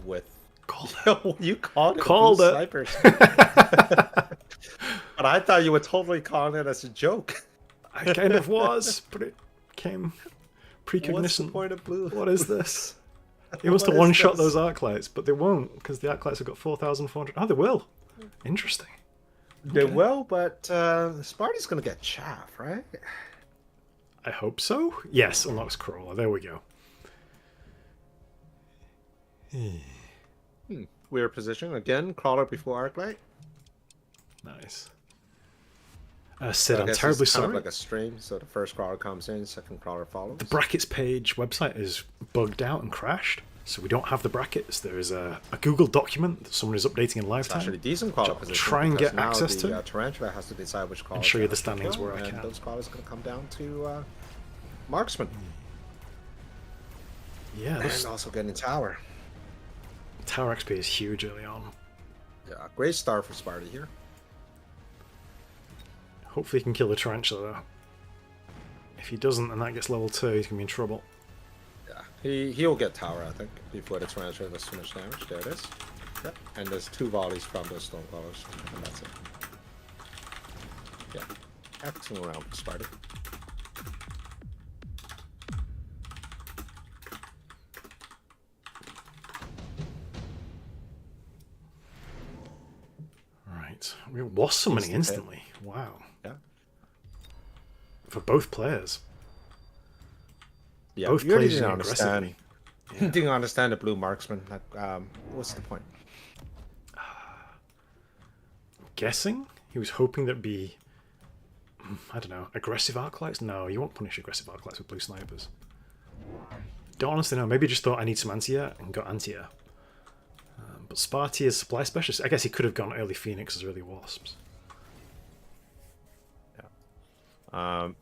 with. Called You called it. Called blue it. Snipers. But I thought you were totally calling it as a joke. I kind of was, but it came What's the precognizant. point of blue? What is this? He wants to What is one-shot this? those arc lights, but they won't, because the arc lights have got 4,400. Oh, they will. Interesting. They will, but Sparty's gonna get chaff, right? I hope so. Yes, unlocks Crawler. There we go. Weird position again. Crawler before Arclight. Nice. Sid, I I'm guess terribly it's kind sorry. of like a stream, so the first crawler comes in, second crawler follows. The brackets page website is bugged out and crashed, so we don't have the brackets. There is a Google document that someone is updating in live It's actually time. decent crawler I'll position. try and because get now access the, to. Tarantula has to decide which crawler. show you the standings where I and can. those crawlers going to come down to marksman Yeah, and this also getting tower. tower XP is huge early on. Yeah, great start for Sparty here. Hopefully he can kill the tarantula though. If he doesn't and that gets level 2, he's going to be in trouble. Yeah, he'll get tower, I think, before the tarantula does too much damage. There it is. Yep, and there's 2 volleys from those stone crawlers, and that's it. Yeah, excellent round for Sparty. Right. We lost so many Instant hit. instantly. Wow. Yeah. For both players. Yeah, Both you really plays didn't using understand. aggressively. Didn't understand the blue marksman. Like, what's the point? Guessing he was hoping there'd be, I don't know, aggressive arc lights. No, you won't punish aggressive arc lights with blue snipers. Don't honestly know. Maybe just thought I need some anti-air and got anti-air. But Sparty is supply specialist. I guess he could have gone early Phoenix as early Wasps.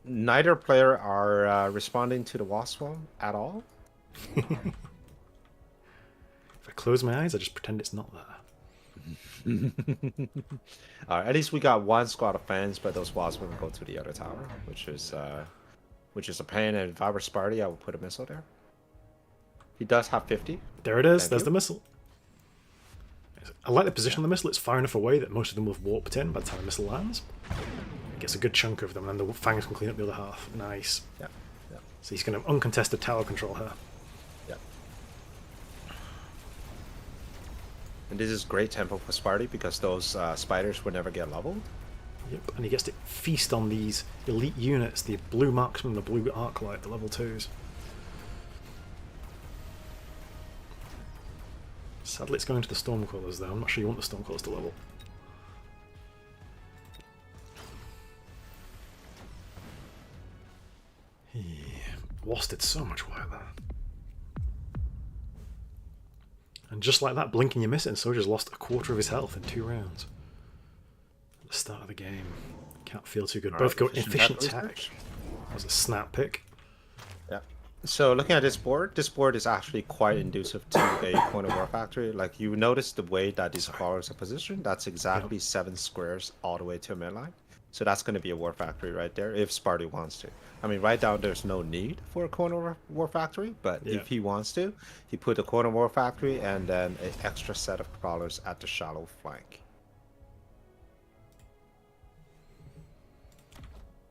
Neither player are responding to the wasp swarm at all. If I close my eyes, I just pretend it's not there. At least we got one squad of fans, but those wasps will go to the other tower, which is a pain. And if I were Sparty, I would put a missile there. He does have 50. There it is. Thank There's you. the missile. I like the position of the missile. It's far enough away that most of them will have warped in by the time the missile lands. It gets a good chunk of them, and then the Fangs can clean up the other half. Nice. Yeah. Yeah. So he's going to uncontested tower control her. Yeah. And this is great tempo for Sparty because those spiders would never get leveled. Yep, and he gets to feast on these elite units, the blue marksman, the blue arc light, the level 2s. Sadly, it's going to the Stormcrawlers, though. I'm not sure you want the Stormcrawlers to level. He wasted so much work there. And just like that, blink and you miss it, and Soldier's lost a quarter of his health in 2 rounds. At the start of the game. Can't feel too good. Both go efficient tech. That was a snap pick. Yeah. So looking at this board is actually quite inducive to a point of war factory. Like you notice the way that these crawlers are positioned, that's exactly 7 squares all the way to a midline. So that's going to be a war factory right there if Sparty wants to. I mean, right now there's no need for a corner war factory, but if he wants to, he put a corner war factory and then an extra set of crawlers at the shallow flank.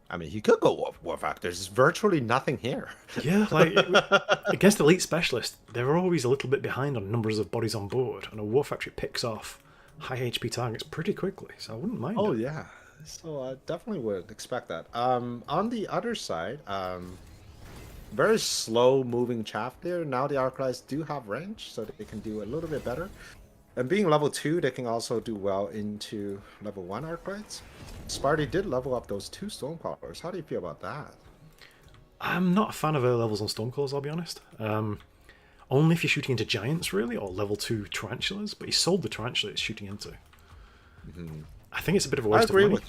I mean, he could go war factory. There's virtually nothing here. Yeah, like against elite specialists, they're always a little bit behind on numbers of bodies on board, and a war factory picks off high HP targets pretty quickly, so I wouldn't mind it. Yeah. So I definitely would expect that. On the other side, very slow moving chaff there. Now the Arclights do have range, so they can do a little bit better. And being level 2, they can also do well into level 1 Arclights. Sparty did level up those 2 Stormcrawlers. How do you feel about that? I'm not a fan of early levels on Stormcrawlers, I'll be honest. Only if you're shooting into Giants, really, or level 2 Tarantulas, but he sold the Tarantula it's shooting into. I think it's a bit of a waste of money.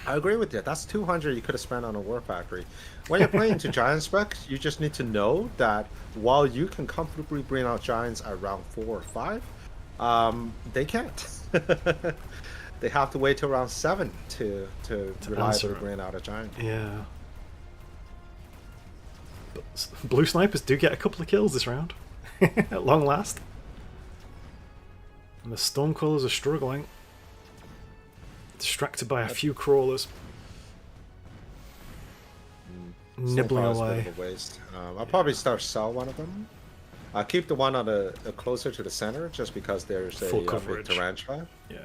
I agree with you. That's 200 you could have spent on a war factory. When you're playing to giant specs, you just need to know that while you can comfortably bring out giants at round 4 or 5, they can't. They have to wait till round 7 to reliably bring out a giant. Yeah. But blue snipers do get a couple of kills this round, at long last. And the Stormcrawlers are struggling. Distracted by a few crawlers. Nibbling away. I'll probably start sell one of them. I'll keep the one on the closer to the center just because there's a full big coverage. tarantula. Yeah.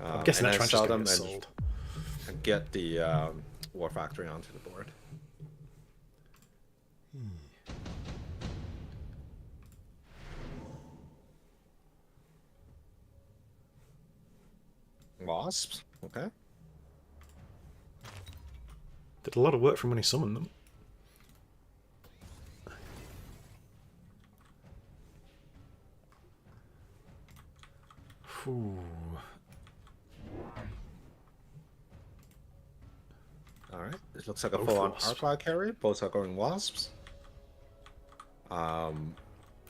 I'm guessing that tarantula's going to get sold. And get the war factory onto the board. Wasps, okay. Did a lot of work from when he summoned them. Ooh. Alright, this looks like a full-on Arclight carry. Both are going Wasps. Did sell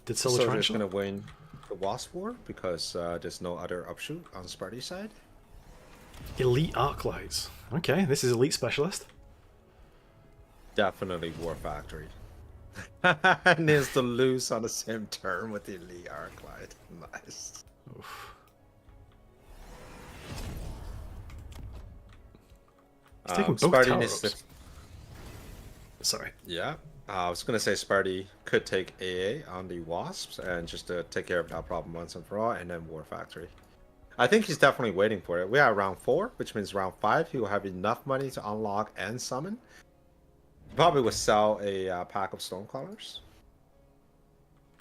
the Soldier's Tarantula? going to win the Wasp War because there's no other upshoot on Sparty's side. Elite Arclights. Okay, this is Elite Specialist. Definitely War Factory. And is to lose on the same turn with the Elite Arclight. Nice. Oof. He's taking both Sparty tower needs to... ups. Sorry. Yeah. I was going to say Sparty could take AA on the Wasps and just to take care of that problem once and for all, and then War Factory. I think he's definitely waiting for it. We are round 4, which means round 5 he will have enough money to unlock and summon. Probably would sell a pack of Stonecrawlers.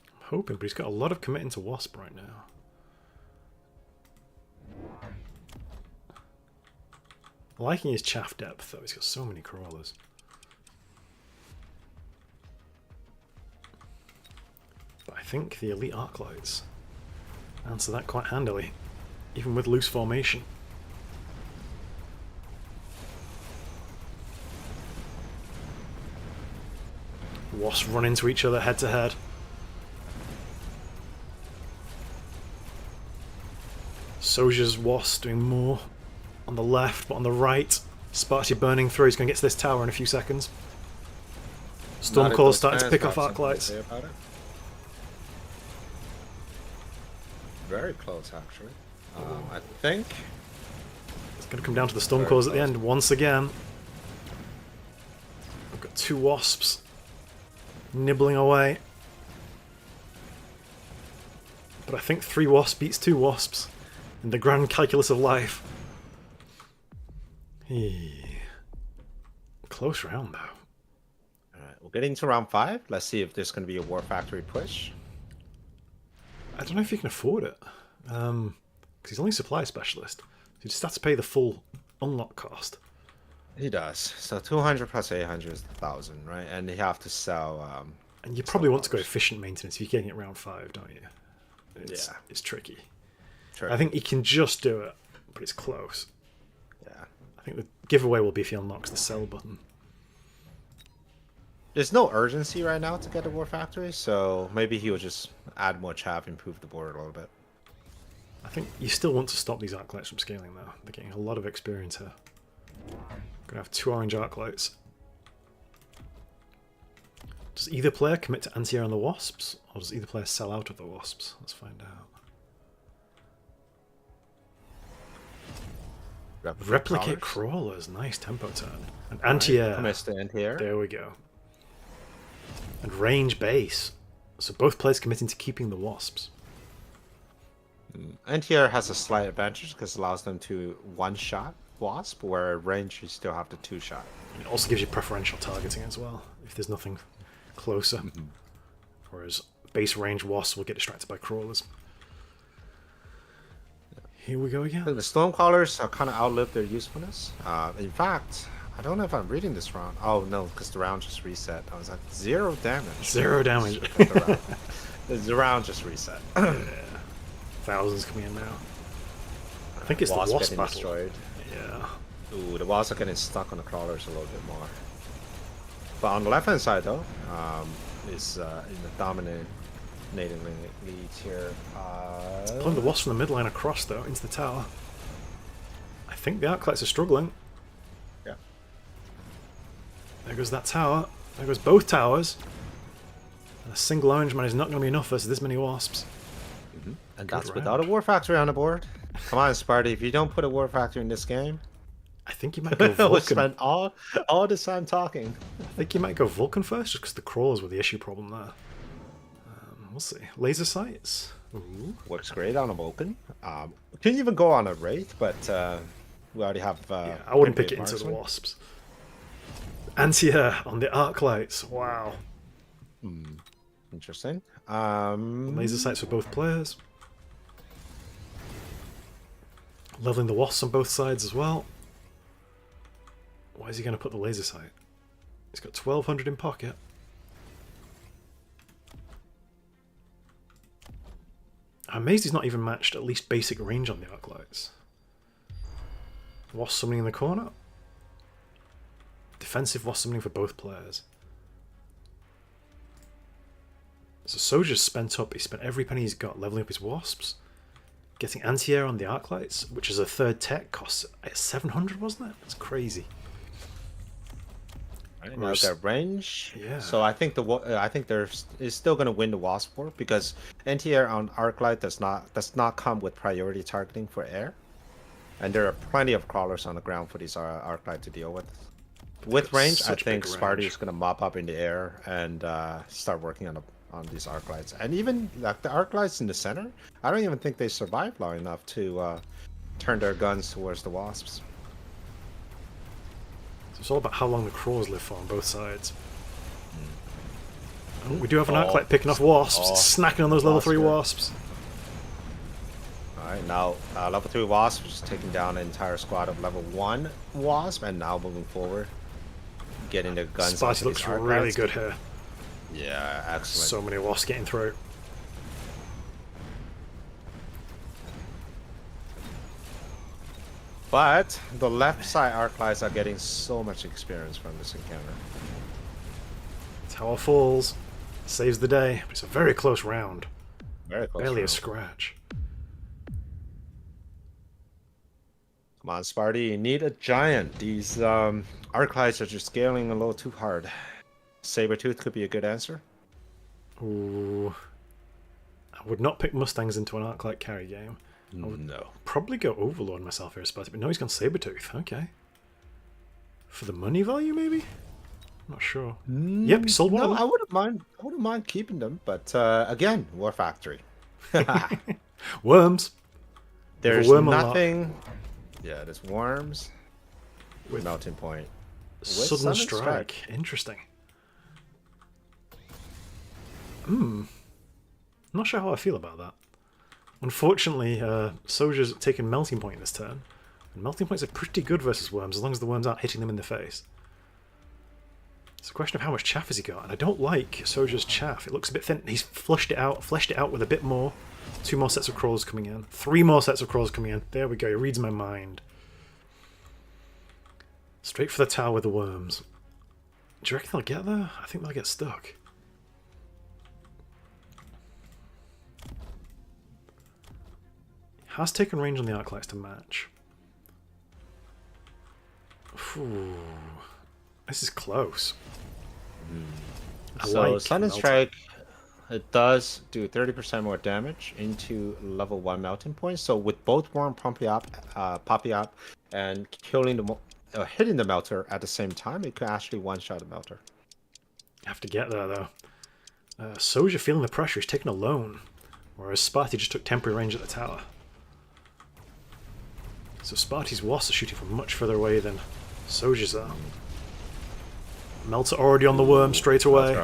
I'm hoping, but he's got a lot of committing to Wasp right now. Liking his chaff depth, though. He's got so many crawlers. But I think the elite Arclights answer that quite handily, even with loose formation. Wasps run into each other head to head. Soldier's Wasp doing more on the left, but on the right, Sparty burning through. He's going to get to this tower in a few seconds. Stormcall's starting to pick off Arclights. Very close, actually. I think It's going to come down to the Stormcalls at the end once again. We've got 2 Wasps nibbling away. But I think 3 Wasps beats 2 Wasps in the grand calculus of life. Close round, though. Alright, we're getting to round 5. Let's see if there's going to be a War Factory push. I don't know if you can afford it. Because he's only supply specialist. You just have to pay the full unlock cost. He does. So 200 plus 800 is 1,000, right? And you have to sell... and you probably want to go efficient maintenance if you're getting it round 5, don't you? It's tricky. I think he can just do it, but it's close. Yeah. I think the giveaway will be if he unlocks the sell button. There's no urgency right now to get a War Factory, so maybe he will just add more chaff, improve the board a little bit. I think you still want to stop these Arclights from scaling, though. They're getting a lot of experience here. Gonna have 2 orange Arclights. Does either player commit to anti-air on the Wasps, or does either player sell out of the Wasps? Let's find out. Replicate crawlers, nice tempo turn. And anti-air. Anti-air. There we go. And range base. So both players committing to keeping the Wasps. Anti-air has a slight advantage because it allows them to one-shot Wasp, where range you still have to 2-shot. It also gives you preferential targeting as well, if there's nothing closer. Whereas base range Wasps will get distracted by crawlers. Here we go again. The Stormcrawlers are kind of outlived their usefulness. In fact, I don't know if I'm reading this wrong. Oh no, because the round just reset. I was like 0 damage. 0 damage. The round just reset. Yeah. Thousands coming in now. I think it's the Wasp getting battle. Destroyed. Yeah. Ooh, the Wasps are getting stuck on the crawlers a little bit more. But on the left hand side though, is in the dominating lead here. Pulling the Wasp from the mid line across though, into the tower. I think the Arclights are struggling. Yeah. There goes that tower. There goes both towers. And a single orange man is not going to be enough versus this many Wasps. And that's without a War Factory on the board. Come on, Sparty, if you don't put a War Factory in this game... I think you might go Vulcan. We'll spend all this time talking. I think you might go Vulcan first, just because the crawlers were the issue problem there. We'll see. Laser sights. Ooh. Works great on a Vulcan. Can even go on a Wraith, but we already have... yeah, I wouldn't pick it into the Wasps. Anti-air on the Arclights. Wow. Interesting. Laser sights for both players. Leveling the Wasps on both sides as well. Why is he going to put the laser sight? He's got 1200 in pocket. I'm amazed he's not even matched at least basic range on the Arclights. Wasp summoning in the corner. Defensive Wasp summoning for both players. So Soldier's spent up. He spent every penny he's got leveling up his Wasps. Getting anti-air on the Arclights, which is a 3rd tech, costs 700, wasn't it? That's crazy. Right, now their range. Yeah. So I think there is still going to win the Wasp war because anti-air on Arclight does not come with priority targeting for air, and there are plenty of crawlers on the ground for these Arclight to deal with. With range, I think Sparty is going to mop up in the air and start working on these Arclights. And even like the Arclights in the center, I don't even think they survived long enough to turn their guns towards the Wasps. So it's all about how long the crawls live for on both sides. Oh, we do have an Arclight picking off wasps, snacking on those level 3 wasps. Alright, now level 3 wasp, just taking down an entire squad of level 1 wasp, and now moving forward. Getting their guns. Sparty looks really good here. Yeah, excellent. So many wasps getting through. But the left side Arclights are getting so much experience from this encounter. Tower falls. Saves the day. But it's a very close round. Very close. Barely a round. scratch. Come on, Sparty, you need a giant. These Arclights are just scaling a little too hard. Sabertooth could be a good answer. Ooh. I would not pick Mustangs into an Arclight carry game. I would probably go Overlord myself here, Sparty, but no, he's gone Sabertooth. Okay. For the money value, maybe? I'm not sure. Yep, he sold one of them. I wouldn't mind keeping them, but again, War Factory. Worms. There's worm nothing. Yeah, there's worms. With Melting Point. Sudden strike. Interesting. Not sure how I feel about that. Unfortunately, Soldier's taken Melting Point this turn. And Melting Points are pretty good versus worms, as long as the worms aren't hitting them in the face. It's a question of how much chaff has he got, and I don't like Soldier's chaff. It looks a bit thin. He's fleshed it out with a bit more. 2 more sets of crawls coming in. 3 more sets of crawls coming in. There we go, he reads my mind. Straight for the tower with the worms. Do you reckon they'll get there? I think they'll get stuck. Has taken range on the Arclights to match. Ooh, this is close. So Sudden Strike, it does do 30% more damage into level 1 Melting Point. So with both Worm popping up and killing the hitting the Melter at the same time, it could actually one-shot a Melter. Have to get there though. Soja feeling the pressure, he's taken alone, whereas Sparty just took temporary range at the tower. So Sparty's wasps are shooting from much further away than Soja's are. Melter already on the worm straight away.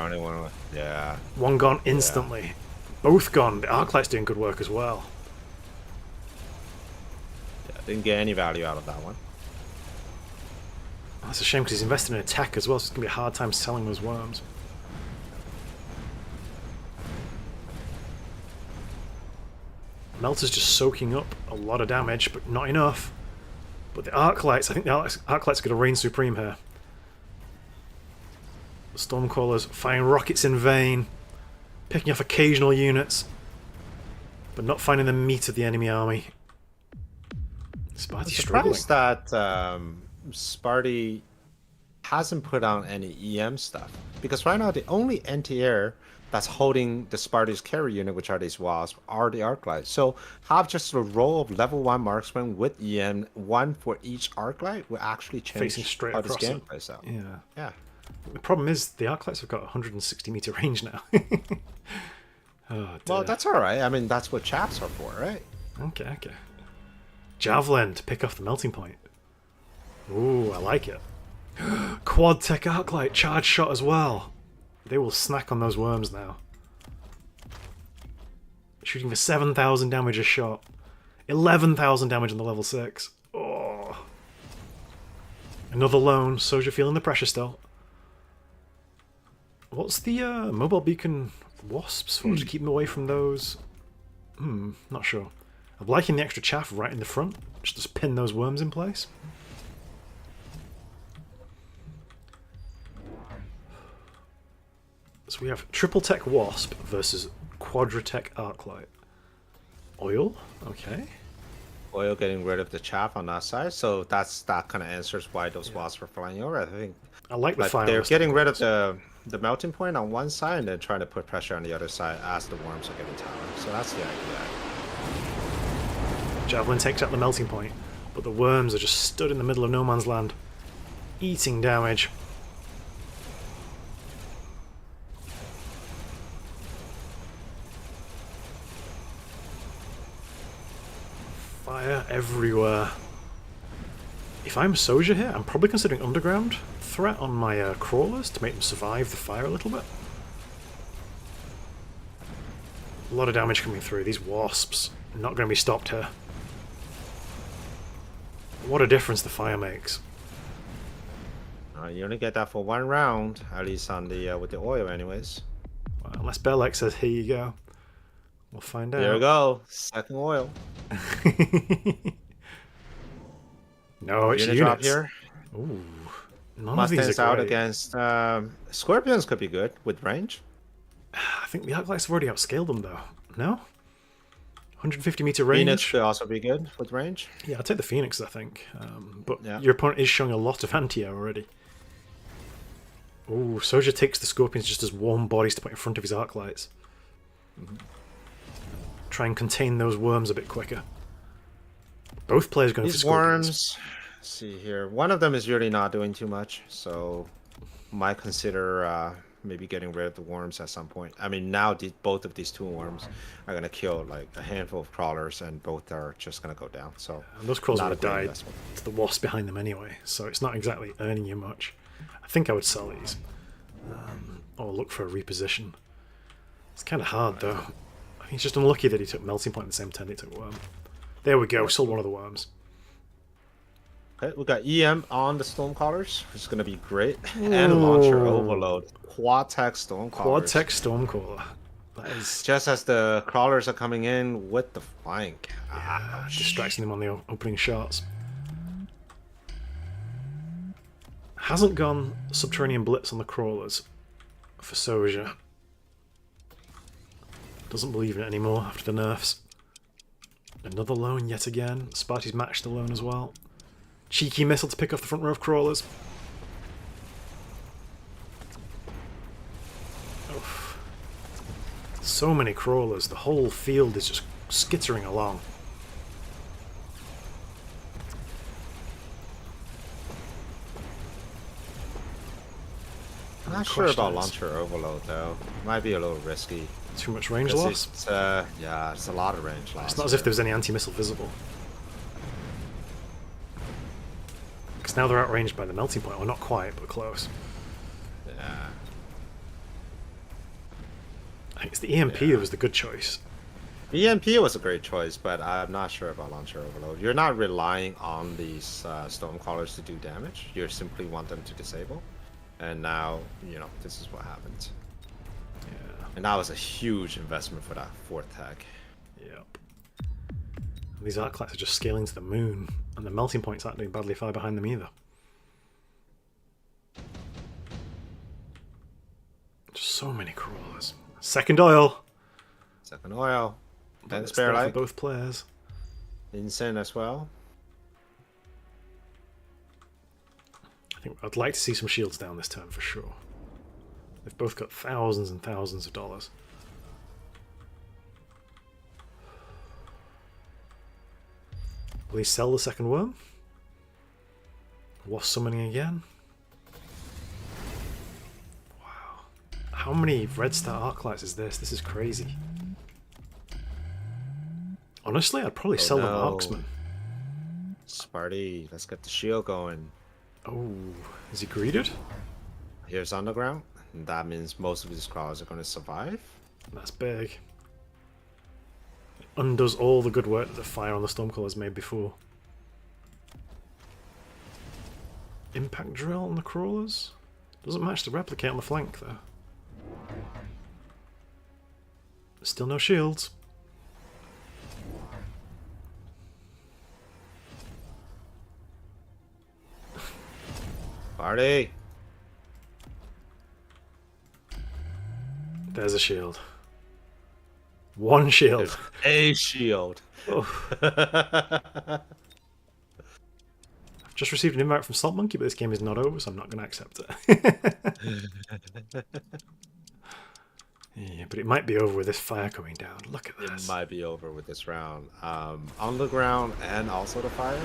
Yeah. One gone instantly. Yeah. Both gone. The Arclight's doing good work as well. Yeah, didn't get any value out of that one. That's a shame because he's invested in attack as well, so it's going to be a hard time selling those worms. Melter's just soaking up a lot of damage, but not enough. But the Arclights, I think the Arclights are going to reign supreme here. The Stormcallers firing rockets in vain, picking off occasional units, but not finding the meat of the enemy army. Sparty's struggling. That Sparty hasn't put on any EM stuff, because right now the only anti-air that's holding the Sparty's carry unit, which are these wasps, are the Arclight. So have just a row of level 1 marksmen with EM, 1 for each Arclight, will actually change facing straight how this across game it. plays out. Yeah. Yeah. The problem is the Arclights have got 160 meter range now. Oh, well, that's alright. I mean, that's what chaps are for, right? Okay. Javelin to pick off the Melting Point. Ooh, I like it. Quad Tech Arclight, charge shot as well. They will snack on those worms now. Shooting for 7,000 damage a shot. 11,000 damage on the level 6. Oh. Another lone. Soja feeling the pressure still. What's the mobile beacon wasps for? To keep them away from those? Not sure. I'm liking the extra chaff right in the front. Just pin those worms in place. So we have triple tech wasp versus quadratech arclight. Oil? Okay. Oil getting rid of the chaff on that side, so that kind of answers why those wasps were flying over. I think I like the fire. They're getting rid of the melting point on one side and then trying to put pressure on the other side as the worms are getting towered. So that's the idea. Javelin takes out the melting point, but the worms are just stood in the middle of no man's land, eating damage. Fire everywhere. If I'm Soja here, I'm probably considering underground threat on my crawlers to make them survive the fire a little bit. A lot of damage coming through. These wasps are not going to be stopped here. What a difference the fire makes. You only get that for 1 round, at least on the with the oil, anyways. Well, unless Belek says, here you go. We'll find out. There we go. Second oil. No, it's Unit units. drop here. Ooh. None of these Mustangs are out great. against Scorpions could be good with range. I think the Arclights have already outscaled them, though. No? 150-meter range? Phoenix could also be good with range. Yeah, I'll take the Phoenix, I think. But Yeah. your opponent is showing a lot of anti-air already. Ooh, Soja takes the Scorpions just as warm bodies to put in front of his Arclights. Try and contain those worms a bit quicker. Both players going for These Scorpions. worms, let's see here. One of them is really not doing too much, so might consider maybe getting rid of the worms at some point. I mean, now both of these 2 worms are going to kill like a handful of crawlers, and both are just going to go down. So And those crawls not would a have great died investment. to the wasp behind them anyway, so it's not exactly earning you much. I think I would sell these. Or look for a reposition. It's kind of hard, though. I think he's just unlucky that he took Melting Point at the same time he took Worm. There we go, still one of the worms. Okay, we got EM on the Stormcallers, which is going to be great. And Launcher Overload. Quad Tech Stormcallers. Quad Tech Stormcaller. That is Just as the crawlers are coming in with the flank. distracting them on the opening shots. Hasn't gone Subterranean Blitz on the crawlers for Soja. Doesn't believe in it anymore after the nerfs. Another lone yet again. Sparty's matched the lone as well. Cheeky missile to pick off the front row of crawlers. Oof. So many crawlers. The whole field is just skittering along. I'm not sure about Launcher Overload, though. Might be a little risky. Too much range 'Cause loss? It's, yeah, it's a lot of range loss. It's not as if there was any anti-missile visible. Because now they're outranged by the melting point. Well, not quite, but close. Yeah. I think it's the EMP that was the good choice. EMP was a great choice, but I'm not sure about Launcher Overload. You're not relying on these Stormcallers to do damage. You simply want them to disable. And now, you know, this is what happens. Yeah. And that was a huge investment for that 4th tag. Yep. And these Arclights are just scaling to the moon, and the melting points aren't doing badly far behind them either. Just so many crawlers. Second oil! Second oil. But And it's spare there for light. both players. Insane as well. I think I'd like to see some shields down this turn for sure. They've both got thousands and thousands of dollars. Will he sell the second worm? Wasp summoning again? Wow. How many Red Star Arclights is this? This is crazy. Honestly, I'd probably sell the no. Marksman. Sparty, let's get the shield going. Oh, is he greeted? Here's Underground. And that means most of these crawlers are going to survive. That's big. It undoes all the good work that the fire on the Stormcallers made before. Impact drill on the crawlers? Doesn't match the replicate on the flank though. Still no shields. Party! There's a shield. One shield. A shield. Oh. I've just received an invite from Salt Monkey, but this game is not over, so I'm not going to accept it. Yeah, but it might be over with this fire coming down. Look at It this. might be over with this round. On the ground and also the fire.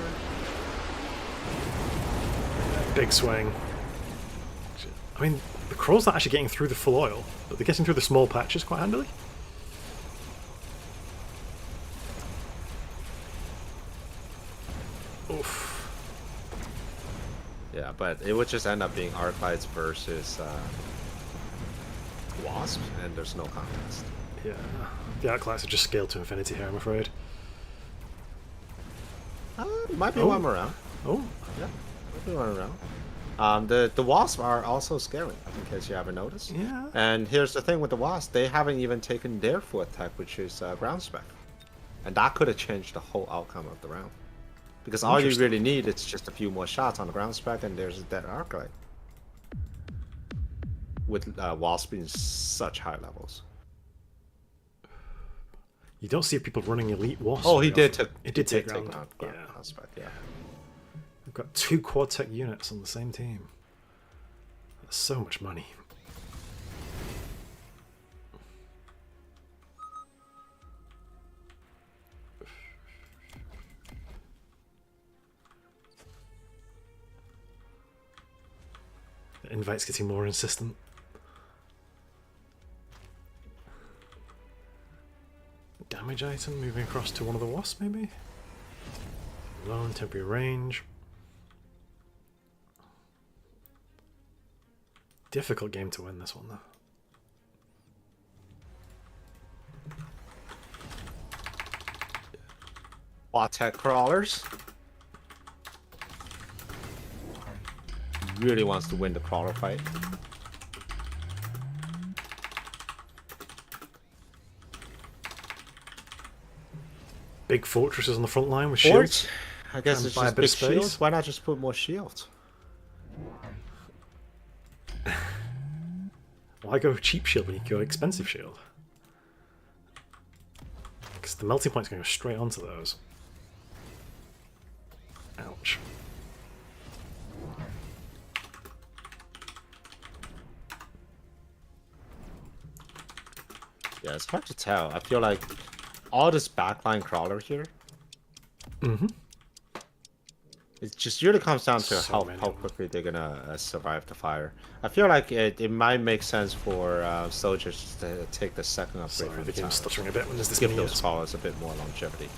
Big swing. I mean, the crawl's not actually getting through the full oil, but they're getting through the small patches quite handily. Oof. but it would just end up being Arclights versus Wasp, and there's no contest. Yeah, the Arclights are just scaled to infinity here, I'm afraid. Might be one more round. Oh, Yeah, might be one round. The Wasp are also scaling, in case you haven't noticed. yeah. And here's the thing with the Wasp, they haven't even taken their fourth tech, which is ground spec. And that could have changed the whole outcome of the round. Because all you Interesting. really need is just a few more shots on the ground spec, and there's a dead Arclight. With Wasp being such high levels. You don't see people running elite wasps. Oh, he very did often. take. It did take ground ground. ground Yeah. spec. Yeah. We've got 2 quad tech units on the same team. That's so much money. The invite's getting more insistent. Damage item moving across to one of the wasps, maybe? Low and temporary range. Difficult game to win this one, though. Tech crawlers. Really wants to win the crawler fight. Big fortresses on the front line with shields. Shields. I guess And it's buy a just bit big of space. shields. Why not just put more shields? Why go cheap shield when you can go expensive shield? Because the melting point's going to go straight onto those. Ouch. Yeah, it's hard to tell. I feel like all this backline crawler here, it just really comes down to So how many. quickly they're gonna survive the fire. I feel like it might make sense for soldiers to take the second upgrade Sorry, from the the game's tower. stuttering a bit when there's this Give many those units. crawlers a bit more longevity.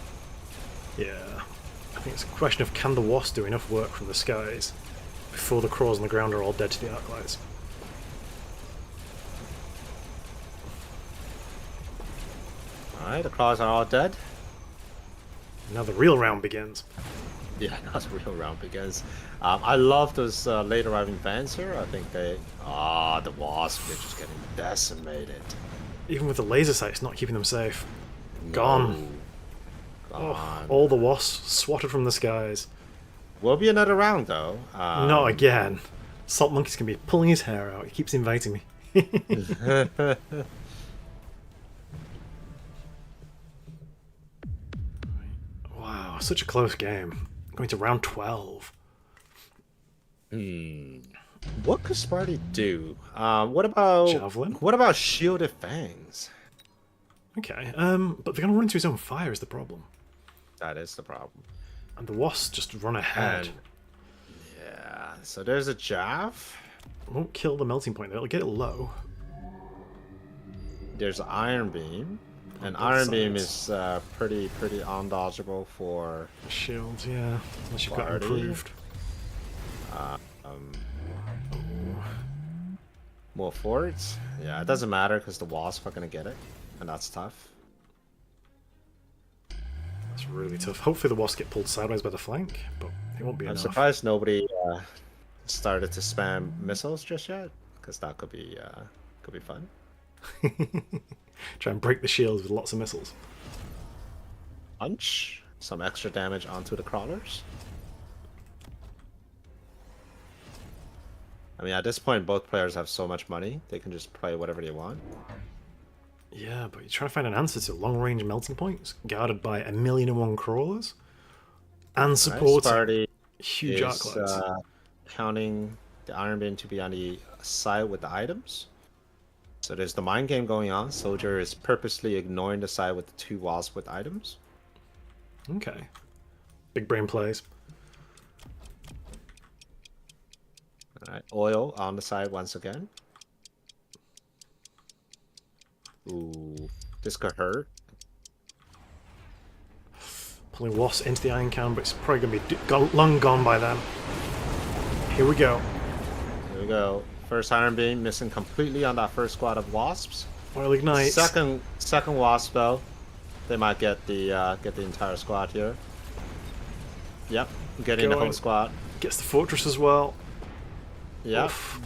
Yeah. I think it's a question of can the wasp do enough work from the skies before the crawls on the ground are all dead to the arclights. Alright, the crawlers are all dead. Now the real round begins. Yeah, that's a real round begins. I love those late arriving fans here. I think they... Ah, the wasp, they're just getting decimated. Even with the laser sights not keeping them safe. Gone. No. Oh, Gone. all the wasps swatted from the skies. Will be another round though. Not again. Salt Monkey's gonna be pulling his hair out. He keeps inviting me. Wow, such a close game. Going to round 12. What could Sparty do? What about Javelin? What about shielded fangs? Okay, but they're gonna run into his own fire is the problem. That is the problem. And the wasps just run ahead. And yeah, so there's a Jav. Won't kill the melting point though, it'll get it low. There's an Iron Beam. And both Iron Beam sides. is pretty undodgeable for Shields, yeah. Unless you've got Sparty. improved. more forts. Yeah, it doesn't matter because the Wasp are gonna get it, and that's tough. That's really tough. Hopefully the wasps get pulled sideways by the flank, but it won't be I'm enough. surprised nobody started to spam missiles just yet, because that could be fun. Try and break the shields with lots of missiles. Punch some extra damage onto the crawlers. I mean, at this point, both players have so much money, they can just play whatever they want. Yeah, but you're trying to find an answer to long-range melting points guarded by 1,000,001 crawlers and supporting Sparty huge is arclights. counting the Iron Beam to be on the side with the items. So there's the mind game going on. Soldier is purposely ignoring the side with the 2 wasps with items. Okay. Big brain plays. Alright, oil on the side once again. Ooh, this could hurt. Pulling wasps into the iron can, but it's probably going to be long gone by then. Here we go. Here we go. First Iron Beam missing completely on that first squad of wasps. Oil ignites. Second wasp though. They might get the entire squad here. Yep, getting the whole squad. Gets the fortress as well. Yep. Oof.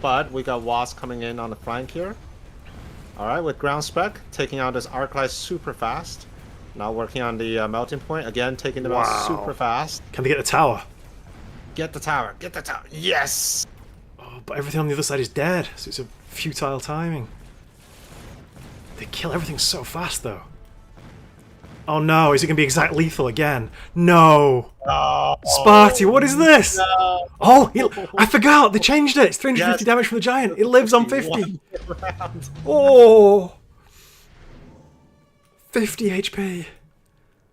But we got wasp coming in on the flank here. Alright, with ground spec, taking out this Arclight super fast. Now working on the melting point. Again, taking them out super fast. Can they get the tower? Get the tower. Get the tower. Yes! Oh, but everything on the other side is dead, so it's a futile timing. They kill everything so fast, though. Oh no, is it going to be exact lethal again? No! Oh, Sparty, what is this? No. Oh, I forgot, they changed it. It's 350 damage from the giant. It lives on 50. Oh! 50 HP.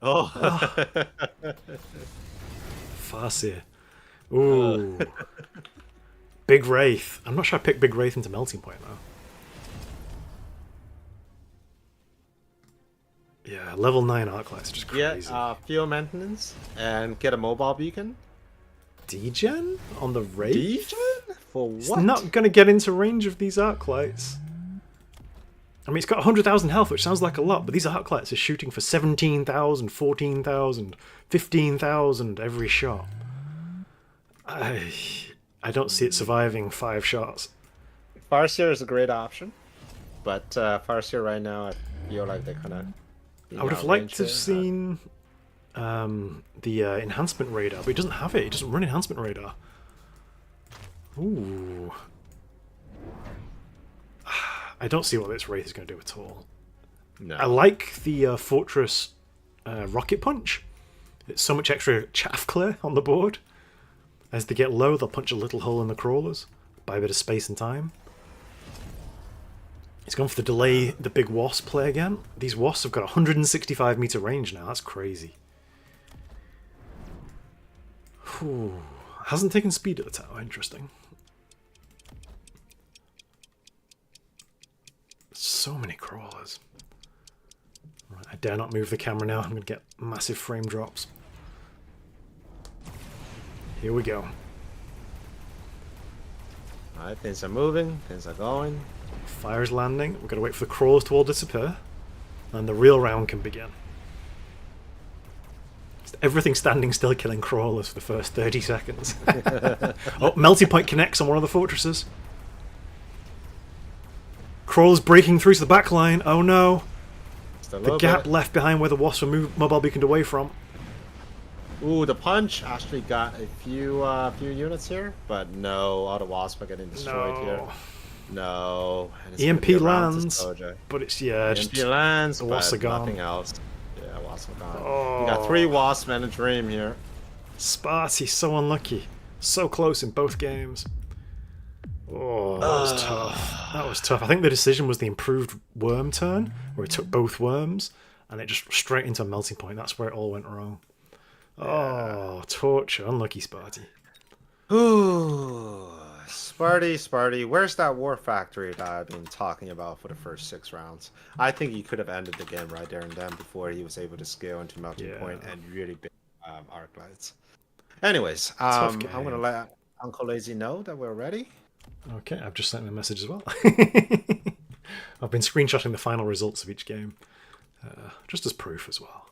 Oh. Farseer. Ooh. Big Wraith. I'm not sure I picked Big Wraith into Melting Point, though. Yeah, level 9 Arclights are just crazy. Fuel maintenance and get a mobile beacon. Degen on the Wraith? Degen? For what? It's not going to get into range of these Arclights. I mean, it's got 100,000 health, which sounds like a lot, but these Arclights are shooting for 17,000, 14,000, 15,000 every shot. I don't see it surviving 5 shots. Farseer is a great option, but Farseer right now, I feel like they're kind of... I would have liked to have seen the enhancement radar, but it doesn't have it. It doesn't run enhancement radar. Ooh. I don't see what this Wraith is going to do at all. No. I like the Fortress Rocket Punch. It's so much extra chaff clear on the board. As they get low, they'll punch a little hole in the crawlers. Buy a bit of space and time. He's gone for the delay the big wasp play again. These wasps have got 165 meter range now. That's crazy. Whew. Hasn't taken speed at the tower. Interesting. So many crawlers. Right, I dare not move the camera now. I'm going to get massive frame drops. Here we go. Alright, things are moving. Things are going. Fire's landing. We've got to wait for the crawlers to all disappear. And the real round can begin. Everything standing still killing crawlers for the first 30 seconds. Oh, Melting Point connects on one of the fortresses. Crawlers breaking through to the back line. Oh no. The gap left behind where the wasps were mobile beaconed away from. Ooh, the punch actually got a few units here, but no, all the wasps are getting destroyed here. No. EMP lands, but it's, EMP lands, the wasps are gone. Nothing else. Yeah, wasps are gone. Oh. You got 3 wasps and a dream here. Sparty, so unlucky. So close in both games. Oh, that was tough. That was tough. I think the decision was the improved worm turn, where it took both worms, and it just straight into a melting point. That's where it all went wrong. Oh, torture. Unlucky Sparty. Ooh, Sparty, where's that war factory that I've been talking about for the first 6 rounds? I think he could have ended the game right there and then before he was able to scale into melting point and really big arc lights. Anyways, I'm going to let Uncle Lazy know that we're ready. Okay, I've just sent him a message as well. I've been screenshotting the final results of each game, just as proof as well.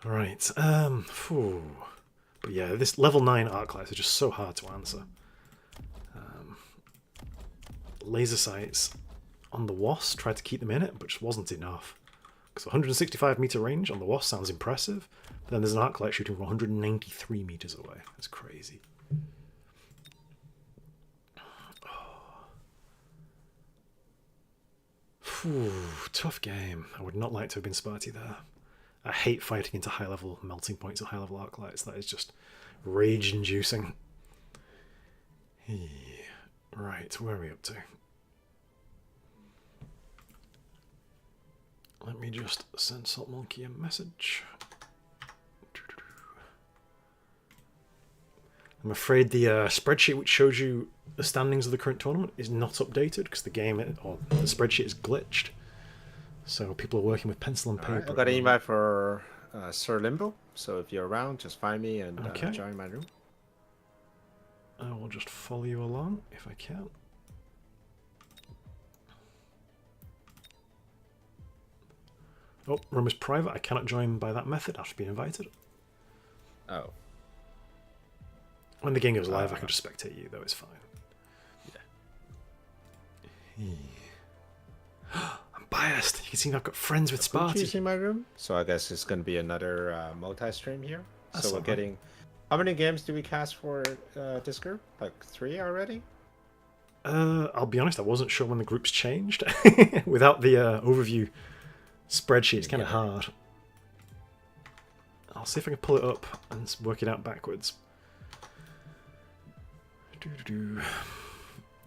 Alright, but yeah, this level 9 arc lights are just so hard to answer. Laser sights on the wasp, tried to keep them in it, but just wasn't enough. Because 165 meter range on the wasp sounds impressive, but then there's an arc light shooting from 193 meters away. That's crazy. Whew, tough game. I would not like to have been Sparty there. I hate fighting into high-level melting points and high-level arc lights. That is just rage-inducing. Right, where are we up to? Let me just send Salt Monkey a message. I'm afraid the spreadsheet which shows you the standings of the current tournament is not updated because the game or the spreadsheet is glitched. So people are working with pencil and paper. Right, I've got an invite for Sir Limbo, so if you're around, just find me and join my room. I will just follow you along if I can. Oh, room is private. I cannot join by that method. I should be invited. Oh. When the game goes live, I can just spectate you, though. It's fine. Yeah. I'm biased. You can see I've got friends with Gucci's Sparty. in my room, so I guess it's going to be another multi-stream here. That's So we're all right. getting... How many games do we cast for this group? Like 3 already? I'll be honest, I wasn't sure when the groups changed. Without the overview spreadsheet, it's kind of hard. I'll see if I can pull it up and work it out backwards.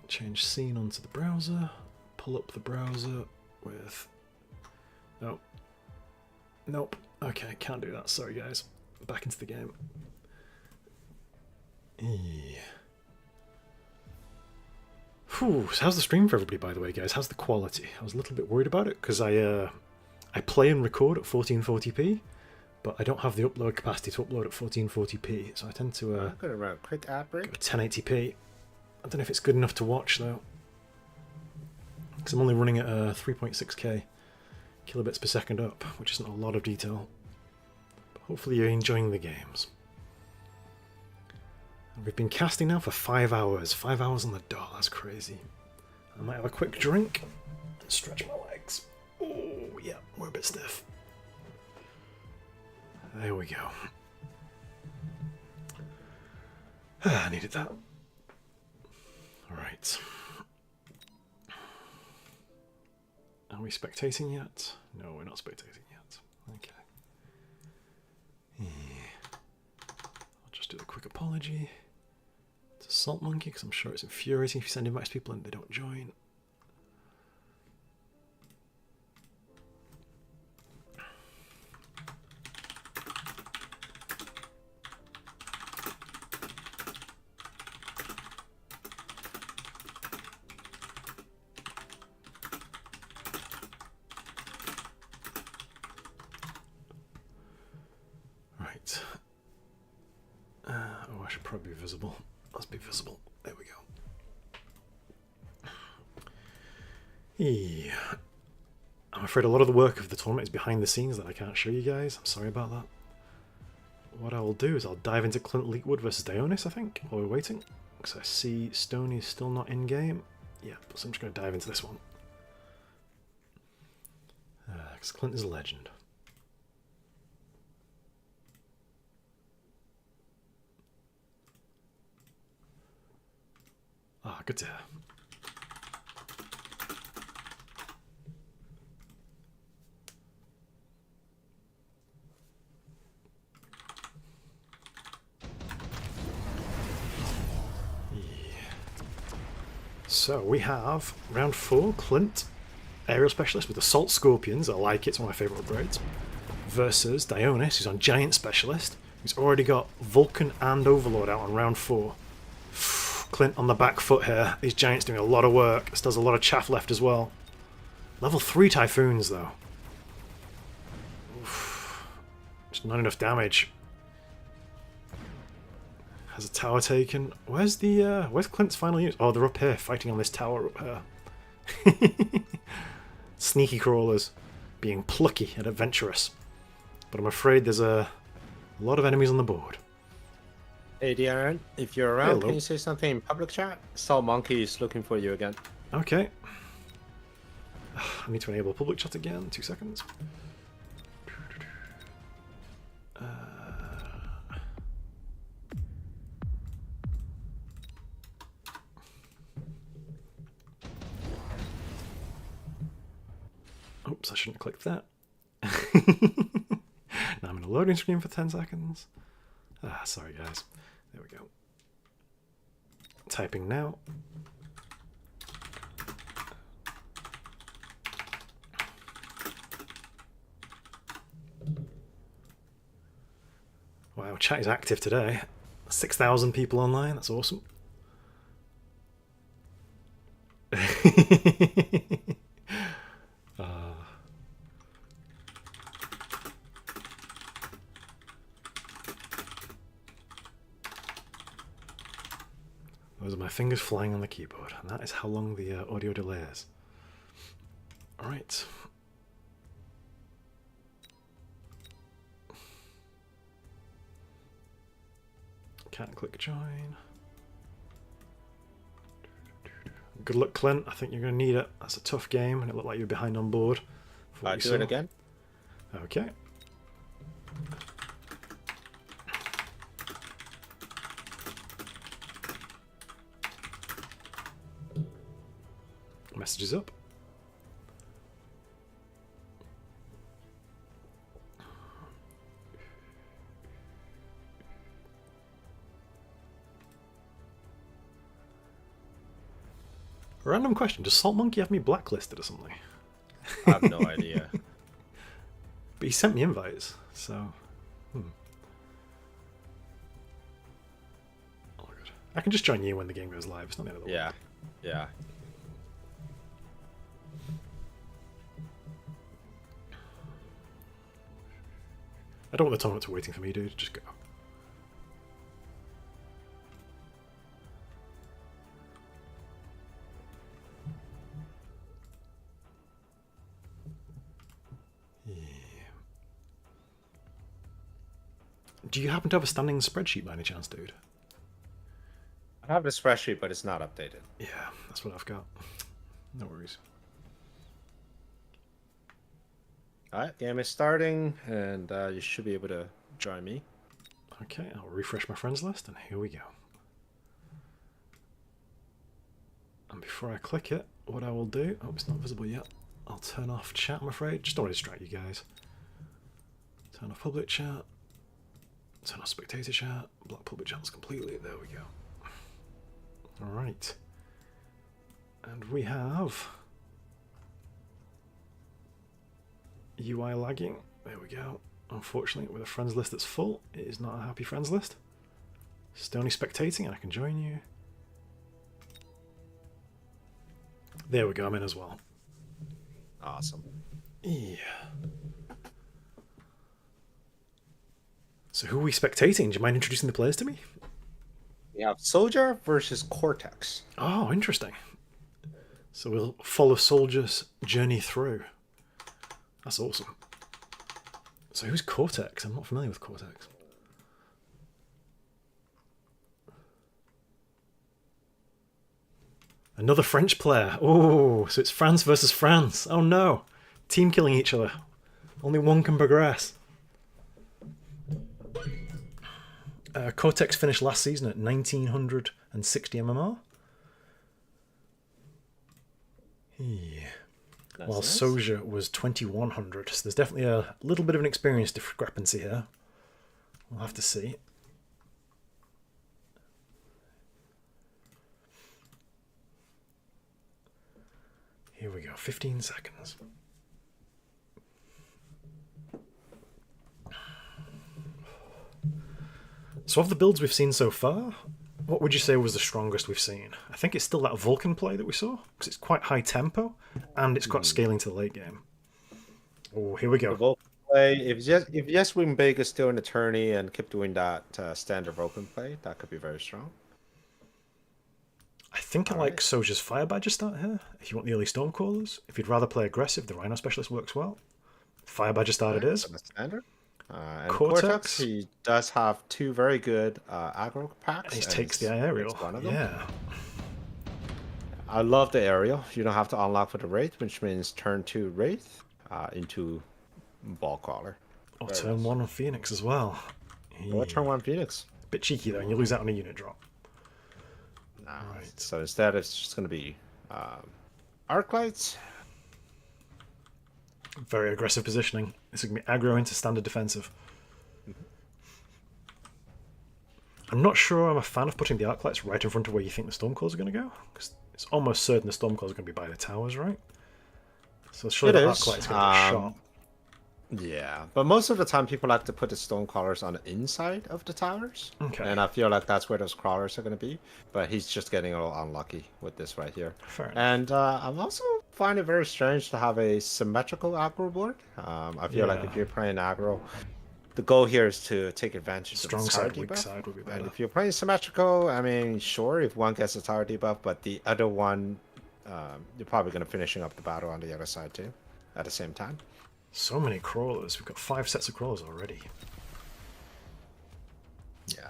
Change scene onto the browser. Pull up the browser with... Oh. Nope. Okay, can't do that. Sorry, guys. Back into the game. Whew, so how's the stream for everybody, by the way, guys? How's the quality? I was a little bit worried about it because I play and record at 1440p, but I don't have the upload capacity to upload at 1440p, so I tend to I'm going to run a quick ad go break. 1080p. I don't know if it's good enough to watch though, because I'm only running at 3.6k kilobits per second up, which isn't a lot of detail. But hopefully you're enjoying the games. We've been casting now for 5 hours. 5 hours on the dot, that's crazy. I might have a quick drink and stretch my legs. Oh, yeah, we're a bit stiff. There we go. I needed that. Alright. Are we spectating yet? No, we're not spectating yet. Okay. I'll just do a quick apology to Salt Monkey, because I'm sure it's infuriating if you send invites to people and they don't join. Right. Oh, I should probably be visible. Let's be visible. There we go. Yeah. I'm afraid a lot of the work of the tournament is behind the scenes that I can't show you guys. I'm sorry about that. What I will do is I'll dive into Clint Leakwood versus Dionis, I think, while we're waiting. Because I see Stoney is still not in game. Yeah, so I'm just going to dive into this one. Because Clint is a legend. Ah, good to hear. So we have round 4, Clint, aerial specialist with assault scorpions. I like it, it's one of my favourite upgrades. Versus Dionis, who's on giant specialist, who's already got Vulcan and Overlord out on round 4. Clint on the back foot here. These giants doing a lot of work. This does a lot of chaff left as well. Level 3 Typhoons though. Oof. Just not enough damage. Has a tower taken. Where's Clint's final unit? Oh, they're up here fighting on this tower up here. Sneaky crawlers being plucky and adventurous. But I'm afraid there's a lot of enemies on the board. Hey, Darren, if you're around, Hello. can you say something in public chat? Salt Monkey is looking for you again. Okay. I need to enable public chat again. 2 seconds. Oops, I shouldn't have clicked that. Now I'm in a loading screen for 10 seconds. Sorry guys. There we go. Typing now. Wow, chat is active today. 6,000 people online, that's awesome. fingers flying on the keyboard, and that is how long the audio delay is. Alright. Can't click join. Good luck, Clint. I think you're going to need it. That's a tough game, and it looked like you're behind on board. Do it again. Okay. Messages up. Random question, does Salt Monkey have me blacklisted or something? I have no idea. But he sent me invites, so... Oh, good. I can just join you when the game goes live, it's not the end of the world. Yeah. I don't want the tournament to waiting for me, dude. Just go. Yeah. Do you happen to have a standing spreadsheet by any chance, dude? I have the spreadsheet, but it's not updated. Yeah, that's what I've got. No worries. Alright, game is starting, and you should be able to join me. Okay, I'll refresh my friends list, and here we go. And before I click it, what I will do... Oh, it's not visible yet. I'll turn off chat, I'm afraid. Just don't want to distract you guys. Turn off public chat. Turn off spectator chat. Block public channels completely. There we go. Alright. And we have... UI lagging. There we go. Unfortunately, with a friends list that's full, it is not a happy friends list. Stoney Spectating, and I can join you. There we go, I'm in as well. Awesome. Yeah. So who are we spectating? Do you mind introducing the players to me? We have Soldier versus Cortex. Oh, interesting. So we'll follow Soldier's journey through. That's awesome. So who's Cortex? I'm not familiar with Cortex. Another French player. Oh, so it's France versus France. Oh no. Team killing each other. Only one can progress. Cortex finished last season at 1960 MMR. Yeah. While nice. Soja was 2100. So there's definitely a little bit of an experience discrepancy here. We'll have to see. Here we go, 15 seconds. So of the builds we've seen so far, what would you say was the strongest we've seen? I think it's still that Vulcan play that we saw, because it's quite high tempo, and it's got scaling to the late game. Oh, here we go. The Vulcan play, if yes Wing Big is still an attorney and keep doing that standard Vulcan play, that could be very strong. I think I like Soja's Fire Badger start here. If you want the early Stormcallers, if you'd rather play aggressive, the Rhino Specialist works well. Fire Badger start it is. Standard. And Cortex. Cortex, he does have two very good aggro packs. And he takes the aerial. One of them. Yeah. I love the aerial. You don't have to unlock for the Wraith, which means turn 2 Wraith into Ball Crawler. Or turn 1 on Phoenix as well. Or turn 1 Phoenix. Bit cheeky though, and you lose out on a unit drop. Right. So instead, it's just going to be Arc Lights. Very aggressive positioning. This is going to be aggro into standard defensive. I'm not sure I'm a fan of putting the arc lights right in front of where you think the Stormcalls are going to go, because it's almost certain the Stormcalls are going to be by the towers, right? So surely the arc light's going to get shot. Yeah, but most of the time people like to put the stone crawlers on the inside of the towers. Okay. And I feel like that's where those crawlers are going to be. But he's just getting a little unlucky with this right here. Fair enough. And I'm also find it very strange to have a symmetrical aggro board. I feel like if you're playing aggro, the goal here is to take advantage Strong of the tower side, weak debuff. side would be better. And if you're playing symmetrical, I mean, sure, if one gets a tower debuff, but the other one, you're probably going to finishing up the battle on the other side too, at the same time. So many crawlers. We've got 5 sets of crawlers already. Yeah.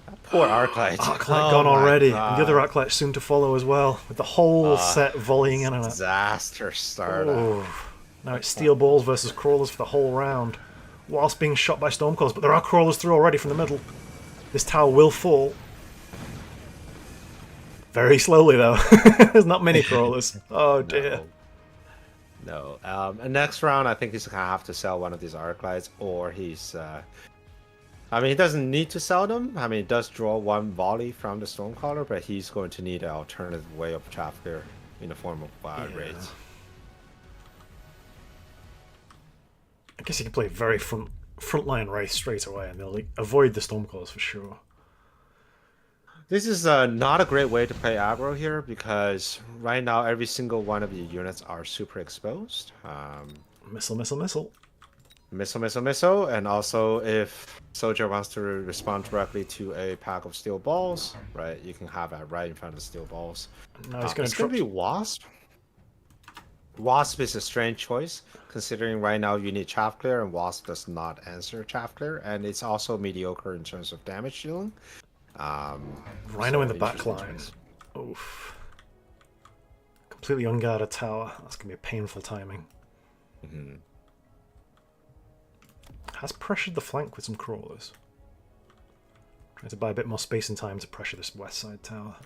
That poor Arclight. Arclight Oh gone my already. God. And the other Arclight soon to follow as well, with the whole set volleying in on it. Disaster starter. Oh. Now it's steel balls versus crawlers for the whole round, whilst being shot by stormcalls. But there are crawlers through already from the middle. This tower will fall. Very slowly though. There's not many crawlers. Oh dear. No. And next round, I think he's gonna have to sell one of these Arclights, or he's. I mean, he doesn't need to sell them. I mean, he does draw one volley from the Stormcaller, but he's going to need an alternative way of trafficker in the form of raids. I guess you can play very frontline race straight away, and they'll avoid the stormcalls for sure. This is not a great way to play aggro here, because right now every single one of your units are super exposed. Missile, missile, missile. Missile, missile, missile, and also if soldier wants to respond directly to a pack of steel balls, right, you can have that right in front of the steel balls. Now he's going it's to gonna be Wasp. Wasp is a strange choice, considering right now you need chaff clear, and Wasp does not answer chaff clear, and it's also mediocre in terms of damage dealing. Rhino in the back line. Oof. Completely unguarded tower. That's going to be a painful timing. Has pressured the flank with some crawlers. Trying to buy a bit more space and time to pressure this west side tower.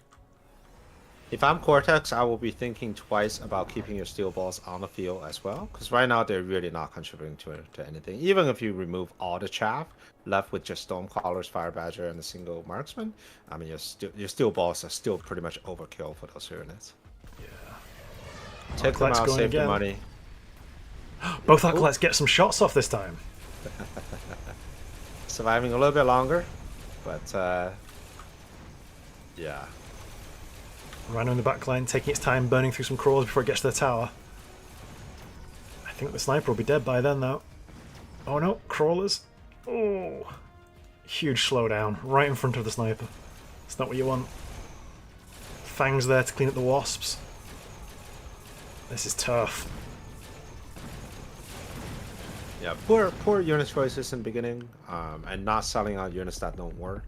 If I'm Cortex, I will be thinking twice about keeping your steel balls on the field as well, because right now they're really not contributing to anything. Even if you remove all the chaff, left with just Stormcallers, Fire Badger, and a single Marksman, I mean, your steel balls are still pretty much overkill for those units. Yeah. Take them Arclight's out, going save the again. money. Both Arclights get some shots off this time. Surviving a little bit longer, but yeah. Rhino in the back line, taking its time, burning through some crawlers before it gets to the tower. I think the sniper will be dead by then, though. Oh no, crawlers. Oh, huge slowdown right in front of the sniper. It's not what you want. Fangs there to clean up the wasps. This is tough. Yeah, poor unit choices in the beginning, and not selling out units that don't work.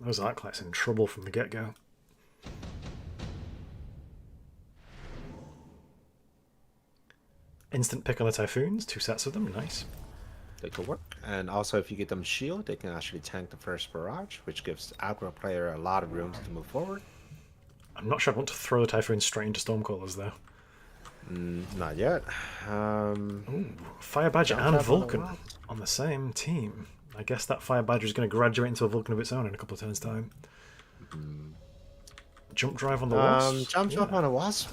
Those Arclights in trouble from the get-go. Instant pick on the Typhoons, 2 sets of them, nice. They could work, and also if you get them shield, they can actually tank the first barrage, which gives the aggro player a lot of room to move forward. I'm not sure I want to throw the Typhoons straight into Stormcallers, though. Not yet. Ooh, Fire Badger and Vulcan on the same team. I guess that Fire Badger is going to graduate into a Vulcan of its own in a couple of turns' time. Jump drive on the Wasp. Jump drop on a Wasp.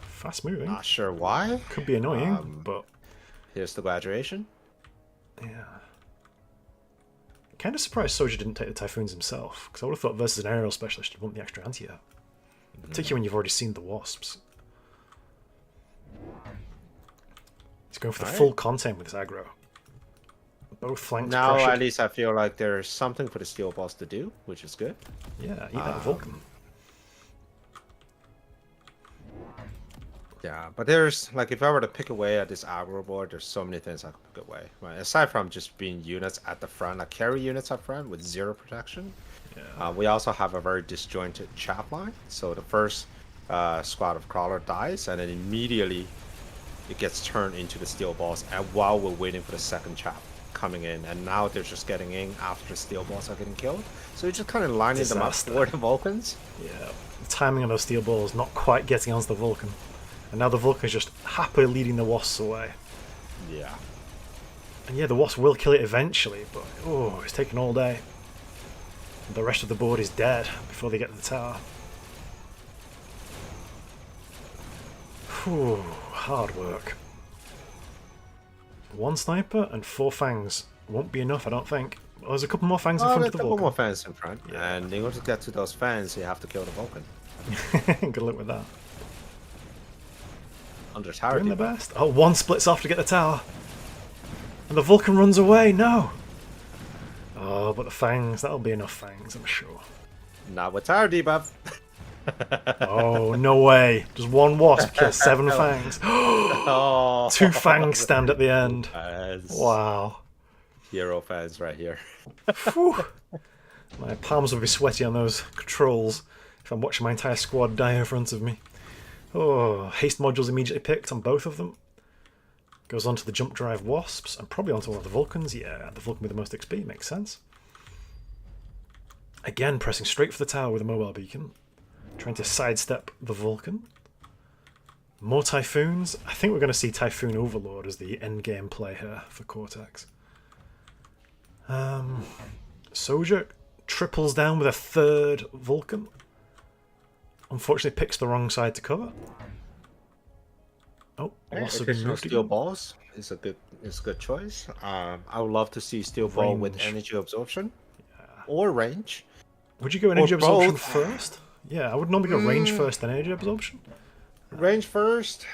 Fast moving. Not sure why. Could be annoying, but Here's the graduation. yeah. Kind of surprised Soja didn't take the Typhoons himself, because I would have thought versus an aerial specialist you'd want the extra anti-air. Particularly when you've already seen the Wasps. He's going for the full content with his aggro. Both flanks Now pressured. at least I feel like there's something for the steel balls to do, which is good. Yeah, eat that Vulcan. Yeah, but there's, like, if I were to pick away at this aggro board, there's so many things I could pick away. Right? Aside from just being units at the front, like carry units up front with 0 protection, we also have a very disjointed chaff line. So the first squad of crawler dies, and then immediately it gets turned into the steel balls, and while we're waiting for the second chaff coming in, and now they're just getting in after the steel balls are getting killed. So you're just kind of lining them up for the Vulcans. Yeah, the timing of those steel balls not quite getting onto the Vulcan. And now the Vulcan is just happily leading the Wasps away. Yeah. And yeah, the Wasp will kill it eventually, but oh, it's taken all day. And the rest of the board is dead before they get to the tower. Whew, hard work. 1 sniper and 4 fangs. Won't be enough, I don't think. Well, there's a couple more fangs in front of the a couple Vulcan. more fans in front, and in order to get to those fans, you have to kill the Vulcan. Good luck with that. Under tower Doing the debuff. best. Oh, 1 splits off to get the tower. And the Vulcan runs away. No. Oh, but the Fangs. That'll be enough Fangs, I'm sure. Not with our debuff. Oh, no way. Just one Wasp kills 7 Fangs. Oh, 2 Fangs stand at the end. yes. Wow. Hero fans right here. Whew. My palms will be sweaty on those controls if I'm watching my entire squad die in front of me. Oh, haste modules immediately picked on both of them. Goes on to the jump drive Wasps and probably onto one of the Vulcans. Yeah, the Vulcan with the most XP makes sense. Again, pressing straight for the tower with a mobile beacon. Trying to sidestep the Vulcan. More Typhoons. I think we're going to see Typhoon Overlord as the endgame play here for Cortex. Soja triples down with a 3rd Vulcan. Unfortunately picks the wrong side to cover. Oh, loss of Additional moved steel again. balls is a good choice. I would love to see steel ball with Range. energy absorption or range. Would you go energy absorption both. first? Yeah, I would normally go range first, then energy absorption. Range first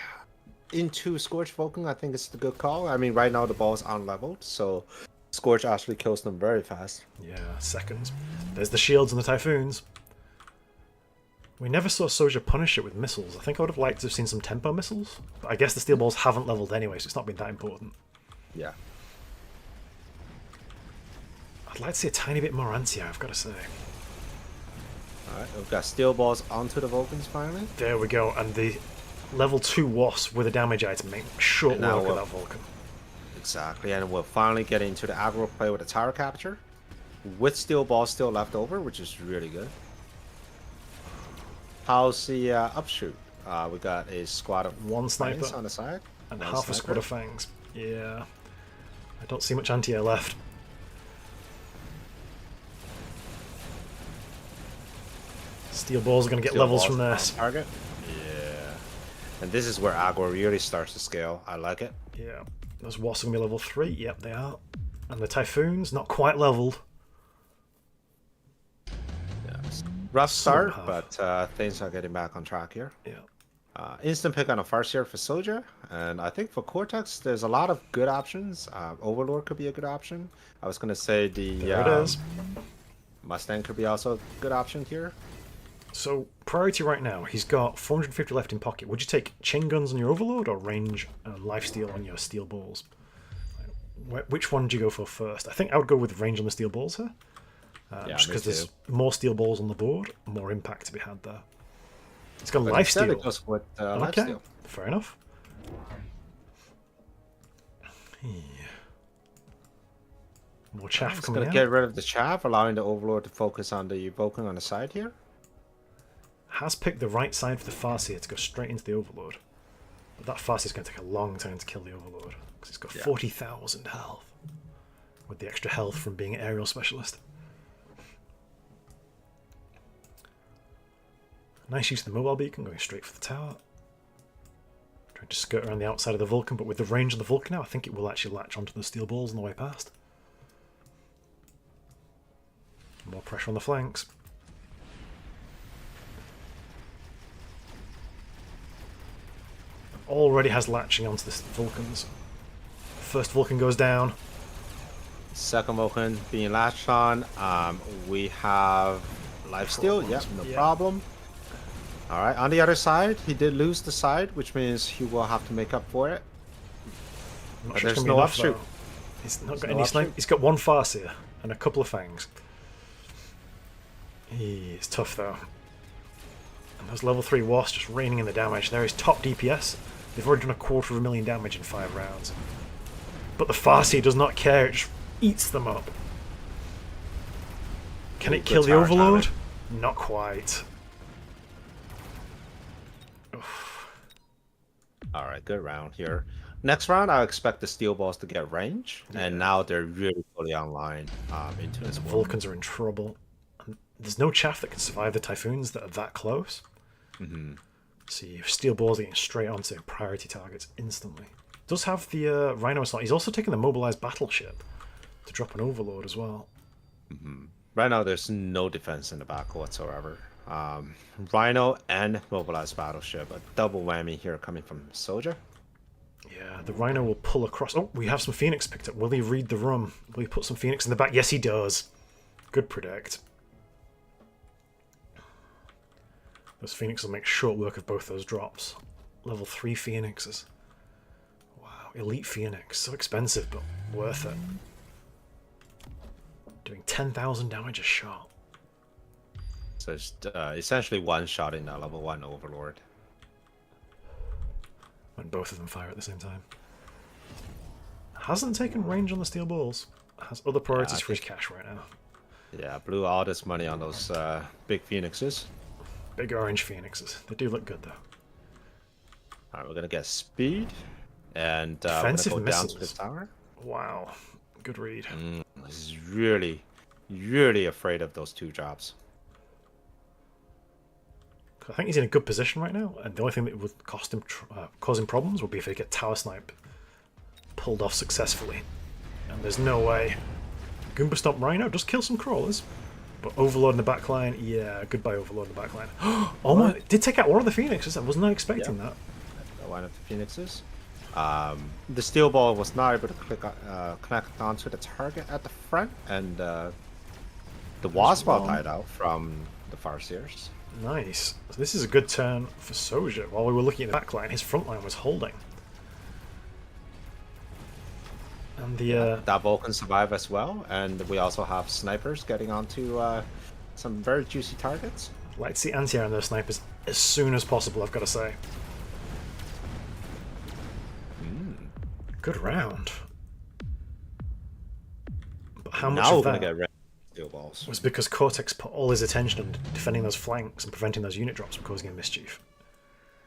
into Scorch Vulcan. I think it's the good call. I mean, right now the ball's unleveled, so Scorch actually kills them very fast. Yeah, seconds. There's the shields and the Typhoons. We never saw Soja punish it with missiles. I think I would have liked to have seen some tempo missiles. But I guess the steel balls haven't leveled anyway, so it's not been that important. Yeah. I'd like to see a tiny bit more anti, I've got to say. Alright, we've got steel balls onto the Vulcans finally. There we go, and the level 2 Wasp with a damage item make short And now work of we're- that Vulcan. Exactly, and we'll finally get into the aggro play with a tower capture. With steel balls still left over, which is really good. How's the upshoot? We got a squad of One sniper Fangs on the side. and One half a squad sniper. of Fangs. Yeah. I don't see much anti-air left. Steel balls are going to get Steel levels balls from on this. target. Yeah. And this is where aggro really starts to scale. I like it. Yeah. Those Wasps are going to be level 3. Yep, they are. And the Typhoons, not quite leveled. Yeah. Rough start, Somehow. but things are getting back on track here. Yeah. Instant pick on a Farseer for Soldier, and I think for Cortex, there's a lot of good options. Overlord could be a good option. I was gonna say the There it is. Mustang could be also a good option here. So, priority right now, he's got 450 left in pocket. Would you take chain guns on your Overlord or range and lifesteal on your steel balls? Which one do you go for first? I think I would go with range on the steel balls here. Yeah, just me because there's too. more steel balls on the board, more impact to be had there. He's got But instead lifesteal. it goes with Okay, lifesteal. fair enough. More chaff Just coming gonna out. get rid of the chaff, allowing the Overlord to focus on the Vulcan on the side here. Has picked the right side for the Farseer to go straight into the Overlord. But that Farseer is going to take a long time to kill the Overlord. Because it's got 40,000 health. With the extra health from being an aerial specialist. Nice use of the mobile beacon, going straight for the tower. Trying to skirt around the outside of the Vulcan, but with the range of the Vulcan now, I think it will actually latch onto the steel balls on the way past. More pressure on the flanks. Already has latching onto the Vulcans. First Vulcan goes down. Second Vulcan being latched on. We have lifesteal. Yep, no Yeah. problem. All right, on the other side, he did lose the side, which means he will have to make up for it. I'm not But sure it's there's gonna be no enough, offshoot. though. He's not got no any offshoot. snipe. He's got one Farseer and a couple of Fangs. It's tough though. And those level 3 Wasps just raining in the damage. There is top DPS. They've already done 250,000 damage in 5 rounds. But the Farseer does not care. It just eats them up. Can it Good kill the tower Overlord? timing. Not quite. All right, good round here. Next round, I expect the steel balls to get range, and now they're really fully online into The this one. Vulcans are in trouble. And there's no chaff that can survive the Typhoons that are that close. See, steel balls are getting straight onto priority targets instantly. Does have the Rhino slot. He's also taking the mobilized battleship to drop an Overlord as well. Right now, there's no defense in the back whatsoever. Rhino and mobilized battleship, a double whammy here coming from Soldier. Yeah, the Rhino will pull across. Oh, we have some Phoenix picked up. Will he read the room? Will he put some Phoenix in the back? Yes, he does. Good predict. Those Phoenix will make short work of both those drops. Level 3 Phoenixes. Wow, Elite Phoenix. So expensive, but worth it. Doing 10,000 damage a shot. So it's essentially one shot in that level 1 Overlord. When both of them fire at the same time. Hasn't taken range on the steel balls. Has other priorities for his cash right now. Yeah, blew all this money on those big Phoenixes. Big orange Phoenixes. They do look good though. Alright, we're gonna get speed. And Defensive we're gonna go missiles. down to the tower. Wow. Good read. He's really, really afraid of those 2 drops. I think he's in a good position right now, and the only thing that would cost him cause him problems would be if he get tower snipe pulled off successfully. And there's no way. Goomba Stomp Rhino does kill some crawlers, but Overlord in the backline, yeah, goodbye Overlord in the backline. Oh my, it did take out one of the Phoenixes. I was not expecting that. One of the Phoenixes. The steel ball was not able to connect onto the target at the front, and the Wasp ball died out from the Farseers. Nice. So this is a good turn for Soja. While we were looking at the backline, his front line was holding. And the that Vulcan survived as well, and we also have snipers getting onto some very juicy targets. like to see anti-air on those snipers as soon as possible, I've got to say. Good round. But how much Now of we're that gonna get red steel balls. was because Cortex put all his attention on defending those flanks and preventing those unit drops from causing him mischief?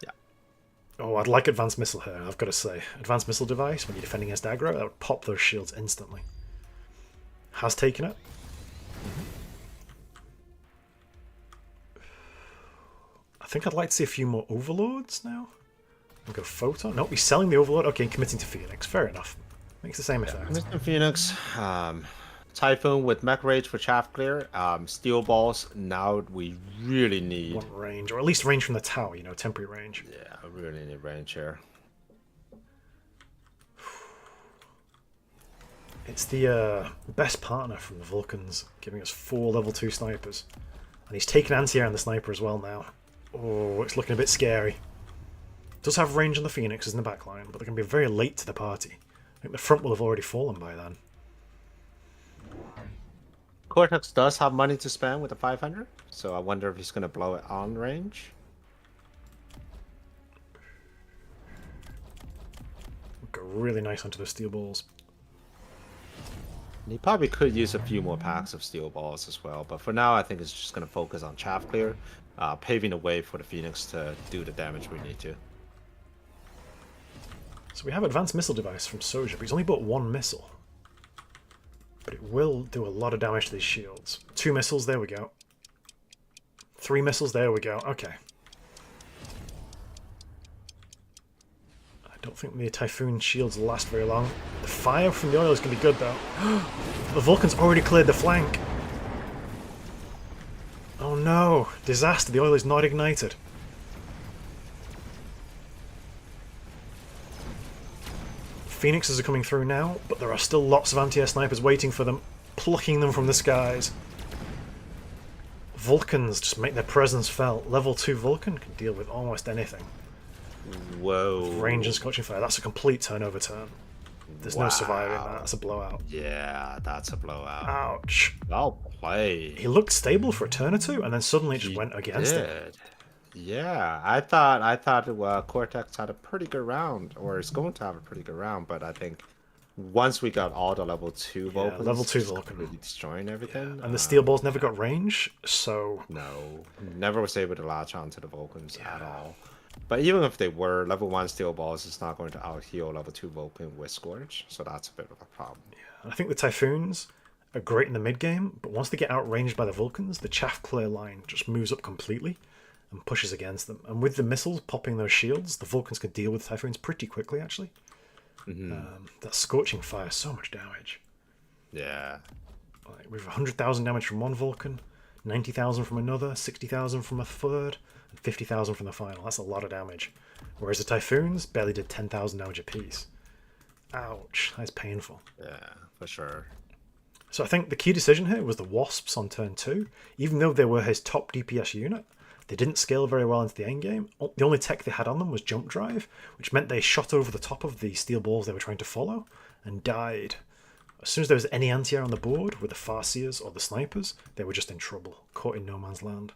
Yeah. Oh, I'd like Advanced Missile here, I've got to say. Advanced Missile device, when you're defending against aggro, that would pop those shields instantly. Has taken it. I think I'd like to see a few more Overlords now. We'll go Photon. Nope, he's selling the Overlord. Okay, committing to Phoenix. Fair enough. Makes the same effect. Mr. Phoenix, Typhoon with Mech Rage for chaff clear. Steel balls. Now we really need. Want range, or at least range from the tower, you know, temporary range. Yeah, we really need range here. It's the best partner from the Vulcans, giving us 4 level 2 snipers. And he's taken anti-air on the sniper as well now. Oh, it's looking a bit scary. Does have range on the Phoenixes in the backline, but they're going to be very late to the party. I think the front will have already fallen by then. Cortex does have money to spend with the 500, so I wonder if he's going to blow it on range. Go really nice onto the steel balls. He probably could use a few more packs of steel balls as well, but for now I think it's just going to focus on chaff clear, paving the way for the Phoenix to do the damage we need to. So we have Advanced Missile device from Soja, but he's only bought 1 missile. But it will do a lot of damage to these shields. 2 missiles, there we go. 3 missiles, there we go. Okay. I don't think the Typhoon shields last very long. The fire from the oil is going to be good, though. The Vulcan's already cleared the flank. Oh no! Disaster, the oil is not ignited. Phoenixes are coming through now, but there are still lots of anti-air snipers waiting for them, plucking them from the skies. Vulcans just make their presence felt. Level 2 Vulcan can deal with almost anything. Whoa. Range and Scorching Fire, that's a complete turnover turn. There's no surviving that, that's a blowout. Yeah, that's a blowout. Ouch. Well played. He looked stable for a turn or two, and then suddenly it just went against it. Yeah, I thought Cortex had a pretty good round, or is going to have a pretty good round, but I think once we got all the level 2 Vulcans, level 2 just Vulcan. really destroying everything. And the steel balls never got range, so No, never was able to latch onto the Vulcans at all. But even if they were, level 1 steel balls is not going to out-heal level 2 Vulcan with Scourge, so that's a bit of a problem. I think the Typhoons are great in the mid-game, but once they get outranged by the Vulcans, the chaff clear line just moves up completely and pushes against them. And with the missiles popping those shields, the Vulcans can deal with Typhoons pretty quickly, actually. That Scorching Fire, so much damage. Yeah. Like, we have 100,000 damage from one Vulcan, 90,000 from another, 60,000 from a third, and 50,000 from the final. That's a lot of damage. Whereas the Typhoons barely did 10,000 damage apiece. Ouch, that's painful. Yeah, for sure. So I think the key decision here was the Wasps on turn 2. Even though they were his top DPS unit, they didn't scale very well into the endgame. The only tech they had on them was Jump Drive, which meant they shot over the top of the steel balls they were trying to follow and died. As soon as there was any anti-air on the board with the Farseers or the Snipers, they were just in trouble, caught in no man's land.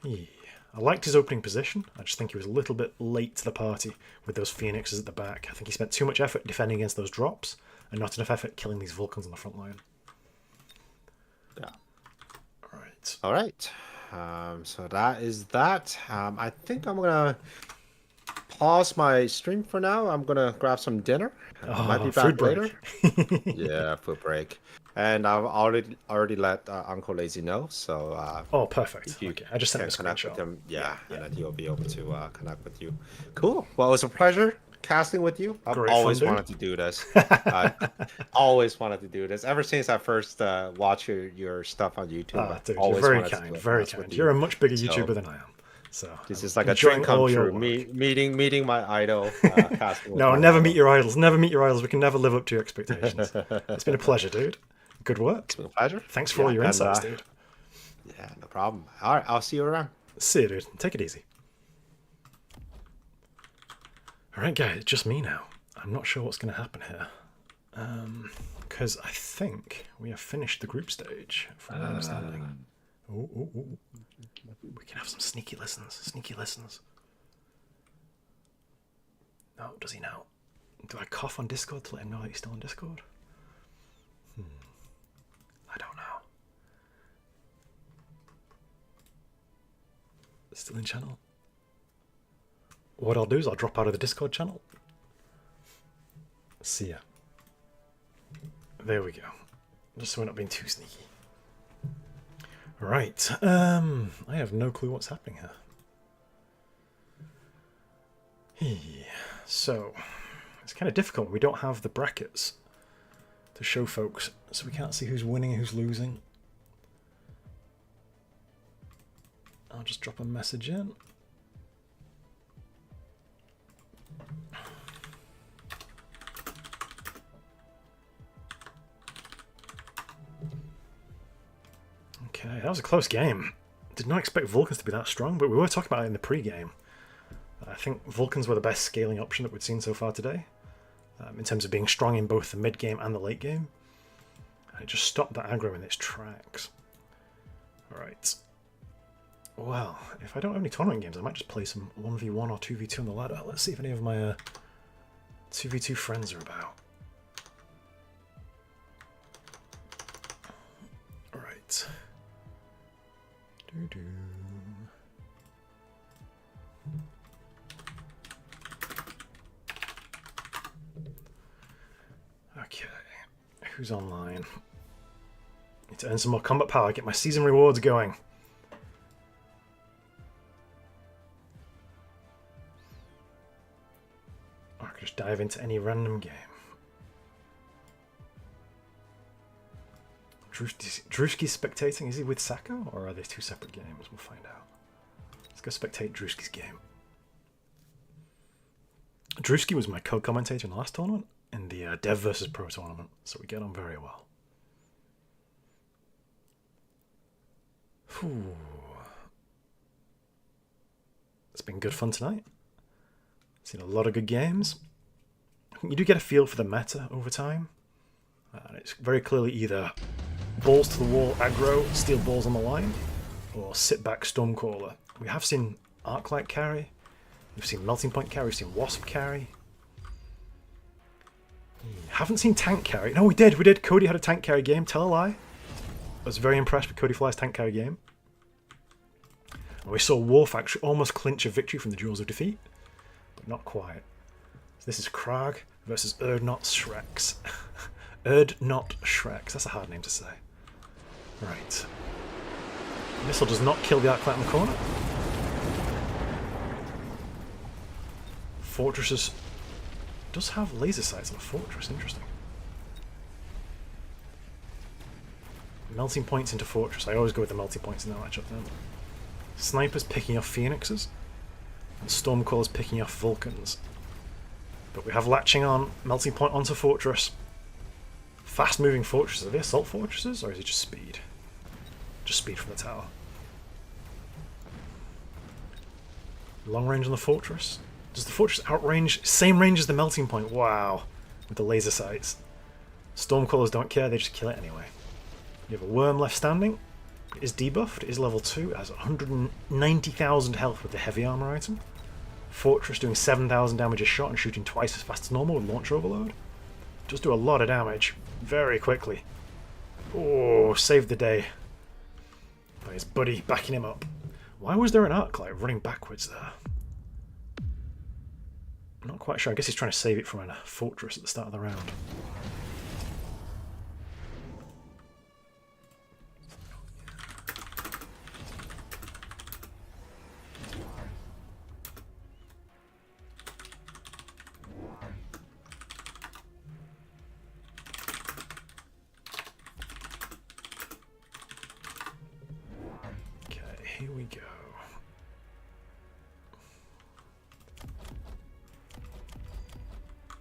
Yeah. I liked his opening position. I just think he was a little bit late to the party with those Phoenixes at the back. I think he spent too much effort defending against those drops and not enough effort killing these Vulcans on the front line. Yeah. All right. So that is that. I think I'm gonna pause my stream for now. I'm gonna grab some dinner. Might be back later. Yeah, food break. And I've already let Uncle Lazy know. So oh, perfect. if you okay. I just sent him a connect with screenshot. him, and then he'll be able to connect with you. Cool. Well, it was a pleasure casting with you. I've Great always fun, wanted to do this. Always wanted to do this. Ever since I first watched your stuff on YouTube. Dude, always you're very wanted to kind, do it very with kind. you. You're a much bigger So, YouTuber than I am. So this I'm is like a enjoying dream come all your true. work. Meeting my idol. Casting with No, my never idol. meet your idols. Never meet your idols. We can never live up to your expectations. It's been a pleasure, dude. Good work. It's been a pleasure. Thanks for all your and, insights, dude. Yeah, no problem. All right, I'll see you around. See you, dude. Take it easy. All right, guys, it's just me now. I'm not sure what's going to happen here. Because I think we have finished the group stage, from my understanding. Ooh. We can have some sneaky listens. Sneaky listens. No, does he know? Do I cough on Discord to let him know that he's still on Discord? I don't know. Still in channel? What I'll do is I'll drop out of the Discord channel. See ya. There we go. Just so we're not being too sneaky. Right. I have no clue what's happening here. So, it's kind of difficult when we don't have the brackets to show folks, so we can't see who's winning and who's losing. I'll just drop a message in. Okay, that was a close game. Did not expect Vulcans to be that strong, but we were talking about it in the pre-game. I think Vulcans were the best scaling option that we'd seen so far today, in terms of being strong in both the mid-game and the late game. And it just stopped that aggro in its tracks. Alright. Well, if I don't have any tournament games, I might just play some 1v1 or 2v2 on the ladder. Let's see if any of my 2v2 friends are about. Alright. Doo-doo. Okay, who's online? Need to earn some more combat power, get my season rewards going. Or I could just dive into any random game. Drewski's spectating, is he with Sacco, or are they two separate games? We'll find out. Let's go spectate Drewski's game. Drewski was my co-commentator in the last tournament, in the Dev versus Pro tournament, so we get on very well. Whew. It's been good fun tonight. Seen a lot of good games. I think you do get a feel for the meta over time. And it's very clearly either balls to the wall aggro, steal balls on the line, or sit back Stormcaller. We have seen Arclight carry, we've seen Melting Point carry, we've seen Wasp carry. Haven't seen Tank carry. No, we did. Cody had a Tank carry game, tell a lie. I was very impressed with Cody Fly's Tank carry game. And we saw Wolf actually almost clinch a victory from the Jewels of Defeat, but not quite. So this is Krag versus Erdnot Shreks. Erdnot Shreks, that's a hard name to say. Right. Missile does not kill the Arclight in the corner. Fortresses does have laser sights on the fortress, interesting. Melting points into Fortress. I always go with the melting points in that matchup then. Snipers picking off Phoenixes, and Stormcallers picking off Vulcans. But we have latching on, melting point onto Fortress. Fast moving fortresses. Are they assault fortresses, or is it just speed? Just speed from the tower. Long range on the Fortress. Does the Fortress outrange? Same range as the melting point. Wow. With the laser sights. Stormcallers don't care, they just kill it anyway. You have a worm left standing. It is debuffed, it is level 2, it has 190,000 health with the heavy armor item. Fortress doing 7,000 damage a shot and shooting twice as fast as normal with launch overload. Does do a lot of damage, very quickly. Oh, saved the day. By his buddy backing him up. Why was there an arc like running backwards there? I'm not quite sure, I guess he's trying to save it from a fortress at the start of the round. Here we go.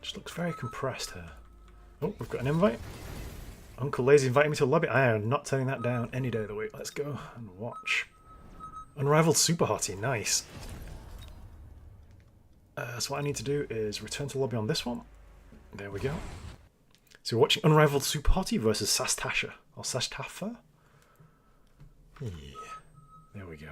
Just looks very compressed here. Oh, we've got an invite. Uncle Lazy inviting me to a lobby. I am not turning that down any day of the week. Let's go and watch. Unrivaled Super Hottie, nice. So what I need to do is return to lobby on this one. There we go. So we're watching Unrivaled Super Hottie versus Sastasha. Or Sastafa? Yeah. There we go.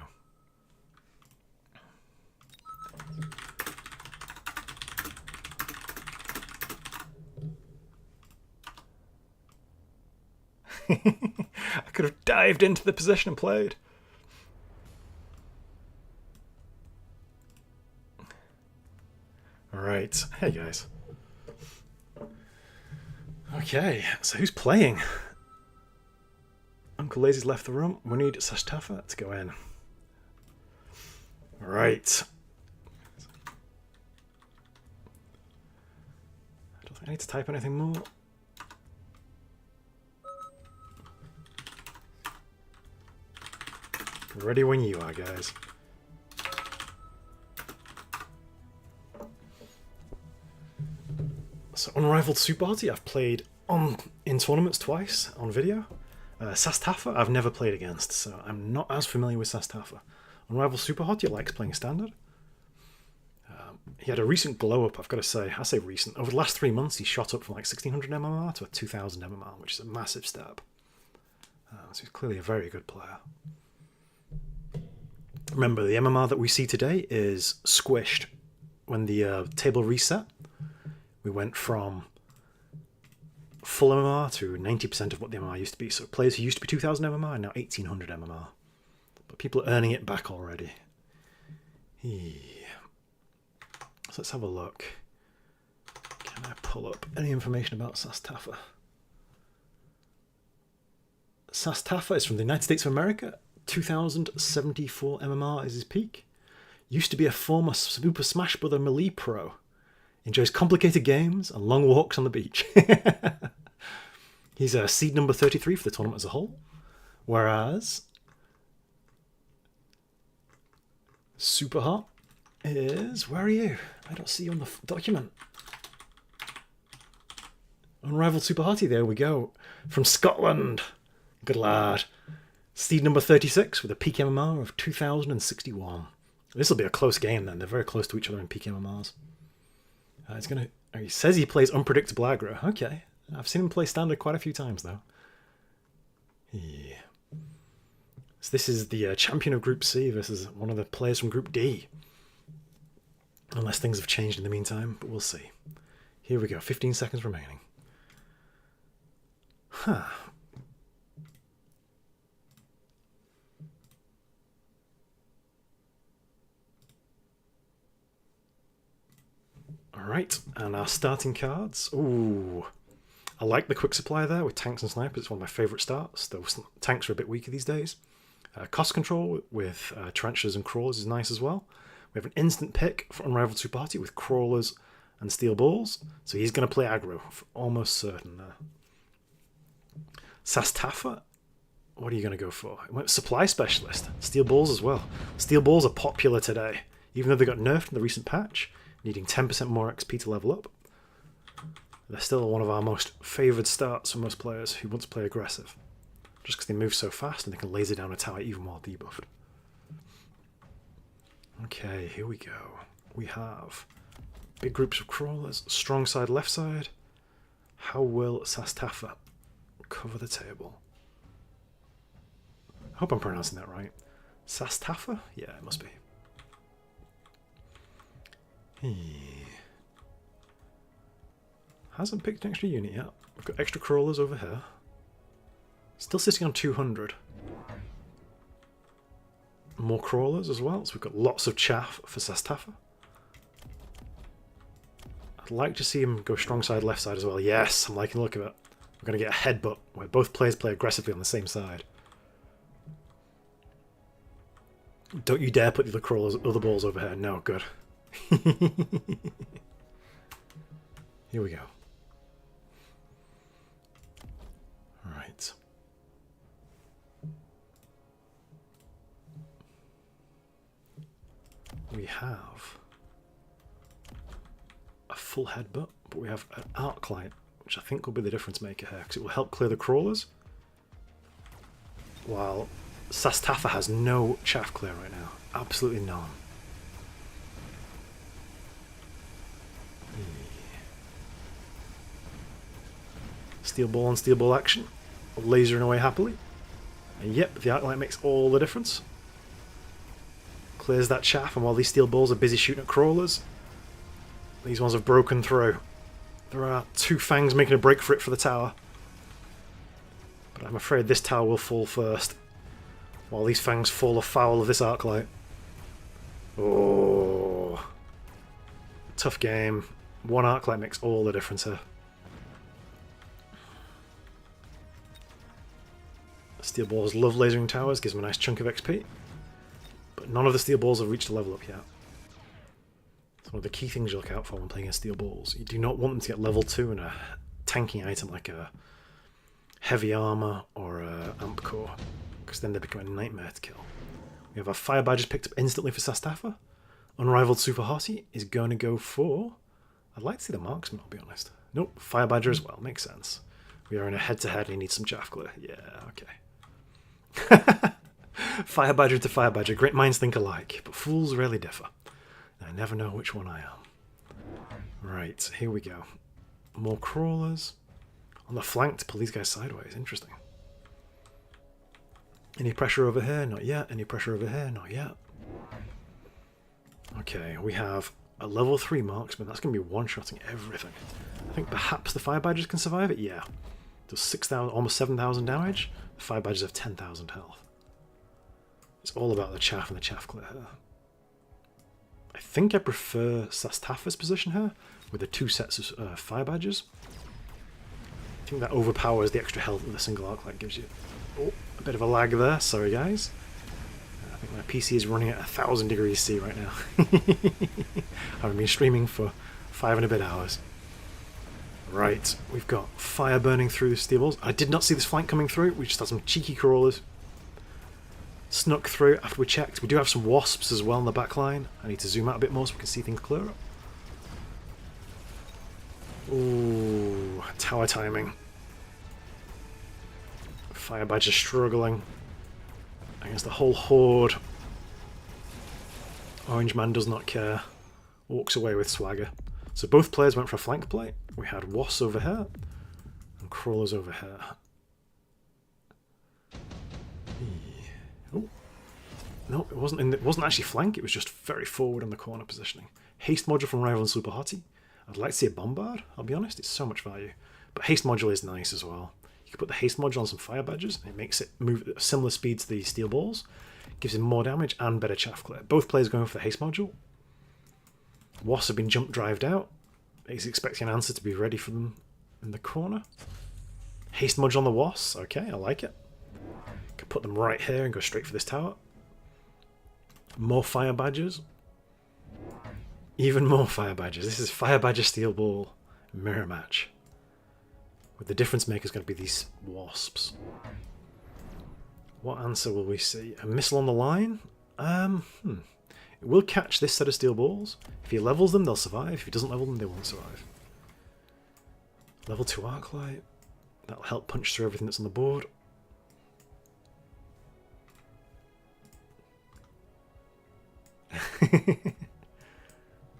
I could have dived into the position and played. Alright. Hey guys. Okay, so who's playing? Uncle Lazy's left the room. We need Sastafa to go in. Right. I don't think I need to type anything more. Ready when you are, guys. So, Unrivaled Super Hottie, I've played in tournaments twice on video. Sastafa I've never played against, so I'm not as familiar with Sastafa. Unrivaled Super Hottie likes playing standard. He had a recent glow up, I've got to say. I say recent. Over the last 3 months, he shot up from like 1600 MMR to a 2000 MMR, which is a massive step. So he's clearly a very good player. Remember, the MMR that we see today is squished. When the table reset, we went from full MMR to 90% of what the MMR used to be. So players who used to be 2000 MMR are now 1800 MMR. But people are earning it back already. So let's have a look. Can I pull up any information about Sastafa? Sastafa is from the United States of America. 2074 MMR is his peak. Used to be a former Super Smash Bros. Melee pro. Enjoys complicated games and long walks on the beach. He's seed number 33 for the tournament as a whole. Whereas Super Hot is... Where are you? I don't see you on the document. Unrivaled Super Hottie, there we go. From Scotland. Good lad. Seed number 36 with a peak MMR of 2061. This will be a close game then. They're very close to each other in peak MMRs. He says he plays unpredictable aggro. Okay. I've seen him play standard quite a few times though. Yeah. So this is the champion of Group C versus one of the players from Group D. Unless things have changed in the meantime, but we'll see. Here we go. 15 seconds remaining. Huh. Alright, and our starting cards. Ooh, I like the quick supply there with tanks and snipers. It's one of my favourite starts, though tanks are a bit weaker these days. Cost control with tarantulas and crawlers is nice as well. We have an instant pick for Unrivaled Super Hottie with crawlers and steel balls, so he's going to play aggro, almost certain there. Sastafa What are you going to go for? It went supply specialist. Steel balls as well. Steel balls are popular today, even though they got nerfed in the recent patch, needing 10% more XP to level up. They're still one of our most favoured starts for most players who want to play aggressive, just because they move so fast and they can laser down a tower even while debuffed. Okay, here we go. We have big groups of crawlers, strong side, left side. How will Sastafa cover the table? I hope I'm pronouncing that right. Sastafa? Yeah, it must be. Hasn't picked an extra unit yet. We've got extra crawlers over here. Still sitting on 200. More crawlers as well, so we've got lots of chaff for Sastafa. I'd like to see him go strong side, left side as well. Yes, I'm liking the look of it. We're going to get a headbutt where both players play aggressively on the same side. Don't you dare put the other balls over here. No, good. Here we go. Right. We have a full headbutt, but we have an arc light, which I think will be the difference maker here, because it will help clear the crawlers, while Sastafa has no chaff clear right now. Absolutely none. Steel ball on steel ball action. Lasering away happily. And yep, the arc light makes all the difference. Clears that chaff, and while these steel balls are busy shooting at crawlers, these ones have broken through. There are 2 fangs making a break for it for the tower. But I'm afraid this tower will fall first, while these fangs fall afoul of this arc light. Oh, tough game. One arc light makes all the difference here. Steel balls love lasering towers, gives them a nice chunk of XP. But none of the steel balls have reached a level up yet. It's one of the key things you look out for when playing against steel balls. You do not want them to get level 2 in a tanking item like a heavy armor or a amp core, because then they become a nightmare to kill. We have our fire badges picked up instantly for Sastafa. Unrivaled Super Hottie is going to go for... I'd like to see the marksman, I'll be honest. Nope, fire badger as well, makes sense. We are in a head-to-head and he needs some chaff clear. Yeah, okay. Fire badger to fire badger, great minds think alike, but fools rarely differ. I never know which one I am. Right, here we go. More crawlers. On the flank to pull these guys sideways, interesting. Any pressure over here? Not yet. Any pressure over here? Not yet. Okay, we have a level 3 marksman. That's going to be one-shotting everything. I think perhaps the fire badgers can survive it? Yeah. Does 6,000, almost 7,000 damage. The fire badgers have 10,000 health. It's all about the chaff and the chaff clear here. I think I prefer Sastafa's position here, with the 2 sets of fire badgers. I think that overpowers the extra health that the single arc light gives you. Oh, a bit of a lag there, sorry guys. I think my PC is running at 1,000 degrees C right now. I've been streaming for 5 and a bit hours. Right, we've got fire burning through the steel balls. I did not see this flank coming through. We just had some cheeky crawlers. Snuck through after we checked. We do have some wasps as well in the back line. I need to zoom out a bit more so we can see things clearer. Ooh, tower timing. Fire badger struggling against the whole horde. Orange man does not care. Walks away with swagger. So both players went for a flank play. We had wasps over here and crawlers over here. Oh. No, it wasn't actually flank, it was just very forward in the corner positioning. Haste module from Rival and Super Hottie. I'd like to see a bombard, I'll be honest, it's so much value. But haste module is nice as well. You can put the haste module on some fire badges, it makes it move at a similar speed to the steel balls, gives him more damage and better chaff clear. Both players going for the haste module. Wasps have been jump drived out. He's expecting an answer to be ready for them in the corner. Haste module on the wasps, okay, I like it. Could put them right here and go straight for this tower. More fire badgers. Even more fire badgers. This is fire badger steel ball mirror match. With the difference maker is going to be these wasps. What answer will we see? A missile on the line? It will catch this set of steel balls. If he levels them, they'll survive. If he doesn't level them, they won't survive. Level 2 arc light. That'll help punch through everything that's on the board.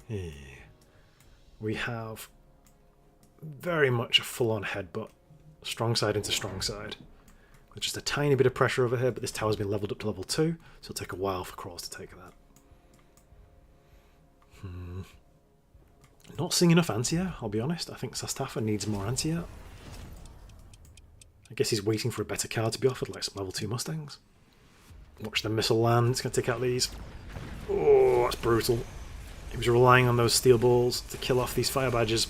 Yeah. We have very much a full-on headbutt. Strong side into strong side. With just a tiny bit of pressure over here, but this tower's been leveled up to level 2, so it'll take a while for crawls to take that. Not seeing enough anti-air, I'll be honest. I think Sastafa needs more anti-air. I guess he's waiting for a better card to be offered, like some level 2 Mustangs. Watch the missile land, it's going to take out these. Oh, that's brutal. He was relying on those steel balls to kill off these fire badgers.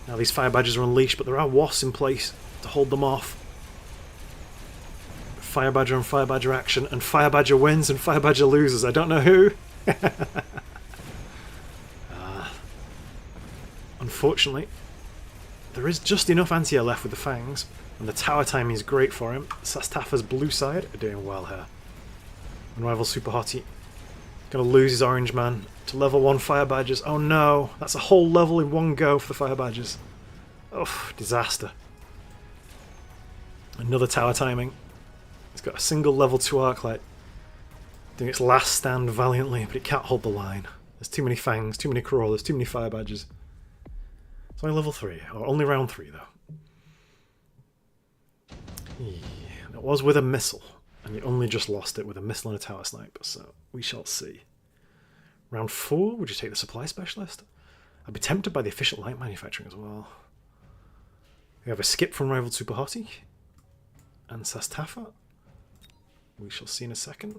Now these fire badgers are unleashed, but there are wasps in place to hold them off. Fire badger and fire badger action, and fire badger wins and fire badger loses. I don't know who. Unfortunately, there is just enough anti-air left with the fangs, and the tower timing is great for him. Sastafa's blue side are doing well here. Unrival Super Hottie gonna lose his orange man to level 1 fire badgers. Oh no, that's a whole level in one go for the fire badgers. Oh, disaster. Another tower timing. It's got a single level 2 arc light doing its last stand valiantly, but it can't hold the line. There's too many fangs, too many crawlers, too many fire badgers. It's only level 3, or only round 3 though. Yeah, that was with a missile, and you only just lost it with a missile and a tower sniper, so we shall see. Round 4, would you take the supply specialist? I'd be tempted by the efficient light manufacturing as well. We have a skip from Rival Super Hottie and Sastafa. We shall see in a second.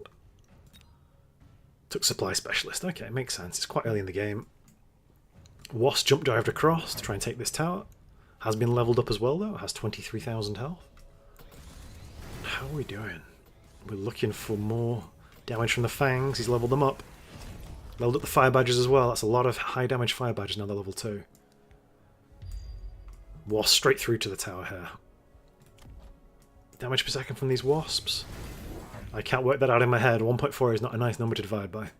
Took supply specialist. Okay, makes sense. It's quite early in the game. Wasp jump dived across to try and take this tower. Has been leveled up as well though. It has 23,000 health. How are we doing? We're looking for more damage from the fangs. He's leveled them up. Leveled up the fire badgers as well. That's a lot of high damage fire badgers now they're level 2. Wasp straight through to the tower here. Damage per second from these wasps. I can't work that out in my head. 1.4 is not a nice number to divide by.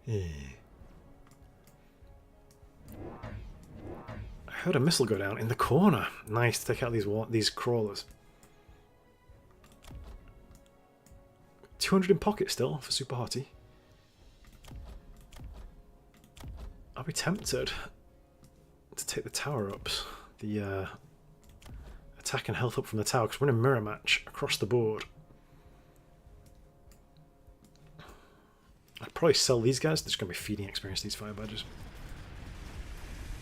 Yeah. I heard a missile go down in the corner. Nice to take out these crawlers. 200 in pocket still for Super Hottie. I'll be tempted to take the tower ups. The attack and health up from the tower, because we're in a mirror match across the board. I'd probably sell these guys. They're just going to be feeding experience to these fire badgers.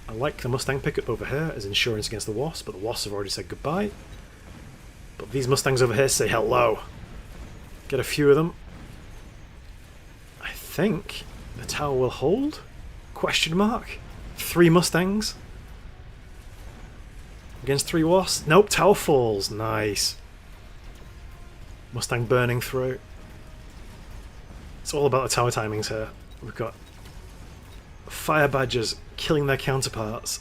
I like the Mustang pickup over here as insurance against the Wasp, but the Wasps have already said goodbye. But these Mustangs over here say hello. Get a few of them. I think the tower will hold? Question mark? 3 Mustangs against 3 Wasps? Nope, tower falls. Nice. Mustang burning through. It's all about the tower timings here. We've got fire badgers killing their counterparts,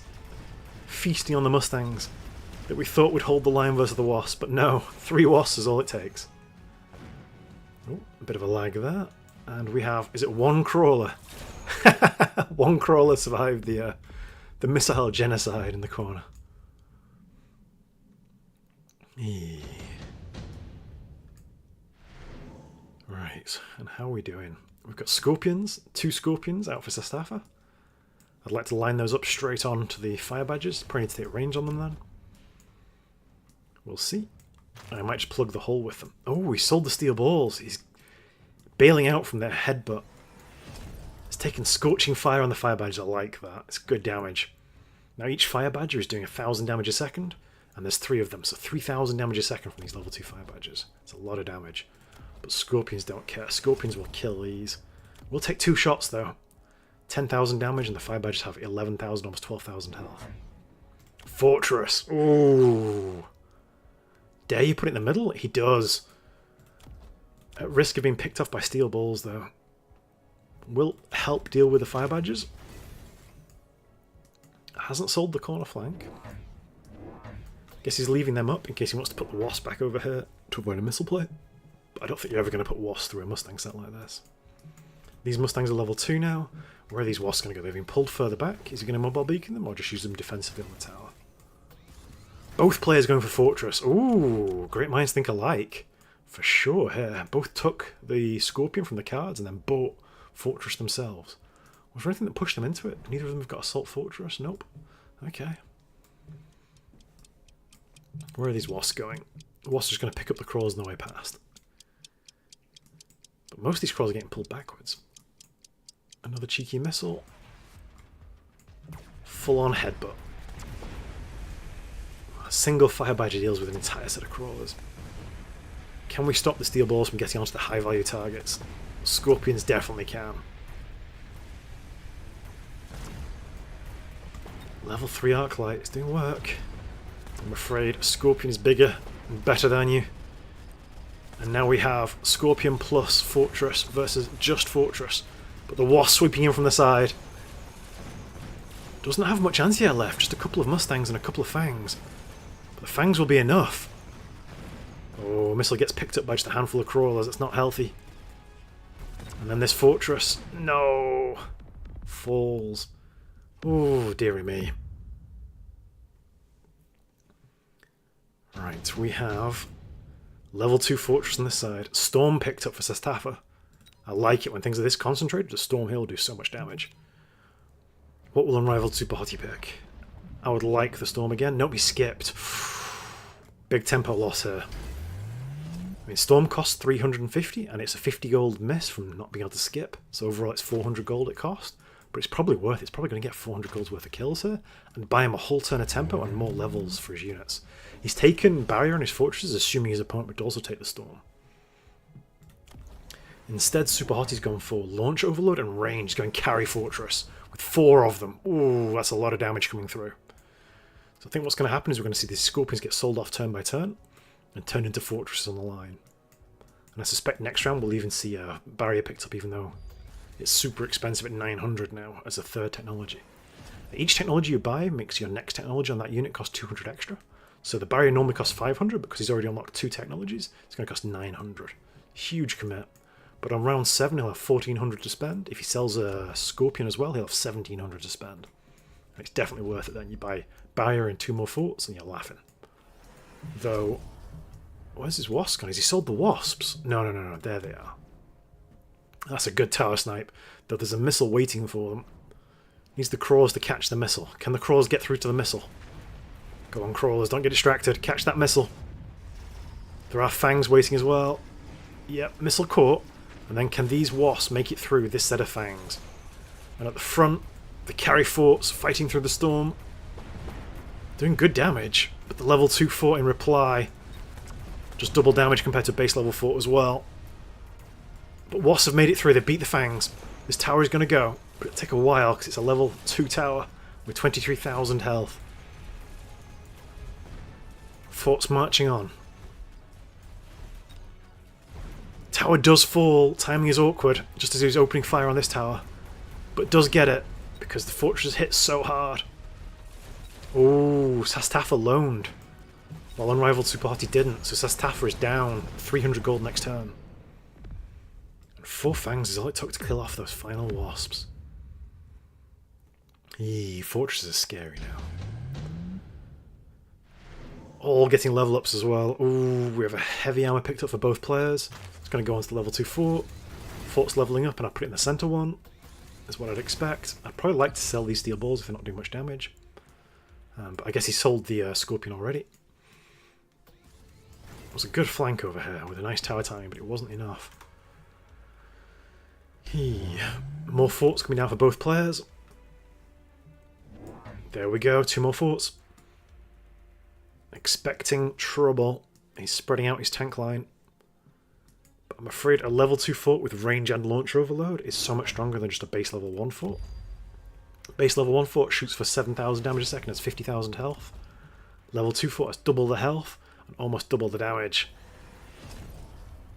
feasting on the Mustangs that we thought would hold the line versus the Wasp, but no, 3 Wasps is all it takes. Oh, a bit of a lag there. And we have, is it 1 crawler? 1 crawler survived the missile genocide in the corner. Yeah. Right, and how are we doing? We've got Scorpions, 2 Scorpions out for Sastafa. I'd like to line those up straight on to the Fire Badgers. Probably need to take range on them then. We'll see. I might just plug the hole with them. Oh, he sold the steel balls. He's bailing out from their headbutt. He's taking scorching fire on the Fire Badgers. I like that. It's good damage. Now each Fire Badger is doing 1,000 damage a second, and there's 3 of them, so 3,000 damage a second from these level 2 Fire Badgers. It's a lot of damage. But Scorpions don't care. Scorpions will kill these. We'll take 2 shots though. 10,000 damage, and the Fire Badgers have 11,000, almost 12,000 health. Fortress. Ooh. Dare you put it in the middle? He does. At risk of being picked off by steel balls though. Will help deal with the Fire Badgers. Hasn't sold the corner flank. Guess he's leaving them up in case he wants to put the Wasp back over here to avoid a missile play. But I don't think you're ever going to put Wasps through a Mustang set like this. These Mustangs are level 2 now. Where are these Wasps going to go? They've been pulled further back. Is he going to mobile beacon them or just use them defensively on the tower? Both players going for Fortress. Ooh, great minds think alike. For sure here. Both took the Scorpion from the cards and then bought Fortress themselves. Was there anything that pushed them into it? Neither of them have got Assault Fortress? Nope. Okay. Where are these Wasps going? The Wasps are just going to pick up the Crawls on the way past. But most of these Crawls are getting pulled backwards. Another cheeky missile. Full-on headbutt. A single fire badger deals with an entire set of Crawlers. Can we stop the Steel Balls from getting onto the high-value targets? Scorpions definitely can. Level 3 Arc Light is doing work. I'm afraid Scorpion is bigger and better than you. And now we have Scorpion plus Fortress versus just Fortress. But the Wasp sweeping in from the side. Doesn't have much anti-air left, just a couple of Mustangs and a couple of Fangs. But the Fangs will be enough. Oh, missile gets picked up by just a handful of Crawlers, it's not healthy. And then this Fortress, no! Falls. Oh, dearie me. Right, we have level 2 Fortress on this side. Storm picked up for Sestafa. I like it when things are this concentrated. A Storm here will do so much damage. What will Unrivaled Super Hottie pick? I would like the Storm again. Nope, he skipped. Big tempo loss here. I mean, Storm costs 350, and it's a 50 gold miss from not being able to skip. So overall it's 400 gold it cost. But it's probably worth it. It's probably going to get 400 gold's worth of kills here, and buy him a whole turn of tempo and more levels for his units. He's taken Barrier on his fortresses, assuming his opponent would also take the Storm. Instead, Super Hottie's going for Launch Overload and Range. He's going Carry Fortress with 4 of them. Ooh, that's a lot of damage coming through. So I think what's going to happen is we're going to see these Scorpions get sold off turn by turn and turned into Fortresses on the line. And I suspect next round we'll even see a Barrier picked up, even though it's super expensive at 900 now as a third technology. Each technology you buy makes your next technology on that unit cost 200 extra. So the Barrier normally costs 500, because he's already unlocked 2 technologies, it's going to cost 900. Huge commit. But on round 7 he'll have 1400 to spend. If he sells a Scorpion as well, he'll have 1700 to spend. And it's definitely worth it then. You buy Barrier and 2 more forts and you're laughing. Though, where's his Wasp gone? Has he sold the Wasps? No, there they are. That's a good tower snipe, though there's a missile waiting for them. Needs the Crawlers to catch the missile. Can the Crawlers get through to the missile? Go on, Crawlers, don't get distracted. Catch that missile. There are Fangs waiting as well. Yep, missile caught. And then can these Wasps make it through this set of Fangs? And at the front, the carry forts fighting through the storm. Doing good damage, but the level 2 fort in reply. Just double damage compared to base level fort as well. But Wasps have made it through, they beat the Fangs. This tower is going to go, but it'll take a while because it's a level 2 tower with 23,000 health. Fort's marching on. Tower does fall, timing is awkward, just as he was opening fire on this tower. But does get it, because the fortress hit so hard. Ooh, Sastafa loaned, while Unrivaled Super Hottie didn't, so Sastafa is down 300 gold next turn. And 4 Fangs is all it took to kill off those final Wasps. Eee, fortresses are scary now. All getting level ups as well. Ooh, we have a heavy armor picked up for both players. It's going to go on to the level 2 fort. Fort's leveling up and I'll put it in the center one. That's what I'd expect. I'd probably like to sell these steel balls if they're not doing much damage. But I guess he sold the Scorpion already. It was a good flank over here with a nice tower timing, but it wasn't enough. More forts coming down for both players. There we go, 2 more forts. Expecting trouble. He's spreading out his tank line. But I'm afraid a level 2 fort with range and launcher overload is so much stronger than just a base level 1 fort. Base level 1 fort shoots for 7,000 damage a second, has 50,000 health. Level 2 fort has double the health and almost double the damage.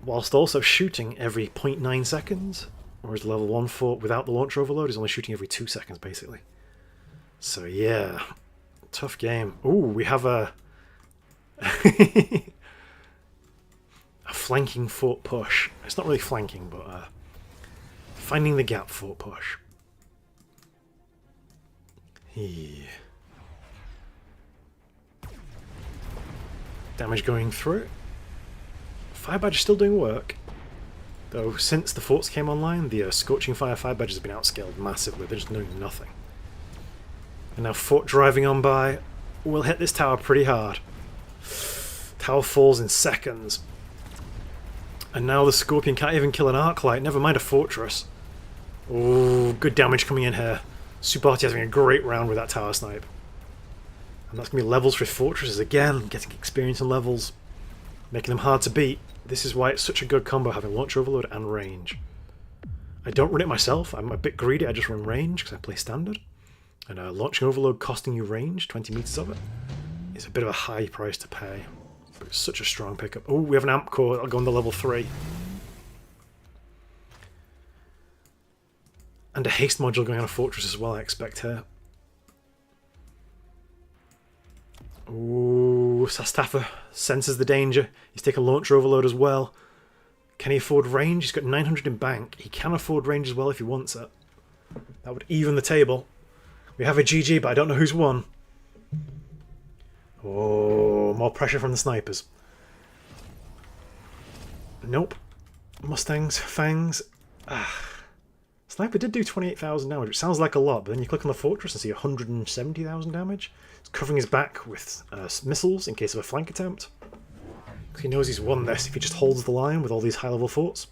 Whilst also shooting every 0.9 seconds, whereas the level 1 fort without the launcher overload is only shooting every 2 seconds basically. So yeah, tough game. Ooh, we have a A flanking fort push. It's not really flanking, but finding the gap fort push. Damage going through. Fire Badge is still doing work. Though since the forts came online, the Scorching Fire Badge has been outscaled massively. They're just doing nothing. And now fort driving on by will hit this tower pretty hard. Tower falls in seconds. And now the Scorpion can't even kill an Arclight, never mind a Fortress. Oh, good damage coming in here. Sparty having a great round with that tower snipe. And that's going to be levels for his Fortresses again, getting experience and levels, making them hard to beat. This is why it's such a good combo, having Launch Overload and range. I don't run it myself, I'm a bit greedy, I just run range because I play standard. And Launching Overload costing you range, 20 meters of it, is a bit of a high price to pay. But it's such a strong pickup. Oh, we have an Amp Core, that'll go on the level 3. And a haste module going on a Fortress as well, I expect here. Ooh, Sastaffa senses the danger. He's taken Launcher Overload as well. Can he afford range? He's got 900 in bank. He can afford range as well if he wants it. That would even the table. We have a GG, but I don't know who's won. Oh, more pressure from the snipers. Nope. Mustangs, Fangs. Sniper did do 28,000 damage, which sounds like a lot, but then you click on the Fortress and see 170,000 damage. It's covering his back with missiles in case of a flank attempt. Because he knows he's won this if he just holds the line with all these high-level forts.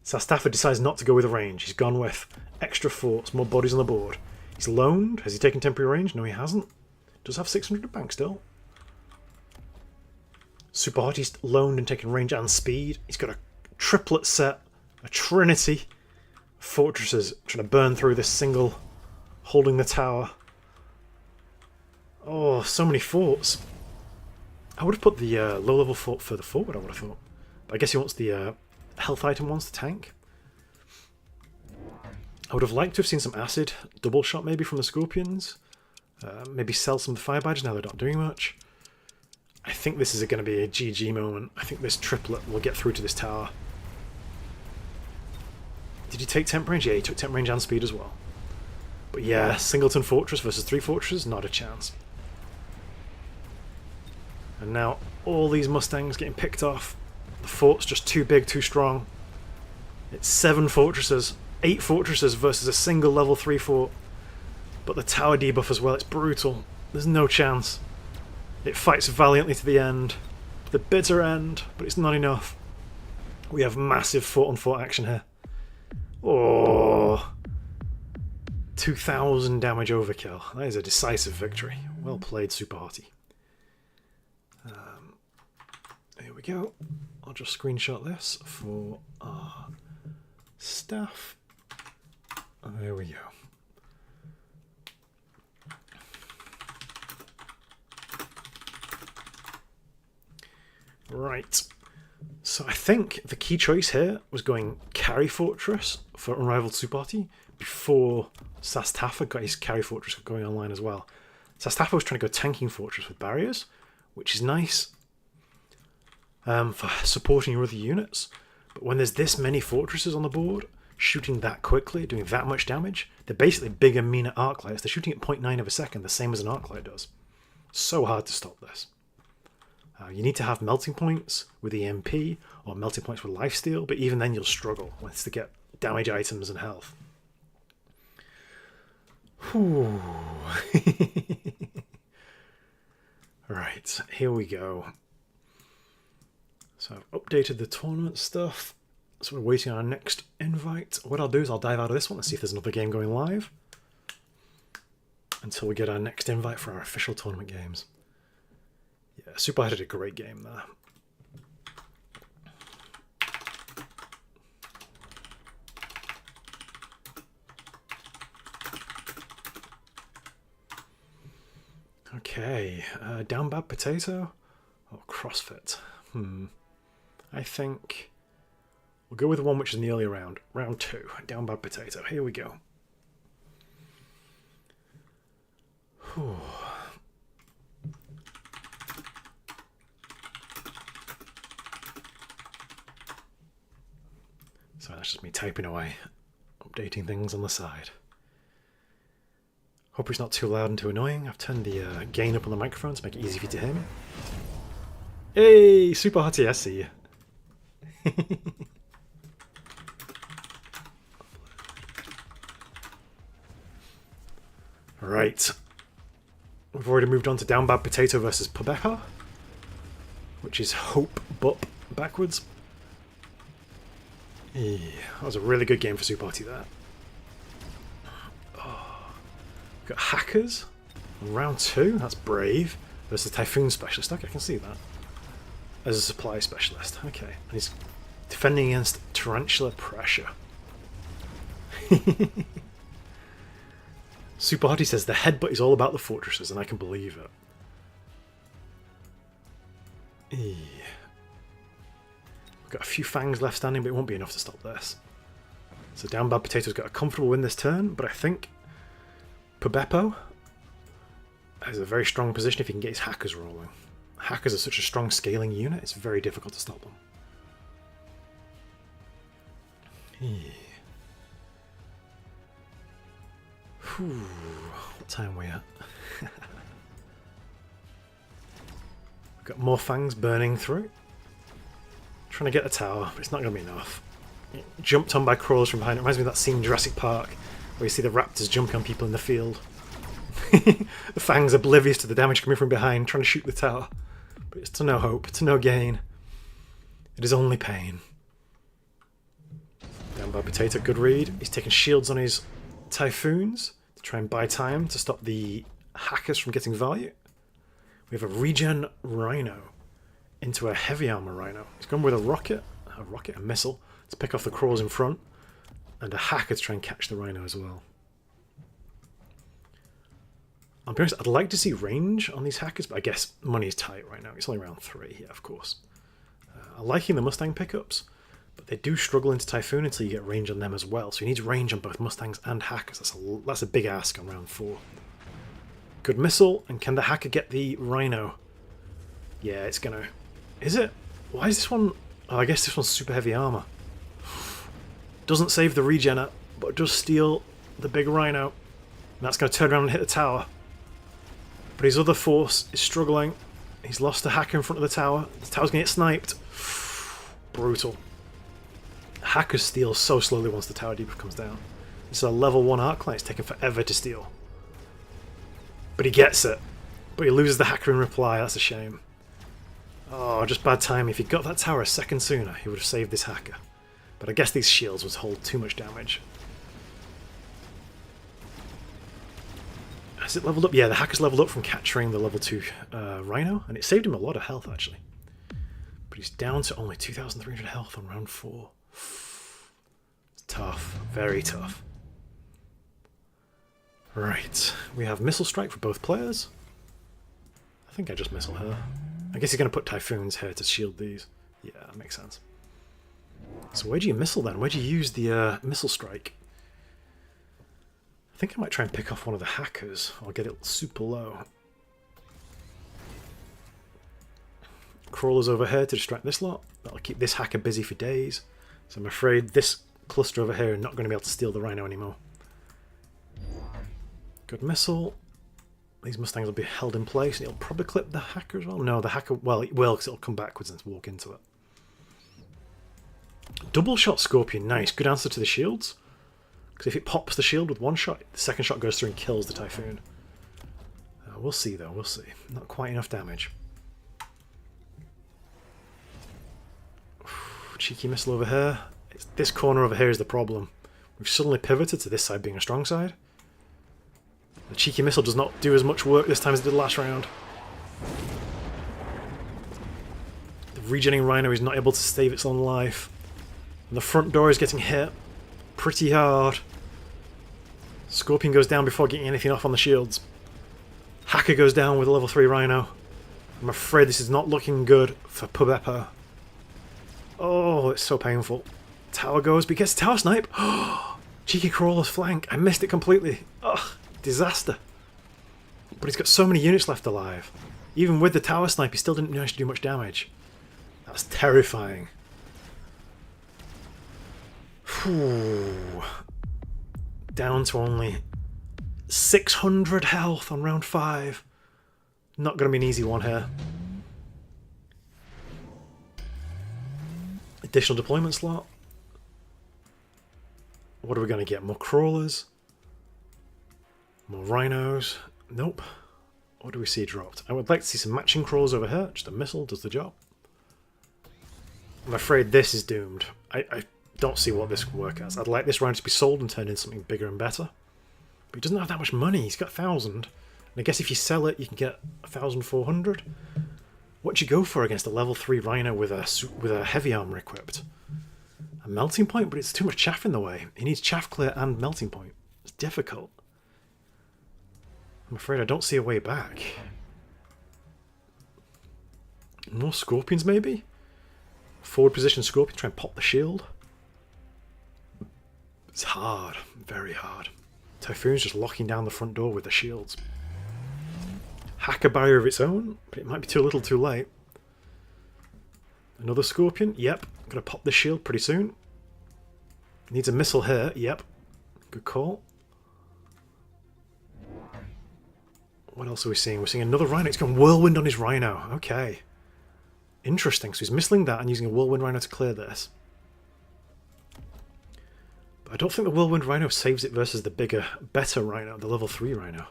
Sastaffa decides not to go with a range. He's gone with extra forts, more bodies on the board. He's loaned. Has he taken temporary range? No, he hasn't. Does have 600 bank still. Super Hot, he's loaned and taken range and speed. He's got a triplet set, a trinity fortresses trying to burn through this single, holding the tower. Oh, so many forts. I would have put the low-level fort further forward, I would have thought. But I guess he wants the health item ones to tank. I would have liked to have seen some acid double shot maybe from the Scorpions. Maybe sell some of the Fire Badges now they're not doing much. I think this is going to be a GG moment. I think this triplet will get through to this tower. Did he take temp range? Yeah, he took temp range and speed as well. But yeah, Singleton Fortress versus 3 Fortresses, not a chance. And now all these Mustangs getting picked off. The fort's just too big, too strong. It's 7 Fortresses, 8 Fortresses versus a single level 3 fort. But the tower debuff as well, it's brutal. There's no chance. It fights valiantly to the end. To the bitter end, but it's not enough. We have massive fort-on-fort action here. Oh, 2,000 damage overkill. That is a decisive victory. Well played, Super Hottie. Here we go. I'll just screenshot this for our staff. There we go. Right. So I think the key choice here was going Carry Fortress for Unrivaled Sparty before Sastaffa got his Carry Fortress going online as well. Sastaffa was trying to go Tanking Fortress with barriers, which is nice for supporting your other units. But when there's this many fortresses on the board, shooting that quickly, doing that much damage, they're basically bigger, meaner Arclights. They're shooting at 0.9 of a second, the same as an Arclight does. So hard to stop this. You need to have melting points with EMP or melting points with lifesteal, but even then you'll struggle once to get damage items and health. Whew. Right, here we go. So I've updated the tournament stuff. So we're waiting on our next invite. What I'll do is I'll dive out of this one and see if there's another game going live until we get our next invite for our official tournament games. Yeah, Super did a great game there. Okay, down bad potato or CrossFit? I think we'll go with the one which is in the earlier round. Round 2, down bad potato. Here we go. Whew. So that's just me typing away, updating things on the side. Hope it's not too loud and too annoying. I've turned the gain up on the microphone to make it easy for you to hear me. Hey, Super Hottie, I see you. Right. We've already moved on to Down Bad Potato versus Pubeppa, which is Hope Bup backwards. Yeah, that was a really good game for Spectating there. Oh, got Hackers on round 2. That's Brave versus Typhoon Specialist. Okay, I can see that. As a Supply Specialist. Okay, and he's defending against Tarantula Pressure. Super Hottie says the headbutt is all about the fortresses, and I can believe it. We've got a few Fangs left standing, but it won't be enough to stop this. So Down Bad Potato's got a comfortable win this turn, but I think Pubeppa has a very strong position if he can get his Hackers rolling. Hackers are such a strong scaling unit, it's very difficult to stop them. Whew, what time are we at? Got more Fangs burning through. Trying to get the tower, but it's not going to be enough. Jumped on by crawlers from behind. It reminds me of that scene in Jurassic Park where you see the raptors jumping on people in the field. The Fangs oblivious to the damage coming from behind, trying to shoot the tower. But it's to no hope, to no gain. It is only pain. Down Bad Potato, good read. He's taking shields on his Typhoons to try and buy time to stop the Hackers from getting value. We have a regen Rhino into a heavy armor Rhino. He's gone with a missile to pick off the crawls in front, and a Hacker to try and catch the Rhino as well. I'll be honest, I'd like to see range on these Hackers, but I guess money's tight right now. It's only round 3, yeah, of course. I'm liking the Mustang pickups, but they do struggle into Typhoon until you get range on them as well. So you need range on both Mustangs and Hackers. That's a big ask on round 4. Good missile, and can the Hacker get the Rhino? Yeah, it's gonna... Is it? Why is this one... Oh, I guess this one's super heavy armor. Doesn't save the regener, but does steal the big Rhino. And that's going to turn around and hit the tower. But his other force is struggling. He's lost a Hacker in front of the tower. The tower's going to get sniped. Brutal. Hacker steals so slowly once the tower debuff comes down. This is a level 1 Arclight. It's taken forever to steal. But he gets it. But he loses the Hacker in reply. That's a shame. Oh, just bad time. If he got that tower a second sooner, he would have saved this Hacker. But I guess these shields would hold too much damage. Has it leveled up? Yeah, the Hacker's leveled up from capturing the level 2 Rhino, and it saved him a lot of health, actually. But he's down to only 2,300 health on round 4. It's tough. Very tough. Right. We have Missile Strike for both players. I think I just missile her. I guess he's going to put Typhoons here to shield these. Yeah, that makes sense. So where do you missile then? Where do you use the Missile Strike? I think I might try and pick off one of the Hackers. I'll get it super low. Crawlers over here to distract this lot. That'll keep this Hacker busy for days. So I'm afraid this cluster over here are not going to be able to steal the Rhino anymore. Good missile. These Mustangs will be held in place. It'll probably clip the Hacker as well. No, the Hacker... Well, it will, because it'll come backwards and walk into it. Double shot Scorpion. Nice. Good answer to the shields. Because if it pops the shield with one shot, the second shot goes through and kills the Typhoon. We'll see, though. We'll see. Not quite enough damage. Cheeky missile over here. This corner over here is the problem. We've suddenly pivoted to this side being a strong side. The cheeky missile does not do as much work this time as it did last round. The regenerating Rhino is not able to save its own life. And the front door is getting hit pretty hard. Scorpion goes down before getting anything off on the shields. Hacker goes down with a level 3 Rhino. I'm afraid this is not looking good for Pubeppa. Oh, it's so painful. Tower goes, but he gets a tower snipe. Cheeky crawler's flank. I missed it completely. Ugh, disaster. But he's got so many units left alive. Even with the tower snipe, he still didn't manage to do much damage. That's terrifying. Ooh. Down to only 600 health on round 5. Not going to be an easy one here. Additional deployment slot. What are we going to get? More crawlers? More rhinos? Nope. What do we see dropped? I would like to see some matching crawlers over here. Just a missile does the job. I'm afraid this is doomed. I don't see what this can work as. I'd like this round to be sold and turned into something bigger and better. But he doesn't have that much money. He's got 1,000. And I guess if you sell it, you can get 1,400. What'd you go for against a level 3 rhino with a heavy armor equipped? A melting point? But it's too much chaff in the way. He needs chaff clear and melting point. It's difficult. I'm afraid I don't see a way back. More scorpions, maybe? Forward position scorpion, try and pop the shield. It's hard. Very hard. Typhoon's just locking down the front door with the shields. Hack a barrier of its own, but it might be too little too late. Another scorpion? Yep. Gonna pop the shield pretty soon. Needs a missile here. Yep. Good call. What else are we seeing? We're seeing another rhino. It's going whirlwind on his rhino. Okay. Interesting. So he's missing that and using a whirlwind rhino to clear this. But I don't think the whirlwind rhino saves it versus the bigger, better rhino, the level 3 rhino.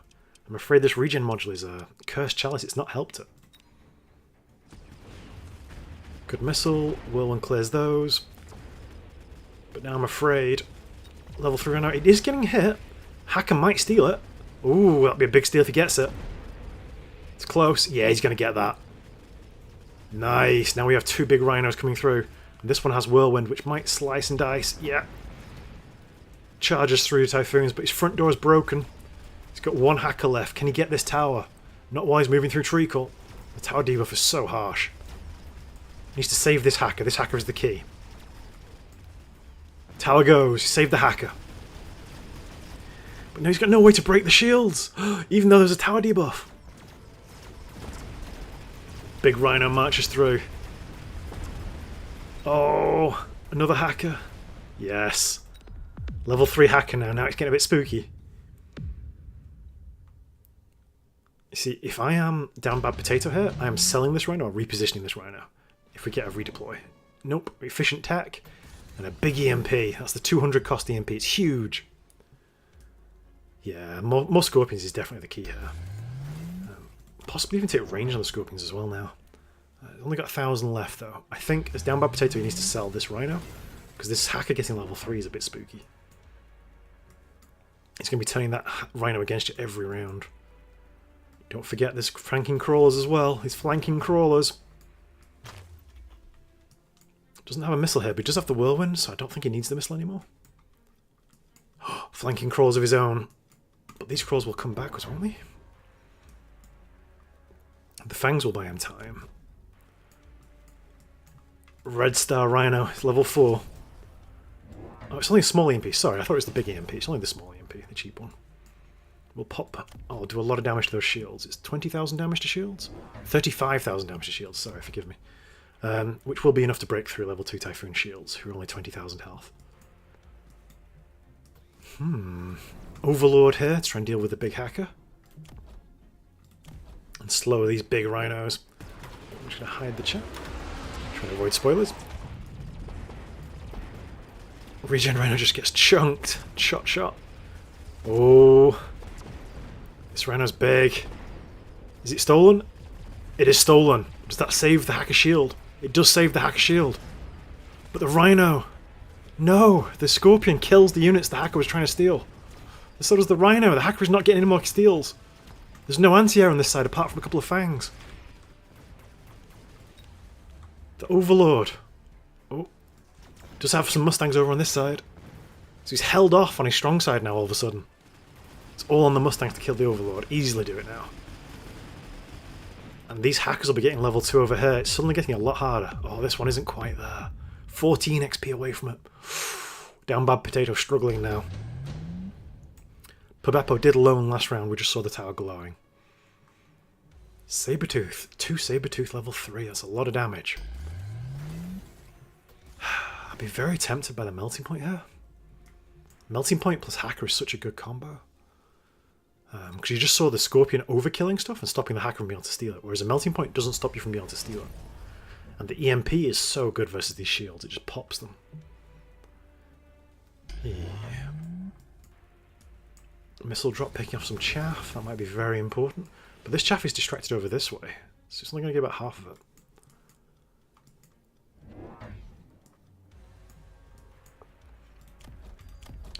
I'm afraid this regen module is a cursed chalice. It's not helped it. Good missile. Whirlwind clears those. But now I'm afraid level 3 rhino. It is getting hit. Hacker might steal it. Ooh, that'd be a big steal if he gets it. It's close. Yeah, he's going to get that. Nice. Now we have 2 big rhinos coming through. And this one has whirlwind, which might slice and dice. Yeah. Charges through Typhoons, but his front door is broken. He's got 1 hacker left. Can he get this tower? Not while he's moving through treacle. The tower debuff is so harsh. He needs to save this hacker. This hacker is the key. Tower goes. He saved the hacker. But now he's got no way to break the shields, even though there's a tower debuff. Big rhino marches through. Oh, another hacker. Yes. Level 3 hacker now. Now it's getting a bit spooky. You see, if I am down bad potato here, I am selling this rhino or repositioning this rhino. If we get a redeploy. Nope. Efficient tech and a big EMP. That's the 200 cost EMP. It's huge. Yeah, more scorpions is definitely the key here. Possibly even take range on the scorpions as well now. Only got 1,000 left though. I think as down bad potato he needs to sell this rhino, because this hacker getting level 3 is a bit spooky. He's going to be turning that rhino against you every round. Don't forget there's flanking crawlers as well. He's flanking crawlers. Doesn't have a missile here, but he does have the whirlwind, so I don't think he needs the missile anymore. Flanking crawlers of his own. But these crawls will come backwards, won't they? The fangs will buy him time. Red Star Rhino, it's level 4. Oh, it's only a small EMP. Sorry, I thought it was the big EMP. It's only the small EMP, the cheap one. We'll pop... Oh, do a lot of damage to those shields. It's 20,000 damage to shields? 35,000 damage to shields, sorry, forgive me. Which will be enough to break through level 2 Typhoon shields, who are only 20,000 health. Overlord here to try and deal with the big hacker. And slow these big rhinos. I'm just going to hide the chat. Trying to avoid spoilers. Regen rhino just gets chunked. Shot. Oh. This rhino's big. Is it stolen? It is stolen. Does that save the hacker shield? It does save the hacker shield. But the rhino... No! The scorpion kills the units the hacker was trying to steal. So does the rhino. The hacker is not getting any more steals. There's no anti-air on this side apart from a couple of fangs. The Overlord. Oh. Does have some Mustangs over on this side. So he's held off on his strong side now all of a sudden. It's all on the Mustangs to kill the Overlord. Easily do it now. And these hackers will be getting level 2 over here. It's suddenly getting a lot harder. Oh, this one isn't quite there. 14 XP away from it. Down bad potato struggling now. Pabeppo did alone last round. We just saw the tower glowing. Sabertooth. 2 Sabertooth level 3. That's a lot of damage. I'd be very tempted by the melting point here. Melting Point plus Hacker is such a good combo. Because you just saw the Scorpion overkilling stuff and stopping the Hacker from being able to steal it, whereas a Melting Point doesn't stop you from being able to steal it. And the EMP is so good versus these shields, it just pops them. Yeah. Missile drop picking off some chaff, that might be very important. But this chaff is distracted over this way, so it's only going to get about half of it.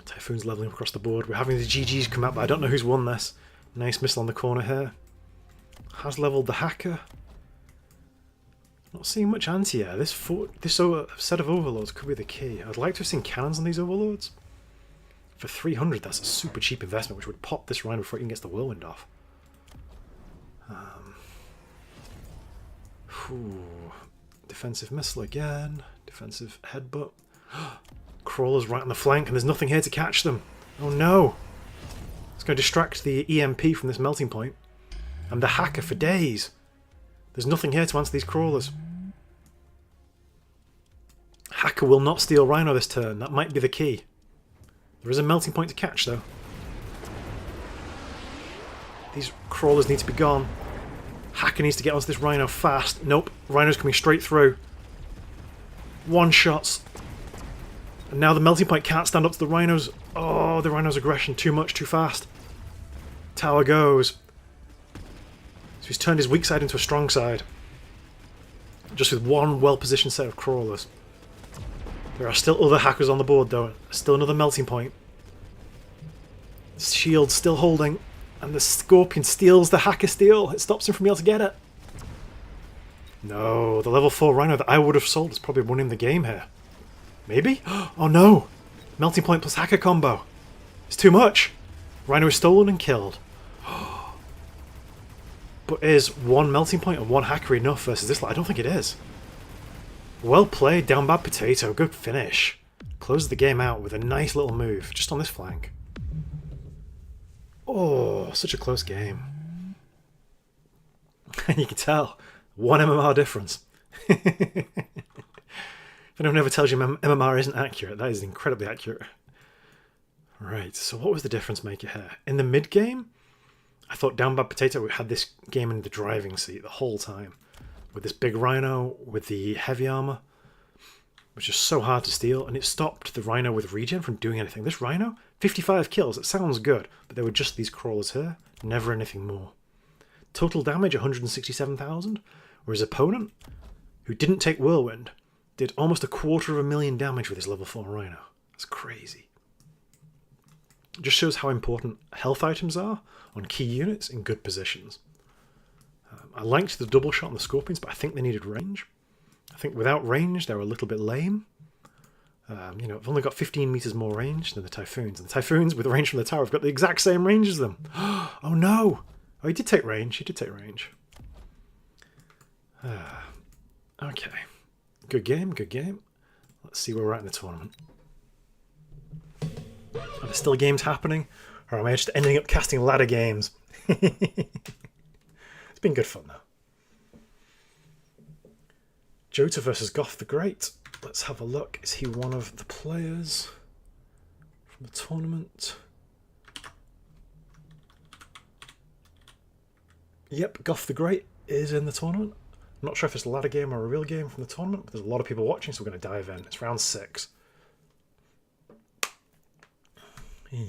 Typhoon's leveling across the board. We're having the GGs come out, but I don't know who's won this. Nice missile on the corner here. Has leveled the Hacker. Not seeing much anti-air. This set of overlords could be the key. I'd like to have seen cannons on these overlords. For 300, that's a super cheap investment, which would pop this Rhino before it even gets the whirlwind off. Defensive missile again. Defensive headbutt. Crawlers right on the flank, and there's nothing here to catch them. Oh no! It's going to distract the EMP from this melting point. And the Hacker for days. There's nothing here to answer these crawlers. Hacker will not steal Rhino this turn. That might be the key. There is a melting point to catch, though. These crawlers need to be gone. Hacker needs to get onto this Rhino fast. Nope. Rhino's coming straight through. One shots. And now the melting point can't stand up to the Rhinos. Oh, the Rhino's aggression. Too much, too fast. Tower goes. So he's turned his weak side into a strong side. Just with one well-positioned set of crawlers. There are still other Hackers on the board, though. Still another melting point. Shield still holding. And the Scorpion steals the Hacker steal. It stops him from being able to get it. No, the level 4 Rhino that I would have sold is probably winning the game here. Maybe? Oh no! Melting Point plus Hacker combo. It's too much. Rhino is stolen and killed. But is one Melting Point and one Hacker enough versus this? I don't think it is. Well played, down bad potato. Good finish. Closes the game out with a nice little move just on this flank. Oh, such a close game. And you can tell, one MMR difference. If anyone ever tells you MMR isn't accurate, that is incredibly accurate. Right, so what was the difference maker here? In the mid-game, I thought Down Bad Potato had this game in the driving seat the whole time. With this big Rhino, with the heavy armor, which is so hard to steal, and it stopped the Rhino with regen from doing anything. This Rhino, 55 kills, it sounds good, but there were just these crawlers here, never anything more. Total damage, 167,000, whereas opponent, who didn't take Whirlwind, did almost 250,000 damage with his level 4 Rhino. That's crazy. It just shows how important health items are on key units in good positions. I liked the double shot on the Scorpions, but I think they needed range. I think without range, they're a little bit lame. You know, I've only got 15 meters more range than the Typhoons. And the Typhoons, with range from the tower, have got the exact same range as them. Oh no! Oh, he did take range. He did take range. Okay. Good game, good game. Let's see where we're at in the tournament. Are there still games happening? Or am I just ending up casting ladder games? It's been good fun, though. Jota versus Goth the Great. Let's have a look. Is he one of the players from the tournament? Yep, Goth the Great is in the tournament. I'm not sure if it's a ladder game or a real game from the tournament, but there's a lot of people watching, so we're going to dive in. It's round 6. Yeah.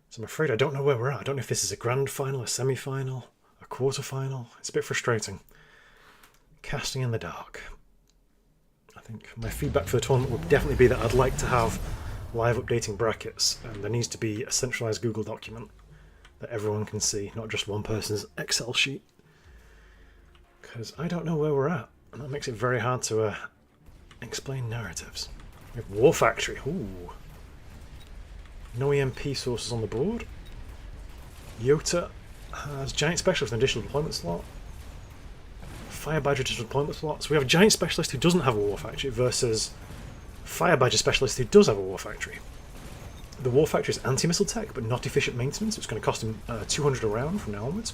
So I'm afraid I don't know where we're at. I don't know if this is a grand final, a semi-final, a quarter-final. It's a bit frustrating. Casting in the dark. I think my feedback for the tournament would definitely be that I'd like to have live updating brackets, and there needs to be a centralized Google document that everyone can see, not just one person's Excel sheet. Because I don't know where we're at, and that makes it very hard to explain narratives. We have War Factory. Ooh. No EMP sources on the board. Yota has Giant Specialist, an additional deployment slot. Fire Badger additional deployment slot. So we have a Giant Specialist who doesn't have a War Factory versus Fire Badger Specialist who does have a War Factory. The War Factory is anti-missile tech, but not efficient maintenance. It's going to cost him 200 a round from now onwards.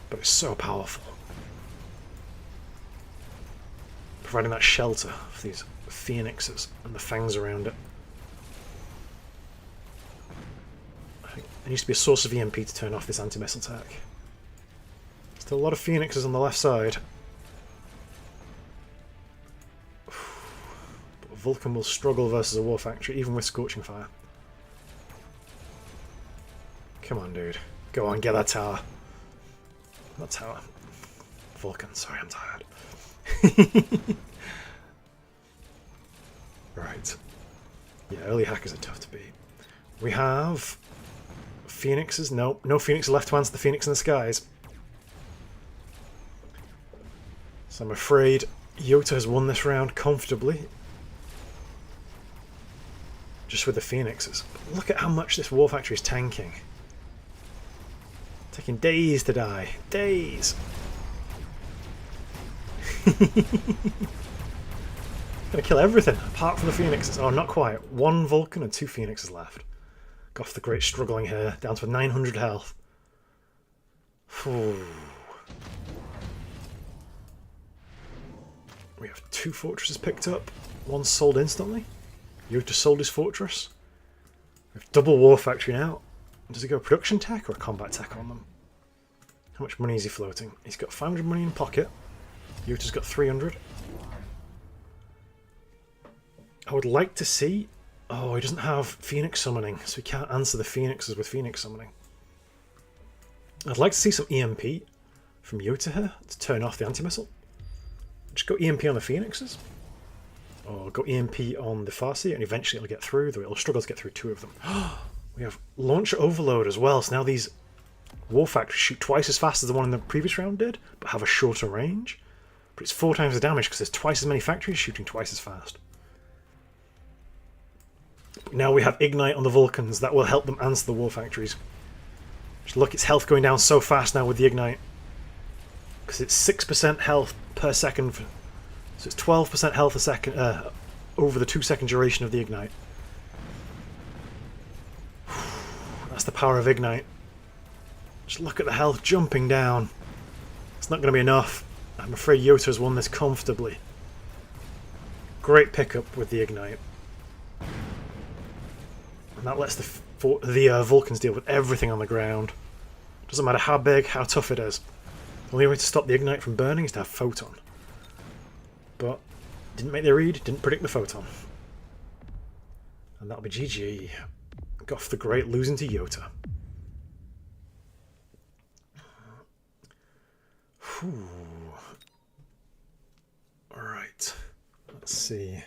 But it's so powerful. providing that shelter for these phoenixes and the fangs around it. I think there needs to be a source of EMP to turn off this anti-missile attack. Still a lot of phoenixes on the left side. But Vulcan will struggle versus a war factory, even with Scorching Fire. Come on, dude. Go on, get that tower. Not tower. Vulcan, sorry, I'm tired. Right. Yeah, early hackers are tough to beat. We have phoenixes. No phoenix left to answer the phoenix in the skies. So I'm afraid Yota has won this round comfortably. Just with the phoenixes. But look at how much this war factory is tanking. Taking days to die. Days! Gonna kill everything, apart from the phoenixes. Oh, not quite. 1 Vulcan and 2 phoenixes left. Goff the Great struggling here, down to 900 health. Whew. We have 2 fortresses picked up. 1 sold instantly. Yota sold his fortress. We have double war factory now. Does he go production tech or a combat tech on them? How much money is he floating? He's got 500 money in pocket. Yota's got 300. I would like to see... Oh, he doesn't have Phoenix summoning, so he can't answer the Phoenixes with Phoenix summoning. I'd like to see some EMP from Yota here to turn off the anti-missile. Just go EMP on the Phoenixes. Or go EMP on the Farseer, and eventually it'll get through, though it'll struggle to get through 2 of them. We have Launcher Overload as well, so now these War Factories shoot twice as fast as the one in the previous round did, but have a shorter range. But it's 4 times the damage because there's twice as many factories shooting twice as fast. But now we have Ignite on the Vulcans, that will help them answer the War Factories. Just look, its health going down so fast now with the Ignite. Because it's 6% health per second, so it's 12% health a second over the 2-second duration of the Ignite. That's the power of Ignite. Just look at the health jumping down. It's not going to be enough. I'm afraid Yota has won this comfortably. Great pickup with the Ignite. And that lets the Vulcans deal with everything on the ground. Doesn't matter how big, how tough it is. The only way to stop the Ignite from burning is to have Photon. But didn't make the read, didn't predict the Photon. And that'll be GG. Goff the Great losing to Yota. Whew. Alright. Let's see.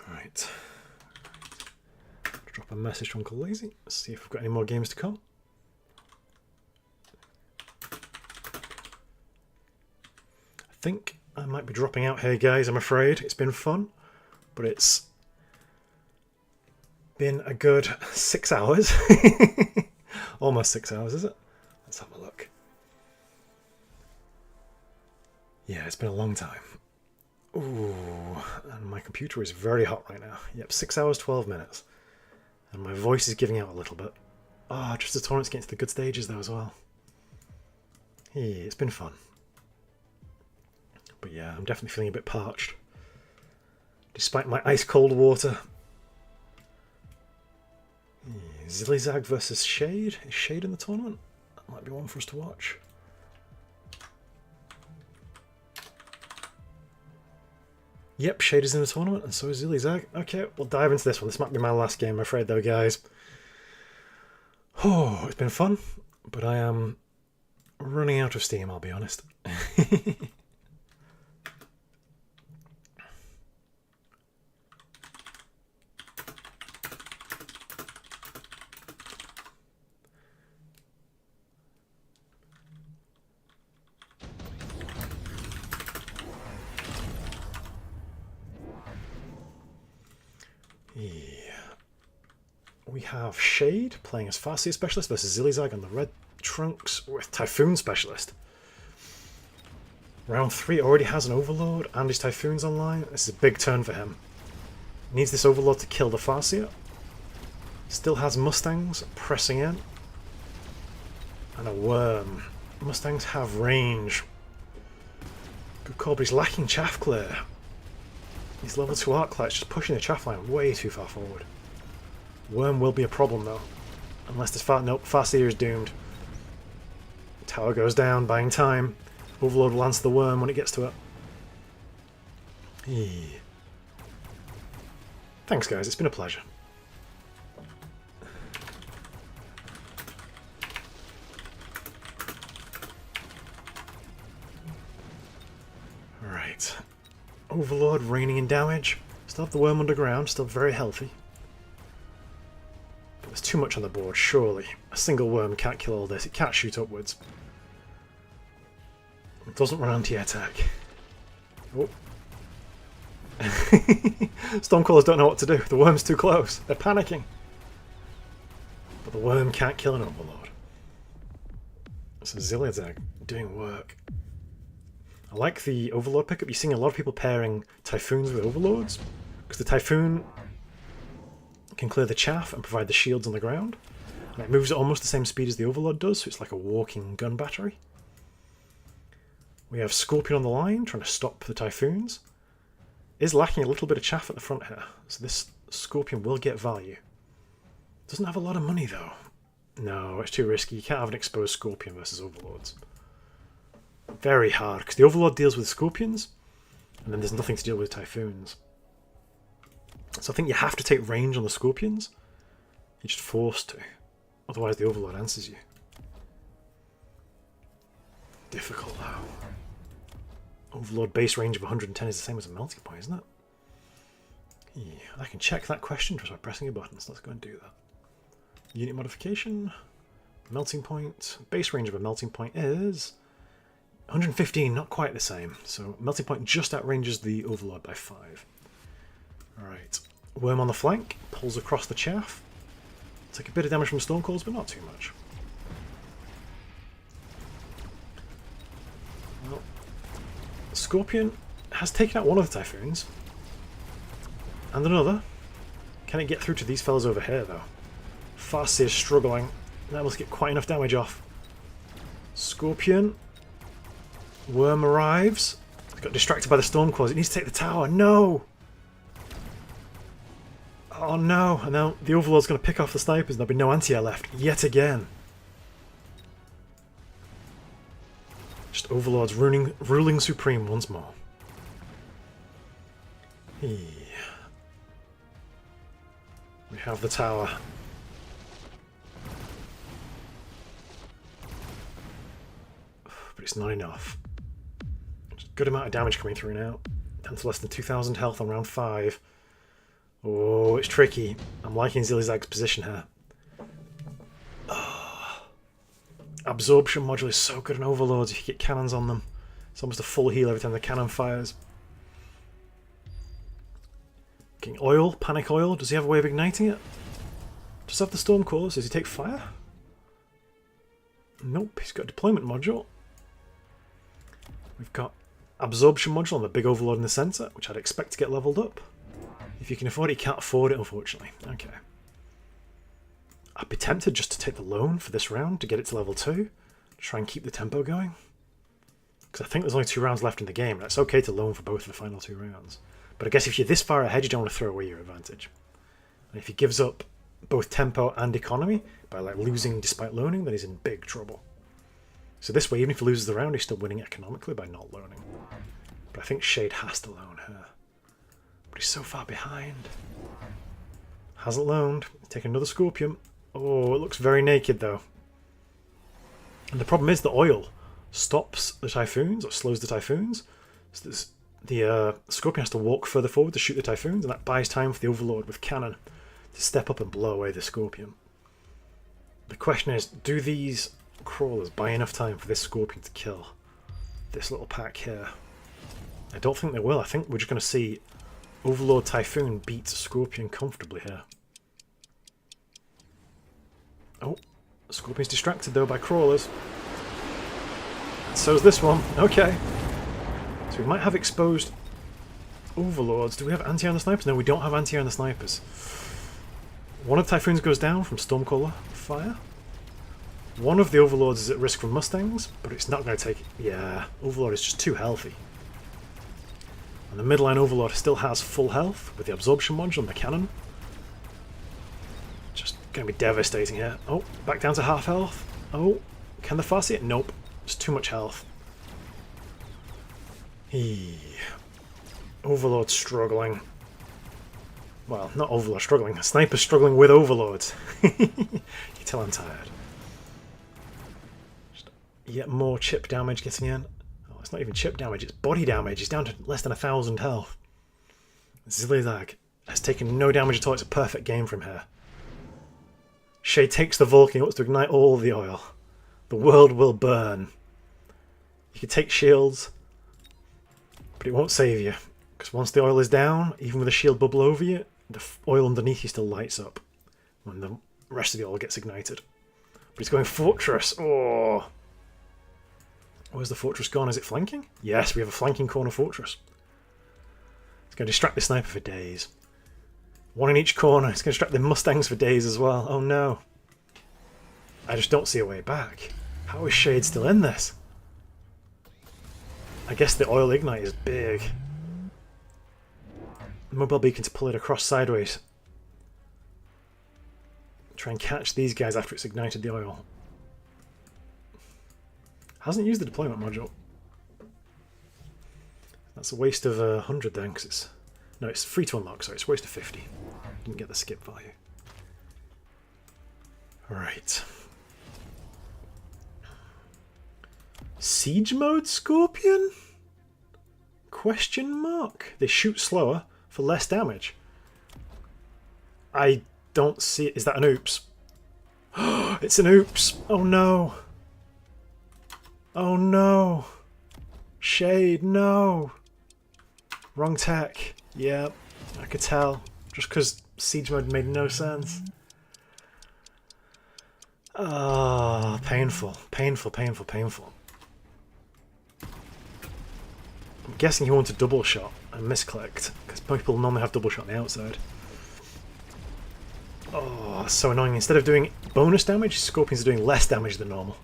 Alright. Drop a message to Uncle Lazy. Let's see if we've got any more games to come. I think I might be dropping out here, guys, I'm afraid. It's been fun, but it's been a good 6 hours. Almost 6 hours, is it? Let's have a look. Yeah, it's been a long time. Ooh, and my computer is very hot right now. Yep, 6 hours, 12 minutes. And my voice is giving out a little bit. Ah, just the tournaments getting to the good stages though as well. Yeah, it's been fun. But yeah, I'm definitely feeling a bit parched. Despite my ice cold water. Zilizag versus Shade. Is Shade in the tournament? That might be one for us to watch. Yep, Shade is in the tournament, and so is Zilizag. Okay, we'll dive into this one. This might be my last game, I'm afraid, though, guys. Oh, it's been fun, but I am running out of steam, I'll be honest. We have Shade playing as Farseer Specialist versus Zilizag on the red trunks with Typhoon Specialist. Round 3 already has an Overlord and his Typhoon's online. This is a big turn for him. Needs this Overlord to kill the Farseer. Still has Mustangs pressing in. And a Worm. Mustangs have range. Good call, but he's lacking chaff clear. These level 2 arc lights just pushing the chaff line way too far forward. Worm will be a problem though. Unless this nope, Farseer is doomed. Tower goes down, buying time. Overlord will answer the worm when it gets to it. Eee. Thanks guys, it's been a pleasure. Right. Overlord reigning in damage. Still have the worm underground, still very healthy. But there's too much on the board, surely. A single worm can't kill all this, it can't shoot upwards. It doesn't run anti-attack. Oh. Stormcallers don't know what to do, the worm's too close, they're panicking. But the worm can't kill an Overlord. So Zilliazag doing work. I like the Overlord pickup. You're seeing a lot of people pairing Typhoons with Overlords, because the Typhoon can clear the chaff and provide the shields on the ground. And it moves at almost the same speed as the Overlord does, so it's like a walking gun battery. We have Scorpion on the line, trying to stop the Typhoons. Is lacking a little bit of chaff at the front here, so this Scorpion will get value. Doesn't have a lot of money though. No, it's too risky. You can't have an exposed Scorpion versus Overlords. Very hard, because the Overlord deals with Scorpions, and then there's nothing to deal with Typhoons. So I think you have to take range on the Scorpions. You're just forced to. Otherwise the Overlord answers you. Difficult though. Overlord base range of 110 is the same as a melting point, isn't it? Yeah, I can check that question just by pressing a button, so let's go and do that. Unit modification, melting point. Base range of a melting point is 115, not quite the same. So melting point just outranges the Overlord by 5. Alright, worm on the flank, pulls across the chaff. Take a bit of damage from Stormcalls, but not too much. Well, Scorpion has taken out one of the Typhoons. And another. Can it get through to these fellas over here, though? Farseer is struggling. That must get quite enough damage off. Scorpion. Worm arrives. It got distracted by the Stormclaws. It needs to take the tower. No! Oh no! And now the Overlord's going to pick off the snipers and there'll be no anti-air left. Yet again. Just Overlords ruling supreme once more. Yeah. We have the tower. But it's not enough. Just a good amount of damage coming through now. Down to less than 2,000 health on round 5. Oh, it's tricky. I'm liking Zilliazag's position here. Absorption module is so good on Overlords if you get cannons on them. It's almost a full heal every time the cannon fires. Getting oil, panic oil. Does he have a way of igniting it? Does he have the Stormcallers? Does he take fire? Nope, he's got a deployment module. We've got absorption module on the big Overlord in the centre, which I'd expect to get leveled up. If you can afford it, you can't afford it, unfortunately. Okay. I'd be tempted just to take the loan for this round to get it to level 2. To try and keep the tempo going. Because I think there's only 2 rounds left in the game, and it's okay to loan for both of the final 2 rounds. But I guess if you're this far ahead, you don't want to throw away your advantage. And if he gives up both tempo and economy by like losing despite loaning, then he's in big trouble. So this way, even if he loses the round, he's still winning economically by not loaning. But I think Shade has to loan her. But he's so far behind. Hasn't loaned. Take another Scorpion. Oh, it looks very naked though. And the problem is the oil stops the Typhoons, or slows the Typhoons. So the Scorpion has to walk further forward to shoot the Typhoons, and that buys time for the Overlord with cannon to step up and blow away the Scorpion. The question is, do these crawlers buy enough time for this Scorpion to kill this little pack here? I don't think they will. I think we're just going to see Overlord Typhoon beat Scorpion comfortably here. Oh, Scorpion's distracted though by crawlers. And so's this one. Okay. So we might have exposed Overlords. Do we have anti-air on the snipers? No, we don't have anti-air on the snipers. One of the Typhoons goes down from Stormcaller fire. One of the Overlords is at risk from Mustangs, but it's not going to take... Yeah, Overlord is just too healthy. And the midline Overlord still has full health with the absorption module and the cannon. Just going to be devastating here. Oh, back down to half health. Oh, can the Far see it? Nope. It's too much health. Overlord struggling. Well, not Overlord struggling. Sniper's struggling with Overlords. You tell I'm tired. Just yet more chip damage getting in. Oh, it's not even chip damage, it's body damage. He's down to less than 1,000 health. Zillilag has taken no damage at all. It's a perfect game from here. Shade takes the Vulcan. He wants to ignite all the oil. The world will burn. You can take shields, but it won't save you. Because once the oil is down, even with a shield bubble over you, the oil underneath you still lights up when the rest of the oil gets ignited. But he's going Fortress. Oh! Where's the Fortress gone? Is it flanking? Yes, we have a flanking corner Fortress. It's going to distract the sniper for days. One in each corner. It's going to distract the Mustangs for days as well. Oh no. I just don't see a way back. How is Shade still in this? I guess the oil ignite is big. Mobile beacon to pull it across sideways. Try and catch these guys after it's ignited the oil. Hasn't used the deployment module. That's a waste of 100 then, because it's... No, it's free to unlock, so it's a waste of 50. Didn't get the skip value. Alright. Siege mode Scorpion? Question mark? They shoot slower for less damage. I don't see it. Is that an oops? It's an oops. Oh no. Oh no. Shade, no. Wrong tech. Yep, I could tell. Just because siege mode made no sense. Ah, painful. Painful, painful, painful. I'm guessing he wanted double shot and misclicked, because people normally have double shot on the outside. Oh, so annoying. Instead of doing bonus damage, Scorpions are doing less damage than normal.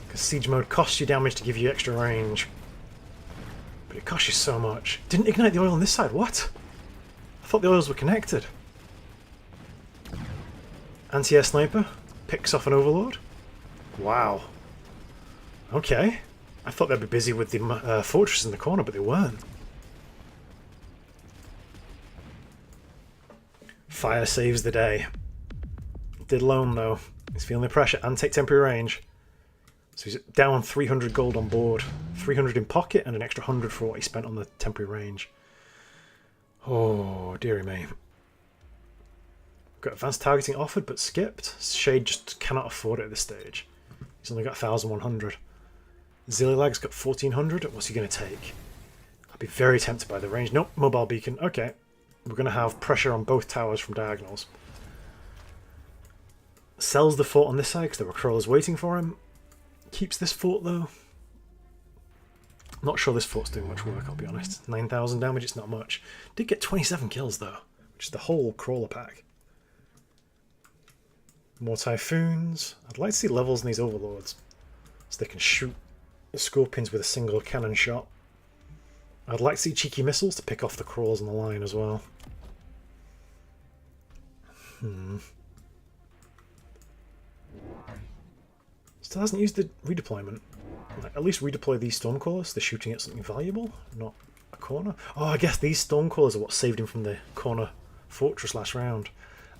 Because siege mode costs you damage to give you extra range. But it costs you so much. Didn't ignite the oil on this side, what? I thought the oils were connected. Anti-air sniper picks off an Overlord. Wow. Okay. I thought they'd be busy with the fortress in the corner, but they weren't. Fire saves the day. Did alone though. He's feeling the pressure and take temporary range. So he's down 300 gold on board. 300 in pocket and an extra 100 for what he spent on the temporary range. Oh, dearie me. Got advanced targeting offered but skipped. Shade just cannot afford it at this stage. He's only got 1,100. Zillilag's got 1,400. What's he going to take? I'd be very tempted by the range. Nope, mobile beacon. Okay. We're going to have pressure on both towers from diagonals. Sells the fort on this side because there were crawlers waiting for him. Keeps this fort though. Not sure this fort's doing much work, I'll be honest. 9,000 damage, it's not much. Did get 27 kills though, which is the whole crawler pack. More Typhoons. I'd like to see levels in these Overlords, so they can shoot the Scorpions with a single cannon shot. I'd like to see cheeky missiles to pick off the crawlers on the line as well. Still hasn't used the redeployment. Like, at least redeploy these Stormcallers. They're shooting at something valuable, not a corner. Oh, I guess these Stormcallers are what saved him from the corner fortress last round.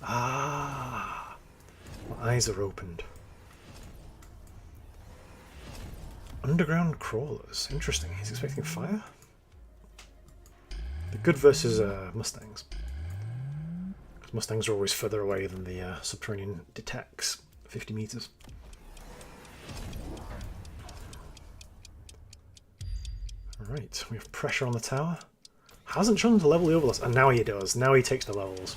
Ah, my eyes are opened. Underground crawlers. Interesting. He's expecting fire? The good versus Mustangs. Because Mustangs are always further away than the subterranean detects. 50 meters. Alright, we have pressure on the tower. Hasn't shown to level the overlords, and now he does. Now he takes the levels.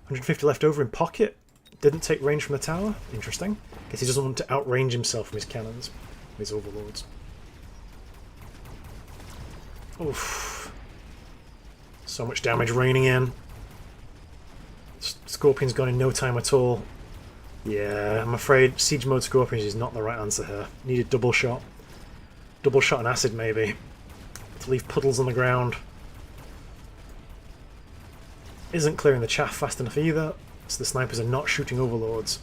150 left over in pocket. Didn't take range from the tower. Interesting. Guess he doesn't want to outrange himself from his cannons. His overlords. Oof. So much damage raining in. Scorpion's gone in no time at all. Yeah, I'm afraid Siege Mode Scorpions is not the right answer here. Needed double shot. Double shot and acid, maybe. To leave puddles on the ground. Isn't clearing the chaff fast enough either, so the snipers are not shooting overlords.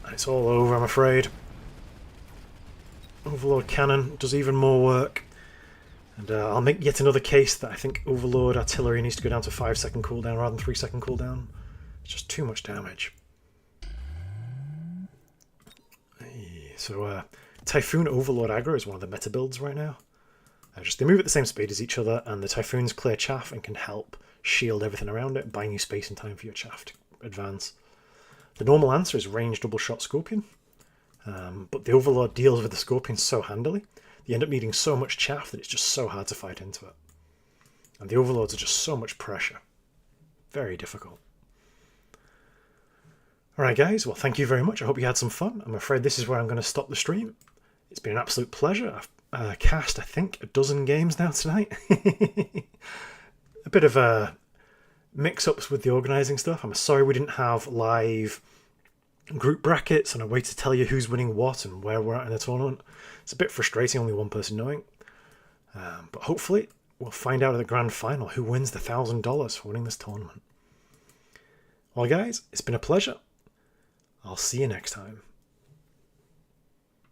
And it's all over, I'm afraid. Overlord cannon does even more work. And I'll make yet another case that I think Overlord artillery needs to go down to 5-second cooldown rather than 3-second cooldown. It's just too much damage. So Typhoon Overlord aggro is one of the meta builds right now. Just they move at the same speed as each other, and the Typhoons clear chaff and can help shield everything around it, buying you space and time for your chaff to advance. The normal answer is range double shot Scorpion, but the Overlord deals with the Scorpion so handily. You end up needing so much chaff that it's just so hard to fight into it. And the Overlords are just so much pressure. Very difficult. Alright guys, well thank you very much. I hope you had some fun. I'm afraid this is where I'm going to stop the stream. It's been an absolute pleasure. I've cast, I think, a dozen games now tonight. A bit of mix-ups with the organising stuff. I'm sorry we didn't have live group brackets and a way to tell you who's winning what and where we're at in the tournament. It's a bit frustrating, only one person knowing. But hopefully we'll find out at the grand final who wins the $1,000 for winning this tournament. Well guys, it's been a pleasure. I'll see you next time.